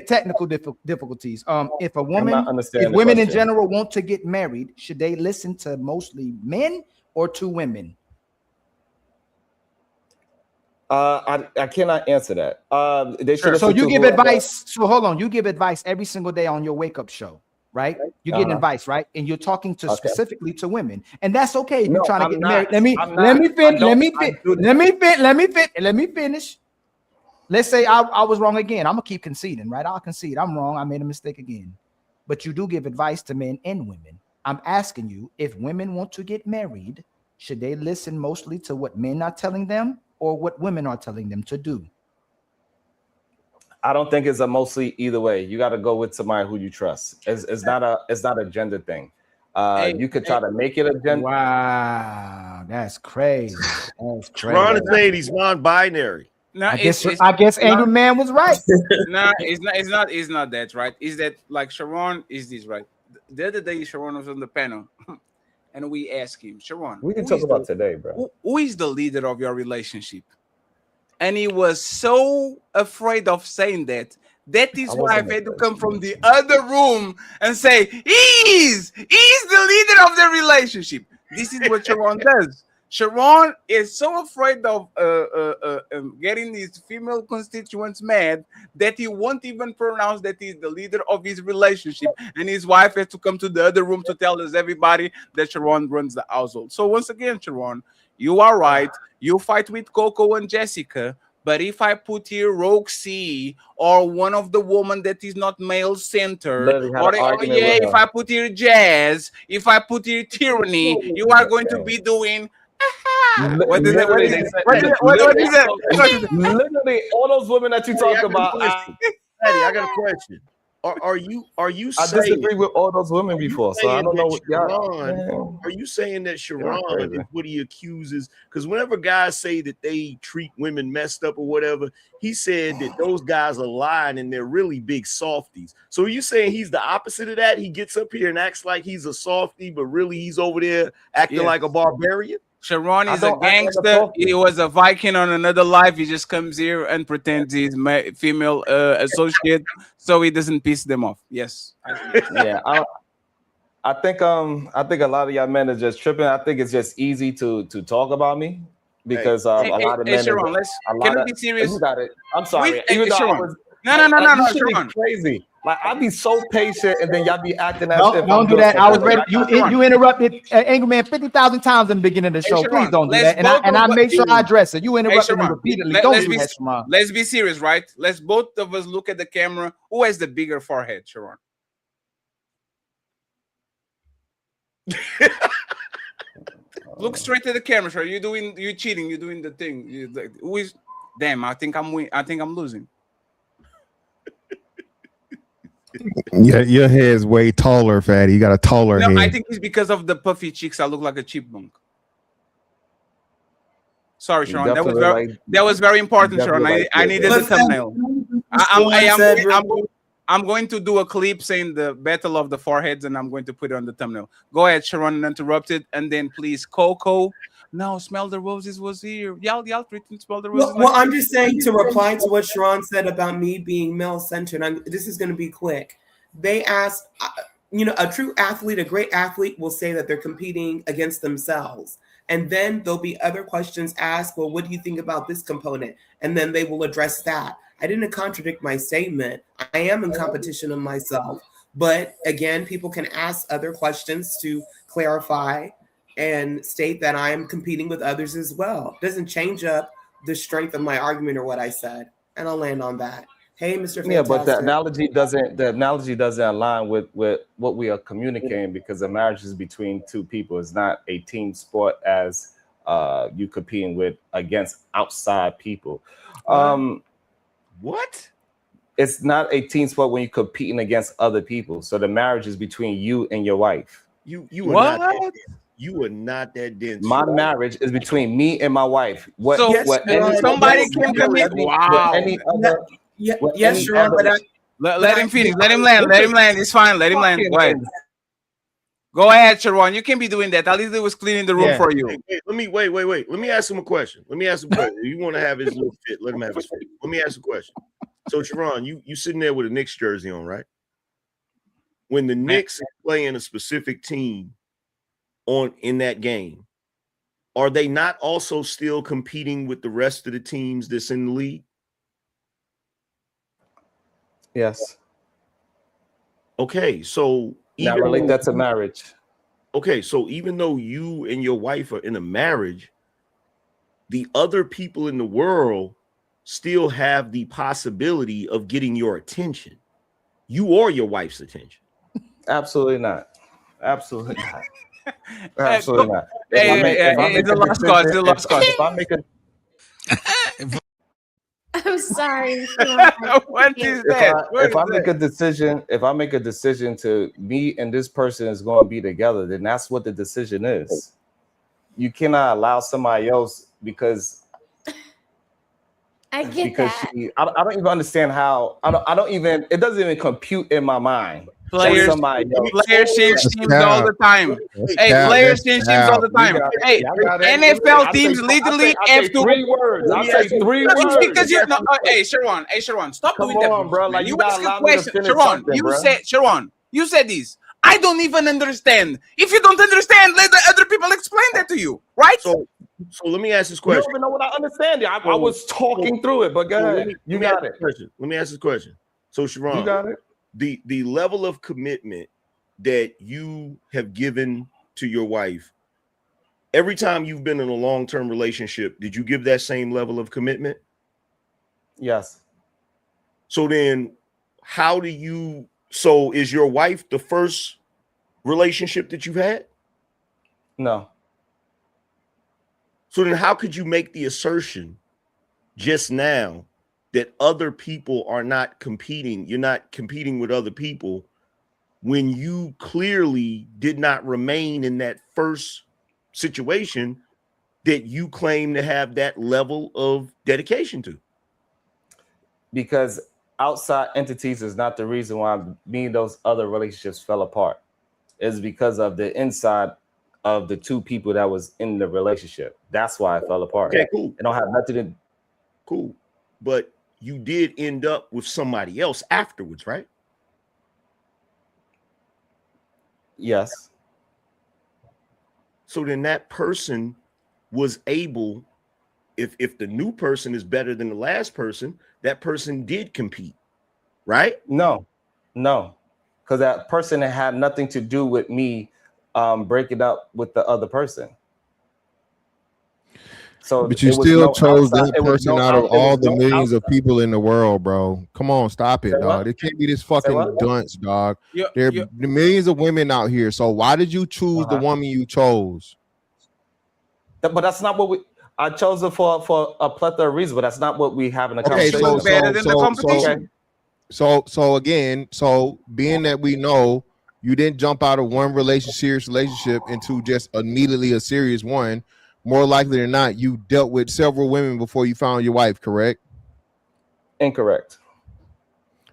Technical difficulties. If a woman, if women in general want to get married, should they listen to mostly men or to women? I cannot answer that. They should. So you give advice. So hold on, you give advice every single day on your wake up show, right? You're getting advice, right? And you're talking to specifically to women, and that's okay if you're trying to get married. Let me finish. Let's say I was wrong again. I'm gonna keep conceding, right? I'll concede. I'm wrong. I made a mistake again. But you do give advice to men and women. I'm asking you, if women want to get married, should they listen mostly to what men are telling them or what women are telling them to do? I don't think it's a mostly either way. You got to go with somebody who you trust. It's not a gender thing. You could try to make it a gender. Wow, that's crazy. That's crazy. Ron is ladies, non-binary. No, I guess Angry Man was right. No, it's not that, right? Is that like Sharon is this, right? The other day Sharon was on the panel and we asked him, Sharon, We can talk about today, bro. who is the leader of your relationship? And he was so afraid of saying that his wife had to come from the other room and say, he's the leader of the relationship. This is what Sharon does. Sharon is so afraid of getting his female constituents mad that he won't even pronounce that he's the leader of his relationship. And his wife has to come to the other room to tell us everybody that Sharon runs the household. So once again, Sharon, you are right. You fight with Coco and Jessica, But if I put here Roxy or one of the women that is not male centered, Literally had or, an or argument yeah, with if her. I put here Jazz, if I put here Tyranny, you are going to be doing. What is it? What Literally, is they it? said. What is it? Literally, all those women that you Patty, talk I got a about. question. Patty, I got a question. Are you I saying? disagree with all those women Are you before, so I saying don't know that what y'all. Sharon? Man, Are you saying that y'all Sharon crazy. is what he accuses? Because whenever guys say that they treat women messed up or whatever, he said that those guys are lying and they're really big softies. So are you saying he's the opposite of that? He gets up here and acts like he's a softie, but really he's over there acting like a barbarian? Sharon is a gangster. He was a Viking on another life. He just comes here and pretends he's female associate, so he doesn't piss them off. Yes. Yeah, I think a lot of y'all men are just tripping. I think it's just easy to talk about me because a lot of men. Sharon, can we be serious? You got it. I'm sorry. Even though Sharon. I was. No, you should be Sharon. crazy. Like I be so patient, and then y'all be acting as if Don't I'm do that. I was ready. You You interrupted Angrymman 50,000 times in the beginning of the show. Please don't do that. And I made sure I address it. You interrupted me repeatedly. Don't do that, Sharon. Let's be serious, right? Let's both of us look at the camera. Who has the bigger forehead, Sharon? Look straight at the camera, Sharon. You're cheating. You're doing the thing. Who is? Damn, I think I'm losing. Yeah, your head's way taller, fatty. You got a taller head. I think it's because of the puffy cheeks. I look like a chipmunk. Sorry, Sharon. That was very important, Sharon. I needed the thumbnail. I'm going to do a clip saying the battle of the foreheads, and I'm going to put it on the thumbnail. Go ahead, Sharon, uninterrupted, and then please, Coco. Now, Smell the Roses was here. Y'all freaking Smell the Roses. Well, I'm just saying to reply to what Sharon said about me being male-centered. This is going to be quick. They asked, a true athlete, a great athlete will say that they're competing against themselves. And then there'll be other questions asked. Well, what do you think about this component? And then they will address that. I didn't contradict my statement. I am in competition of myself. But again, people can ask other questions to clarify and state that I am competing with others as well. Doesn't change up the strength of my argument or what I said. And I'll land on that. Hey, Mr. Fantastic. Yeah, but the analogy doesn't align with what we are communicating because a marriage is between two people. It's not a team sport as you competing with against outside people. What? It's not a team sport when you're competing against other people. So the marriage is between you and your wife. You are not that dense. You are not that dense. My marriage is between me and my wife. Somebody can commit. Wow. Yes, Sharon, but let him finish. Let him land. Let him land. It's fine. Let him land. Go ahead. Go ahead, Sharon. You can be doing that. At least it was cleaning the room for you. Wait. Let me ask him a question. You want to have his little fit? Let him have his fit. Let me ask a question. So, Sharon, you sitting there with a Knicks jersey on, right? When the Knicks are playing a specific team in that game, are they not also still competing with the rest of the teams that's in the league? Yes. Okay, so now relate that to marriage. Okay, so even though you and your wife are in a marriage, the other people in the world still have the possibility of getting your attention. You or your wife's attention. Absolutely not. Absolutely not. Absolutely not. It's a lost cause. It's a lost cause. If I make a I'm sorry. What is that? If I make a decision to me and this person is going to be together, then that's what the decision is. You cannot allow somebody else because I get that. I don't even understand how. I don't even. It doesn't even compute in my mind. Players change teams all the time. Players change teams all the time. NFL teams literally have to. 3 words. I'll say 3 words. Because Sharon, stop doing that. Come on, bro. Like you ask gotta a question. Sharon, you said this. I don't even understand. If you don't understand, let the other people explain that to you, right? So let me ask this question. You don't even know what I understand. I was talking through it, but go ahead. You got it. Let me ask this question. So, Sharon, you got it. The level of commitment that you have given to your wife, every time you've been in a long-term relationship, did you give that same level of commitment? Yes. So then, how do you? So is your wife the first relationship that you've had? No. So then, how could you make the assertion just now that other people are not competing? You're not competing with other people when you clearly did not remain in that first situation that you claim to have that level of dedication to. Because outside entities is not the reason why me and those other relationships fell apart. It's because of the inside of the two people that was in the relationship. That's why it fell apart. Okay, cool. It don't have nothing to. Cool. But you did end up with somebody else afterwards, right? Yes. So then that person was able, if the new person is better than the last person, that person did compete, right? No, because that person had nothing to do with me breaking up with the other person. So, but you still chose that person out of all the millions of people in the world, bro. Come on, stop it, dog. It can't be this fucking dunce, dog. There are millions of women out here. So why did you choose the woman you chose? But that's not what we. I chose it for a plethora of reasons, but that's not what we have in the conversation. So better than the competition. So again, being that we know you didn't jump out of one serious relationship into just immediately a serious one, more likely than not, you dealt with several women before you found your wife, correct? Incorrect.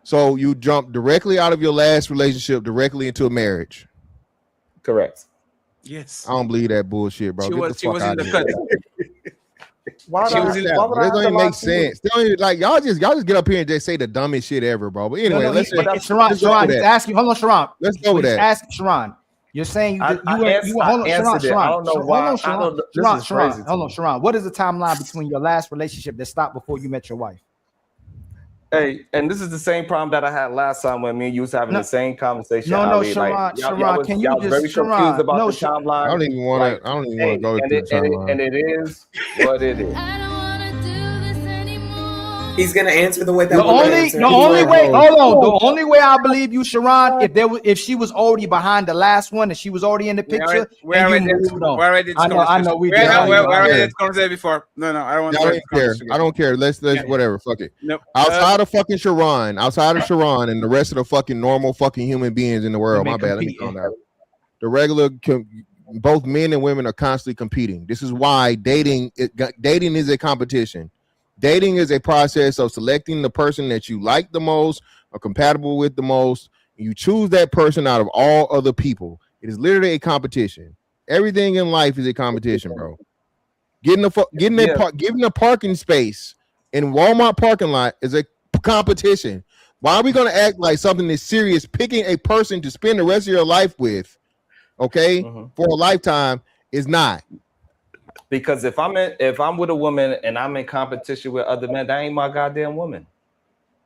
So you jumped directly out of your last relationship directly into a marriage. Correct. Yes. I don't believe that bullshit, bro. She Get was, the she fuck was out in of the here. cut. Why It don't even make sense. Like y'all just get up here and just say the dumbest shit ever, bro. But anyway, Sharon, he's asking. Hold on, Sharon. Let's go with that. Ask Sharon. You're saying you hold on, Sharon. I don't know why. Sharon, hold on, Sharon. What is the timeline between your last relationship that stopped before you met your wife? Hey, and this is the same problem that I had last time when me and you was having the same conversation. No, Ali. Sharon, Sharon, can you just very confused about the timeline? I don't even want to go through the timeline. And it is what it is. He's gonna answer the way that the only way. Hold on. The only way I believe you, Sharon, if she was already behind the last one and she was already in the picture, we already did this conversation before. No, I don't want to care. I don't care. Let's whatever. Fuck it. Nope. Outside of fucking Sharon, and the rest of the fucking normal fucking human beings in the world. My bad. Let me calm down. The regular, both men and women are constantly competing. This is why dating is a competition. Dating is a process of selecting the person that you like the most or compatible with the most. And you choose that person out of all other people. It is literally a competition. Everything in life is a competition, bro. Getting a parking space in Walmart parking lot is a competition. Why are we going to act like something is serious? Picking a person to spend the rest of your life with, okay, for a lifetime is not. Because if I'm with a woman and I'm in competition with other men, that ain't my goddamn woman.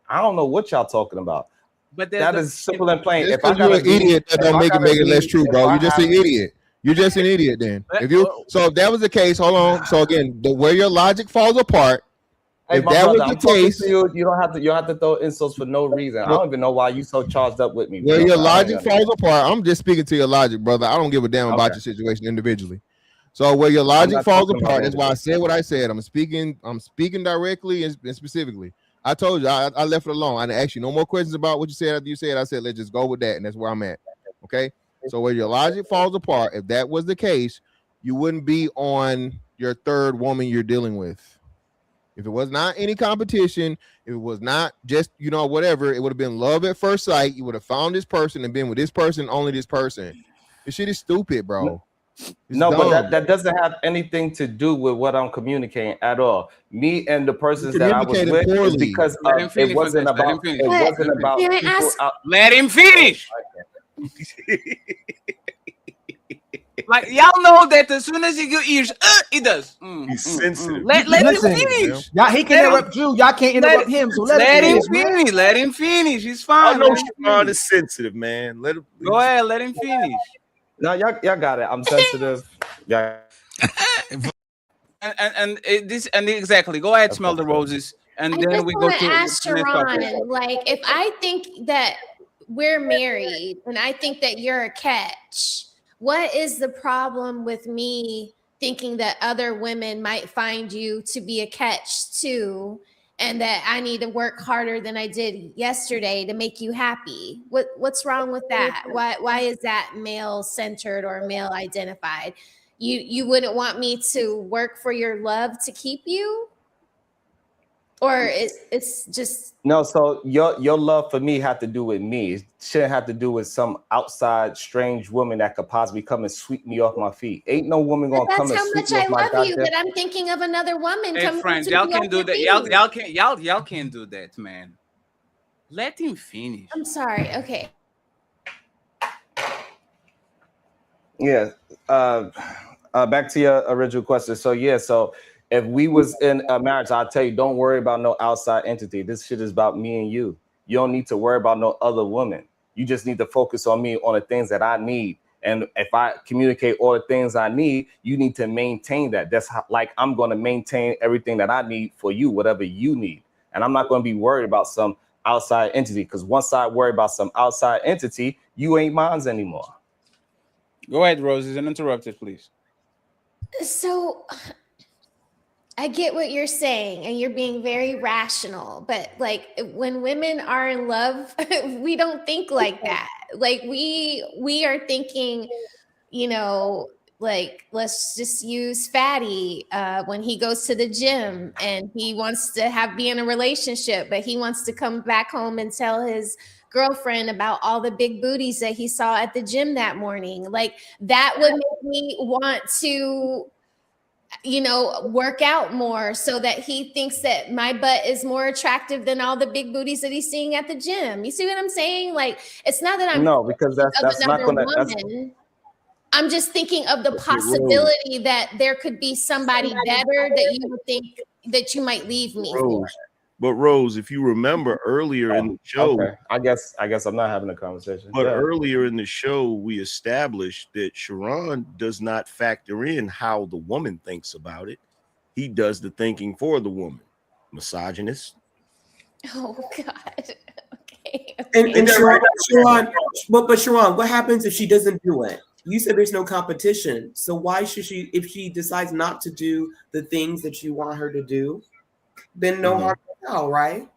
I don't know what y'all talking about. But that is simple and plain. If you're an idiot, that don't make it less true, bro. You're just an idiot. You're just an idiot then. If that was the case, hold on. So again, where your logic falls apart. Hey, if that was the case, you don't have to throw insults for no reason. I don't even know why you so charged up with me. Where your logic falls apart, I'm just speaking to your logic, brother. I don't give a damn about your situation individually. So where your logic falls apart, that's why I said what I said. I'm speaking directly and specifically. I told you I left it alone. I didn't ask you no more questions about what you said after you said. I said let's just go with that, and that's where I'm at. Okay. So where your logic falls apart, if that was the case, you wouldn't be on your third woman you're dealing with. If it was not any competition, if it was not just whatever, it would have been love at first sight. You would have found this person and been with this person, only this person. This shit is stupid, bro. But that doesn't have anything to do with what I'm communicating at all. Me and the persons that I was with is because it wasn't about Let him finish. Like y'all know that as soon as he get ears, he does. He's sensitive. Let him finish. Y'all, he can interrupt you. Y'all can't interrupt him. So let him finish. Let him finish. He's fine. I know Sharon is sensitive, man. Let him go ahead. Let him finish. No, y'all got it. I'm sensitive. Yeah. And exactly. Go ahead, smell the roses. and I then just we go want to to ask the next topic. Sharon, like, if I think that we're married and I think that you're a catch, what is the problem with me thinking that other women might find you to be a catch too, and that I need to work harder than I did yesterday to make you happy? What's wrong with that? Why is that male centered or male identified? You wouldn't want me to work for your love to keep you? Or it's just No, so your love for me had to do with me. It shouldn't have to do with some outside strange woman that could possibly come and sweep me off my feet. Ain't no woman but gonna come that's and how sweep much me I off my love you goddamn. that I'm thinking of another woman Hey, coming friends, to y'all you can't off do your that. feet. Y'all can't do that, man. Let him finish. I'm sorry. Okay. Yeah. Back to your original question. So yeah, so if we was in a marriage, I'll tell you, don't worry about no outside entity. This shit is about me and you. You don't need to worry about no other woman. You just need to focus on me, on the things that I need. And if I communicate all the things I need, you need to maintain that. That's how, like, I'm going to maintain everything that I need for you, whatever you need. And I'm not going to be worried about some outside entity, because once I worry about some outside entity, you ain't mine anymore. Go ahead, Rose. Is uninterrupted, please. So I get what you're saying, and you're being very rational, but like when women are in love, we don't think like that. Like we are thinking, you know, like let's just use Fatty when he goes to the gym and he wants to be in a relationship, but he wants to come back home and tell his girlfriend about all the big booties that he saw at the gym that morning. Like that would make me want to, you know, work out more so that he thinks that my butt is more attractive than all the big booties that he's seeing at the gym. You see what I'm saying? Like, it's not that I'm No, because thinking of that's not another gonna. That's woman. I'm just thinking of the Rose. possibility that there could be somebody better that you would think that you might leave me for. But Rose, if you remember earlier in the show, okay. I guess I'm not having a conversation. But earlier in the show, we established that Sharon does not factor in how the woman thinks about it. He does the thinking for the woman. Misogynist. Oh God. Okay. And Sharon, but Sharon, what happens if she doesn't do it? You said there's no competition. So why should she, if she decides not to do the things that you want her to do, then no harm, no foul, right?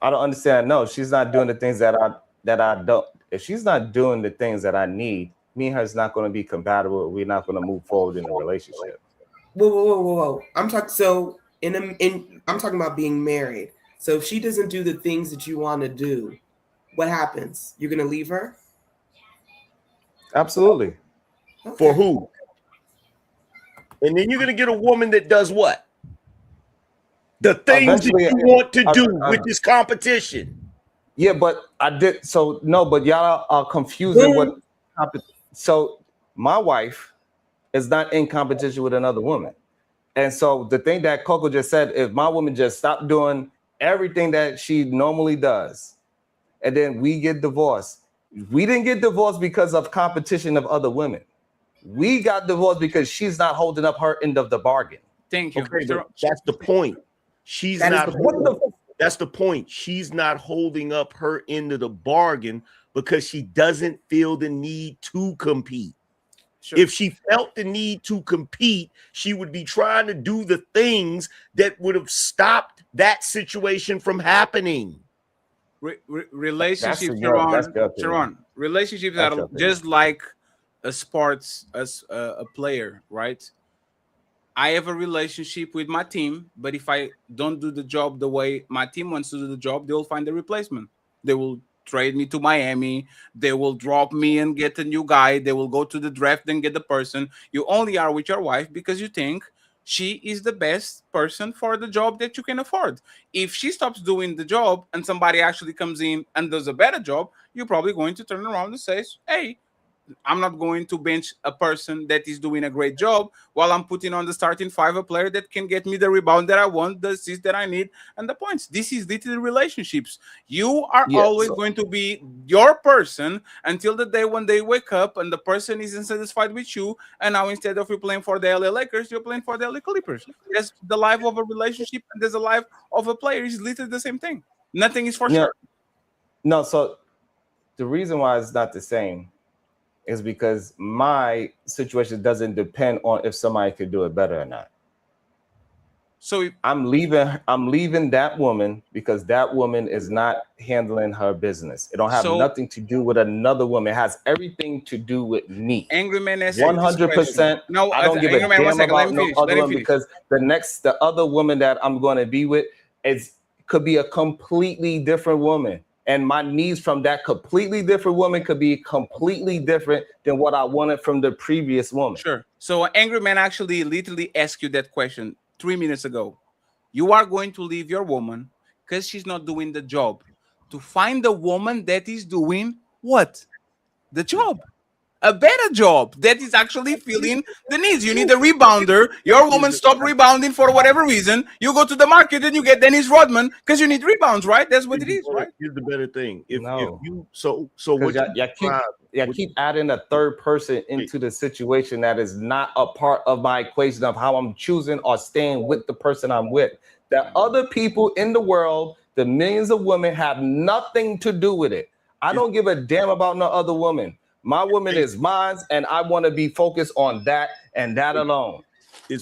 I don't understand. No, she's not doing the things that I don't. If she's not doing the things that I need, me and her is not going to be compatible. We're not going to move forward in a relationship. Whoa. I'm talking about being married. So if she doesn't do the things that you want to do, what happens? You're gonna leave her? Absolutely. Okay. For who? And then you're gonna get a woman that does what? The things that you want to do with this competition. Yeah, but I did. So no, but y'all are confusing what. So my wife is not in competition with another woman. And so the thing that Coco just said, if my woman just stopped doing everything that she normally does, and then we get divorced, we didn't get divorced because of competition of other women. We got divorced because she's not holding up her end of the bargain. Thank you. Okay, but that's the point. She's not. That's the point. She's not holding up her end of the bargain because she doesn't feel the need to compete. Sure. If she felt the need to compete, she would be trying to do the things that would have stopped that situation from happening. Relationships, Sharon, relationships are just like a sports, as a player, right? I have a relationship with my team, but if I don't do the job the way my team wants to do the job, they will find a replacement. They will trade me to Miami. They will drop me and get a new guy. They will go to the draft and get the person. You only are with your wife because you think she is the best person for the job that you can afford. If she stops doing the job and somebody actually comes in and does a better job, you're probably going to turn around and say, hey, I'm not going to bench a person that is doing a great job while I'm putting on the starting five a player that can get me the rebound that I want, the assist that I need, and the points. This is literally relationships. You are always going to be your person until the day when they wake up and the person isn't satisfied with you. And now instead of you playing for the LA Lakers, you're playing for the LA Clippers. That's the life of a relationship, and there's a life of a player. It's literally the same thing. Nothing is for sure. No, so the reason why it's not the same is because my situation doesn't depend on if somebody could do it better or not. So I'm leaving that woman because that woman is not handling her business. It don't have nothing to do with another woman. It has everything to do with me. Angrymman, 100%. No, I don't give a damn about no other woman finish. because the other woman that I'm going to be with could be a completely different woman. And my needs from that completely different woman could be completely different than what I wanted from the previous woman. Sure. So Angrymman actually literally asked you that question 3 minutes ago. You are going to leave your woman because she's not doing the job to find the woman that is doing what? The job. A better job that is actually filling the needs. You need a rebounder. Your woman stopped rebounding for whatever reason. You go to the market and you get Dennis Rodman because you need rebounds, right? That's what it is, right? Here's the better thing. If you keep adding a third person into the situation that is not a part of my equation of how I'm choosing or staying with the person I'm with. The other people in the world, the millions of women, have nothing to do with it. I don't give a damn about no other woman. My woman is mine, and I want to be focused on that and that alone.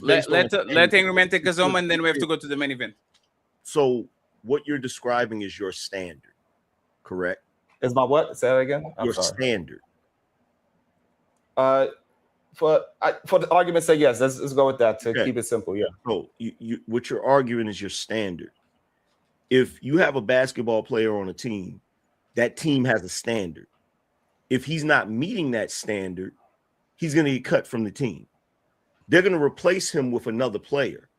Let Angrymman take us home, and then we have to go to the main event. So what you're describing is your standard, correct? Is my what? Say that again. Your standard. For the argument's sake, yes. Let's go with that to keep it simple. Yeah. So you what you're arguing is your standard. If you have a basketball player on a team, that team has a standard. If he's not meeting that standard, he's going to get cut from the team. They're going to replace him with another player.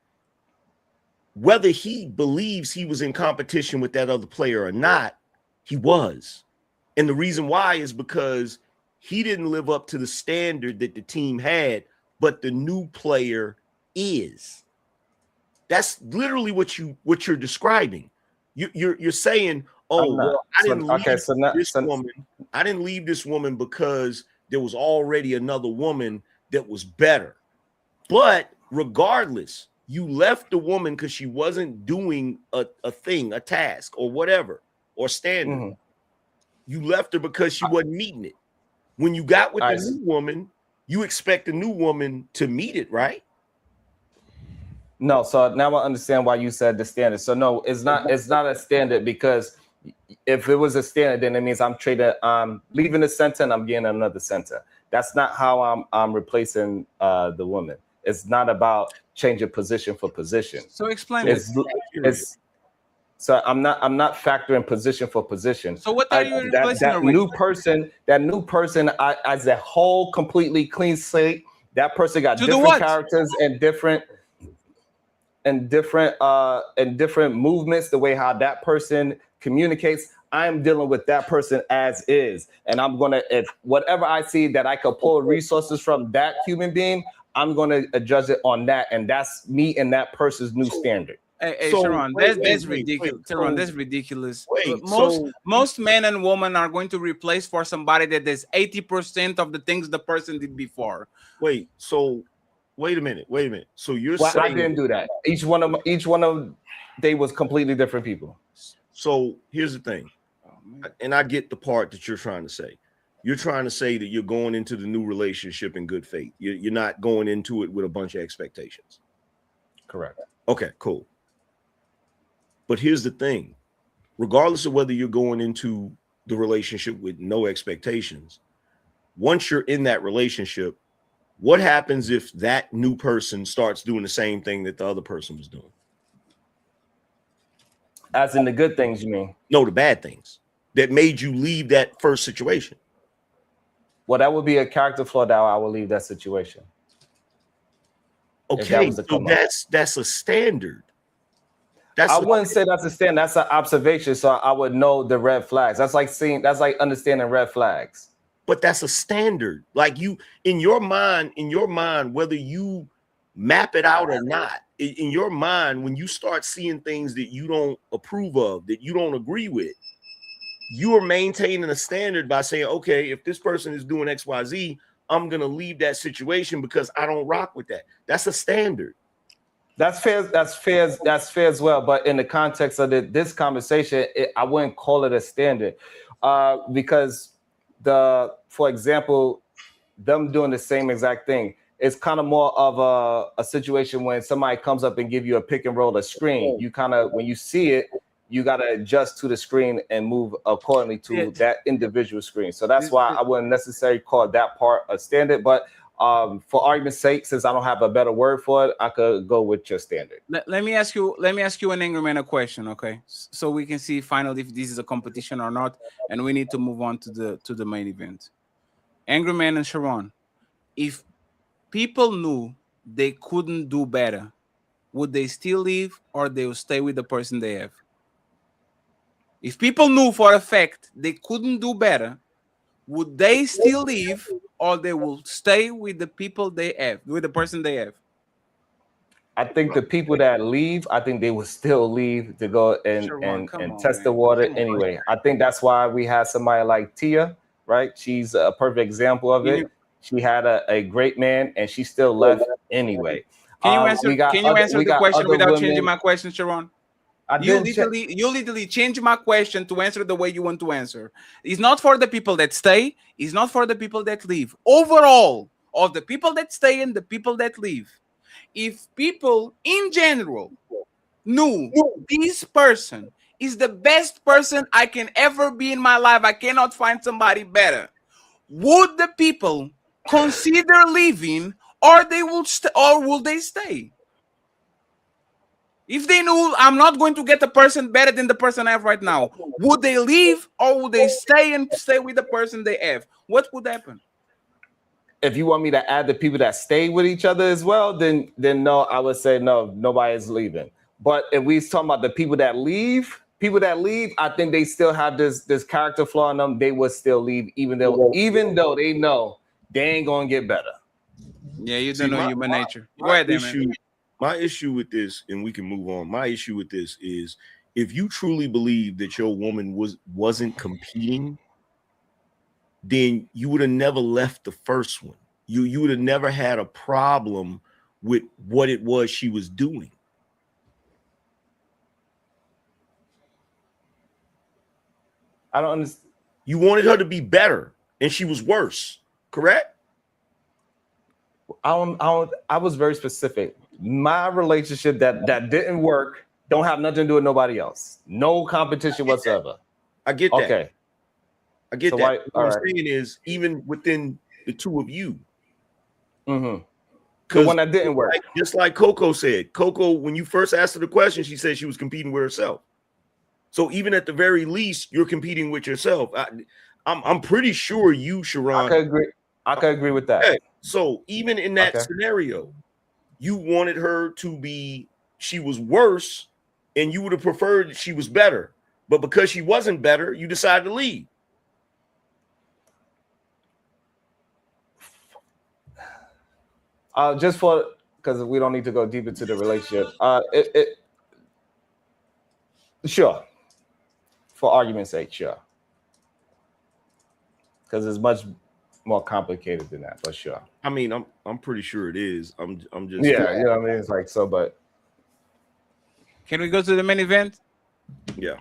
Whether he believes he was in competition with that other player or not, he was. And the reason why is because he didn't live up to the standard that the team had, but the new player is. That's literally what you're describing. You're saying, oh, well, I didn't leave this woman because there was already another woman that was better. But regardless, you left the woman because she wasn't doing a thing, a task, or whatever, or standard. Mm-hmm. You left her because she wasn't meeting it. When you got with the new woman, you expect the new woman to meet it, right? No, so now I understand why you said the standard. So no, it's not a standard, because if it was a standard, then it means I'm leaving the center and I'm getting another center. That's not how I'm replacing the woman. It's not about changing position for position. So explain it. So I'm not factoring position for position. So what are you replacing? That new person, as a whole, completely clean slate. That person got different characters and different movements, the way how that person communicates. I'm dealing with that person as is, and I'm gonna, if whatever I see that I could pull resources from that human being, I'm gonna adjust it on that, and that's me and that person's new standard. Hey, Sharon, that's ridiculous. Sharon, that's ridiculous. Most men and women are going to replace for somebody that does 80% of the things the person did before. Wait a minute. So you're saying I didn't do that. Each one of they was completely different people. So here's the thing, and I get the part that you're trying to say. You're trying to say that you're going into the new relationship in good faith. You're not going into it with a bunch of expectations. Correct. Okay, cool. But here's the thing. Regardless of whether you're going into the relationship with no expectations, once you're in that relationship, what happens if that new person starts doing the same thing that the other person was doing? As in the good things, you mean? No, the bad things that made you leave that first situation. Well, that would be a character flaw that I would leave that situation. Okay, so that's a standard. I wouldn't say that's a standard. That's an observation, so I would know the red flags. That's like understanding red flags. but that's a standard. Like you, in your mind, whether you map it out or not, in your mind, when you start seeing things that you don't approve of, that you don't agree with, you are maintaining a standard by saying, okay, if this person is doing XYZ, I'm going to leave that situation because I don't rock with that. That's a standard. That's fair. That's fair. That's fair as well. But in the context of this conversation, I wouldn't call it a standard, because for example, them doing the same exact thing, it's kind of more of a situation when somebody comes up and give you a pick and roll a screen. You kind of, when you see it, you got to adjust to the screen and move accordingly to that individual screen. So that's why I wouldn't necessarily call that part a standard. But for argument's sake, since I don't have a better word for it, I could go with your standard. Let me ask you an Angrymman a question, okay? So we can see finally if this is a competition or not, and we need to move on to the main event. Angrymman and Sharon, if people knew they couldn't do better, would they still leave or they will stay with the person they have? If people knew for a fact they couldn't do better, would they still leave or they will stay with the people they have, with the person they have? I think the people that leave, I think they will still leave to go and test the water anyway. I think that's why we had somebody like Tia, right? She's a perfect example of it. She had a great man and she still left anyway. Can you answer the question without changing my question, Sharon? You literally change my question to answer the way you want to answer. It's not for the people that stay. It's not for the people that leave. Overall, of the people that stay and the people that leave, if people in general knew this person is the best person I can ever be in my life, I cannot find somebody better, would the people consider leaving, or they will or will they stay? If they knew I'm not going to get a person better than the person I have right now, would they leave or would they stay with the person they have? What would happen? If you want me to add the people that stay with each other as well, then no, I would say no, nobody's leaving. But if we talking about the people that leave, I think they still have this character flaw in them. They would still leave, even though they know they ain't gonna get better. Yeah, you don't know human nature. Go ahead, man. My issue with this, and we can move on. My issue with this is, if you truly believe that your woman wasn't competing, then you would have never left the first one. You would have never had a problem with what it was she was doing. I don't understand. You wanted her to be better, and she was worse. Correct? I was very specific. My relationship that didn't work don't have nothing to do with nobody else. No competition whatsoever. I get that. Okay. I get that. What I'm saying is, even within the two of you. Mm-hmm. Because when that didn't work. Just like Coco said. Coco, when you first asked her the question, she said she was competing with herself. So even at the very least, you're competing with yourself. I'm pretty sure you, Sharon. I could agree with that. Okay. So even in that scenario, you wanted her to be, she was worse, and you would have preferred she was better. But because she wasn't better, you decided to leave. Just because we don't need to go deep into the relationship. Sure. For argument's sake, sure. Because it's much more complicated than that, but sure. I mean, I'm pretty sure it is. I'm just I mean, it's like so, but can we go to the main event? Yeah.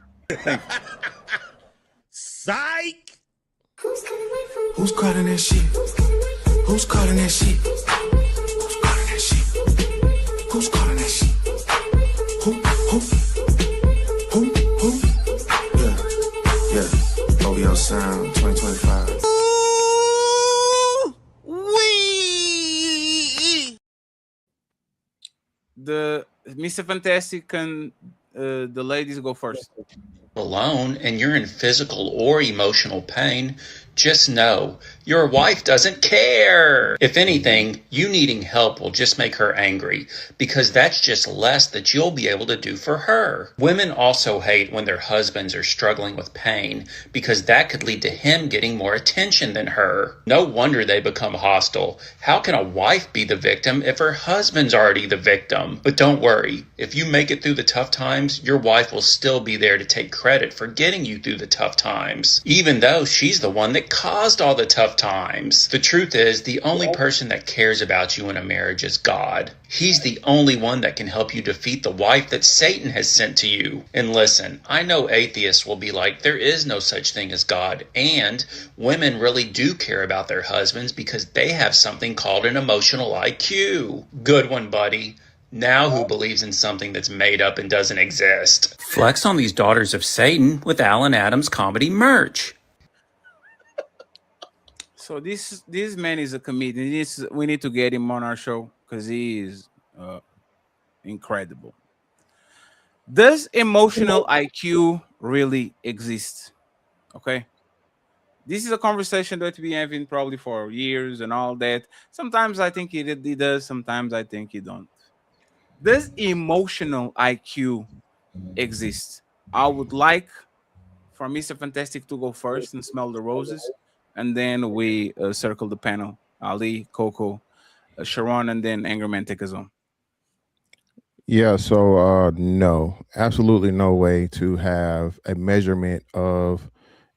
Psych. Who's calling that shit? Who's calling that shit? Who's calling that shit? Who's calling that shit? Who? Yeah. OVO Sound 2025. The Mr. Fantastic and the ladies go first. Alone and you're in physical or emotional pain, just know your wife doesn't care. If anything, you needing help will just make her angry, because that's just less that you'll be able to do for her. Women also hate when their husbands are struggling with pain, because that could lead to him getting more attention than her. No wonder they become hostile. How can a wife be the victim if her husband's already the victim? But don't worry, if you make it through the tough times, your wife will still be there to take credit for getting you through the tough times, even though she's the one that caused all the tough times. The truth is, the only person that cares about you in a marriage is God. He's the only one that can help you defeat the wife that Satan has sent to you. And listen, I know atheists will be like, there is no such thing as God, and women really do care about their husbands because they have something called an emotional IQ. Good one, buddy. Now who believes in something that's made up and doesn't exist? Flex on these daughters of Satan with Alan Adams comedy merch. So this man is a comedian. We need to get him on our show because he is incredible. Does emotional IQ really exist? Okay. This is a conversation that we have been probably for years and all that. Sometimes I think it does. Sometimes I think it don't. Does emotional IQ exist? I would like for Mr. Fantastic to go first and smell the roses, and then we circle the panel. Ali, Coco, Sharon, and then Angerman take us on. Yeah, so no, absolutely no way to have a measurement of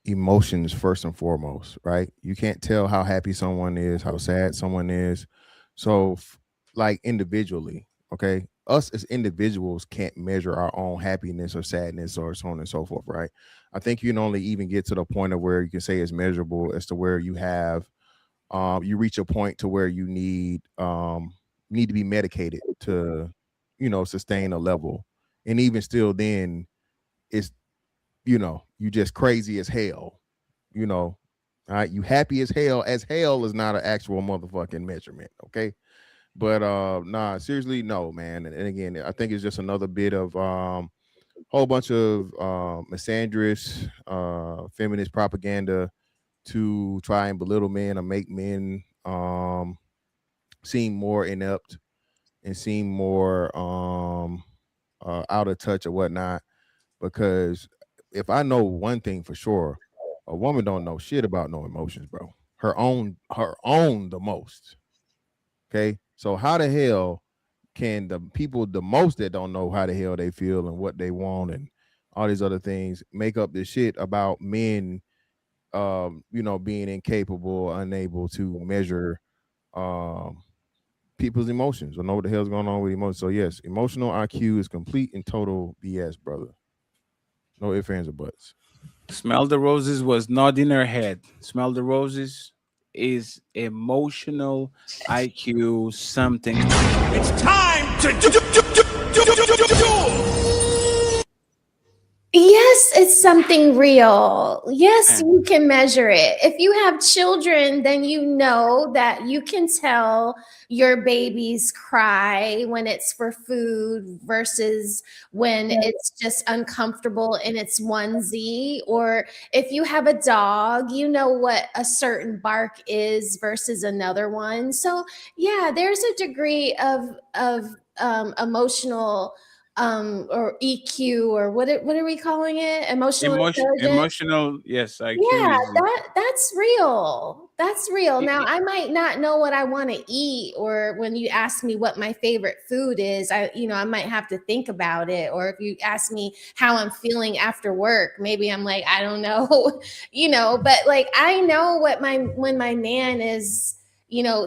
emotions first and foremost, right? You can't tell how happy someone is, how sad someone is. So like individually, okay? Us as individuals can't measure our own happiness or sadness or so on and so forth, right? I think you can only even get to the point of where you can say it's measurable as to where you have you reach a point to where you need to be medicated to sustain a level, and even still then it's you just crazy as hell. All right, you happy as hell is not an actual motherfucking measurement, okay? But nah, seriously, no, man. And again, I think it's just another bit of whole bunch of misandrous feminist propaganda to try and belittle men or make men seem more inept and seem more out of touch or whatnot. Because if I know one thing for sure, a woman don't know shit about no emotions, bro. Her own the most. Okay, so how the hell can the people the most that don't know how the hell they feel and what they want and all these other things make up this shit about men being incapable, unable to measure people's emotions or know what the hell's going on with emotions. So yes, emotional IQ is complete and total BS, brother. No ifs, ands, or buts. Smell the Roses was not in her head. Smell the Roses is emotional IQ something. It's time to do. Yes, it's something real. Yes, you can measure it. If you have children, then you know that you can tell your babies cry when it's for food versus when it's just uncomfortable in its onesie. Or if you have a dog, you know what a certain bark is versus another one. So yeah, there's a degree of emotional or EQ, or what are we calling it? Emotional intelligence. Emotional, yes, IQ. Yeah, that's real. That's real. Now I might not know what I want to eat, or when you ask me what my favorite food is, I might have to think about it. Or if you ask me how I'm feeling after work, maybe I'm like, I don't know, but like I know when my man is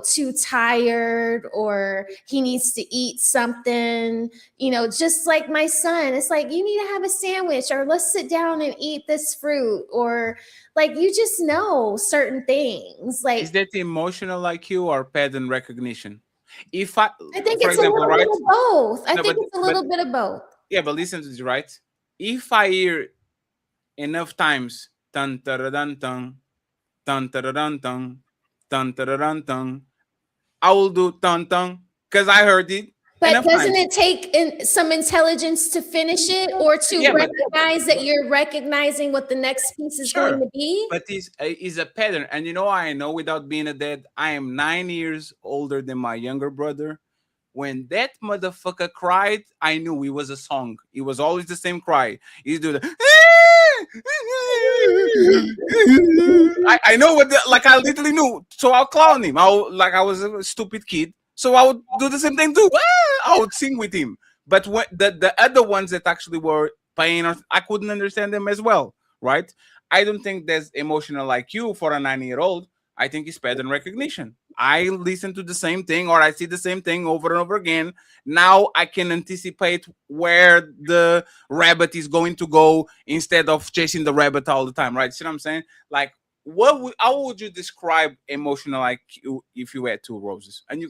too tired or he needs to eat something, just like my son. It's like, you need to have a sandwich, or let's sit down and eat this fruit, or like, you just know certain things. Like, is that emotional IQ or pattern recognition? If I think for it's example, a little bit of both. I think it's a little bit of both. Yeah, but listen to this, right? If I hear enough times dun dun dun dun dun dun dun dun dun dun dun, I will do dun dun because I heard it. But doesn't it take some intelligence to finish it, or to recognize that you're recognizing what the next piece is going to be? But it's a pattern. And I know without being a dad, I am 9 years older than my younger brother. When that motherfucker cried, I knew it was a song. It was always the same cry. He'd do the I know what I literally knew. So I'll clown him. I was a stupid kid. So I would do the same thing too. I would sing with him. But when the other ones that actually were paying, I couldn't understand them as well, right? I don't think there's emotional IQ for a 9-year-old. I think it's pattern recognition. I listen to the same thing, or I see the same thing over and over again. Now I can anticipate where the rabbit is going to go instead of chasing the rabbit all the time, right? See what I'm saying? Like, how would you describe emotional IQ if you had 2 roses? And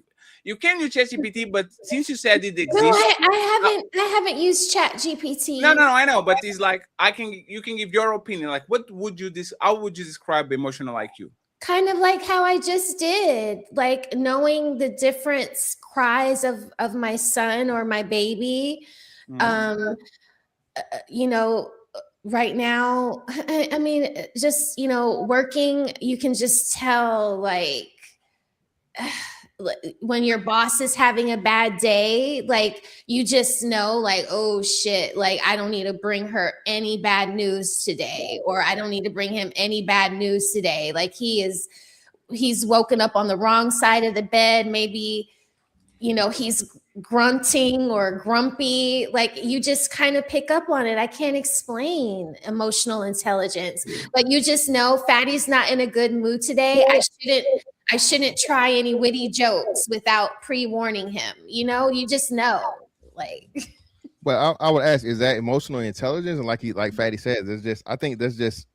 you can use ChatGPT, but since you said it exists, No, I haven't used ChatGPT. No, I know, but it's like you can give your opinion. Like, how would you describe emotional IQ? Kind of like how I just did, like knowing the different cries of my son or my baby. Right now, I mean, just, working, you can just tell, like, when your boss is having a bad day, like, you just know, like, oh shit, like, I don't need to bring her any bad news today, or I don't need to bring him any bad news today. Like, he's woken up on the wrong side of the bed. Maybe, he's grunting or grumpy. Like, you just kind of pick up on it. I can't explain emotional intelligence, but you just know Fatty's not in a good mood today. I shouldn't try any witty jokes without pre-warning him. You just know, like. Well, I would ask, is that emotional intelligence? And like Fatty says, I think that's just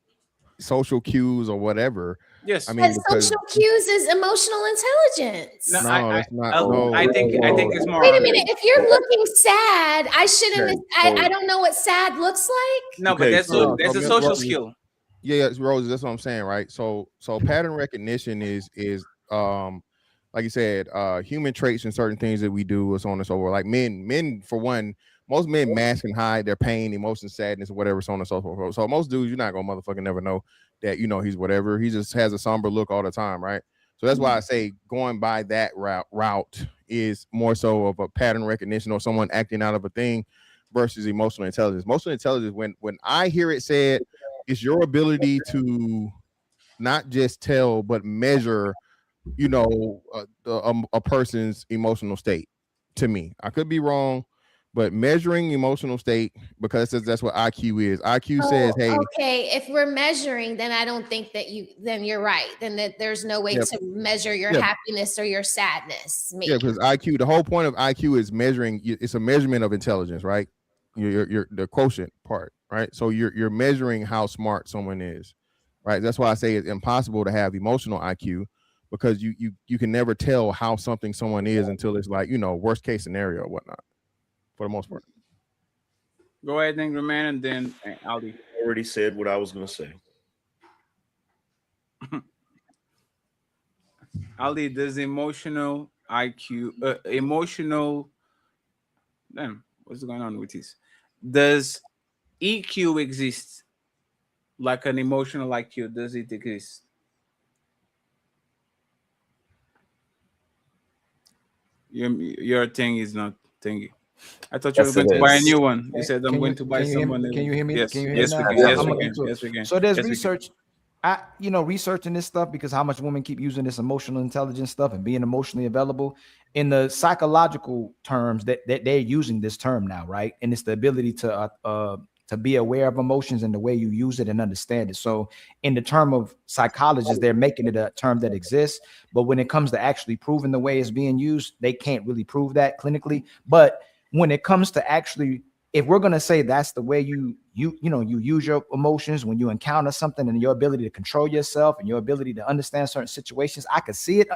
social cues or whatever. Yes, I mean, social cues is emotional intelligence. No, that's not. I think it's more. Wait a minute. If you're looking sad, I shouldn't. I don't know what sad looks like. No, but that's a social skill. Yeah, Rose, that's what I'm saying, right? So pattern recognition is like you said, human traits and certain things that we do, or so on and so forth. Like men for one, most men mask and hide their pain, emotion, sadness, or whatever, so on and so forth. So most dudes, you're not gonna motherfucking never know that he's whatever. He just has a somber look all the time, right? So that's why I say going by that route is more so of a pattern recognition or someone acting out of a thing versus emotional intelligence. Emotional intelligence, when I hear it said, is your ability to not just tell but measure, a person's emotional state. To me, I could be wrong, but measuring emotional state, because that's what IQ is. IQ says, hey, okay, if we're measuring, then I don't think then you're right. Then there's no way to measure your happiness or your sadness. Maybe. Yeah, because IQ, the whole point of IQ is measuring. It's a measurement of intelligence, right? Your the quotient part, right? So you're measuring how smart someone is, right? That's why I say it's impossible to have emotional IQ, because you can never tell how someone is until it's like, worst case scenario or whatnot, for the most part. Go ahead, Angrymman, and then Aldi. I already said what I was going to say. Aldi, does emotional IQ, damn, what's going on with this? Does EQ exist like an emotional IQ? Does it exist? Your thing is not thingy. I thought you were going to buy a new one. You said I'm going to buy someone. Can you hear me? Yes, can you hear yes, me we now? can. Yes, we can. So there's research. Researching this stuff, because how much women keep using this emotional intelligence stuff and being emotionally available in the psychological terms that they're using this term now, right? And it's the ability to be aware of emotions and the way you use it and understand it. So in the term of psychologists, they're making it a term that exists, but when it comes to actually proving the way it's being used, they can't really prove that clinically. But when it comes to actually, if we're going to say that's the way you use your emotions when you encounter something, and your ability to control yourself and your ability to understand certain situations, I could see it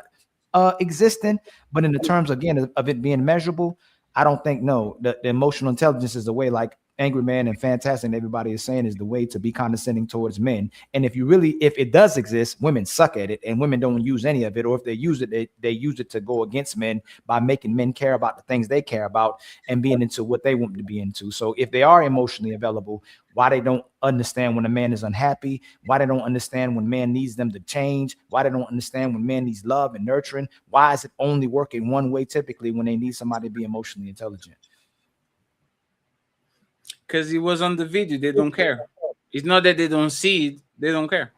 existing. But in the terms, again, of it being measurable, I don't think, no, the emotional intelligence is the way, like Angrymman and Fantastic and everybody is saying is the way to be condescending towards men. And if it does exist, women suck at it, and women don't use any of it. Or if they use it, they use it to go against men by making men care about the things they care about and being into what they want to be into. So if they are emotionally available, why they don't understand when a man is unhappy, why they don't understand when man needs them to change, why they don't understand when man needs love and nurturing, why is it only working one way typically when they need somebody to be emotionally intelligent? Because it was on the video, they don't care. It's not that they don't see it, they don't care.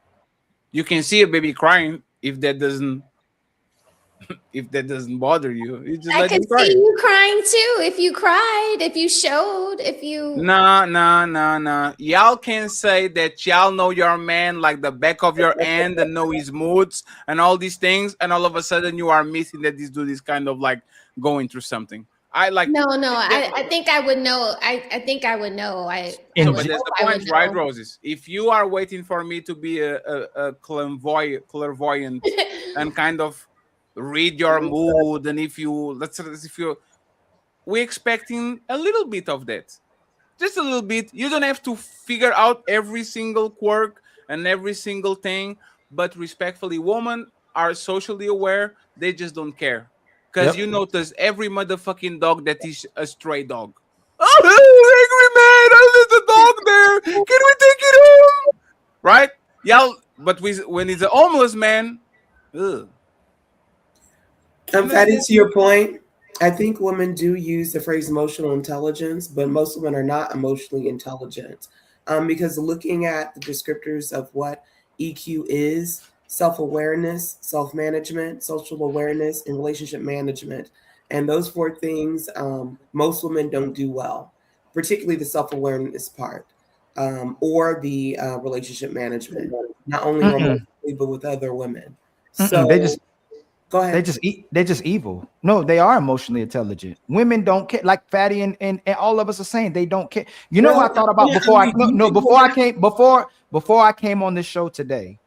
You can see a baby crying if that doesn't bother you. You just I let could them cry. see you crying too if you cried, if you showed, if you. Nah. Y'all can say that y'all know your man like the back of your hand and know his moods and all these things, and all of a sudden you are missing that this dude is kind of like going through something. No. I think I would know. I think I would know. So, but that's the point, right, Roses? If you are waiting for me to be a clairvoyant and kind of read your mood, and if you we're expecting a little bit of that, just a little bit. You don't have to figure out every single quirk and every single thing, but respectfully, women are socially aware. They just don't care. Because you notice every motherfucking dog that is a stray dog. Oh, Angry man, there's a dog there. Can we take it home? Right? Y'all, but when it's a homeless man, ugh. Fatty, to your point, I think women do use the phrase emotional intelligence, but most women are not emotionally intelligent. Because looking at the descriptors of what EQ is, self-awareness, self-management, social awareness, and relationship management. And those four things, most women don't do well, particularly the self-awareness part, or the relationship management, not only romantically, but with other women. So go ahead. They're just evil. No, they are emotionally intelligent. Women don't care. Like Fatty and all of us are saying, they don't care. You know what I thought about before I came on this show today.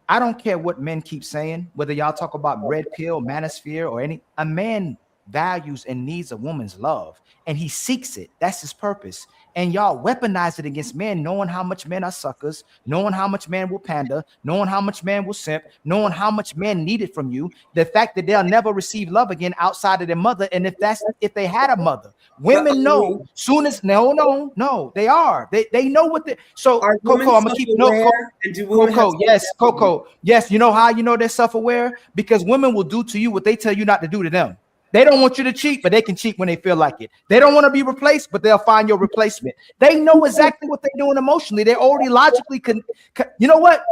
I don't care what men keep saying, whether y'all talk about red pill, manosphere, or a man values and needs a woman's love, and he seeks it. That's his purpose. And y'all weaponize it against men, knowing how much men are suckers, knowing how much man will pander, knowing how much man will simp, knowing how much men need it from you. The fact that they'll never receive love again outside of their mother, and if they had a mother, women know soon as no, they are. They know what they. So Coco, I'm gonna keep Coco. Yes, Coco. Yes, you know how you know they're self-aware? Because women will do to you what they tell you not to do to them. They don't want you to cheat, but they can cheat when they feel like it. They don't want to be replaced, but they'll find your replacement. They know exactly what they're doing emotionally. They already logically you know what?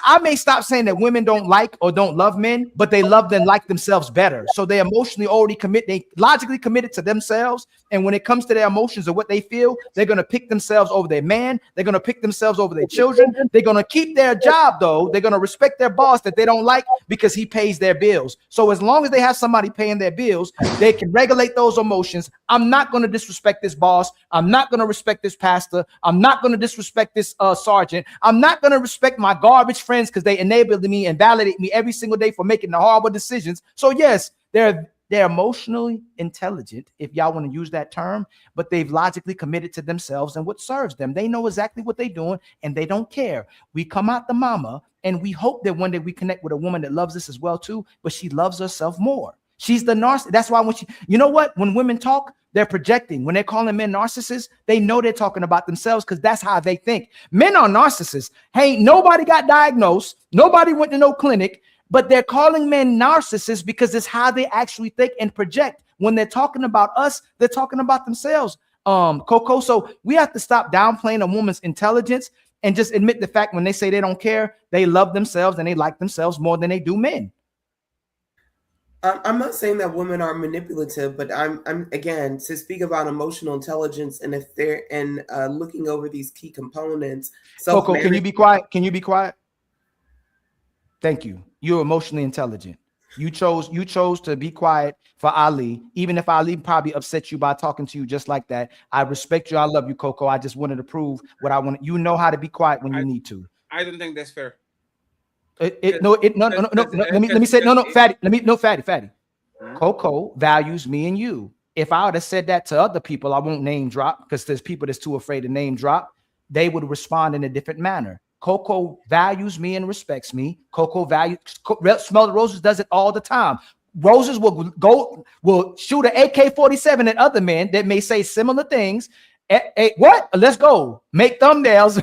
I may stop saying that women don't like or don't love men, but they love and like themselves better. So they emotionally already they logically committed to themselves. And when it comes to their emotions or what they feel, they're going to pick themselves over their man. They're going to pick themselves over their children. They're going to keep their job, though. They're going to respect their boss that they don't like because he pays their bills. So as long as they have somebody paying their bills, they can regulate those emotions. I'm not going to disrespect this boss. I'm not going to respect this pastor. I'm not going to disrespect this sergeant. I'm not going to respect my garbage friends because they enabled me and validate me every single day for making the horrible decisions. So yes, they're emotionally intelligent, if y'all want to use that term, but they've logically committed to themselves and what serves them. They know exactly what they're doing and they don't care. We come out the mama and we hope that one day we connect with a woman that loves us as well too, but she loves herself more. She's the narcissist. That's why you know what? When women talk, they're projecting. When they're calling men narcissists, they know they're talking about themselves because that's how they think. Men are narcissists. Hey, nobody got diagnosed. Nobody went to no clinic, but they're calling men narcissists because it's how they actually think and project. When they're talking about us, they're talking about themselves. Coco. So we have to stop downplaying a woman's intelligence and just admit the fact when they say they don't care, they love themselves and they like themselves more than they do men. I'm not saying that women are manipulative, but I'm again to speak about emotional intelligence, and if they're looking over these key components. Coco, can you be quiet? Can you be quiet? Thank you. You're emotionally intelligent. You chose to be quiet for Ali, even if Ali probably upset you by talking to you just like that. I respect you. I love you, Coco. I just wanted to prove what I want. You know how to be quiet when you need to. I don't think that's fair. Let me say Fatty. Fatty. Coco values me and you. if I would have said that to other people, I won't name drop because there's people that's too afraid to name drop. They would respond in a different manner. Coco values me and respects me. Coco Smell the Roses does it all the time. Roses will shoot an AK-47 at other men that may say similar things. What? Let's go. Make thumbnails,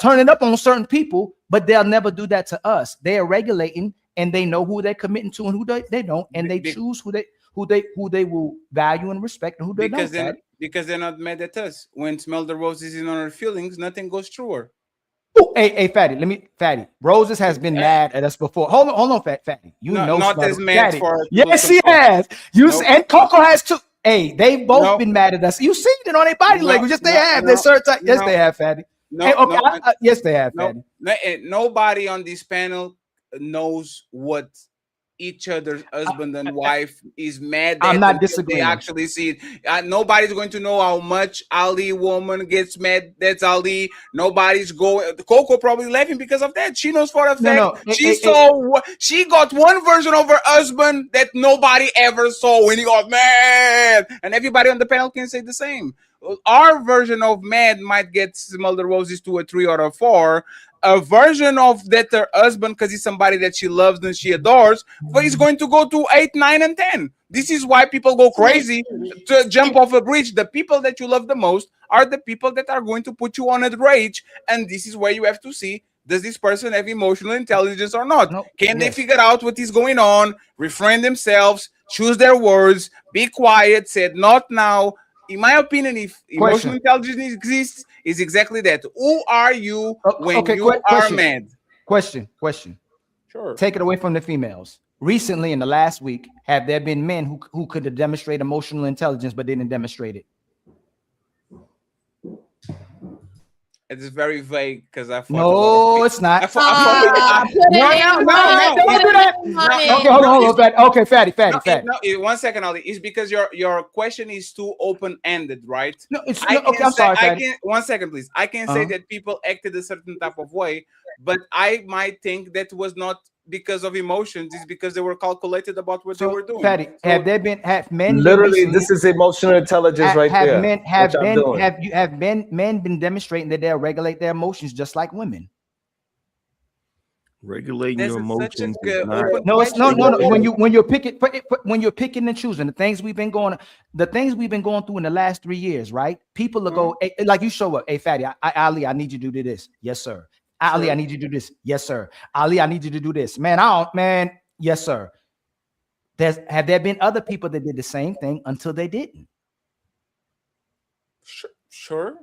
turn it up on certain people, but they'll never do that to us. They are regulating, and they know who they're committing to and who they don't, and they choose who they will value and respect and who they don't. Because they're not mad at us. When Smell the Roses is in on her feelings, nothing goes through her. Ooh, hey, Fatty. Roses has been mad at us before. Hold on, Fatty. You know, not as mad for. Yes, she has. And Coco has too. Hey, they've both been mad at us. You seen it on their body language. Yes, they have. Yes, they have, Fatty. Yes, they have, Fatty. Nobody on this panel knows what each other's husband and wife is mad at. I'm not disagreeing. They actually see it. Nobody's going to know how much Ali woman gets mad. That's Ali. Nobody's going. Coco probably laughing because of that. She knows for a fact. She got one version of her husband that nobody ever saw when he got mad, and everybody on the panel can say the same. Our version of mad might get Smell the Roses to a 3 or a 4. A version of that her husband, because he's somebody that she loves and she adores, but he's going to go to 8, 9, and 10. This is why people go crazy to jump off a bridge. The people that you love the most are the people that are going to put you on a rage, and this is where you have to see, does this person have emotional intelligence or not? Can they figure out what is going on, refrain themselves, choose their words, be quiet, said not now. In my opinion, if emotional intelligence exists, is exactly that. Who are you when you are mad? Question. Sure. Take it away from the females. Recently, in the last week, have there been men who could demonstrate emotional intelligence but didn't demonstrate it? It's very vague because I thought. No, it's not. No. Okay, hold on. Okay, Fatty. 1 second, Ali. It's because your question is too open-ended, right? No, it's okay. I'm sorry, Fatty. 1 second, please. I can say that people acted a certain type of way, but I might think that was not because of emotions. It's because they were calculated about what they were doing. Fatty, have men literally this is emotional intelligence right there? Have men been demonstrating that they'll regulate their emotions just like women? Regulating your emotions. No. When you're picking and choosing the things we've been going through in the last 3 years, right? People will go like you show up. Hey, Fatty, Ali, I need you to do this. Yes, sir. Ali, I need you to do this. Yes, sir. Ali, I need you to do this. Man, yes, sir. Have there been other people that did the same thing until they didn't? Sure.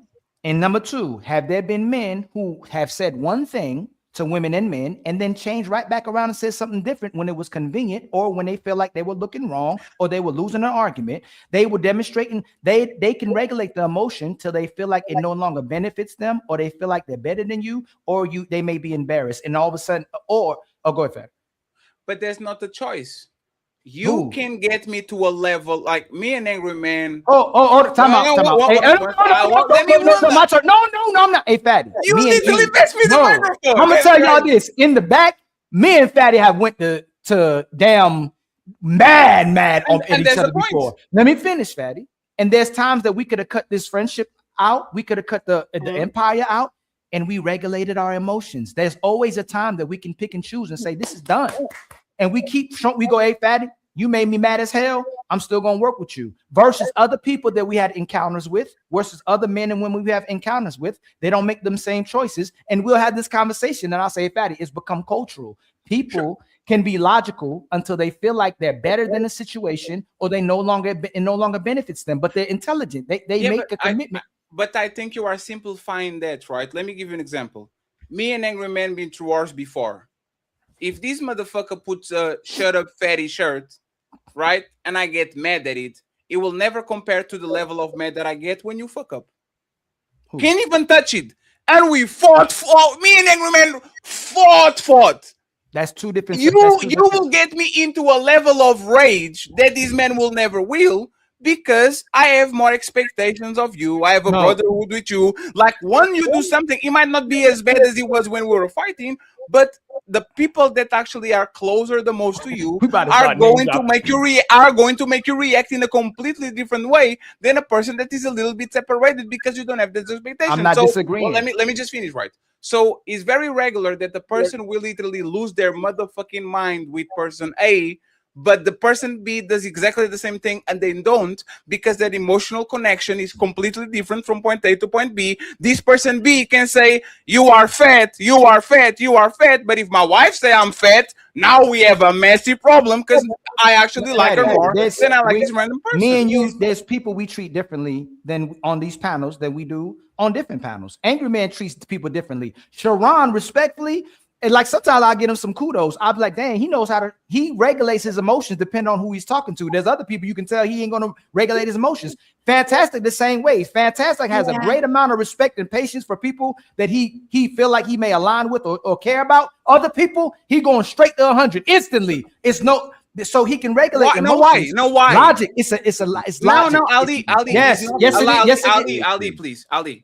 And number 2, have there been men who have said one thing to women and men and then changed right back around and said something different when it was convenient or when they feel like they were looking wrong or they were losing an argument? They were demonstrating they can regulate the emotion till they feel like it no longer benefits them, or they feel like they're better than you, or they may be embarrassed, and all of a sudden, go ahead. But there's not a choice. You can get me to a level like me and Angrymman. Time out. No, I'm not. Hey, Fatty. You literally best me the microphone. I'm gonna tell y'all this. In the back, me and Fatty have went to damn mad on each other before. Let me finish, Fatty. And there's times that we could have cut this friendship out. We could have cut the empire out, and we regulated our emotions. There's always a time that we can pick and choose and say, this is done. And we go, hey, Fatty, you made me mad as hell. I'm still going to work with you. Versus other people that we had encounters with, versus other men and women we have encounters with. They don't make them same choices. And we'll have this conversation. And I'll say, hey, Fatty, it's become cultural. People can be logical until they feel like they're better than the situation, or it no longer benefits them. But they're intelligent. They make a commitment. But I think you are simplifying that, right? Let me give you an example. Me and Angrymman been through wars before. If this motherfucker puts a shut up fatty shirt, right, and I get mad at it, it will never compare to the level of mad that I get when you fuck up. Can't even touch it. And we fought. Me and Angrymman fought. That's two different. You will get me into a level of rage that these men will never will, Because I have more expectations of you. I have a brotherhood with you. Like when you do something, it might not be as bad as it was when we were fighting, but the people that actually are closer the most to you are going to make you react in a completely different way than a person that is a little bit separated because you don't have this expectation. I'm not disagreeing. Well, let me just finish, right? So it's very regular that the person will literally lose their motherfucking mind with person A, but the person B does exactly the same thing and they don't, because that emotional connection is completely different from point A to point B. This person B can say, you are fat, you are fat, you are fat. But if my wife say I'm fat, now we have a messy problem because I actually like her more than I like this random person. Me and you, there's people we treat differently than on these panels than we do on different panels. Angrymman treats people differently. Sharon, respectfully, and like sometimes I get him some kudos. I'll be like, dang, he regulates his emotions depending on who he's talking to. There's other people you can tell he ain't gonna regulate his emotions. Fantastic the same way. Fantastic has a great amount of respect and patience for people that he feel like he may align with or care about. Other people, he going straight to 100 instantly. It's no, so he can regulate emotions. No, why? Logic. It's logic. No, Ali. Yes, Ali, please, Ali.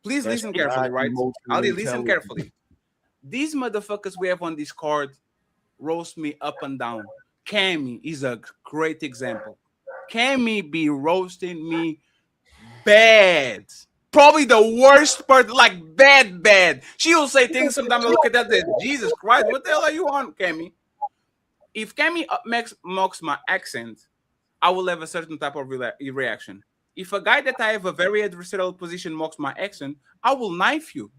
Please listen carefully, right? Ali, listen carefully. These motherfuckers we have on Discord roast me up and down. Cammy is a great example. Cammy be roasting me bad. Probably the worst part, like bad. She will say things sometimes I look at that, Jesus Christ, what the hell are you on, Cammy? If Cammy mocks my accent, I will have a certain type of reaction. If a guy that I have a very adversarial position mocks my accent, I will knife you.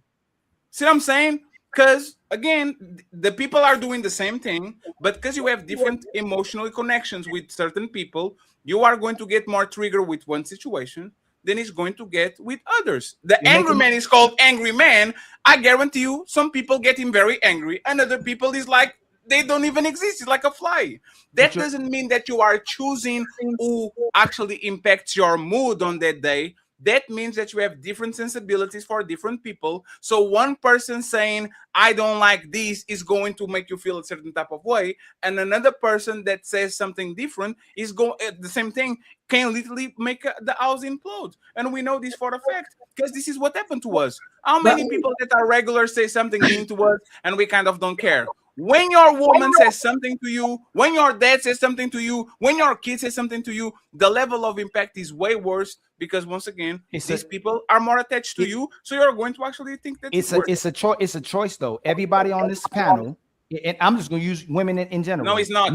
See what I'm saying? Because, again, the people are doing the same thing, but because you have different emotional connections with certain people, you are going to get more trigger with one situation than it's going to get with others. The Angrymman is called Angrymman. I guarantee you, some people get him very angry, and other people is like, they don't even exist. It's like a fly. That doesn't mean that you are choosing who actually impacts your mood on that day. That means that you have different sensibilities for different people. So one person saying, I don't like this is going to make you feel a certain type of way. And another person that says something different is going the same thing can literally make the house implode. And we know this for a fact because this is what happened to us. How many people that are regular say something mean to us and we kind of don't care? When your woman says something to you, when your dad says something to you, when your kid says something to you, the level of impact is way worse because once again, these people are more attached to you, so you're going to actually think that it's a choice though. Everybody on this panel, and I'm just going to use women in general. No, it's not.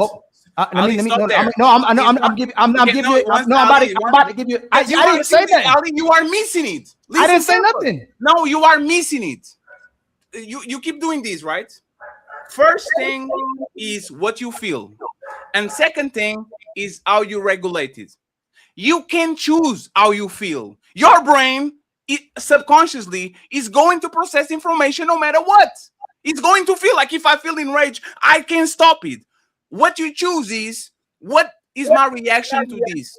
I'm giving. I'm about to give you. I didn't say that. Ali, you are missing it. I didn't say nothing. No, you are missing it. You keep doing this, right? First thing is what you feel. And second thing is how you regulate it. You can choose how you feel. Your brain subconsciously is going to process information no matter what. It's going to feel like if I feel enraged, I can stop it. What you choose is, what is my reaction to this?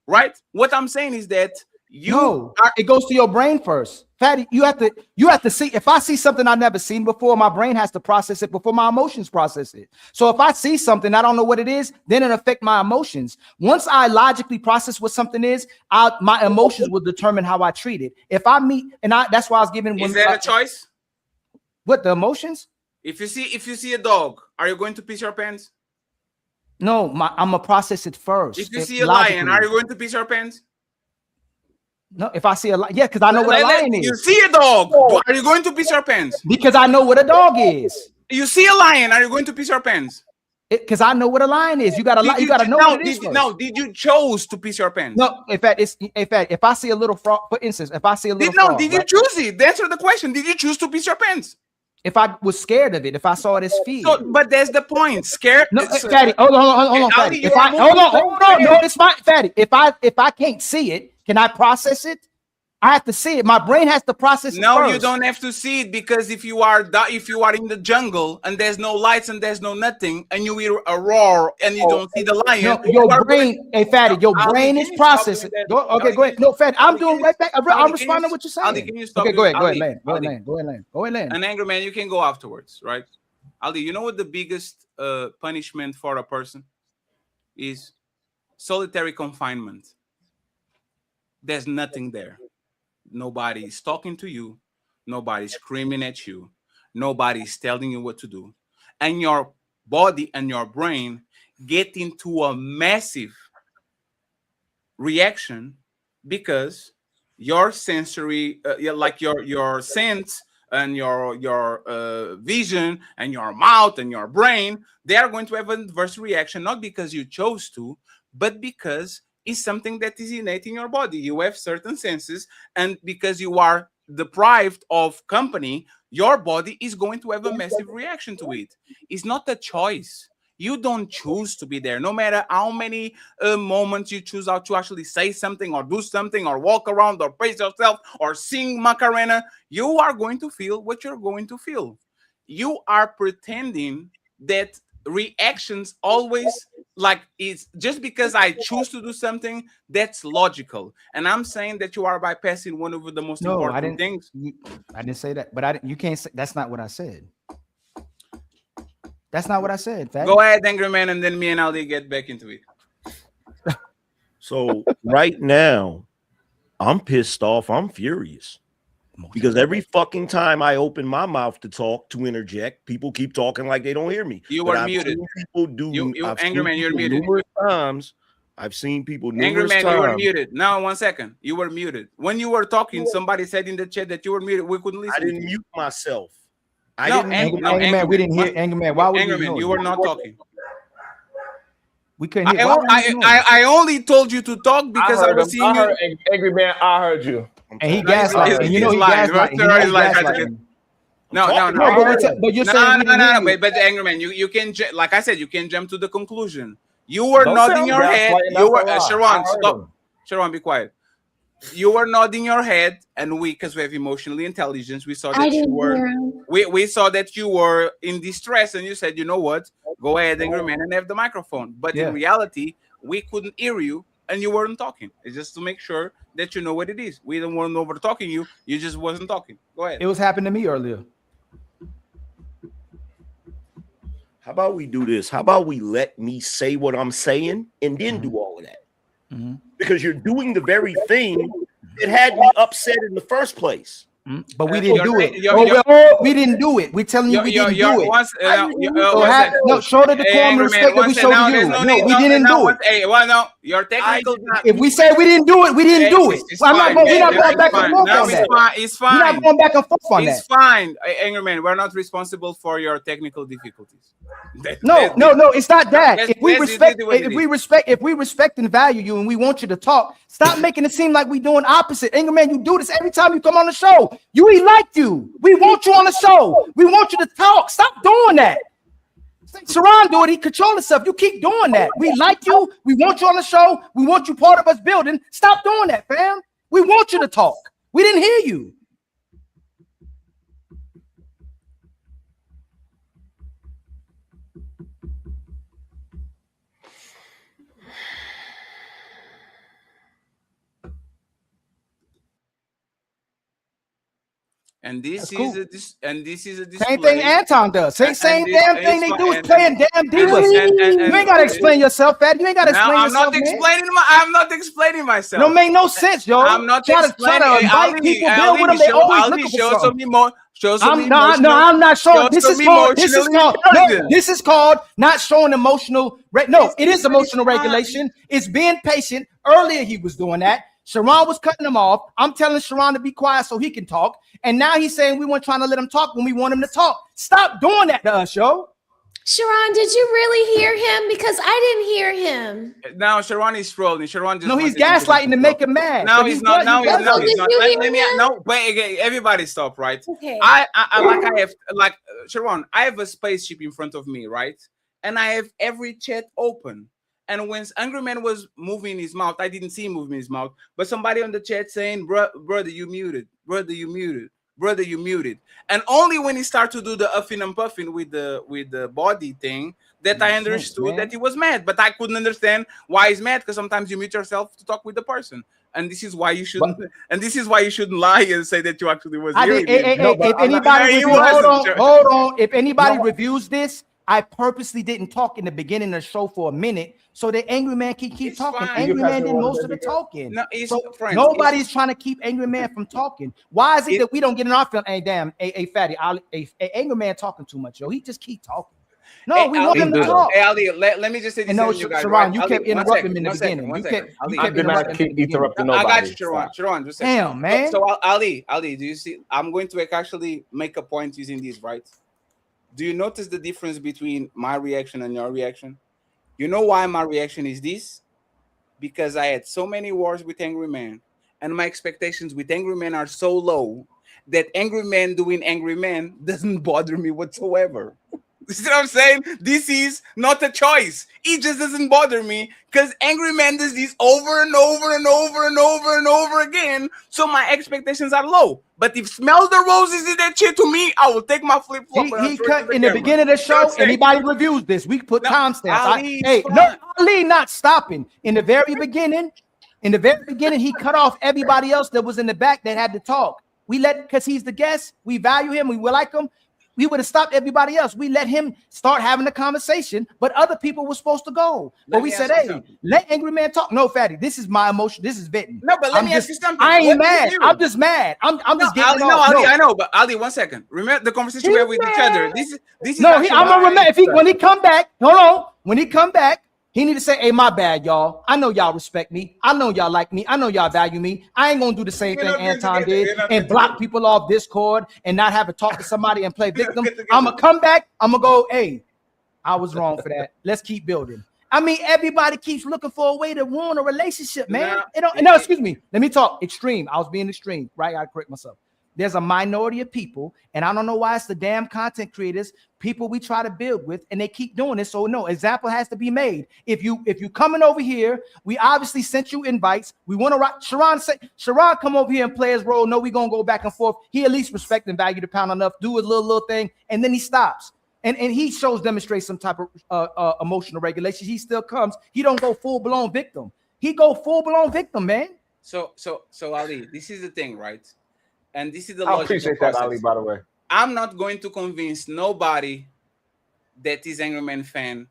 Right? What I'm saying is that it goes to your brain first. Fatty, you have to see. If I see something I've never seen before, my brain has to process it before my emotions process it. So if I see something I don't know what it is, then it affects my emotions. Once I logically process what something is, my emotions will determine how I treat it. If I meet, that's why I was giving. Is that a choice? What, the emotions? If you see a dog, are you going to piss your pants? No, I'm gonna process it first. If you see a lion, are you going to piss your pants? No, if I see a lion, yeah, because I know what a lion is. You see a dog, are you going to piss your pants? Because I know what a dog is. You see a lion, are you going to piss your pants? Because I know what a lion is. You gotta know what it is. Did you chose to piss your pants? No, in fact, if I see a little frog, for instance, if I see a little frog, did you choose it? Answer the question. Did you choose to piss your pants? If I was scared of it, if I saw it as feed. But that's the point. Scared. No, Fatty, hold on, Fatty. Hold on. No, it's fine, Fatty. If I can't see it, can I process it? I have to see it. My brain has to process it. No, first. You don't have to see it, because if you are in the jungle and there's no lights and there's no nothing, and you hear a roar and you don't see the lion, no, your brain, hey Fatty, your brain is processing. Okay, go ahead. No, Fatty, I'm doing right back. I'm responding to what you're saying. Ali, can you stop? Okay, go ahead, Land. And Angrymman, you can go afterwards, right? Ali, you know what the biggest punishment for a person is? solitary confinement. There's nothing there. Nobody's talking to you. Nobody's screaming at you. Nobody's telling you what to do. And your body and your brain get into a massive reaction because your sensory, like your sense and your vision and your mouth and your brain, they are going to have an adverse reaction, not because you chose to, but because it's something that is innate in your body. You have certain senses, and because you are deprived of company, your body is going to have a massive reaction to it. It's not a choice. You don't choose to be there. No matter how many moments you choose out to actually say something or do something or walk around or praise yourself or sing Macarena, you are going to feel what you're going to feel. You are pretending that reactions always, like, it's just because I choose to do something, that's logical. And I'm saying that you are bypassing one of the most important things. I didn't say that, but you can't say that's not what I said. That's not what I said. Fatty. Go ahead, Angrymman, and then me and Ali get back into it. So right now, I'm pissed off. I'm furious. Because every fucking time I open my mouth to talk, to interject, people keep talking like they don't hear me. You were muted. People do. Angrymman, you're muted. Numerous times. I've seen people numerous times. Angrymman, you were muted. Now, 1 second. You were muted. When you were talking, somebody said in the chat that you were muted. We couldn't listen. I didn't mute myself. Angrymman, we didn't hear Angrymman. Why would Angrymman, you were not talking. We couldn't hear. I only told you to talk because I was seeing you. Angrymman, I heard you. And he gaslighting. And you know he gaslighting. No. But you're saying no. But Angrymman, you can, like I said, you can jump to the conclusion. You were nodding your head. You were Sharon, stop. Sharon, be quiet. You were nodding your head, and we, because we have emotional intelligence, we saw that you were. We saw that you were in distress, and you said, "You know what? Go ahead, Angrymman, and have the microphone." But in reality, we couldn't hear you, and you weren't talking. It's just to make sure that you know what it is. We don't want over talking you. You just wasn't talking. Go ahead. It was happening to me earlier. How about we do this? How about we let me say what I'm saying and then do all of that? Because you're doing the very thing that had me upset in the first place. But we didn't do it. We didn't do it. We're telling you we didn't do it. No, show the decorum and respect that we showed you. No, we didn't do it. Hey, well, no, your technical. If we say we didn't do it, we didn't do it. We're not going back and forth on that. It's fine. We're not going back and forth on that. It's fine, Angrymman. We're not responsible for your technical difficulties. No, it's not that. If we respect and value you and we want you to talk, stop making it seem like we doing opposite. Angrymman, you do this every time you come on the show. We like you. We want you on the show. We want you to talk. Stop doing that. Sharon do it. He control himself. You keep doing that. We like you. We want you on the show. We want you part of us building. Stop doing that, fam. We want you to talk. We didn't hear you. And this is a display. Same thing Anton does. Same damn thing they do is playing damn divas. You ain't gotta explain yourself, Fat. You ain't gotta explain yourself. I'm not explaining myself. No, make no sense, yo. I'm not try to invite people, build with them. They always looking for something. I'm not showing. This is called not showing emotional. No, it is emotional regulation. It's being patient. Earlier he was doing that. Sharon was cutting him off. I'm telling Sharon to be quiet so he can talk. And now he's saying we weren't trying to let him talk when we want him to talk. Stop doing that to us, yo. Sharon, did you really hear him? Because I didn't hear him. Now Sharon is trolling. Sharon just he's gaslighting to make him mad. No, he's not. No, he's not. Let me. No, wait. Everybody stop, right? Okay. Sharon. I have a spaceship in front of me, right? And I have every chat open. And when Angrymman was moving his mouth, I didn't see him moving his mouth. But somebody on the chat saying, brother, you muted. Brother, you muted. Brother, you muted. And only when he started to do the uffing and puffing with the body thing that I understood that he was mad. But I couldn't understand why he's mad, because sometimes you mute yourself to talk with the person. And this is why you shouldn't. And this is why you shouldn't lie and say that you actually was hearing him. If anybody hold on. If anybody reviews this, I purposely didn't talk in the beginning of the show for a minute so that Angry Man can keep talking. fine. Angry Man did most of the talking. No, it's So friends. nobody's trying to keep Angry Man from talking. Why is it that we don't get in our film? Hey, damn, hey, Fatty, Angry Man talking too much, yo. He just keep talking. No, Hey, we want Ali, him to talk. Hey, Ali, let me just say this And no, to you guys. Sharon, Right? you Ali, kept one interrupting second, me in the one second, beginning. one You second. kept Ali, I did not keep interrupting I nobody. got you, Sharon. Sharon, just a second. Damn, man. So Ali, do you see? I'm going to actually make a point using this, right? Do you notice the difference between my reaction and your reaction? You know why my reaction is this? Because I had so many wars with Angry Man, and my expectations with Angry Man are so low that Angry Man doing Angry Man doesn't bother me whatsoever. You see what I'm saying? This is not a choice. It just doesn't bother me because Angry Man does this over and over and over and over and over again. So my expectations are low. But if Smells the Roses is that shit to me, I will take my flip flop. He cut in the beginning of the show. Anybody reviews this? We put timestamps. Hey, no, Ali not stopping in the very beginning. In the very beginning, he cut off everybody else that was in the back that had to talk. We let because he's the guest. We value him. We like him. We would have stopped everybody else. We let him start having the conversation, but other people were supposed to go. But we said, hey, let Angry Man talk. No, Fatty, this is my emotion. This is venting. No, but let me ask you something. I ain't mad. I'm just mad. I'm just getting Ali, off. Ali, I know, but Ali, 1 second. Remember the conversation we had with each other. This is no. actually I'm gonna remember when he come back. Hold on. When he come back, he need to say, hey, my bad, y'all. I know y'all respect me. I know y'all like me. I know y'all value me. I ain't gonna do the same thing Anton did and block people off Discord and not have to talk to somebody and play victim. I'm gonna come back. I'm gonna go, hey, I was wrong for that. Let's keep building. I mean, everybody keeps looking for a way to ruin a relationship, man. No, excuse me. Let me talk. Extreme. I was being extreme, right? I correct myself. There's a minority of people, and I don't know why it's the damn content creators, people we try to build with, and they keep doing this. So no, example has to be made. If you coming over here, we obviously sent you invites. We want to rock. Sharon come over here and play his role. No, we gonna go back and forth. He at least respect and value the pound enough, do his little thing, and then he stops. And he demonstrates some type of emotional regulation. He still comes. He don't go full blown victim. He go full blown victim, man. So Ali, this is the thing, right? And this is the I appreciate that, Ali, by the way. I'm not going to convince nobody that is Angry Man fan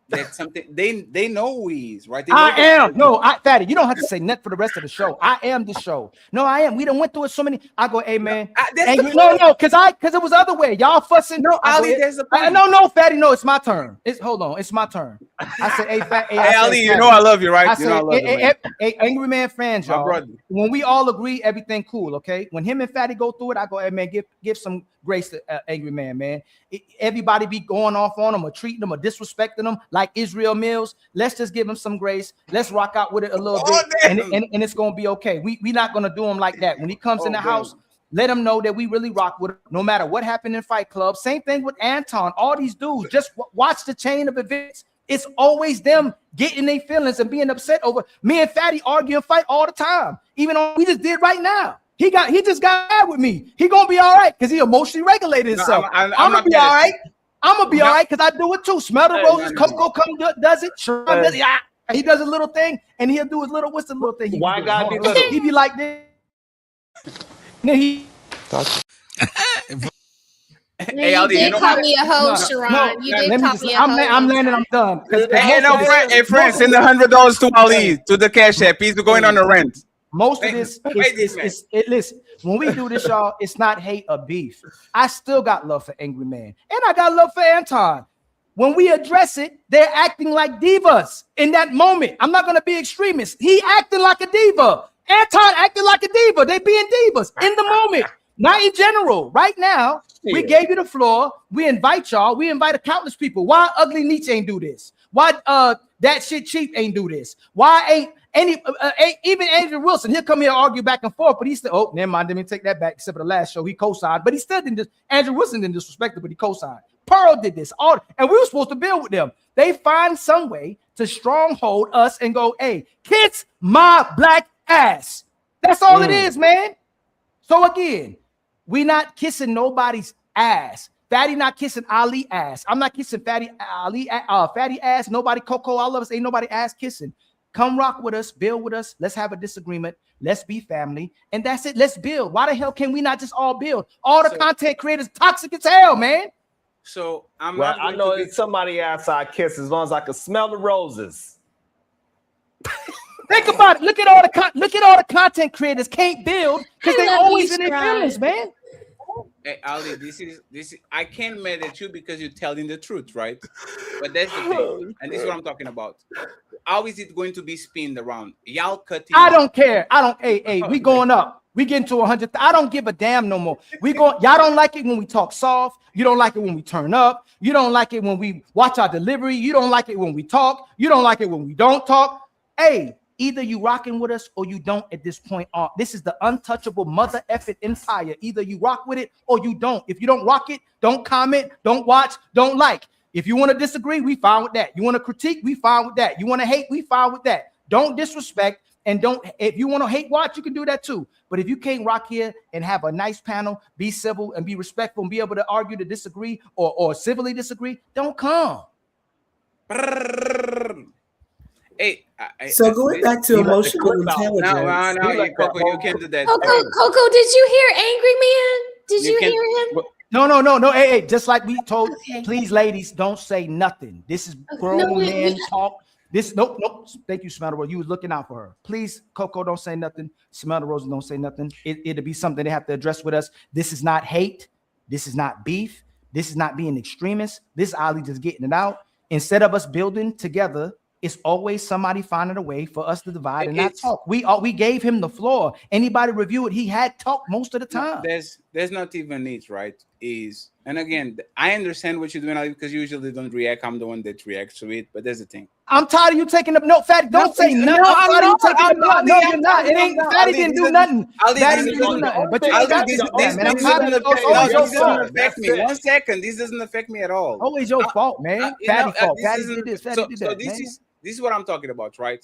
that something they know who he is, right? I am. No, Fatty, you don't have to say nothing for the rest of the show. I am the show. No, I am. We done went through it so many. I go, hey man. No, because it was the other way. Y'all fussing. No, Ali, there's a point. No, Fatty, no, it's my turn. Hold on, it's my turn. I said, hey, Fatty. Hey, Ali, you know I love you, right? I said, hey, Angry Man fans, y'all. When we all agree, everything cool, okay? When him and Fatty go through it, I go, hey man, give some grace to Angry Man. Everybody be going off on him or treating him or disrespecting him like Israel Mills. Let's just give him some grace. Let's rock out with it a little bit, and it's gonna be okay. We not gonna do him like that. When he comes in the house, let him know that we really rock with him, no matter what happened in Fight Club. Same thing with Anton. All these dudes, just watch the chain of events. It's always them getting their feelings and being upset over me and Fatty argue and fight all the time. Even on we just did right now. He just got mad with me. He gonna be all right because he emotionally regulated himself. I'm gonna be all right. I'm gonna be all right because I do it too. Smell the roses. Coco does it. Sharon does it. He does a little thing and he'll do his little. What's the little thing? Why gotta be little? He be like this. Then he. Hey, you did call me a hoe, Sharon. You did call me a hoe. I'm landing. I'm done. Hey, friends, send $100 to Ali to the Cash App. He's going on the rent. Most of this is listen, when we do this, y'all, it's not hate or beef. I still got love for Angry Man, and I got love for Anton. When we address it, they're acting like divas in that moment. I'm not gonna be extremist. He acting like a diva. Anton acting like a diva. They being divas in the moment, not in general. Right now, we gave you the floor. We invite y'all. We invite a countless people. Why Ugly Nietzsche ain't do this? Why that shit cheap ain't do this? Why ain't even Andrew Wilson, he'll come here and argue back and forth, but he still, never mind, let me take that back, except for the last show, he co-signed, but he still didn't, Andrew Wilson didn't disrespect it, but he co-signed. Pearl did this, and we were supposed to build with them. They find some way to stronghold us and go, hey, kiss my black ass. That's all it is, man. So again, we not kissing nobody's ass. Fatty not kissing Ali ass. I'm not kissing Fatty ass. Nobody Coco, all of us ain't nobody ass kissing. Come rock with us, build with us. Let's have a disagreement. Let's be family. And that's it. Let's build. Why the hell can we not just all build? All the content creators toxic as hell, man. So I'm Well, not. I know it's somebody outside kiss as long as I can smell the roses. Think about it. Look at all the content creators can't build because they always in their feelings, man. Hey, Ali, this is I can't mad at you because you're telling the truth, right? But that's the thing, and this is what I'm talking about. How is it going to be spinned around? Y'all cutting. I don't care. I don't. Hey, we going up. We getting to 100. I don't give a damn no more. Y'all don't like it when we talk soft. You don't like it when we turn up. You don't like it when we watch our delivery. You don't like it when we talk. You don't like it when we don't talk. Hey, either you rocking with us or you don't at this point on. This is the untouchable mother effing empire. Either you rock with it or you don't. If you don't rock it, don't comment, don't watch, don't like. If you want to disagree, we fine with that. You want to critique, we fine with that. You want to hate, we fine with that. Don't disrespect and don't. If you want to hate watch, you can do that too. But if you can't rock here and have a nice panel, be civil and be respectful and be able to argue to disagree or civilly disagree, don't come. Hey, so going back to emotional intelligence. No, Coco, you can't do that. Coco, did you hear Angry Man? Did you hear him? No. Hey, just like we told, please, ladies, don't say nothing. This is grown men talk. This nope. Thank you, Smell the Rose. You was looking out for her. Please, Coco, don't say nothing. Smell the Rose, don't say nothing. It'll be something they have to address with us. This is not hate. This is not beef. This is not being extremist. This is Ali just getting it out. Instead of us building together, it's always somebody finding a way for us to divide and not talk. We gave him the floor. Anybody review it? He had talk most of the time. There's not even it, right? And again, I understand what you're doing, Ali, because you usually don't react. I'm the one that reacts to it, but there's the thing. I'm tired of you taking up. No, Fatty, don't say nothing. I'm not. No, you're not. It ain't. Fatty didn't do nothing. Fatty didn't do nothing. But you got this doesn't affect me. 1 second. This doesn't affect me at all. Always your fault, man. Fatty fault. Fatty did this. Fatty did that. So this is what I'm talking about, right?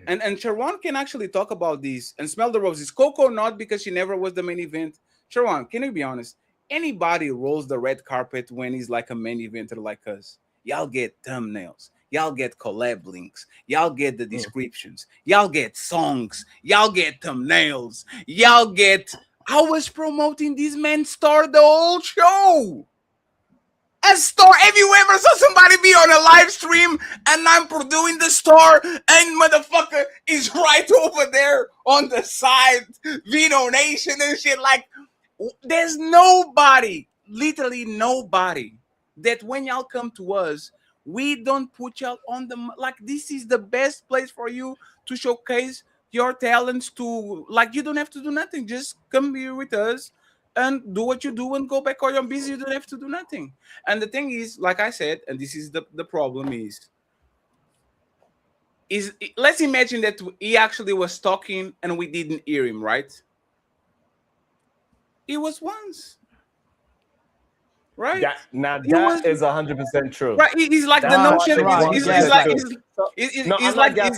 And Sharon can actually talk about this and smell the roses. Coco not because she never was the main event. Sharon, can you be honest? Anybody rolls the red carpet when he's like a main eventer like us. Y'all get thumbnails. Y'all get collab links. Y'all get the descriptions. Y'all get songs. Y'all get thumbnails. Y'all get. I was promoting this man's store the whole show. A store. Have you ever saw somebody be on a live stream and I'm doing the store and motherfucker is right over there on the side, Vino Nation and shit? Like, there's nobody, literally nobody, that when y'all come to us, we don't put y'all on the like. This is the best place for you to showcase your talents. To like, you don't have to do nothing. Just come here with us and do what you do and go back or you're busy. You don't have to do nothing. And the thing is, like I said, and this is the problem is let's imagine that he actually was talking and we didn't hear him, right? It was once. Right? That is 100% true. Right. It's like the notion. It's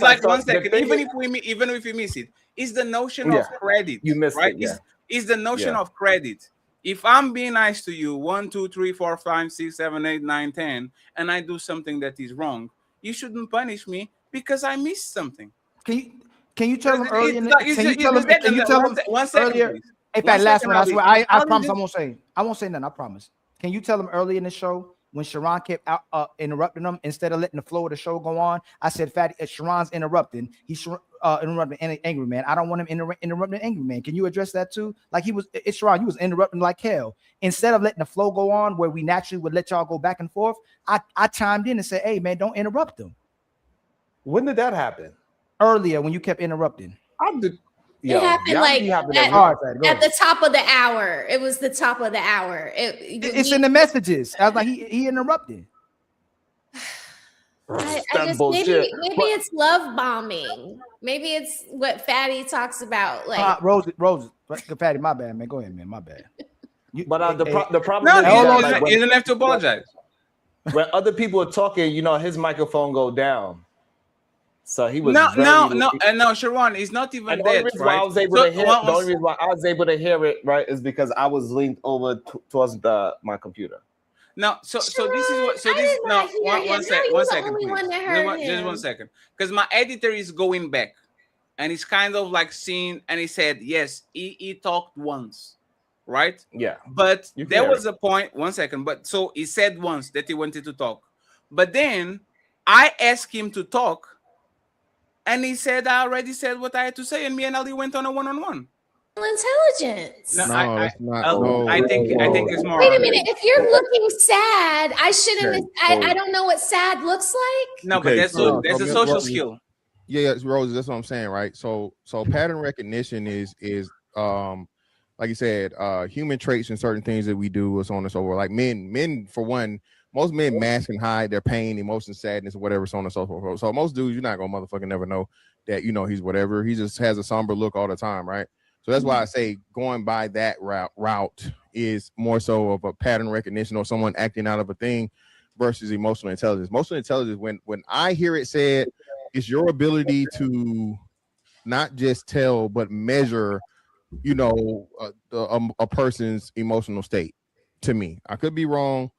like 1 second. Even if we miss it, it's the notion of credit. You missed right? it. Yeah. It's the notion of credit. If I'm being nice to you, 1, 2, 3, 4, 5, 6, 7, 8, 9, 10, and I do something that is wrong, you shouldn't punish me because I missed something. Can you tell them earlier? Can you tell them 1 second, earlier? please. Hey, Pat, last one. I swear. I promise I won't say. I won't say nothing. I promise. Can you tell them early in the show when Sharon kept interrupting them instead of letting the flow of the show go on? I said, Fatty, Sharon's interrupting. He's interrupting Angry Man. I don't want him interrupting Angry Man. Can you address that too? Like it's Sharon. You was interrupting like hell. Instead of letting the flow go on where we naturally would let y'all go back and forth, I chimed in and said, hey, man, don't interrupt them. When did that happen? Earlier when you kept interrupting. It happened like at the top of the hour. It was the top of the hour. It's in the messages. I was like, he interrupted. I just maybe it's love bombing. Maybe it's what Fatty talks about. Like Rose, Fatty, my bad, man. Go ahead, man. My bad. But the problem is you don't have to apologize. When other people are talking, his microphone go down. So he was no, Sharon, it's not even that. The only reason why I was able to hear it, right, is because I was leaned over towards my computer. No, so Sharon, this is what. So this no one second, please. Just 1 second, because my editor is going back, and he's kind of like seeing, and he said yes, he talked once. right? Yeah. But You there can. was a point. 1 second. But so he said once that he wanted to talk, but then I asked him to talk, and he said I already said what I had to say, and me and Ali went on a one-on-one. Intelligence. No, No, that's not. I think it's more. Wait a minute. If you're looking sad, I shouldn't. Okay, I don't know what sad looks like. No, but that's a social skill. Yeah, it's Rose. That's what I'm saying, right? So pattern recognition is like you said, human traits and certain things that we do, or so on and so forth. Like men for one, most men mask and hide their pain, emotion, sadness, or whatever, so on and so forth. So most dudes, you're not gonna motherfucking never know that he's whatever. He just has a somber look all the time, right? So that's why I say going by that route is more so of a pattern recognition or someone acting out of a thing versus emotional intelligence. Emotional intelligence, when I hear it said, is your ability to not just tell but measure, a person's emotional state. To me, I could be wrong,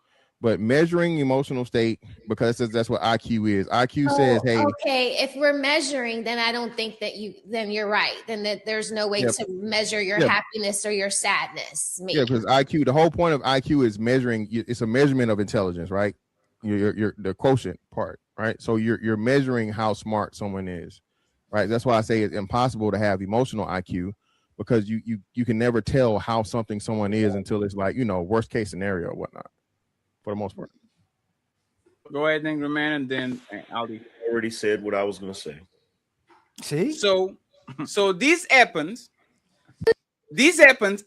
but measuring emotional state, because that's what IQ is. IQ says, hey, okay, if we're measuring, then I don't think that then you're right. Then that there's no way to measure your happiness or your sadness. Maybe. Yeah, because IQ, the whole point of IQ is measuring. It's a measurement of intelligence, right? Your the quotient part, right? So you're measuring how smart someone is, right? That's why I say it's impossible to have emotional IQ, because you can never tell how someone is until it's like, worst case scenario or whatnot, for the most part. Go ahead, Angrymman, and then Ali. I already said what I was going to say. See? So this happens.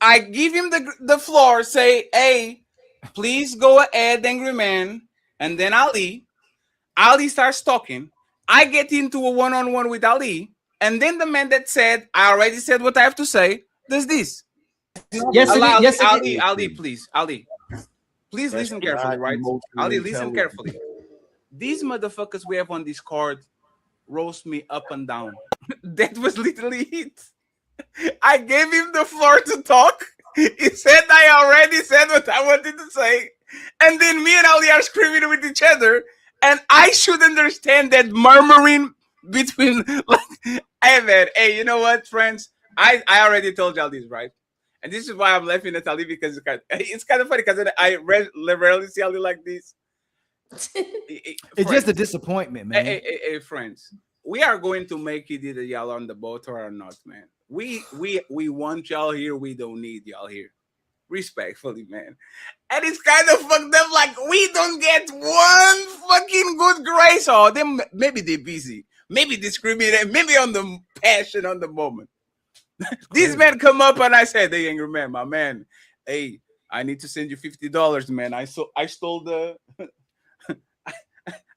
I give him the floor, say, hey, please go ahead, Angrymman, and then Ali starts talking. I get into a one-on-one with Ali, and then the man that said, I already said what I have to say, does this. Yes, Ali, please. Ali, please listen carefully, right? Ali, listen carefully. These motherfuckers we have on this card roast me up and down. That was literally it. I gave him the floor to talk. He said I already said what I wanted to say. And then me and Ali are screaming with each other. And I should understand that murmuring between, like, hey man, hey, you know what, friends? I already told y'all this, right? And this is why I'm laughing at Ali, because it's kind of funny, because I rarely see Ali like this. It's just a disappointment, man. Hey, friends, we are going to make it either y'all on the boat or not, man. We want y'all here. We don't need y'all here. Respectfully, man. And it's kind of fucked up. Like, we don't get one fucking good grace. Or them, maybe they're busy. Maybe discriminate. Maybe on the passion on the moment. These men come up and I said, hey, Angrymman, my man. Hey, I need to send you $50, man. I stole the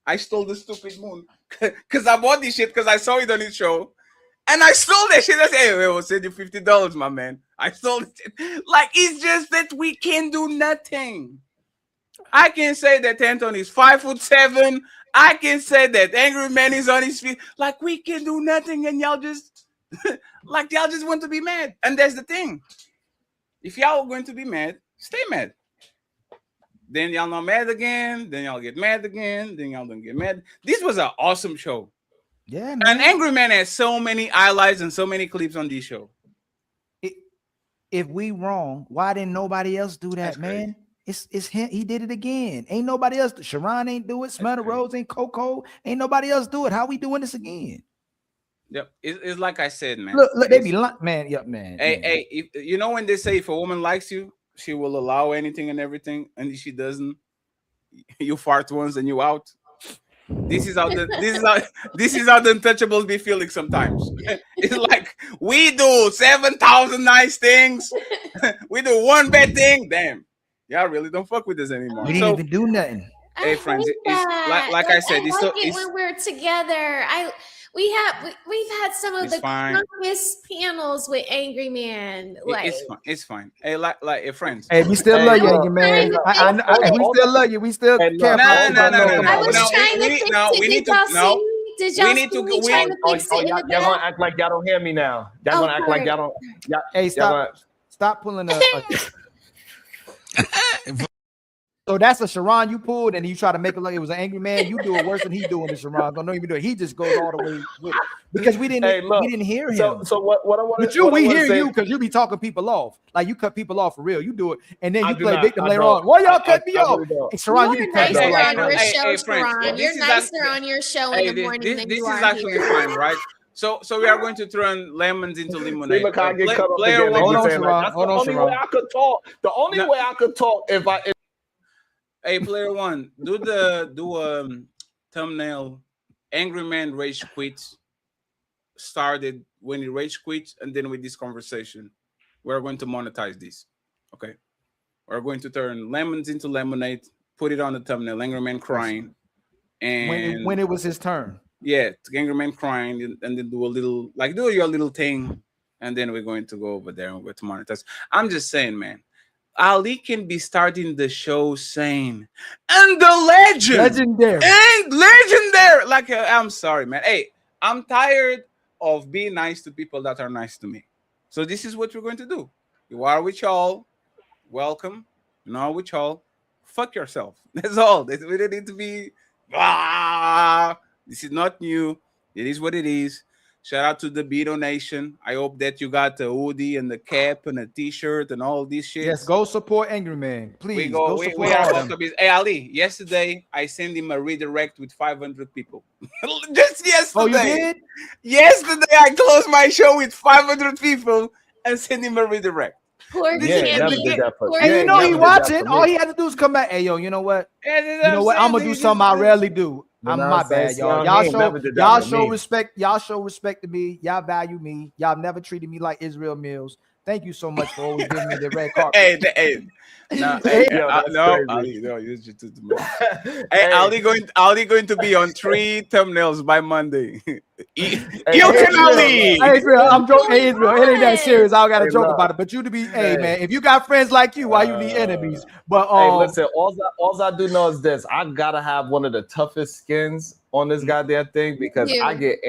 I stole the stupid moon because I bought this shit because I saw it on his show, and I stole that shit. I said, hey, we'll send you $50, my man. I stole it. Like, it's just that we can do nothing. I can say that Anton is 5'7". I can say that Angrymman is on his feet. Like, we can do nothing, and y'all just y'all just want to be mad. And that's the thing. If y'all are going to be mad, stay mad. Then y'all not mad again. Then y'all get mad again. Then y'all don't get mad. This was an awesome show. Yeah, man. And Angrymman has so many highlights and so many clips on this show. If we wrong, why didn't nobody else do that, that's man? Crazy. It's him. He did it again. Ain't nobody else. Sharon ain't do it. Smell the Rose ain't Coco. Ain't nobody else do it. How we doing this again? Yep. It's like I said, man. Look, they be like, man. Yep, man. Hey, if, you know when they say if a woman likes you, she will allow anything and everything, and if she doesn't, you fart once and you out. This is how the untouchables be feeling sometimes. It's like, we do 7,000 nice things, we do one bad thing. Damn, y'all really don't fuck with us anymore. We didn't even do nothing. Hey, friends, it's like I said, I like it when we're together. We've had some of the strongest panels with Angrymman. Like, it's fine. Hey, like friends. Hey, we still love you, Angrymman. We still love you. We still care. No. I was trying to fix it. Did y'all see? Did y'all see me trying to fix it in the back? Y'all gonna act like y'all don't hear me now. Y'all gonna act like y'all don't. Hey, stop pulling up. So that's a Sharon you pulled, and you try to make it like it was an angry man. You do it worse than he doing to Sharon. Don't even do it. He just goes all the way with it because we didn't hear him. So what I want But we hear you because you be talking people off. Like you cut people off for real. You do it, and then you play victim later on. Why y'all cut me off? Hey, Sharon, you be cutting nicer people on off. your show, Sharon. You're nicer on your show in the morning than you are here. This is actually fine, right? So we are going to turn lemons into lemonade. Player one. Hold on, Sharon. That's the only way I could talk. The only way I could talk if I. Hey, player one, do thumbnail. Angrymman rage quit. Started when he rage quit, and then with this conversation, we're going to monetize this. Okay, we're going to turn lemons into lemonade. Put it on the thumbnail. Angrymman crying, and when it was his turn. Yeah, Angrymman crying, and then do your little thing, and then we're going to go over there and we're going to monetize. I'm just saying, man. Ali can be starting the show saying, and the legendary. Like, I'm sorry, man. Hey, I'm tired of being nice to people that are nice to me. So this is what we're going to do. You are with y'all. Welcome. You're not with y'all. Fuck yourself. That's all. We don't need to be, this is not new. It is what it is. Shout out to the Beto Nation. I hope that you got the hoodie and the cap and the t-shirt and all this shit. Yes, go support Angrymman. Please, we are support him. Hey, Ali, yesterday I sent him a redirect with 500 people. Just yesterday. Oh, you did? Yesterday I closed my show with 500 people and sent him a redirect. Poor And you know he watching. All he had to do is come back. Hey, yo, you know what? You know what? I'm gonna do something I rarely do. I'm my bad, y'all. Y'all show respect. Y'all show respect to me. Y'all value me. Y'all never treated me like Israel Mills. Thank you so much for always giving me the red carpet. Ali going to be on 3 thumbnails by Monday. Hey, Israel, I'm joking. Hey, Israel, it ain't that serious. I gotta joke about it. But you to be, hey man, if you got friends like you, why you need enemies? But hey, listen, all I do know is this: I gotta have one of the toughest skins on this goddamn thing because I get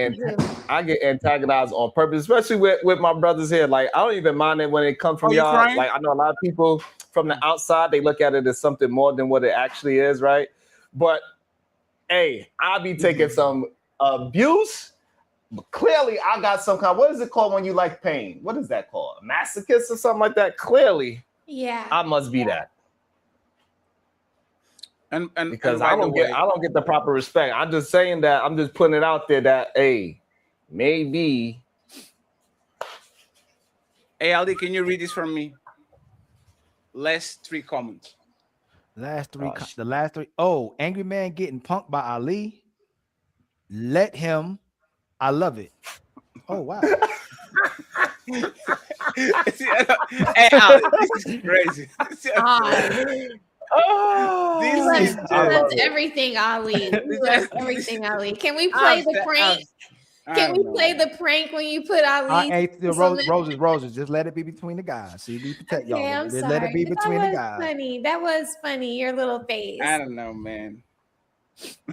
antagonized on purpose, especially with my brothers here. Like I don't even mind it when it comes from y'all. Like I know a lot of people from the outside, they look at it as something more than what it actually is, right? But hey, I be taking some abuse. But clearly, I got some kind. What is it called when you like pain? What is that called? A masochist or something like that? Clearly, yeah, I must be that. And because I don't get the proper respect. I'm just saying that. I'm just putting it out there that hey, maybe. Hey Ali, can you read this for me? Last 3 comments. The last three. Oh, Angrymman getting punked by Ali. Let him. I love it. Oh wow. Hey Ali, this is crazy. He loves everything, Ali. He loves everything, Ali. Can we play the prank? Can we play the prank when you put Ali? Roses. Just let it be between the guys. See, we protect y'all. I'm Just sorry. let it be between the guys. Funny. That was funny. Your little face. I don't know, man.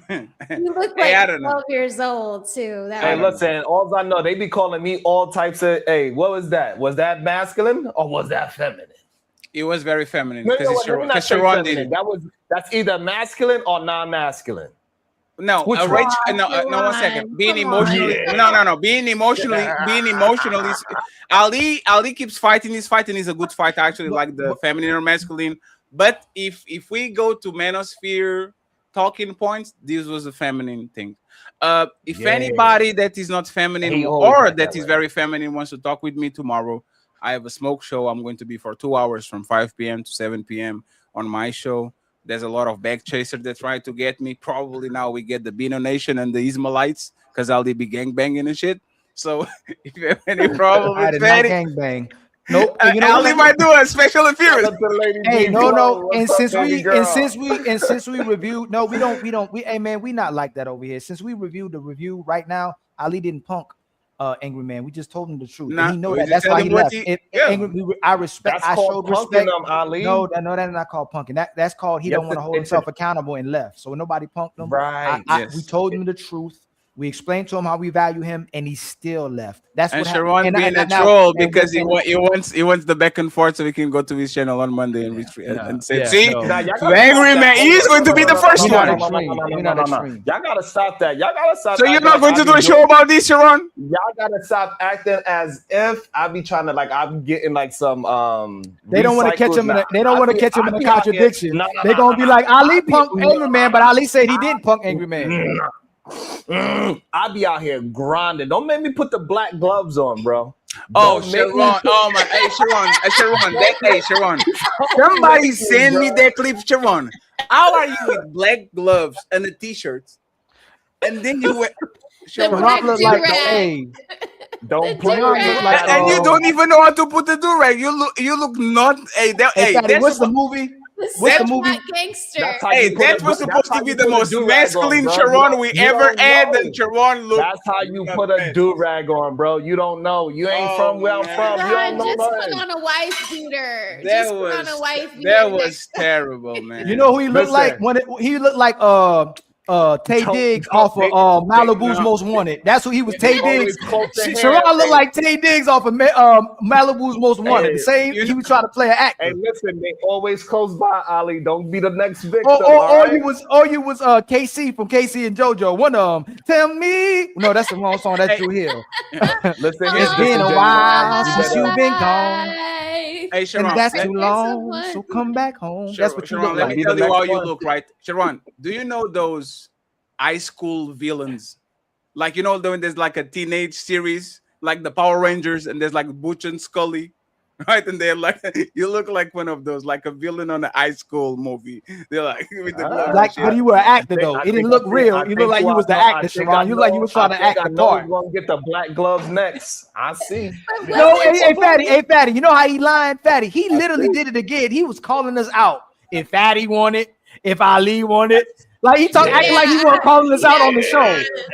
You look like 12 years old too. Listen, all I know, they be calling me all types of. Hey, what was that? Was that masculine or was that feminine? It was very feminine because Sharon did it. That's either masculine or non-masculine. No, one second. Being emotionally, being emotionally. Ali keeps fighting. His fighting is a good fight, actually, like the feminine or masculine. But if we go to manosphere talking points, this was a feminine thing. If anybody that is not feminine or that is very feminine wants to talk with me tomorrow, I have a smoke show. I'm going to be for 2 hours from 5 p.m. to 7 p.m. on my show. There's a lot of back chasers that try to get me. Probably now we get the Beano Nation and the Ismailites because I'll be gangbanging and shit. So if you have any problem with Fatty, gangbang. Nope. Ali might do a special appearance. Hey, no. And since we reviewed, hey man, we not like that over here. Since we reviewed the review right now, Ali didn't punk Angrymman. We just told him the truth. And he know that. That's why he left. I respect. I showed respect. Ali. No, that's not called punking. That's called he don't want to hold himself accountable and left. So nobody punked him. Right. We told him the truth. We explained to him how we value him, and he still left. That's And what happened. Sharon being a troll because he wants the back and forth so we can go to his channel on Monday and say, see, the angry man, he's going to be the first one. Y'all gotta stop that. Y'all gotta stop. So you're not going to do a show about this, Sharon? Y'all gotta stop acting as if I be trying to I'm getting like some They don't want to catch him. They don't want to catch him in a contradiction. They're gonna be like Ali punked Angry Man, but Ali said he didn't punk Angry Man. I be out here grinding. Don't make me put the black gloves on, bro. Oh, Sharon. Oh my. Hey, Sharon. Somebody send me that clip, Sharon. How are you with black gloves and a t-shirt? And then you wear Sharon look like don't play like and you don't even know how to put the do-rag. You look not what's the movie? What's the movie? Gangster. Hey, that was supposed to be the most masculine Sharon we ever had, and Sharon looked. That's how you put a do-rag on, bro. You don't know. You ain't from where I'm from. You don't know just put on a wife beater. That was terrible, man. You know who he looked like? He looked like Tay Diggs off of Malibu's Most Wanted. That's who he was. Tay Diggs. Sharon looked like Tay Diggs off of Malibu's Most Wanted. The same. He was trying to play an actor. Hey, listen, they always close by, Ali. Don't be the next victim. You was KC from KC and JoJo. One of them. Tell me. No, that's the wrong song. That's Drew Hill. Listen, it's been a while since you've been gone. Hey, Sharon, and that's too long. So come back home. That's what you Sharon, look let like. me tell you how you look, right? Sharon, do you know those high school villains? Like, you know, when there's like a teenage series, like the Power Rangers, and there's like Butch and Scully, right? And they're like, you look like one of those, like a villain on a high school movie. They're like, with the gloves like, but you were an actor though. It didn't look real. You look like you was the actor, Sharon. You look like you was trying to act the part. We're gonna get the black gloves next. I see. No, hey, Fatty. You know how he lying, Fatty? He literally did it again. He was calling us out. If Fatty wanted, if Ali wanted. Like he acting like he wasn't calling us out on the show.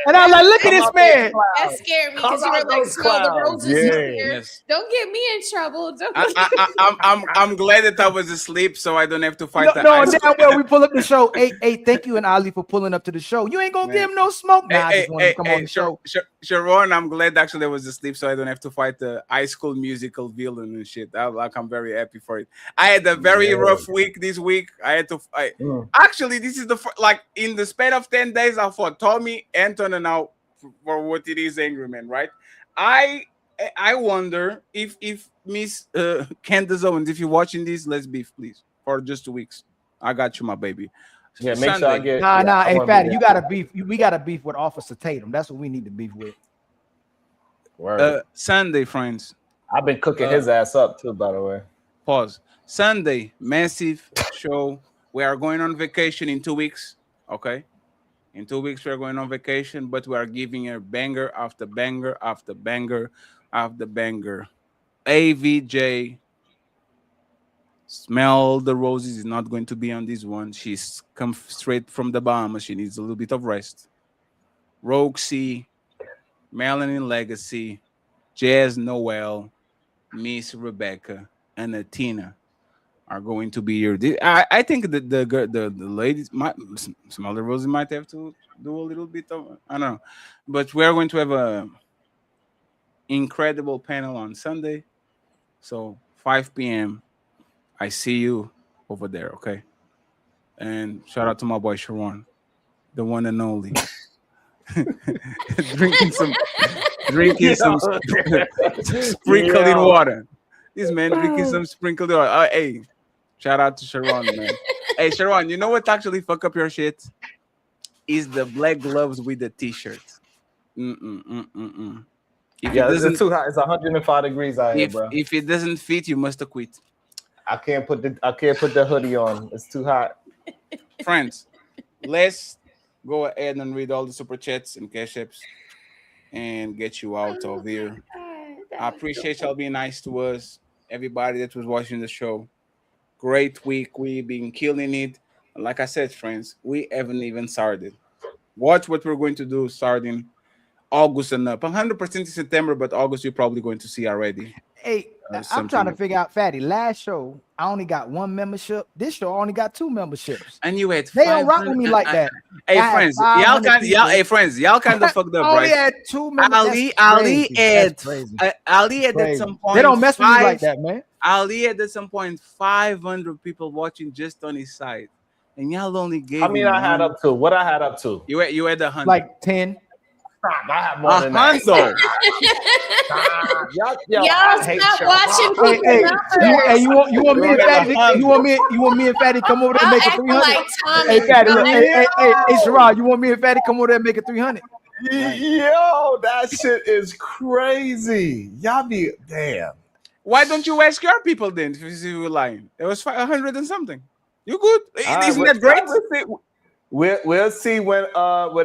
And I'm like, look at this man. That scared me because you were like, smell the roses here. Yes. Don't get me in trouble. I'm glad that I was asleep, so I don't have to fight we pull up the show. Hey, thank you and Ali for pulling up to the show. You ain't gonna give him no smoke. Nah, I just want to come on the show. Sharon, I'm glad actually I was asleep, so I don't have to fight the High School Musical villain and shit. I'm very happy for it. I had a very rough week this week. I had to. Actually, this is the like in the span of 10 days, I fought Tommy, Anton, and now for what it is, Angrymman, right? I wonder if Miss Candace Owens, if you're watching this, let's beef, please, for just 2 weeks. I got you, my baby. Yeah, make Sunday. Sure I get. Nah. Hey, Fatty, you gotta beef. We gotta beef with Officer Tatum. That's what we need to beef with. Sunday, friends. I've been cooking his ass up too, by the way. Pause. Sunday, massive show. We are going on vacation in 2 weeks. Okay. In 2 weeks, we're going on vacation, but we are giving a banger after banger after banger after banger. AVJ, Smell the Roses is not going to be on this one. She's come straight from the Bahamas. She needs a little bit of rest. Roxy, Melanin Legacy, Jazz Noel, Miss Rebecca, and Athena are going to be here. I think that the ladies might, Smell the Roses might have to do a little bit of, I don't know, but we're going to have a incredible panel on Sunday. So 5 p.m. I see you over there, okay? And shout out to my boy Sharon, the one and only. drinking some sprinkling water. This man drinking some sprinkled water. Hey, shout out to Sharon, man. Hey, Sharon, you know what actually fuck up your shit? Is the black gloves with the t-shirt. Yeah, it's too hot. It's 105 degrees out here, bro. If it doesn't fit, you must quit. I can't put the hoodie on. It's too hot. Friends, let's go ahead and read all the super chats and cash apps and get you out of here. I appreciate y'all being nice to us. Everybody that was watching the show. Great week. We've been killing it. Like I said, friends, we haven't even started. Watch what we're going to do starting August and up. 100% in September, but August you're probably going to see already. Hey, I'm trying to figure out, Fatty. Last show, I only got 1 membership. This show, I only got 2 memberships. And you had they don't rock with me like that. Hey friends, y'all kind of fucked up, I only right? had 2 members. Ali had at some point. They don't mess with me like that, man. Ali had at some point 500 people watching just on his side, and y'all only gave. I mean, I had up to what I had up to. You had 100, like 10. Stop! I have more than that. Y'all stop watching people. Hey, you want me and Fatty? You want me and Fatty come over there and make a 300? Like hey, Fatty, look, hey, Sherrod, you want me and Fatty come over there and make a 300? Yo, that shit is crazy. Y'all be damn. Why don't you ask your people then? If you were lying, it was 100 and something. You good? Isn't that great? We'll see when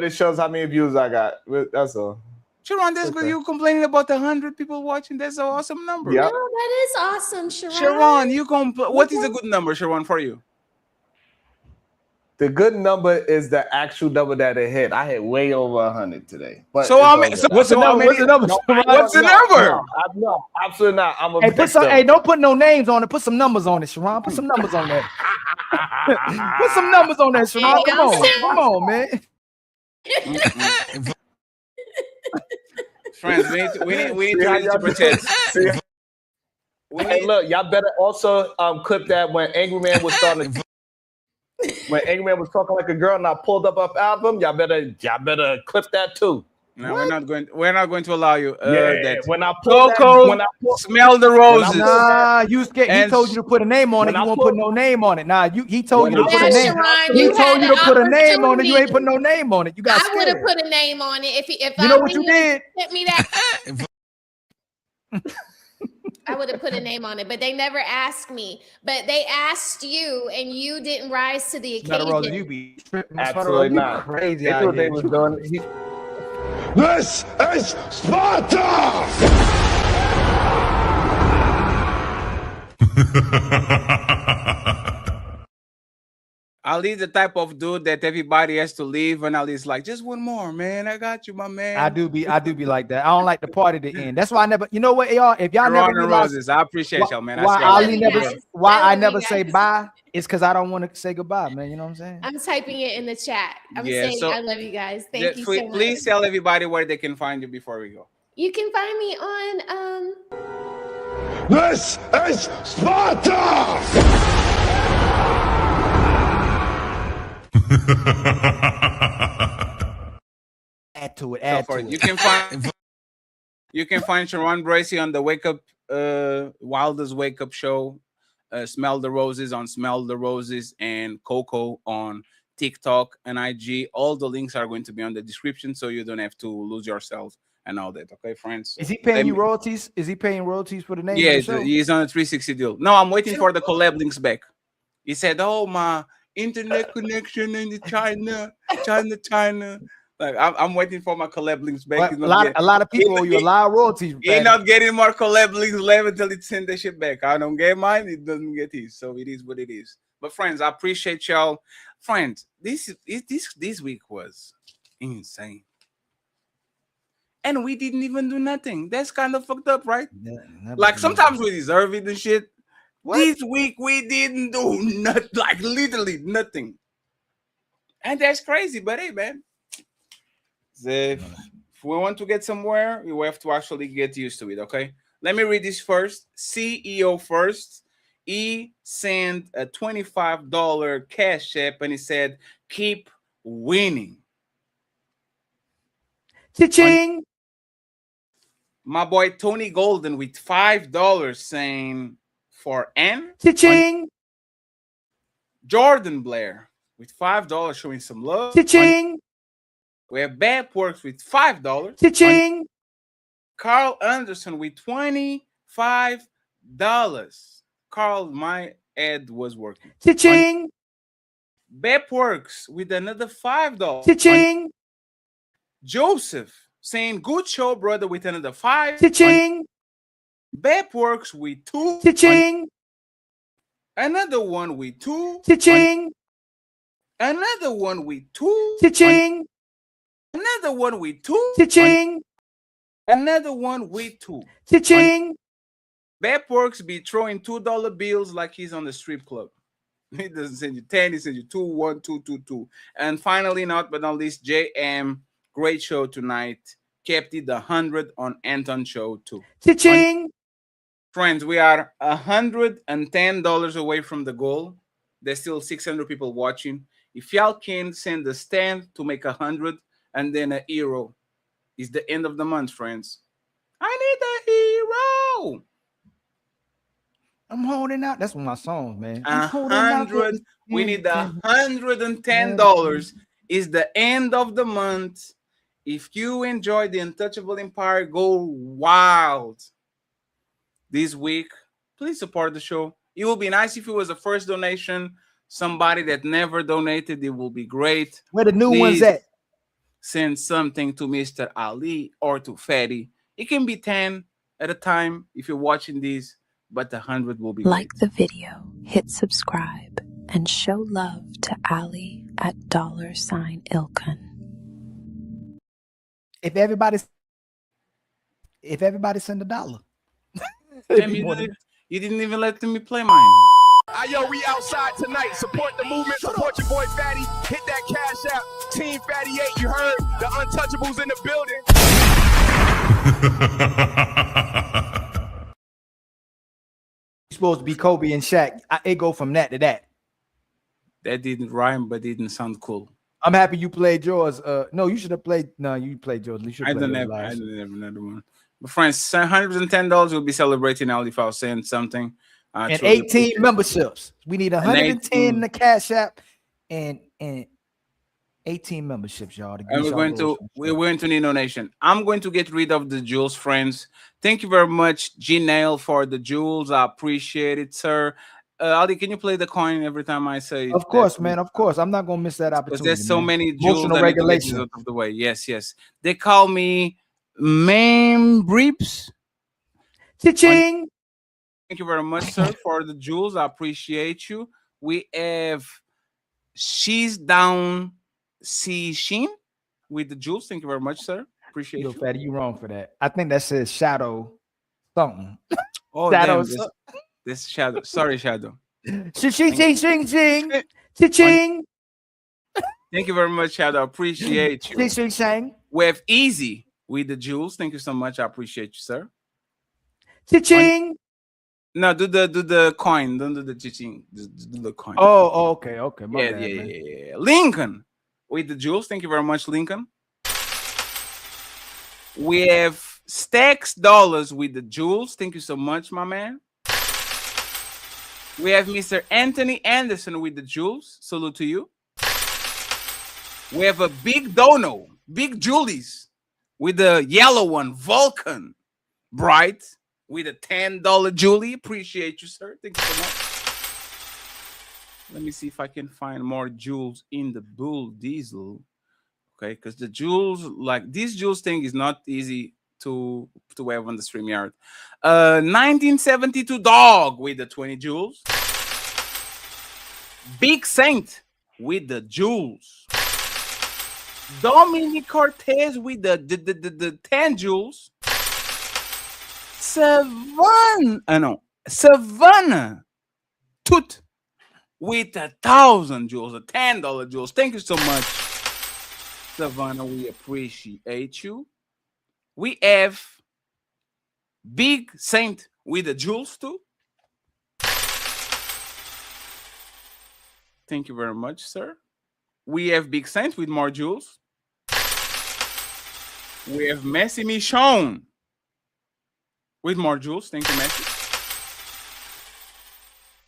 it shows how many views I got. That's all. Sharon, that's good. You complaining about 100 people watching? That's an awesome number. Yeah, that is awesome, Sharon. Sharon, what is a good number, Sharon, for you? The good number is the actual number that it hit. I hit way over 100 today. But what's the number? What's the number? What's the number? No, absolutely not. I'm a hey, don't put no names on it. Put some numbers on it, Sharon. Put some numbers on that. Put some numbers on that, Sharon. Come on, man. Friends, we need to pretend. Hey, look, y'all better also clip that when Angrymman was starting to. When Angrymman was talking like a girl and I pulled up album, y'all better clip that too. No, we're not going to allow you. That. When I pull smell the roses. Nah, you scared. He told you to put a name on it. You won't put no name on it. Nah, he told you to put a name. He told you to put a name on it. You ain't put no name on it. You got. I would have put a name on it if you know what you did. Sent me that. I would have put a name on it, but they never asked me. But they asked you, and you didn't rise to the occasion. You be absolutely not crazy. They what they was doing. This is Sparta! Ali's the type of dude that everybody has to leave, and Ali's like, just one more, man. I got you, my man. I do be like that. I don't like the party to end. That's why I never. You know what, y'all? If y'all never realize, roses, I appreciate y'all, man. I never say bye. It's because I don't want to say goodbye, man. You know what I'm saying? I'm typing it in the chat. I'm saying I love you guys. Thank you so much. Please tell everybody where they can find you before we go. You can find me on This is Sparta! Add to it. You can find Sharon Bracy on the Wake Up Wilder's Wake Up Show, Smell the Roses on Smell the Roses, and Coco on TikTok and IG. All the links are going to be on the description, so you don't have to lose yourself and all that. Okay, friends. Is he paying you royalties? Is he paying royalties for the name? Yeah, of the show? He's on a 360 deal. No, I'm waiting for the collab links back. He said, "Oh, my internet connection in China. Like I'm waiting for my collab links back. A lot of people owe you a lot of royalties. He's not getting more collab links left until he send the shit back. I don't get mine, it doesn't get his. So it is what it is. But friends, I appreciate y'all. Friends, this week was insane. And we didn't even do nothing. That's kind of fucked up, right? Like sometimes we deserve it and shit. What? This week we didn't do nothing, like literally nothing. And that's crazy, but hey, man. If we want to get somewhere, we have to actually get used to it, okay? Let me read this first. CEO first. He sent a $25 cash app and he said, keep winning. Cha-ching! My boy Tony Golden with $5 saying for N. Cha-ching! Jordan Blair with $5 showing some love. Cha-ching! We have Bad Works with $5. Cha-ching! Carl Anderson with $25. Carl, my ad was working. Cha-ching! Bad Works with another $5. Cha-ching! Joseph saying good show, brother, with another $5. Cha-ching! Bad Works with $2. Cha-ching! Another one with $2. Cha-ching! Another one with $2. Cha-ching! Another one with $2. Cha-ching! Another one with $2. Cha-ching! Bep Works be throwing $2 bills like he's on the strip club. He doesn't send you 10, he sends you 2, 1, 2, 2, 2. And finally, not but not least, JM, great show tonight. Kept it 100 on Anton show too. Cha-ching! Friends, we are $110 away from the goal. There's still 600 people watching. If y'all can send the stand to make 100 and then a hero, it's the end of the month, friends. I need a hero. I'm holding out. That's one of my songs, man. 100. We need $110. Is the end of the month. If you enjoy the Untouchable Empire, go wild this week. Please support the show. It will be nice if it was a first donation. Somebody that never donated, it will be great. Where the new ones at? Send something to Mr. Ali or to Fatty. It can be 10 at a time if you're watching these, but 100 will be Like great. the video, hit subscribe, and show love to Ali at $Ilkan. If everybody send $1. Damn, you didn't even let me play mine. Yo, we outside tonight. Support the movement. Support your boy Fatty. Hit that cash app. Team Fatty 8. You heard the Untouchables in the building. You're supposed to be Kobe and Shaq. It go from that to that. That didn't rhyme, but didn't sound cool. I'm happy you played yours. No, you should have played. No, you played yours. You should I play don't yours have last. another one. But friends, $110. We'll be celebrating Ali if I'll send something. And 18 memberships. We need 110 in the Cash App and 18 memberships, y'all. And we're going to need donation. I'm going to get rid of the jewels, friends. Thank you very much, Gnail, for the jewels. I appreciate it, sir. Ali, can you play the coin every time I say? Of course, man. Of course. I'm not gonna miss that opportunity. Because there's so many jewels Emotional regulation out of the way. Yes, yes. They call me Ma'am Breeps. Cha-ching. Thank you very much, sir, for the jewels. I appreciate you. We have She's Down C Sheen with the jewels. Thank you very much, sir. Appreciate you. Fatty, you wrong for that. I think that says Shadow something. Oh, Shadow. This Shadow. Sorry, Shadow. Cha-ching. Cha-ching. Thank you very much, Shadow. I appreciate you. Cha-ching. We have Easy with the jewels. Thank you so much. I appreciate you, sir. Cha-ching. No, do the coin. Don't do the cha-ching. Do the coin. Oh, okay. My Yeah, bad, man. yeah. Lincoln with the jewels. Thank you very much, Lincoln. We have Stacks Dollars with the jewels. Thank you so much, my man. We have Mr. Anthony Anderson with the jewels. Salute to you. We have a Big Dono, Big Julies with the yellow one, Vulcan. Bright with a $10 Julie. Appreciate you, sir. Thank you so much. Let me see if I can find more jewels in the Bull Diesel. Okay, because the jewels, like this jewels thing is not easy to have on the StreamYard. 1972 Dog with the 20 jewels. Big Saint with the jewels. Dominic Cortez with the 10 jewels. Savannah Toot with 1,000 jewels, a $10 jewels. Thank you so much, Savannah. We appreciate you. We have Big Saint with the jewels too. Thank you very much, sir. We have Big Saint with more jewels. We have Messi Michon with more jewels. Thank you, Messi.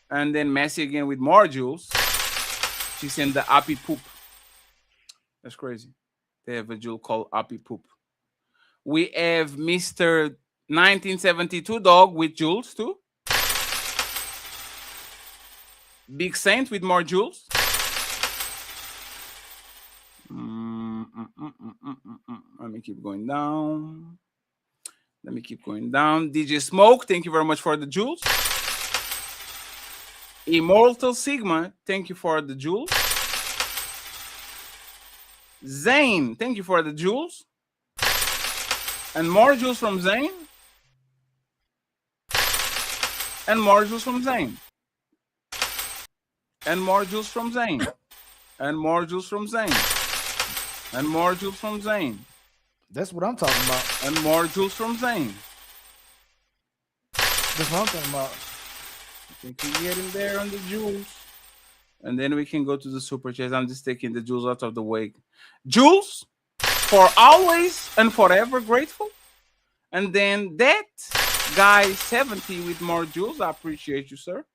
And then Messi again with more jewels. She sent the Appy Poop. That's crazy. They have a jewel called Appy Poop. We have Mr. 1972 Dog with jewels too. Big Saint with more jewels. Let me keep going down. DJ Smoke, thank you very much for the jewels. Immortal Sigma, thank you for the jewels. Zane, thank you for the jewels. And more jewels from Zane. And more jewels from Zane. And more jewels from Zane. And more jewels from Zane. And more jewels from Zane. That's what I'm talking about. And more jewels from Zane. That's what I'm talking about. I think we get in there on the jewels. And then we can go to the super chats. I'm just taking the jewels out of the way. Jewels, for always and forever grateful. And then that guy 70 with more jewels. I appreciate you, sir.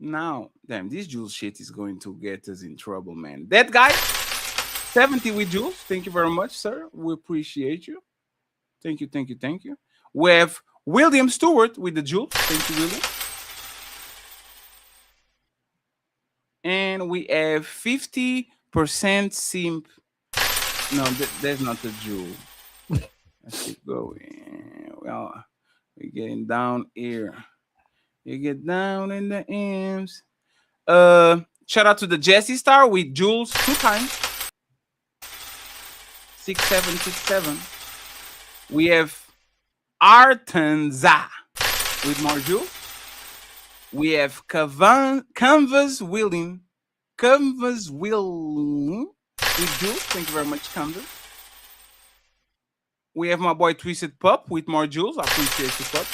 Now, damn, this jewels shit is going to get us in trouble, man. That guy 70 with jewels. Thank you very much, sir. We appreciate you. Thank you, thank you, thank you. We have William Stewart with the jewels. Thank you, William. And we have 50% simp. No, that's not the jewel. Let's keep going. Well, we're getting down here. You get down in the M's. Shout out to the Jesse Star with Jules 2 times. 6767. We have Artanza with more Jules. We have Canvas Willing with Jules. Thank you very much, Canvas. We have my boy Twisted Pup with more Jules. I appreciate you, Pup.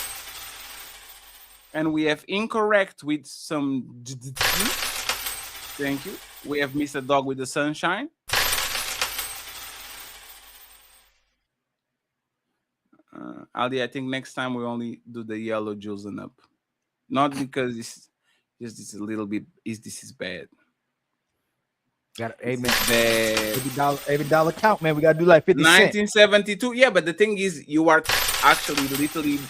And we have Incorrect with some. Thank you. We have Mr. Dog with the Sunshine. Ali, I think next time we only do the yellow jewels and up. Not because it's just it's a little bit. This is bad. Got every dollar count, man. We gotta do like 50 cents. 1972. Yeah, but the thing is, you are actually literally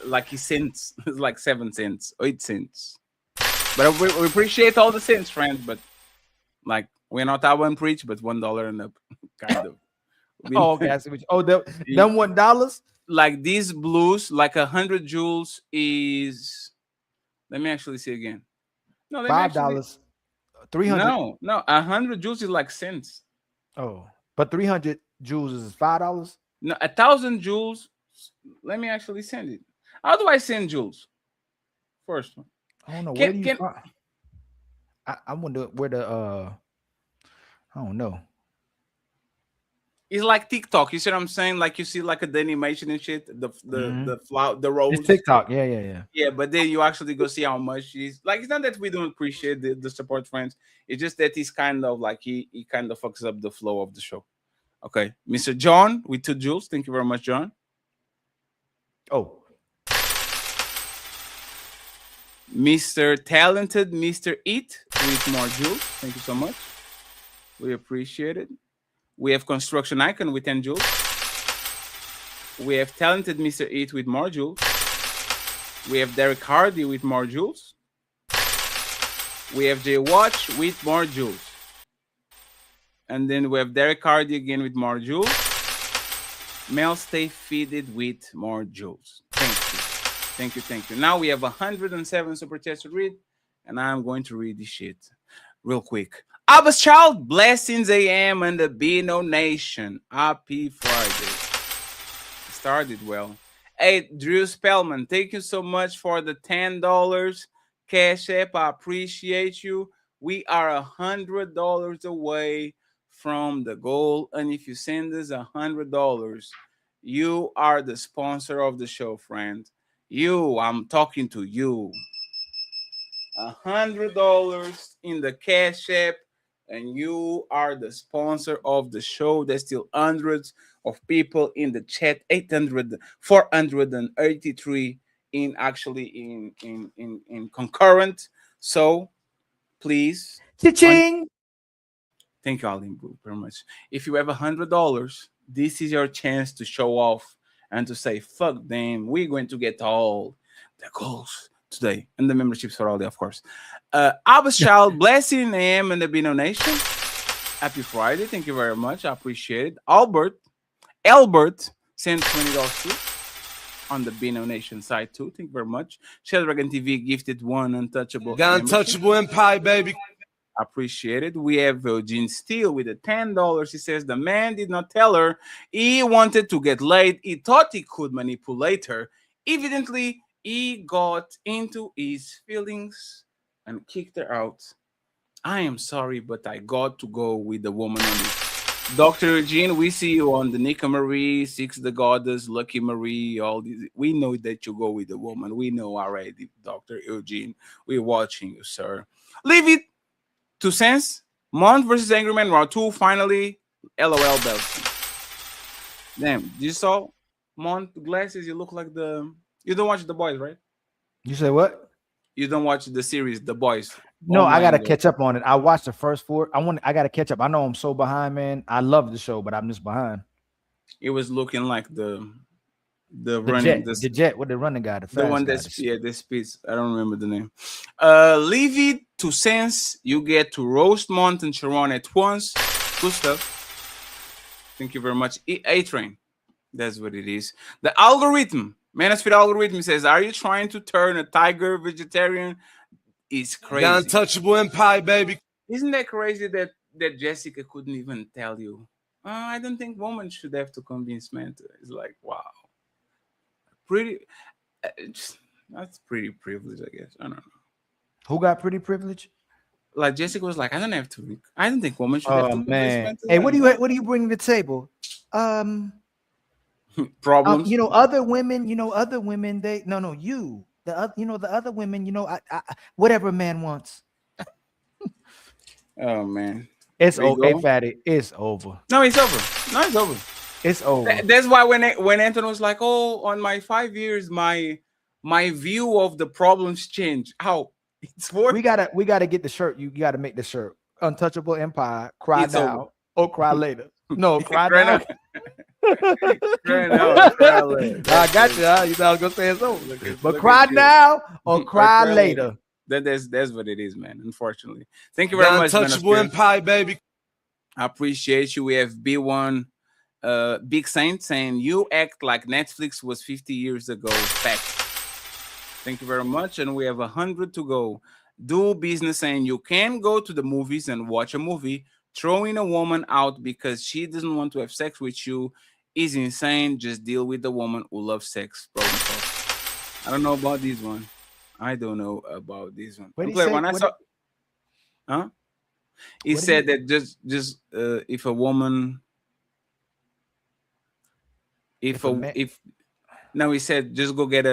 like cents. It's like 7 cents, 8 cents. But we appreciate all the cents, friends. But like we're not our one preach, but $1 and up, kind of. Oh, okay. I see what them $1. Like these blues, like 100 jewels is. Let me actually see again. No, $5. 300. No, 100 jewels is like cents. Oh, but 300 jewels is $5. No, 1,000 jewels. Let me actually send it. How do I send jewels? First one. I don't know. Where do you find? I wonder where the I don't know. It's like TikTok. You see what I'm saying? Like you see like the animation and shit, the flower, the rose. It's TikTok. Yeah. Yeah, but then you actually go see how much he's like. It's not that we don't appreciate the support, friends. It's just that he's kind of like he kind of fucks up the flow of the show. Okay, Mr. John with 2 jewels. Thank you very much, John. Oh, Mr. Talented Mr. Eat with more jewels. Thank you so much. We appreciate it. We have Construction Icon with 10 jewels. We have Talented Mr. Eat with more jewels. We have Derek Hardy with more jewels. We have Jay Watch with more jewels. And then we have Derek Hardy again with more jewels. Mel Stay Feeded with more jewels. Thank you. Now we have 107 super chats to read, and I'm going to read this shit real quick. Abba's Child, blessings AM and the Beano Nation. Happy Friday. Started well. Hey, Drew Spellman, thank you so much for the $10 Cash App. I appreciate you. We are $100 away from the goal. And if you send us $100, you are the sponsor of the show, friend. I'm talking to you. $100 in the Cash App, and you are the sponsor of the show. There's still hundreds of people in the chat. 483 in concurrent. So please, cha-ching. Thank you, Alim, very much. If you have $100, this is your chance to show off and to say, fuck them, we're going to get all the goals today. And the memberships for all day, of course. Abba's Child, blessing AM and the Beano Nation. Happy Friday. Thank you very much. I appreciate it. Albert sent $20 too on the Beano Nation side too. Thank you very much. Shell Dragon TV gifted 1 untouchable. Got untouchable empire, baby. Appreciate it. We have Eugene Steele with the $10. He says the man did not tell her he wanted to get laid. He thought he could manipulate her. Evidently, He got into his feelings and kicked her out. I am sorry, but I got to go with the woman on this. Dr. Eugene, we see you on the Nika Marie, Six the Goddess, Lucky Marie, all these. We know that you go with the woman. We know already, Dr. Eugene. We're watching you, sir. Leave it to sense. Mont versus Angrymman, round 2, finally. LOL belts. Damn, you saw Mont glasses? You look like the. You don't watch The Boys, right? You say what? You don't watch the series, The Boys. No, I gotta catch up on it. I watched the first 4. I gotta catch up. I know I'm so behind, man. I love the show, but I'm just behind. It was looking like the running the jet with the running guy, the one that's the speeds. I don't remember the name. Leave it to sense. You get to roast Mont and Sharon at once. Good stuff. Thank you very much. A Train. That's what it is. The algorithm. Manosphere algorithm says, "Are you trying to turn a tiger vegetarian?" It's crazy. The untouchable empire, baby. Isn't that crazy that Jessica couldn't even tell you? I don't think women should have to convince men to. It's like, wow, pretty. That's pretty privileged, I guess. I don't know. Who got pretty privilege? Like Jessica was like, I don't have to. I don't think women should have to convince men to. Hey, what do you bring to the table? Problems. Other women. They you. The other women. Whatever a man wants. Oh man, it's over. Hey, fatty, it's over. No, it's over. No, it's over. It's over. That's why when Anton was like, "Oh, on my 5 years, my view of the problems changed." How it's worth. We gotta get the shirt. You gotta make the shirt. Untouchable Empire. Cry it's now over. or cry later. No, cry now. I got you. Huh? You know I was gonna say it's over. But cry now or cry later. That's what it is, man. Unfortunately, thank you very much. Untouchable Empire, baby. I appreciate you. We have B1, Big Saint saying you act like Netflix was 50 years ago. Fact. Thank you very much, and we have 100 to go. Do business saying you can go to the movies and watch a movie. Throwing a woman out because she doesn't want to have sex with you is insane. Just deal with the woman who loves sex. Problem solved. I don't know about this one. I don't know about this one. When I saw, huh? He said that just if a woman, if no, he said just go get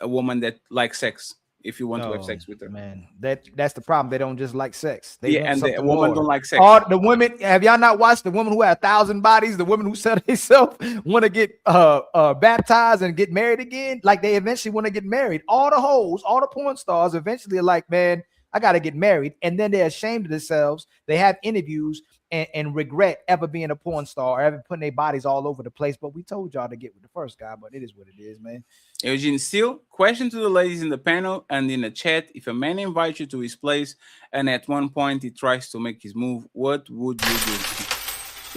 a woman that likes sex. If you want to have sex with her, man, that's the problem. They don't just like sex. They and the woman don't like sex. All the women, have y'all not watched the woman who had 1,000 bodies? The women who sell themselves want to get baptized and get married again. Like they eventually want to get married. All the hoes, all the porn stars eventually are like, man, I got to get married. And then they're ashamed of themselves. They have interviews and regret ever being a porn star or ever putting their bodies all over the place. But we told y'all to get with the first guy, but it is what it is, man. Eugene Steele, question to the ladies in the panel and in the chat. If a man invites you to his place and at one point he tries to make his move, what would you do?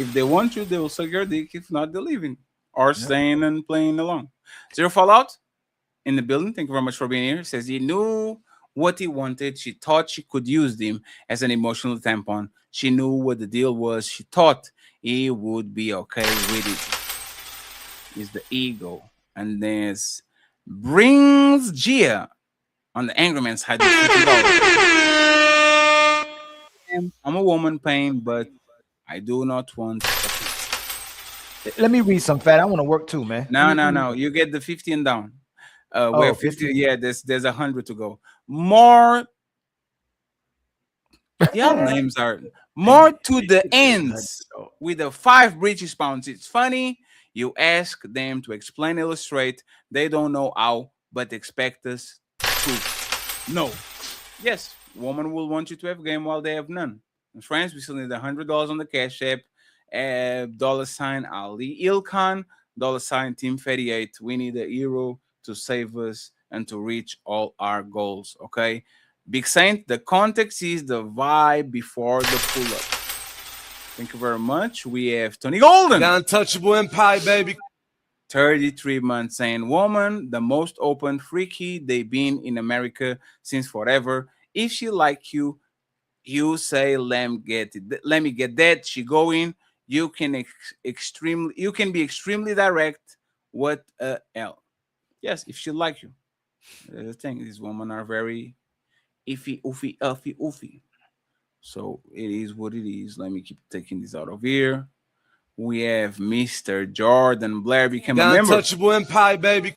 If they want you, they will suck your dick. If not, they're leaving or staying and playing along. Zero Fallout in the building. Thank you very much for being here. Says he knew what he wanted. She thought she could use him as an emotional tampon. She knew what the deal was. She thought he would be okay with it. It's the ego. And there's Brings Gia on the Angrymman side. I'm a woman paying, but I do not want. Let me read some fat. I want to work too, man. No. You get the 50 and down. We're 50. Yeah, there's 100 to go. More. Yeah, names are more to the ends with the 5 British pounds. It's funny. You ask them to explain, illustrate. They don't know how, but expect us to know. Yes, woman will want you to have a game while they have none. And friends, we still need $100 on the Cash App. $ Ali Ilkhan, $ Team 38. We need a hero to save us and to reach all our goals. Okay. Big Saint, the context is the vibe before the pull-up. Thank you very much. We have Tony Golden. The untouchable empire, baby. 33 months saying, woman, the most open, freaky they've been in America since forever. If she like you, you say, let me get that. She going. You can be extremely direct. What a hell. Yes, if she like you. The thing, these women are very iffy, oofy, uffy, oofy. So it is what it is. Let me keep taking this out of here. We have Mr. Jordan Blair became a The member. untouchable empire, baby.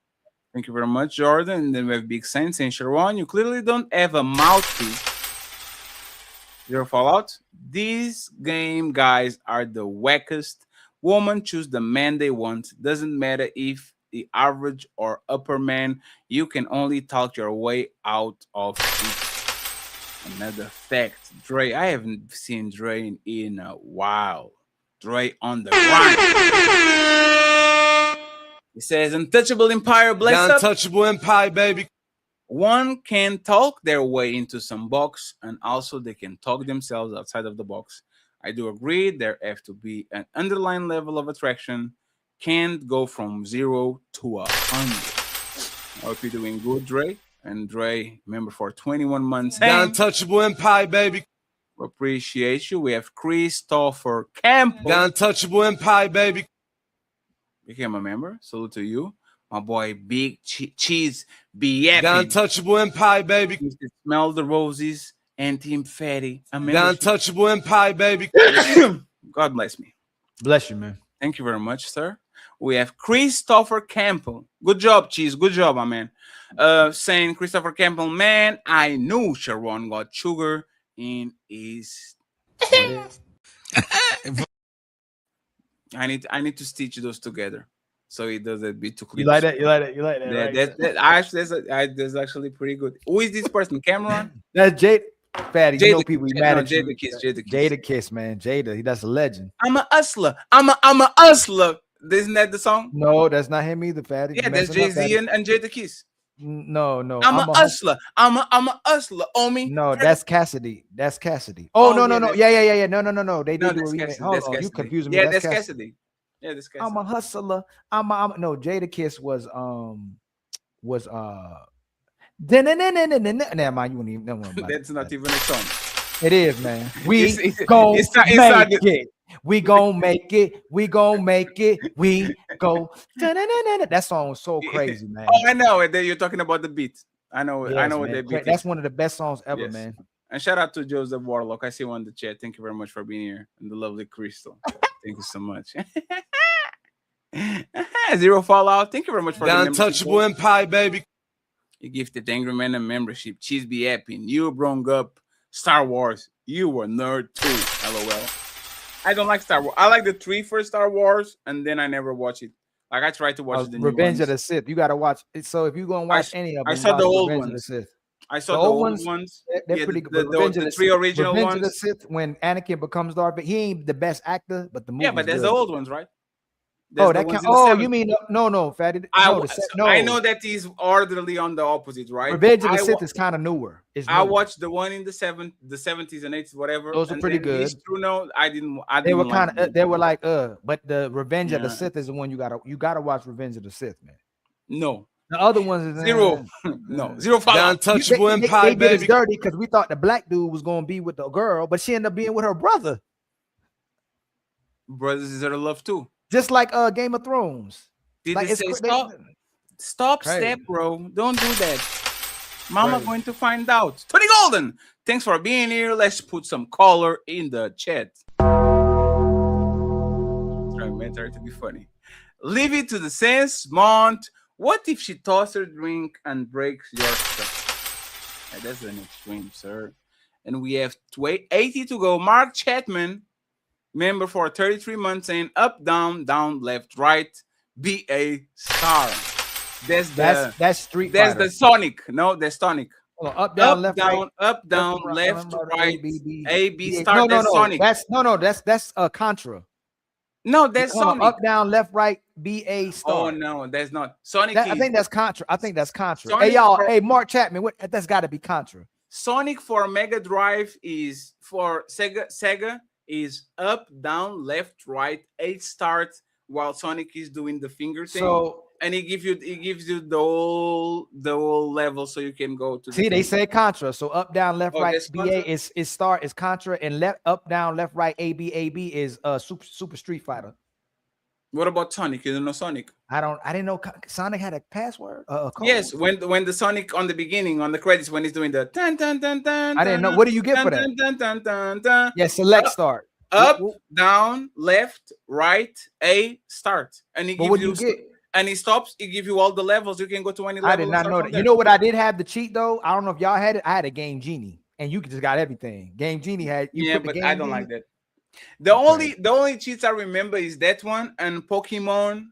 Thank you very much, Jordan. And then we have Big Saints and Sharon. You clearly don't have a mouthpiece. Zero Fallout. These game guys are the wackest. Women choose the man they want. Doesn't matter if the average or upper man. You can only talk your way out of it. Another fact. Dre. I haven't seen Dre in a while. Dre on the run. It says Untouchable Empire, bless The up. untouchable empire, baby. One can talk their way into some box, and also they can talk themselves outside of the box. I do agree there have to be an underlying level of attraction. Can't go from 0 to 100. I hope you're doing good, Dre. And Dre, member for 21 months. The untouchable empire, baby. Appreciate you. We have Christopher Campbell. The untouchable empire, baby. Became a member. Salute to you. My boy, Big Cheese, be happy. The untouchable empire, baby. Smell the roses and Team Fatty. The untouchable empire, baby. God bless me. Bless you, man. Thank you very much, sir. We have Christopher Campbell. Good job, Cheese. Good job, my man. Saying Christopher Campbell, man, I knew Sharon got sugar in his. I need to stitch those together. So it doesn't be too clear. You like that? You like that? You like that? That's actually pretty good. Who is this person? Cameron? That's Jade. Fatty, you know people be mad at you. Jada Kiss. Jada Kiss, man. Jada, that's a legend. I'm a hustler. I'm a hustler. Isn't that the song? No, that's not him either, Fatty. Yeah, that's Jay-Z and Jada Kiss. No. I'm a hustler. I'm a hustler. Omi. No, that's Cassidy. That's Cassidy. Oh, no. Yeah. No. They did do a remix. Hold on, you confusing me. Yeah, that's Cassidy. Yeah, that's Cassidy. I'm a hustler. No, Jada Kiss was never mind, you won't even know about that's not even a song. It is, man. We gon' make it. We gon' make it. We gon' make it. We go. That song was so crazy, man. Oh, I know. You're talking about the beat. I know. Yes, I know what man. they beat. That's one of the best songs ever, man. And shout out to Joseph Warlock. I see one in the chat. Thank you very much for being here. And the lovely Crystal. Thank you so much. Zero Fallout. Thank you very much for the untouchable empire, baby. You gifted Angrymman a membership. Cheese be happy. You brung up Star Wars. You were nerd too. LOL. I don't like Star Wars. I like the 3 first Star Wars, and then I never watch it. Like I tried to watch the Revenge of the Sith. You gotta watch it. So if you're gonna watch any of them, I saw the old Revenge ones. Of the Sith. I saw the old ones. They're pretty good. The 3 original Revenge ones. of the Sith, when Anakin becomes Darth Vader, he ain't the best actor, but the movie. Yeah, but there's the old ones, right? That count. Oh, you mean no, Fatty? I know that he's orderly on the opposite, right? Revenge of the Sith is kind of newer. I watched the one in the 70s and 80s, whatever. Those are pretty good. No, I didn't. They were kind of. They were like but the Revenge of the Sith is the one you gotta watch. Revenge of the Sith, man. No. The other ones is zero. No, Zero Fallout. The untouchable empire, they baby. Did us dirty because we thought the black dude was gonna be with the girl, but she ended up being with her brother. Brothers deserve love too. Just like Game of Thrones. Did they say stop? Stop, step, bro. Don't do that. Mama going to find out. Tony Golden, thanks for being here. Let's put some color in the chat. Try to be funny. Leave it to the sense, Mont. What if she tosses her drink and breaks your stuff? That's an extreme, sir. And we have 80 to go. Mark Chatman, member for 33 months, saying up, down, left, right, BA star. That's Street That's Fighter. the Sonic. No, that's Sonic. Up, down, left, down, right. up, down, left, right, A, B, Yeah, star. That's Sonic. That's Contra. No, that's Sonic. Up, down, left, right, BA star. Oh no, that's not Sonic. I think that's Contra. Sonic Hey y'all, hey Mark Chapman, that's got to be Contra. Sonic for Mega Drive is for Sega is up, down, left, right, 8 starts while Sonic is doing the finger thing. So and it gives you the whole level so you can go to. See, they say Contra. So up, down, left, right, BA is start is Contra, and left, up, down, left, right, AB is Super Street Fighter. What about Sonic? You don't know Sonic? I didn't know Sonic had a password. A code. Yes, when the Sonic on the beginning on the credits when he's doing the dun dun dun dun. I didn't know. What do you get for that? Dun, dun, dun, dun. Yeah, select start. Up, down, left, right, A, start, and he But gives what do you. you get? And he stops. He gives you all the levels. You can go to any level. I did not know that. You know what I did have the cheat though? I don't know if y'all had it. I had a Game Genie, and you just got everything. Game Genie had. Yeah, but I don't like that. The only cheats I remember is that one and Pokemon,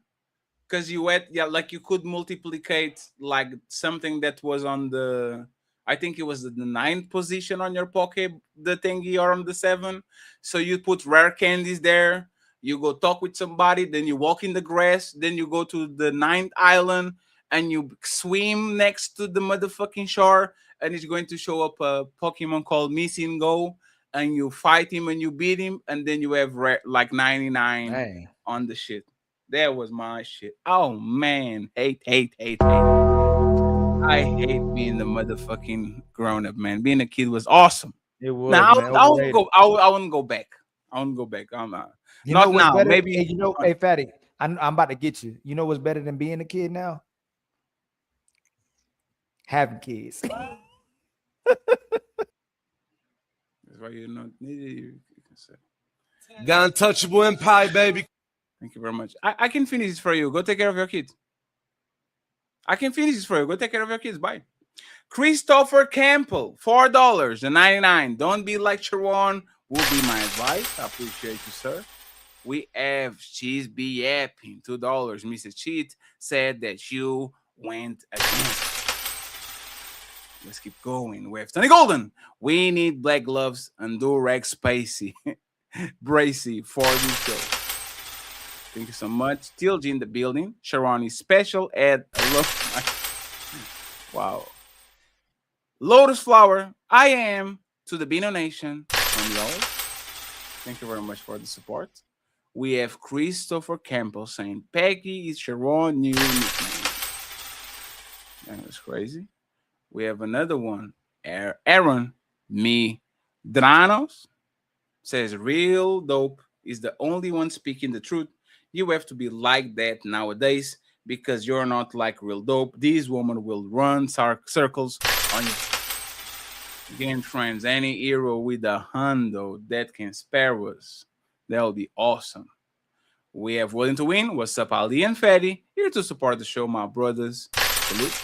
because you had like you could multiplicate like something that was on the. I think it was the 9th position on your Poke, the thingy, or on the 7. So you put rare candies there. You go talk with somebody, then you walk in the grass, then you go to the 9th island and you swim next to the motherfucking shore, and it's going to show up a Pokemon called Missing Go, and you fight him and you beat him, and then you have like 99 on the shit. That was my shit. Oh man, hate. I hate being the motherfucking grown up, man. Being a kid was awesome. It was. Now man, I wouldn't go. I wouldn't go back. I wouldn't go back. I'm not. You Not know what's now. better? Maybe. Hey, hey, Fatty, I'm about to get you. You know what's better than being a kid now? Having kids. That's why you're not needed. You can say. Got untouchable empire, baby. Thank you very much. I can finish this for you. Go take care of your kids. I can finish this for you. Go take care of your kids. Bye. Christopher Campbell, $4.99. Don't be like Sharon. Will be my advice. I appreciate you, sir. We have Cheese be yapping, $2. Mr. Cheat said that you went against. Let's keep going. We have Tony Golden. We need black gloves and Durag Spacey. Bracy for this show. Thank you so much. Tilgy in the building. Sharon is special at wow. Lotus Flower. I am to the Beano Nation from y'all. Thank you very much for the support. We have Christopher Campbell saying Peggy is Sharon new nickname. That was crazy. We have another one. Aaron Medranos says real dope is the only one speaking the truth. You have to be like that nowadays because you're not like real dope. These women will run circles on you. Again, friends, any hero with a hundo that can spare us, that'll be awesome. We have Willing to Win. What's up, Ali and Fatty? Here to support the show, my brothers. Salute.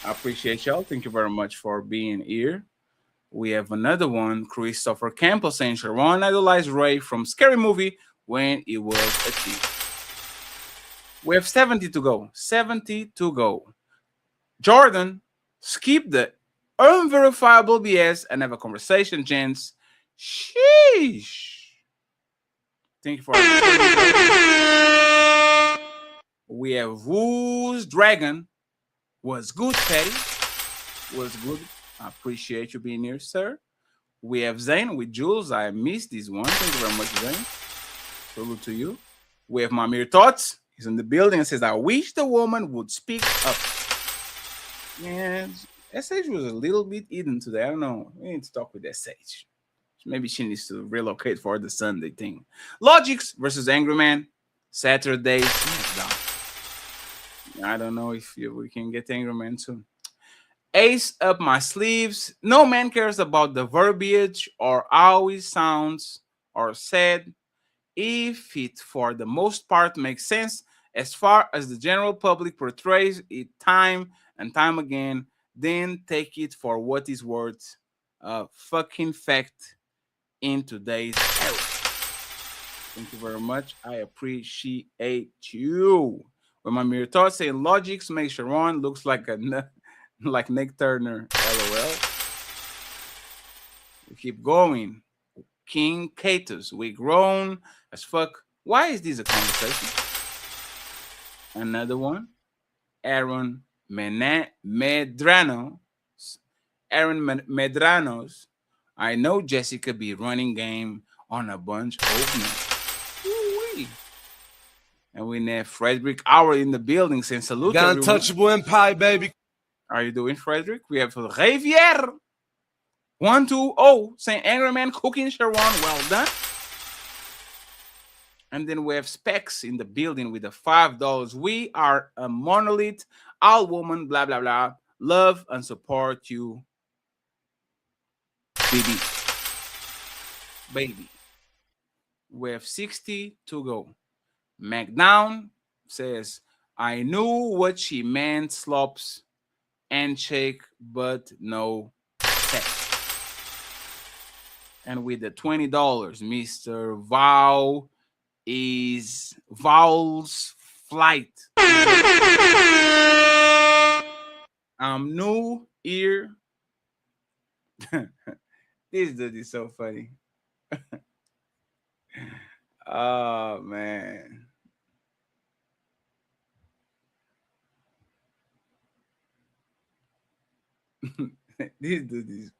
I appreciate y'all. Thank you very much for being here. We have another one, Christopher Campbell saying Sharon idolized Ray from Scary Movie when it was a kid. We have 70 to go. 70 to go. Jordan, skip the unverifiable BS and have a conversation, gents. Sheesh. Thank you for We have Woo's Dragon. Was good, Patty. Was good. I appreciate you being here, sir. We have Zane with Jules. I missed this one. Thank you very much, Zane. Salute to you. We have Mamir Thoughts. He's in the building and says, I wish the woman would speak up. Yeah, SH was a little bit hidden today. I don't know. We need to talk with SH. Maybe she needs to relocate for the Sunday thing. Logics versus Angrymman. Saturday SmackDown. I don't know if we can get Angrymman soon. Ace up my sleeves. No man cares about the verbiage or how it sounds or said. If it, for the most part, makes sense as far as the general public portrays it time and time again, then take it for what is worth. Fucking fact in today's era. Thank you very much. I appreciate you. When my mere thoughts saying logics make Sharon looks like like Nick Turner. LOL. We keep going. King Catus. We grown as fuck. Why is this a conversation? Another one. Aaron Medrano. Aaron Medranos. I know Jessica be running game on a bunch of men. And we have Frederick Hour in the building saying salute. Got untouchable empire, baby. How are you doing, Frederick? We have Javier 120 saying Angrymman cooking Sharon. Well done. And then we have Specs in the building with the $5. We are a monolith, all woman, blah, blah, blah. Love and support you, baby. Baby. We have 60 to go. McDown says, I knew what she meant, slops, handshake, but no sex. And with the $20, Mr. Vow is Vowel's Flight. I'm new here. This dude is so funny. Oh, man. This dude is...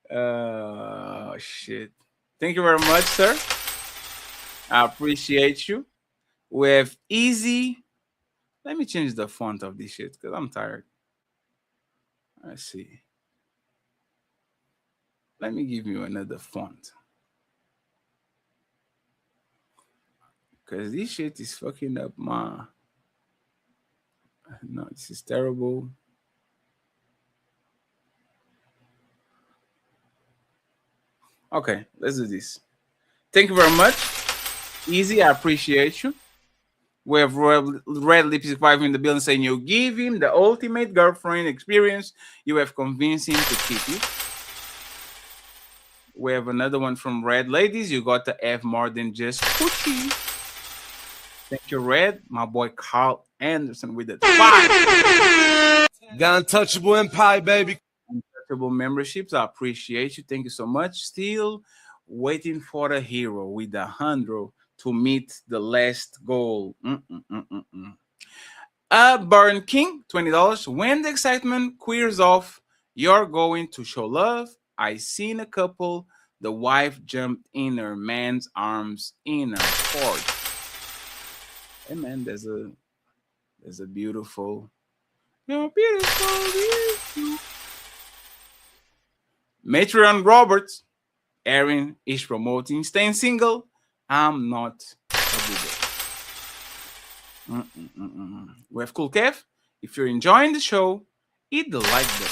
Oh, shit. Thank you very much, sir. I appreciate you. We have Easy. Let me change the font of this shit because I'm tired. Let's see. Let me give you another font. Because this shit is fucking up my... No, this is terrible. Okay, let's do this. Thank you very much. Easy, I appreciate you. We have Red Lipstick 5 in the building saying you give him the ultimate girlfriend experience. You have convinced him to keep it. We have another one from Red Ladies. You got to have more than just coochie. Thank you, Red. My boy Carl Anderson with the 5. Got Untouchable Empire, baby. Untouchable memberships. I appreciate you. Thank you so much. Still waiting for the hero with the 100 to meet the last goal. Burn King, $20. When the excitement queers off, you're going to show love. I seen a couple. The wife jumped in her man's arms in a fort. Hey man, there's a beautiful. You're beautiful. Matreon Roberts. Erin is promoting staying single. I'm not a booger. We have Cool Kev. If you're enjoying the show, hit the like button.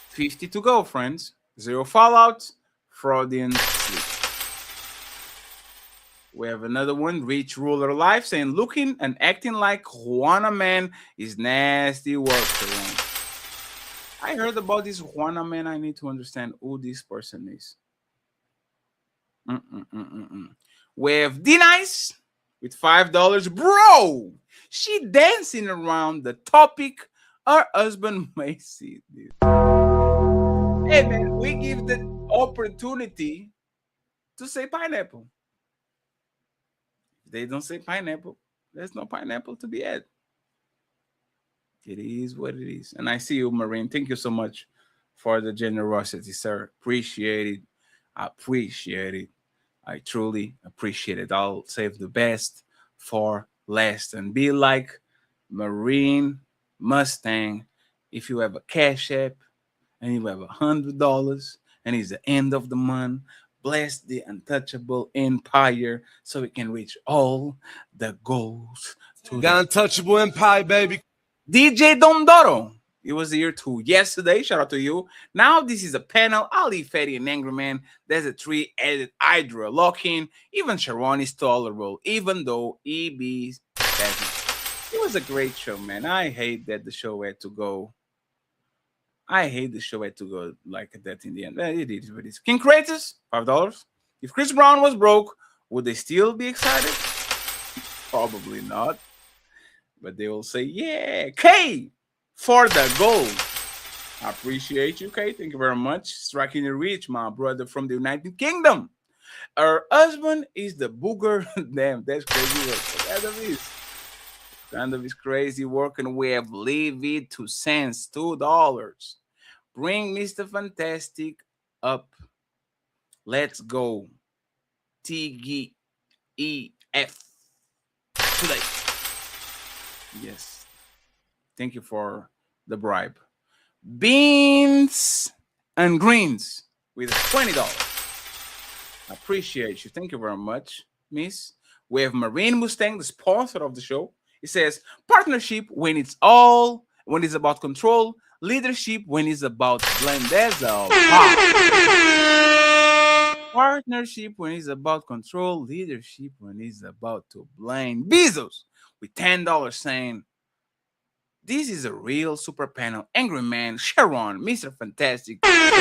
50 to go, friends. 0 fallout. Freudian sleep. We have another one. Rich Ruler Life saying looking and acting like Juana man is nasty work. I heard about this Juana man. I need to understand who this person is. We have D-Nice with $5. Bro, she dancing around the topic her husband may see this. Hey, man, we give the opportunity to say pineapple. If they don't say pineapple, there's no pineapple to be had. It is what it is. And I see you, Marine. Thank you so much for the generosity, sir. Appreciate it. I appreciate it. I truly appreciate it. I'll save the best for last and be like Marine Mustang. If you have a Cash App and you have $100 and it's the end of the month, bless the untouchable empire so it can reach all the goals. Got Untouchable Empire, baby. DJ Dondoro. It was year 2 yesterday. Shout out to you. Now this is a panel. Ali, Fetty, and Angrymman. There's a 3-edit Hydra lock-in. Even Sharon is tolerable, even though EB doesn't. It was a great show, man. I hate that the show had to go. I hate the show had to go like that in the end. It is what it is. King Kratos, $5. If Chris Brown was broke, would they still be excited? Probably not. But they will say, yeah, K for the gold. I appreciate you, K. Thank you very much. Striking the reach, my brother from the United Kingdom. Her husband is the booger. Damn, that's crazy work. Kind of is crazy work, and we have leave it to cents, $2. Bring Mr. Fantastic up. Let's go. TGEF today. Yes. Thank you for the bribe. Beans and greens with $20. Appreciate you. Thank you very much, Miss. We have Marine Mustang, the sponsor of the show. It says partnership when it's about control, leadership when it's about blame. That's a partnership when it's about control, leadership when it's about to blame. Bezos with $10 saying, this is a real super panel. Angrymman, Sharon, Mr. Fantastic. Thank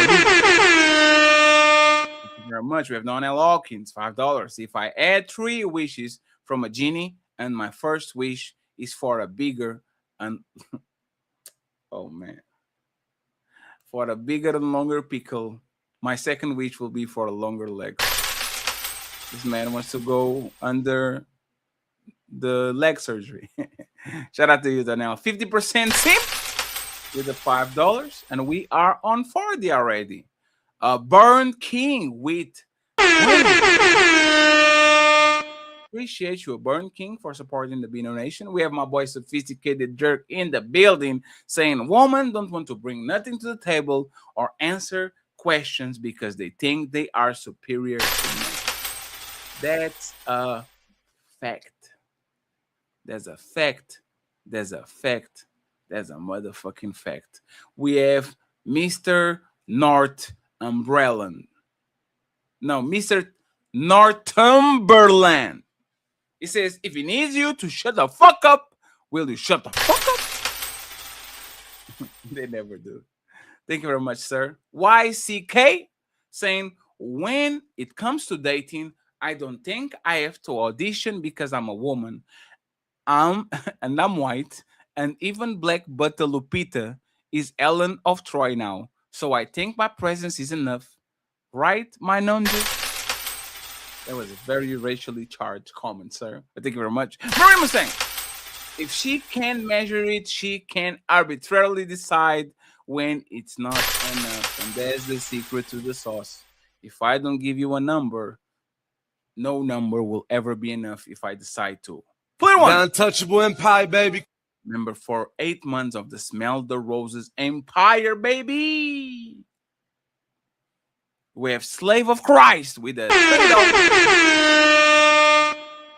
you very much. We have Donnell Hawkins, $5. If I add 3 wishes from a genie, and my first wish is for a bigger and oh man, for a bigger and longer pickle, my second wish will be for a longer leg. This man wants to go under the leg surgery. Shout out to you, Donnell. 50% simp with the $5, and we are on 40 already. Burn King with appreciate you, Burn King, for supporting the Beano Nation. We have my boy Sophisticated Jerk in the building saying women don't want to bring nothing to the table or answer questions because they think they are superior to men. That's a fact. There's a fact. There's a fact. There's a motherfucking fact. We have Mr. Northumberland. No, Mr. Northumberland. He says, if he needs you to shut the fuck up, will you shut the fuck up? They never do. Thank you very much, sir. YCK saying, when it comes to dating, I don't think I have to audition because I'm a woman. And I'm white, and even Black Butter Lupita is Ellen of Troy now. So I think my presence is enough. Right, my nonja? That was a very racially charged comment, sir. But thank you very much. Marie Mustang, if she can't measure it, she can arbitrarily decide when it's not enough. And that's the secret to the sauce. If I don't give you a number, no number will ever be enough if I decide to. Player 1. The untouchable empire, baby. Remember, for 8 months of the Smell the Roses empire, baby. We have Slave of Christ with a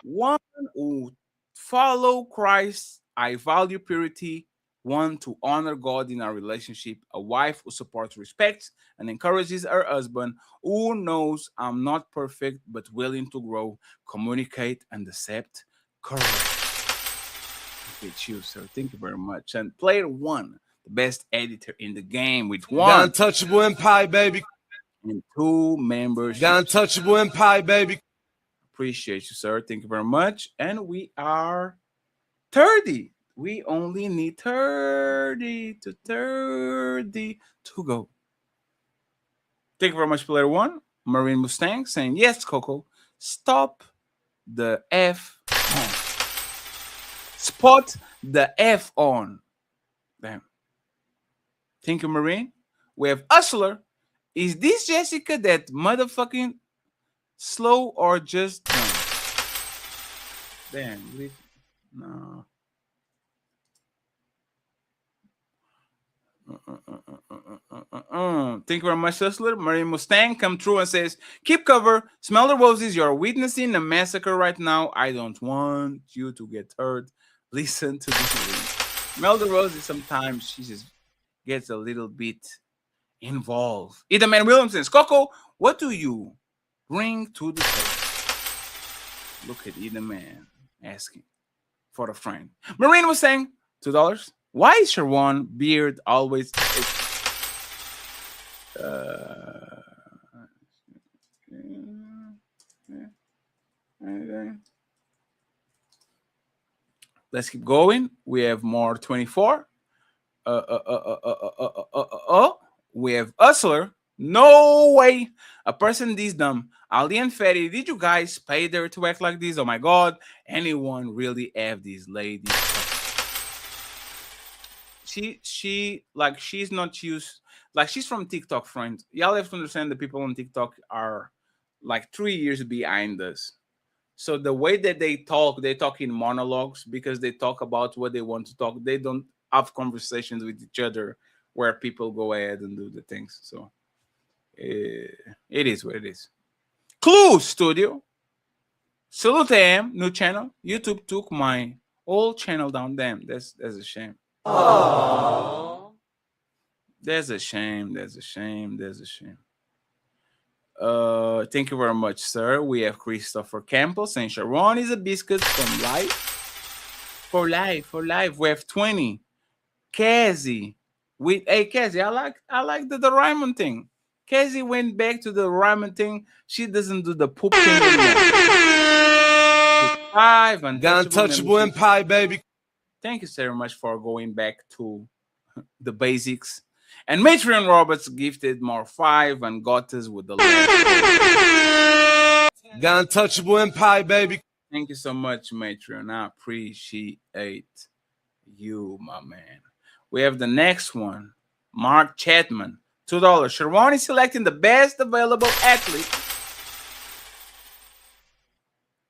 one who follow Christ. I value purity. One, to honor God in our relationship. A wife who supports, respects, and encourages her husband, who knows I'm not perfect but willing to grow, communicate, and accept. Correct. It's you, sir. Thank you very much. And player 1, the best editor in the game with 1. The untouchable empire, baby. And 2 members. The untouchable empire, baby. Appreciate you, sir. Thank you very much. And we are 30. We only need 30 to go. Thank you very much, player 1. Marine Mustang saying, yes, Coco, stop the F on. Spot the F on. Damn. Thank you, Marine. We have Hustler. Is this Jessica that motherfucking slow or just no? Damn, no. Thank you very much, Hustler. Marine Mustang come through and says, keep cover. Smell the roses. You're witnessing a massacre right now. I don't want you to get hurt. Listen to this. Smell the roses. Sometimes she just gets a little bit involved. Ethan Williamson, Coco, what do you bring to the table? Look at Ethan Man asking for a friend. Marine was saying $2. Why is Sharon beard always? Let's keep going. We have more 24. We have Hustler. No way. A person this dumb. Ali and Fetty, did you guys pay her to act like this? Oh my God. Anyone really have these ladies? She's not used. Like, she's from TikTok, friends. Y'all have to understand the people on TikTok are like 3 years behind us. So the way that they talk in monologues because they talk about what they want to talk. They don't have conversations with each other where people go ahead and do the things. So it is what it is. Clue Studio. Salute them, new channel. YouTube took my old channel down. Damn, that's a shame. Aww. There's a shame. There's a shame. There's a shame. Thank you very much, sir. We have Christopher Campbell saying Sharon is a biscuit from life. For life, for life. We have 20. Cassie with Cassie. I like the Raymond thing. Cassie went back to the Raymond thing. She doesn't do the poop thing anymore. 5 Untouchable Empire, baby. Thank you so much for going back to the basics. And Matreon Roberts gifted more 5 and got us with the last. Untouchable Empire, baby. Thank you so much, Matreon. I appreciate you, my man. We have the next one. Mark Chapman, $2. Sharon is selecting the best available athlete.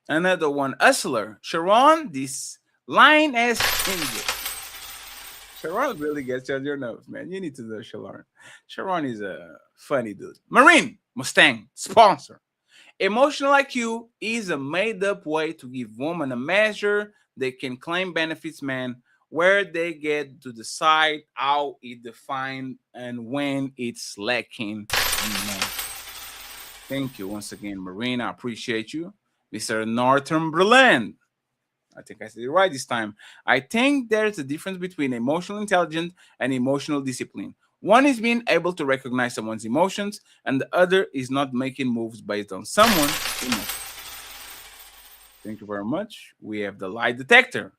Another one, Hustler. Sharon, this line has injured. Sharon really gets on your nerves, man. You need to know Sharon. Sharon is a funny dude. Marine Mustang sponsor. Emotional IQ is a made-up way to give women a measure they can claim benefits, man, where they get to decide how it defined and when it's lacking. Thank you once again, Marine. I appreciate you. Mr. Northumberland. I think I said it right this time. I think there's a difference between emotional intelligence and emotional discipline. One is being able to recognize someone's emotions, and the other is not making moves based on someone's emotions. Thank you very much. We have the lie detector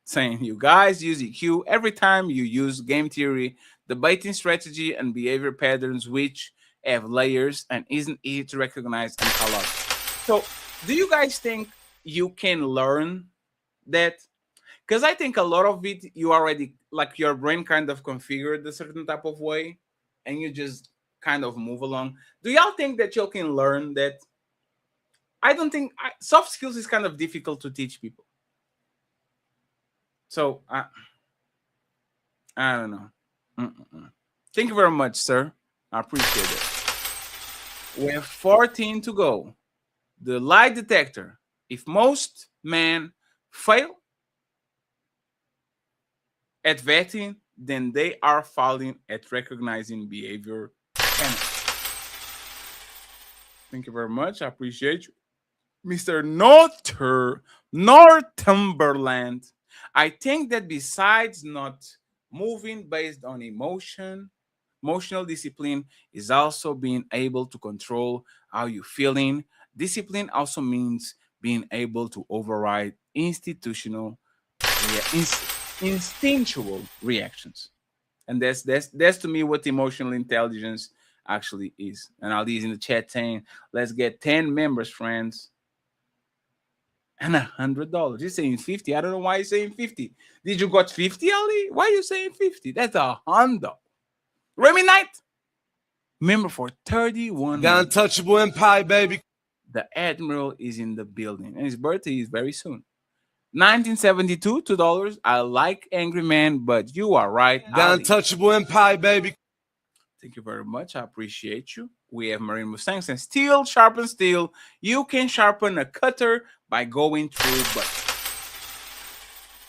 saying you guys use EQ every time you use game theory, debating strategy, and behavior patterns, which have layers and isn't easy to recognize and call out. So, do you guys think you can learn that? Because I think a lot of it, you already, like your brain kind of configured a certain type of way and you just kind of move along. Do y'all think that you can learn that? I don't think soft skills is kind of difficult to teach people. So I don't know. Thank you very much, sir. I appreciate it. We have 14 to go. The lie detector. If most men fail at vetting, then they are failing at recognizing behavior. Thank you very much. I appreciate you. Mr. Northumberland. I think that besides not moving based on emotional discipline is also being able to control how you're feeling. Discipline also means being able to override instinctual reactions. And that's to me what emotional intelligence actually is. And Ali's in the chat saying, let's get 10 members, friends. And $100. He's saying 50. I don't know why he's saying 50. Did you got 50, Ali? Why are you saying 50? That's $100. Remy Knight, member for 31 The untouchable empire, baby. The Admiral is in the building. And his birthday is very soon. 1972, $2. I like Angrymman, but you are right. The untouchable empire, baby. Thank you very much. I appreciate you. We have Marine Mustangs and steel sharpens steel. You can sharpen a cutter by going through, but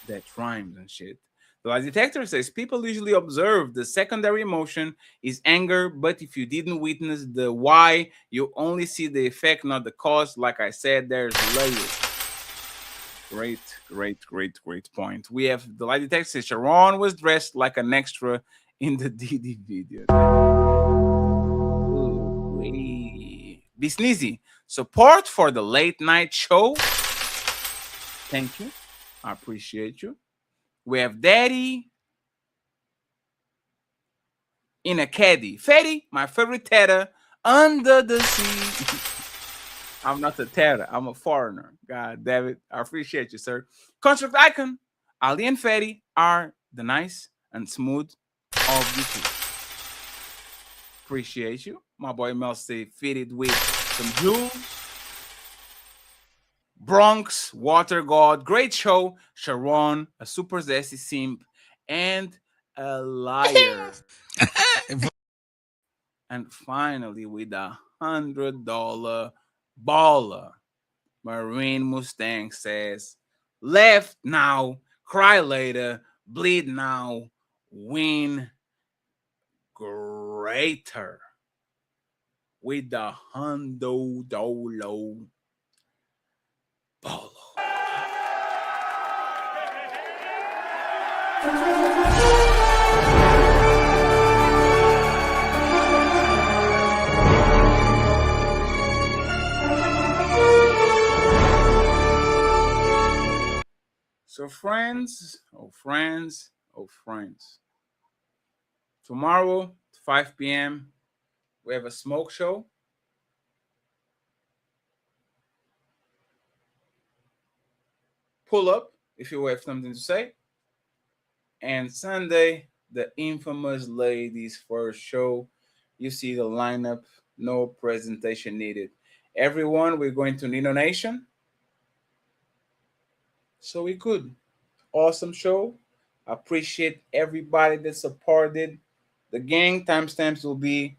that rhymes and shit. The lie detector says people usually observe the secondary emotion is anger, but if you didn't witness the why, you only see the effect, not the cause. Like I said, there's layers. Great point. We have the lie detector says Sharon was dressed like an extra in the DD video. Be sneezy. Support for the late night show. Thank you. I appreciate you. We have Daddy in a caddy. Fetty, my favorite Teta, under the sea. I'm not a Teta. I'm a foreigner. God damn it. I appreciate you, sir. Construct Icon. Ali and Fetty are the nice and smooth of you two. Appreciate you. My boy Mel say fitted with some jewels. Bronx, Water God, great show. Sharon, a super zesty simp, and a liar. And finally, with $100, $100 baller. Marine Mustang says, left now, cry later, bleed now, win greater. With the $100 baller. So friends, tomorrow, 5 p.m., we have a smoke show. Pull up if you have something to say. And Sunday, the infamous ladies first show. You see the lineup, no presentation needed. Everyone, we're going to Nino Nation. So we could. Awesome show. Appreciate everybody that supported the gang. Timestamps will be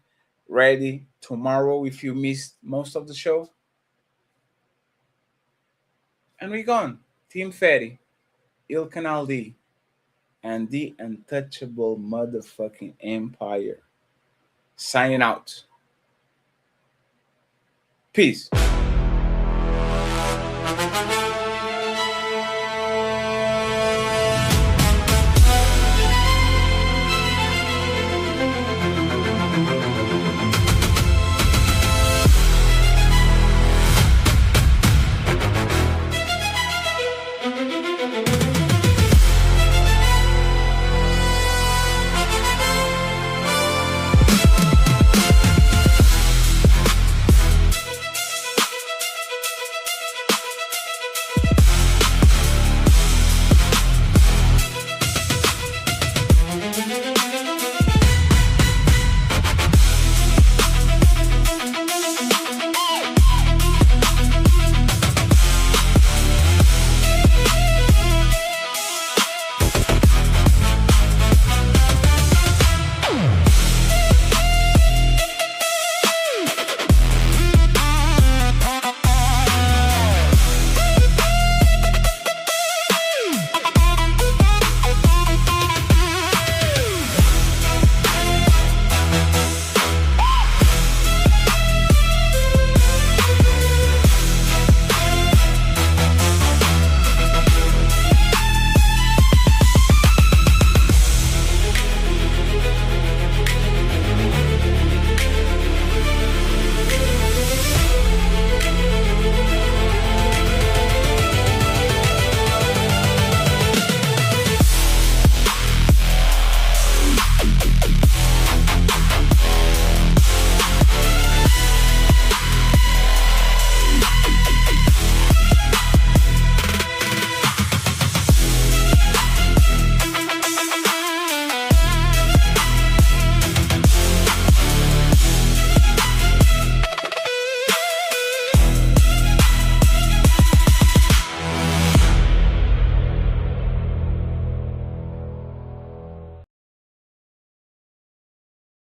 ready tomorrow if you missed most of the show. And we gone. Team Fatty, Il Canal D, and the untouchable motherfucking empire. Signing out. Peace.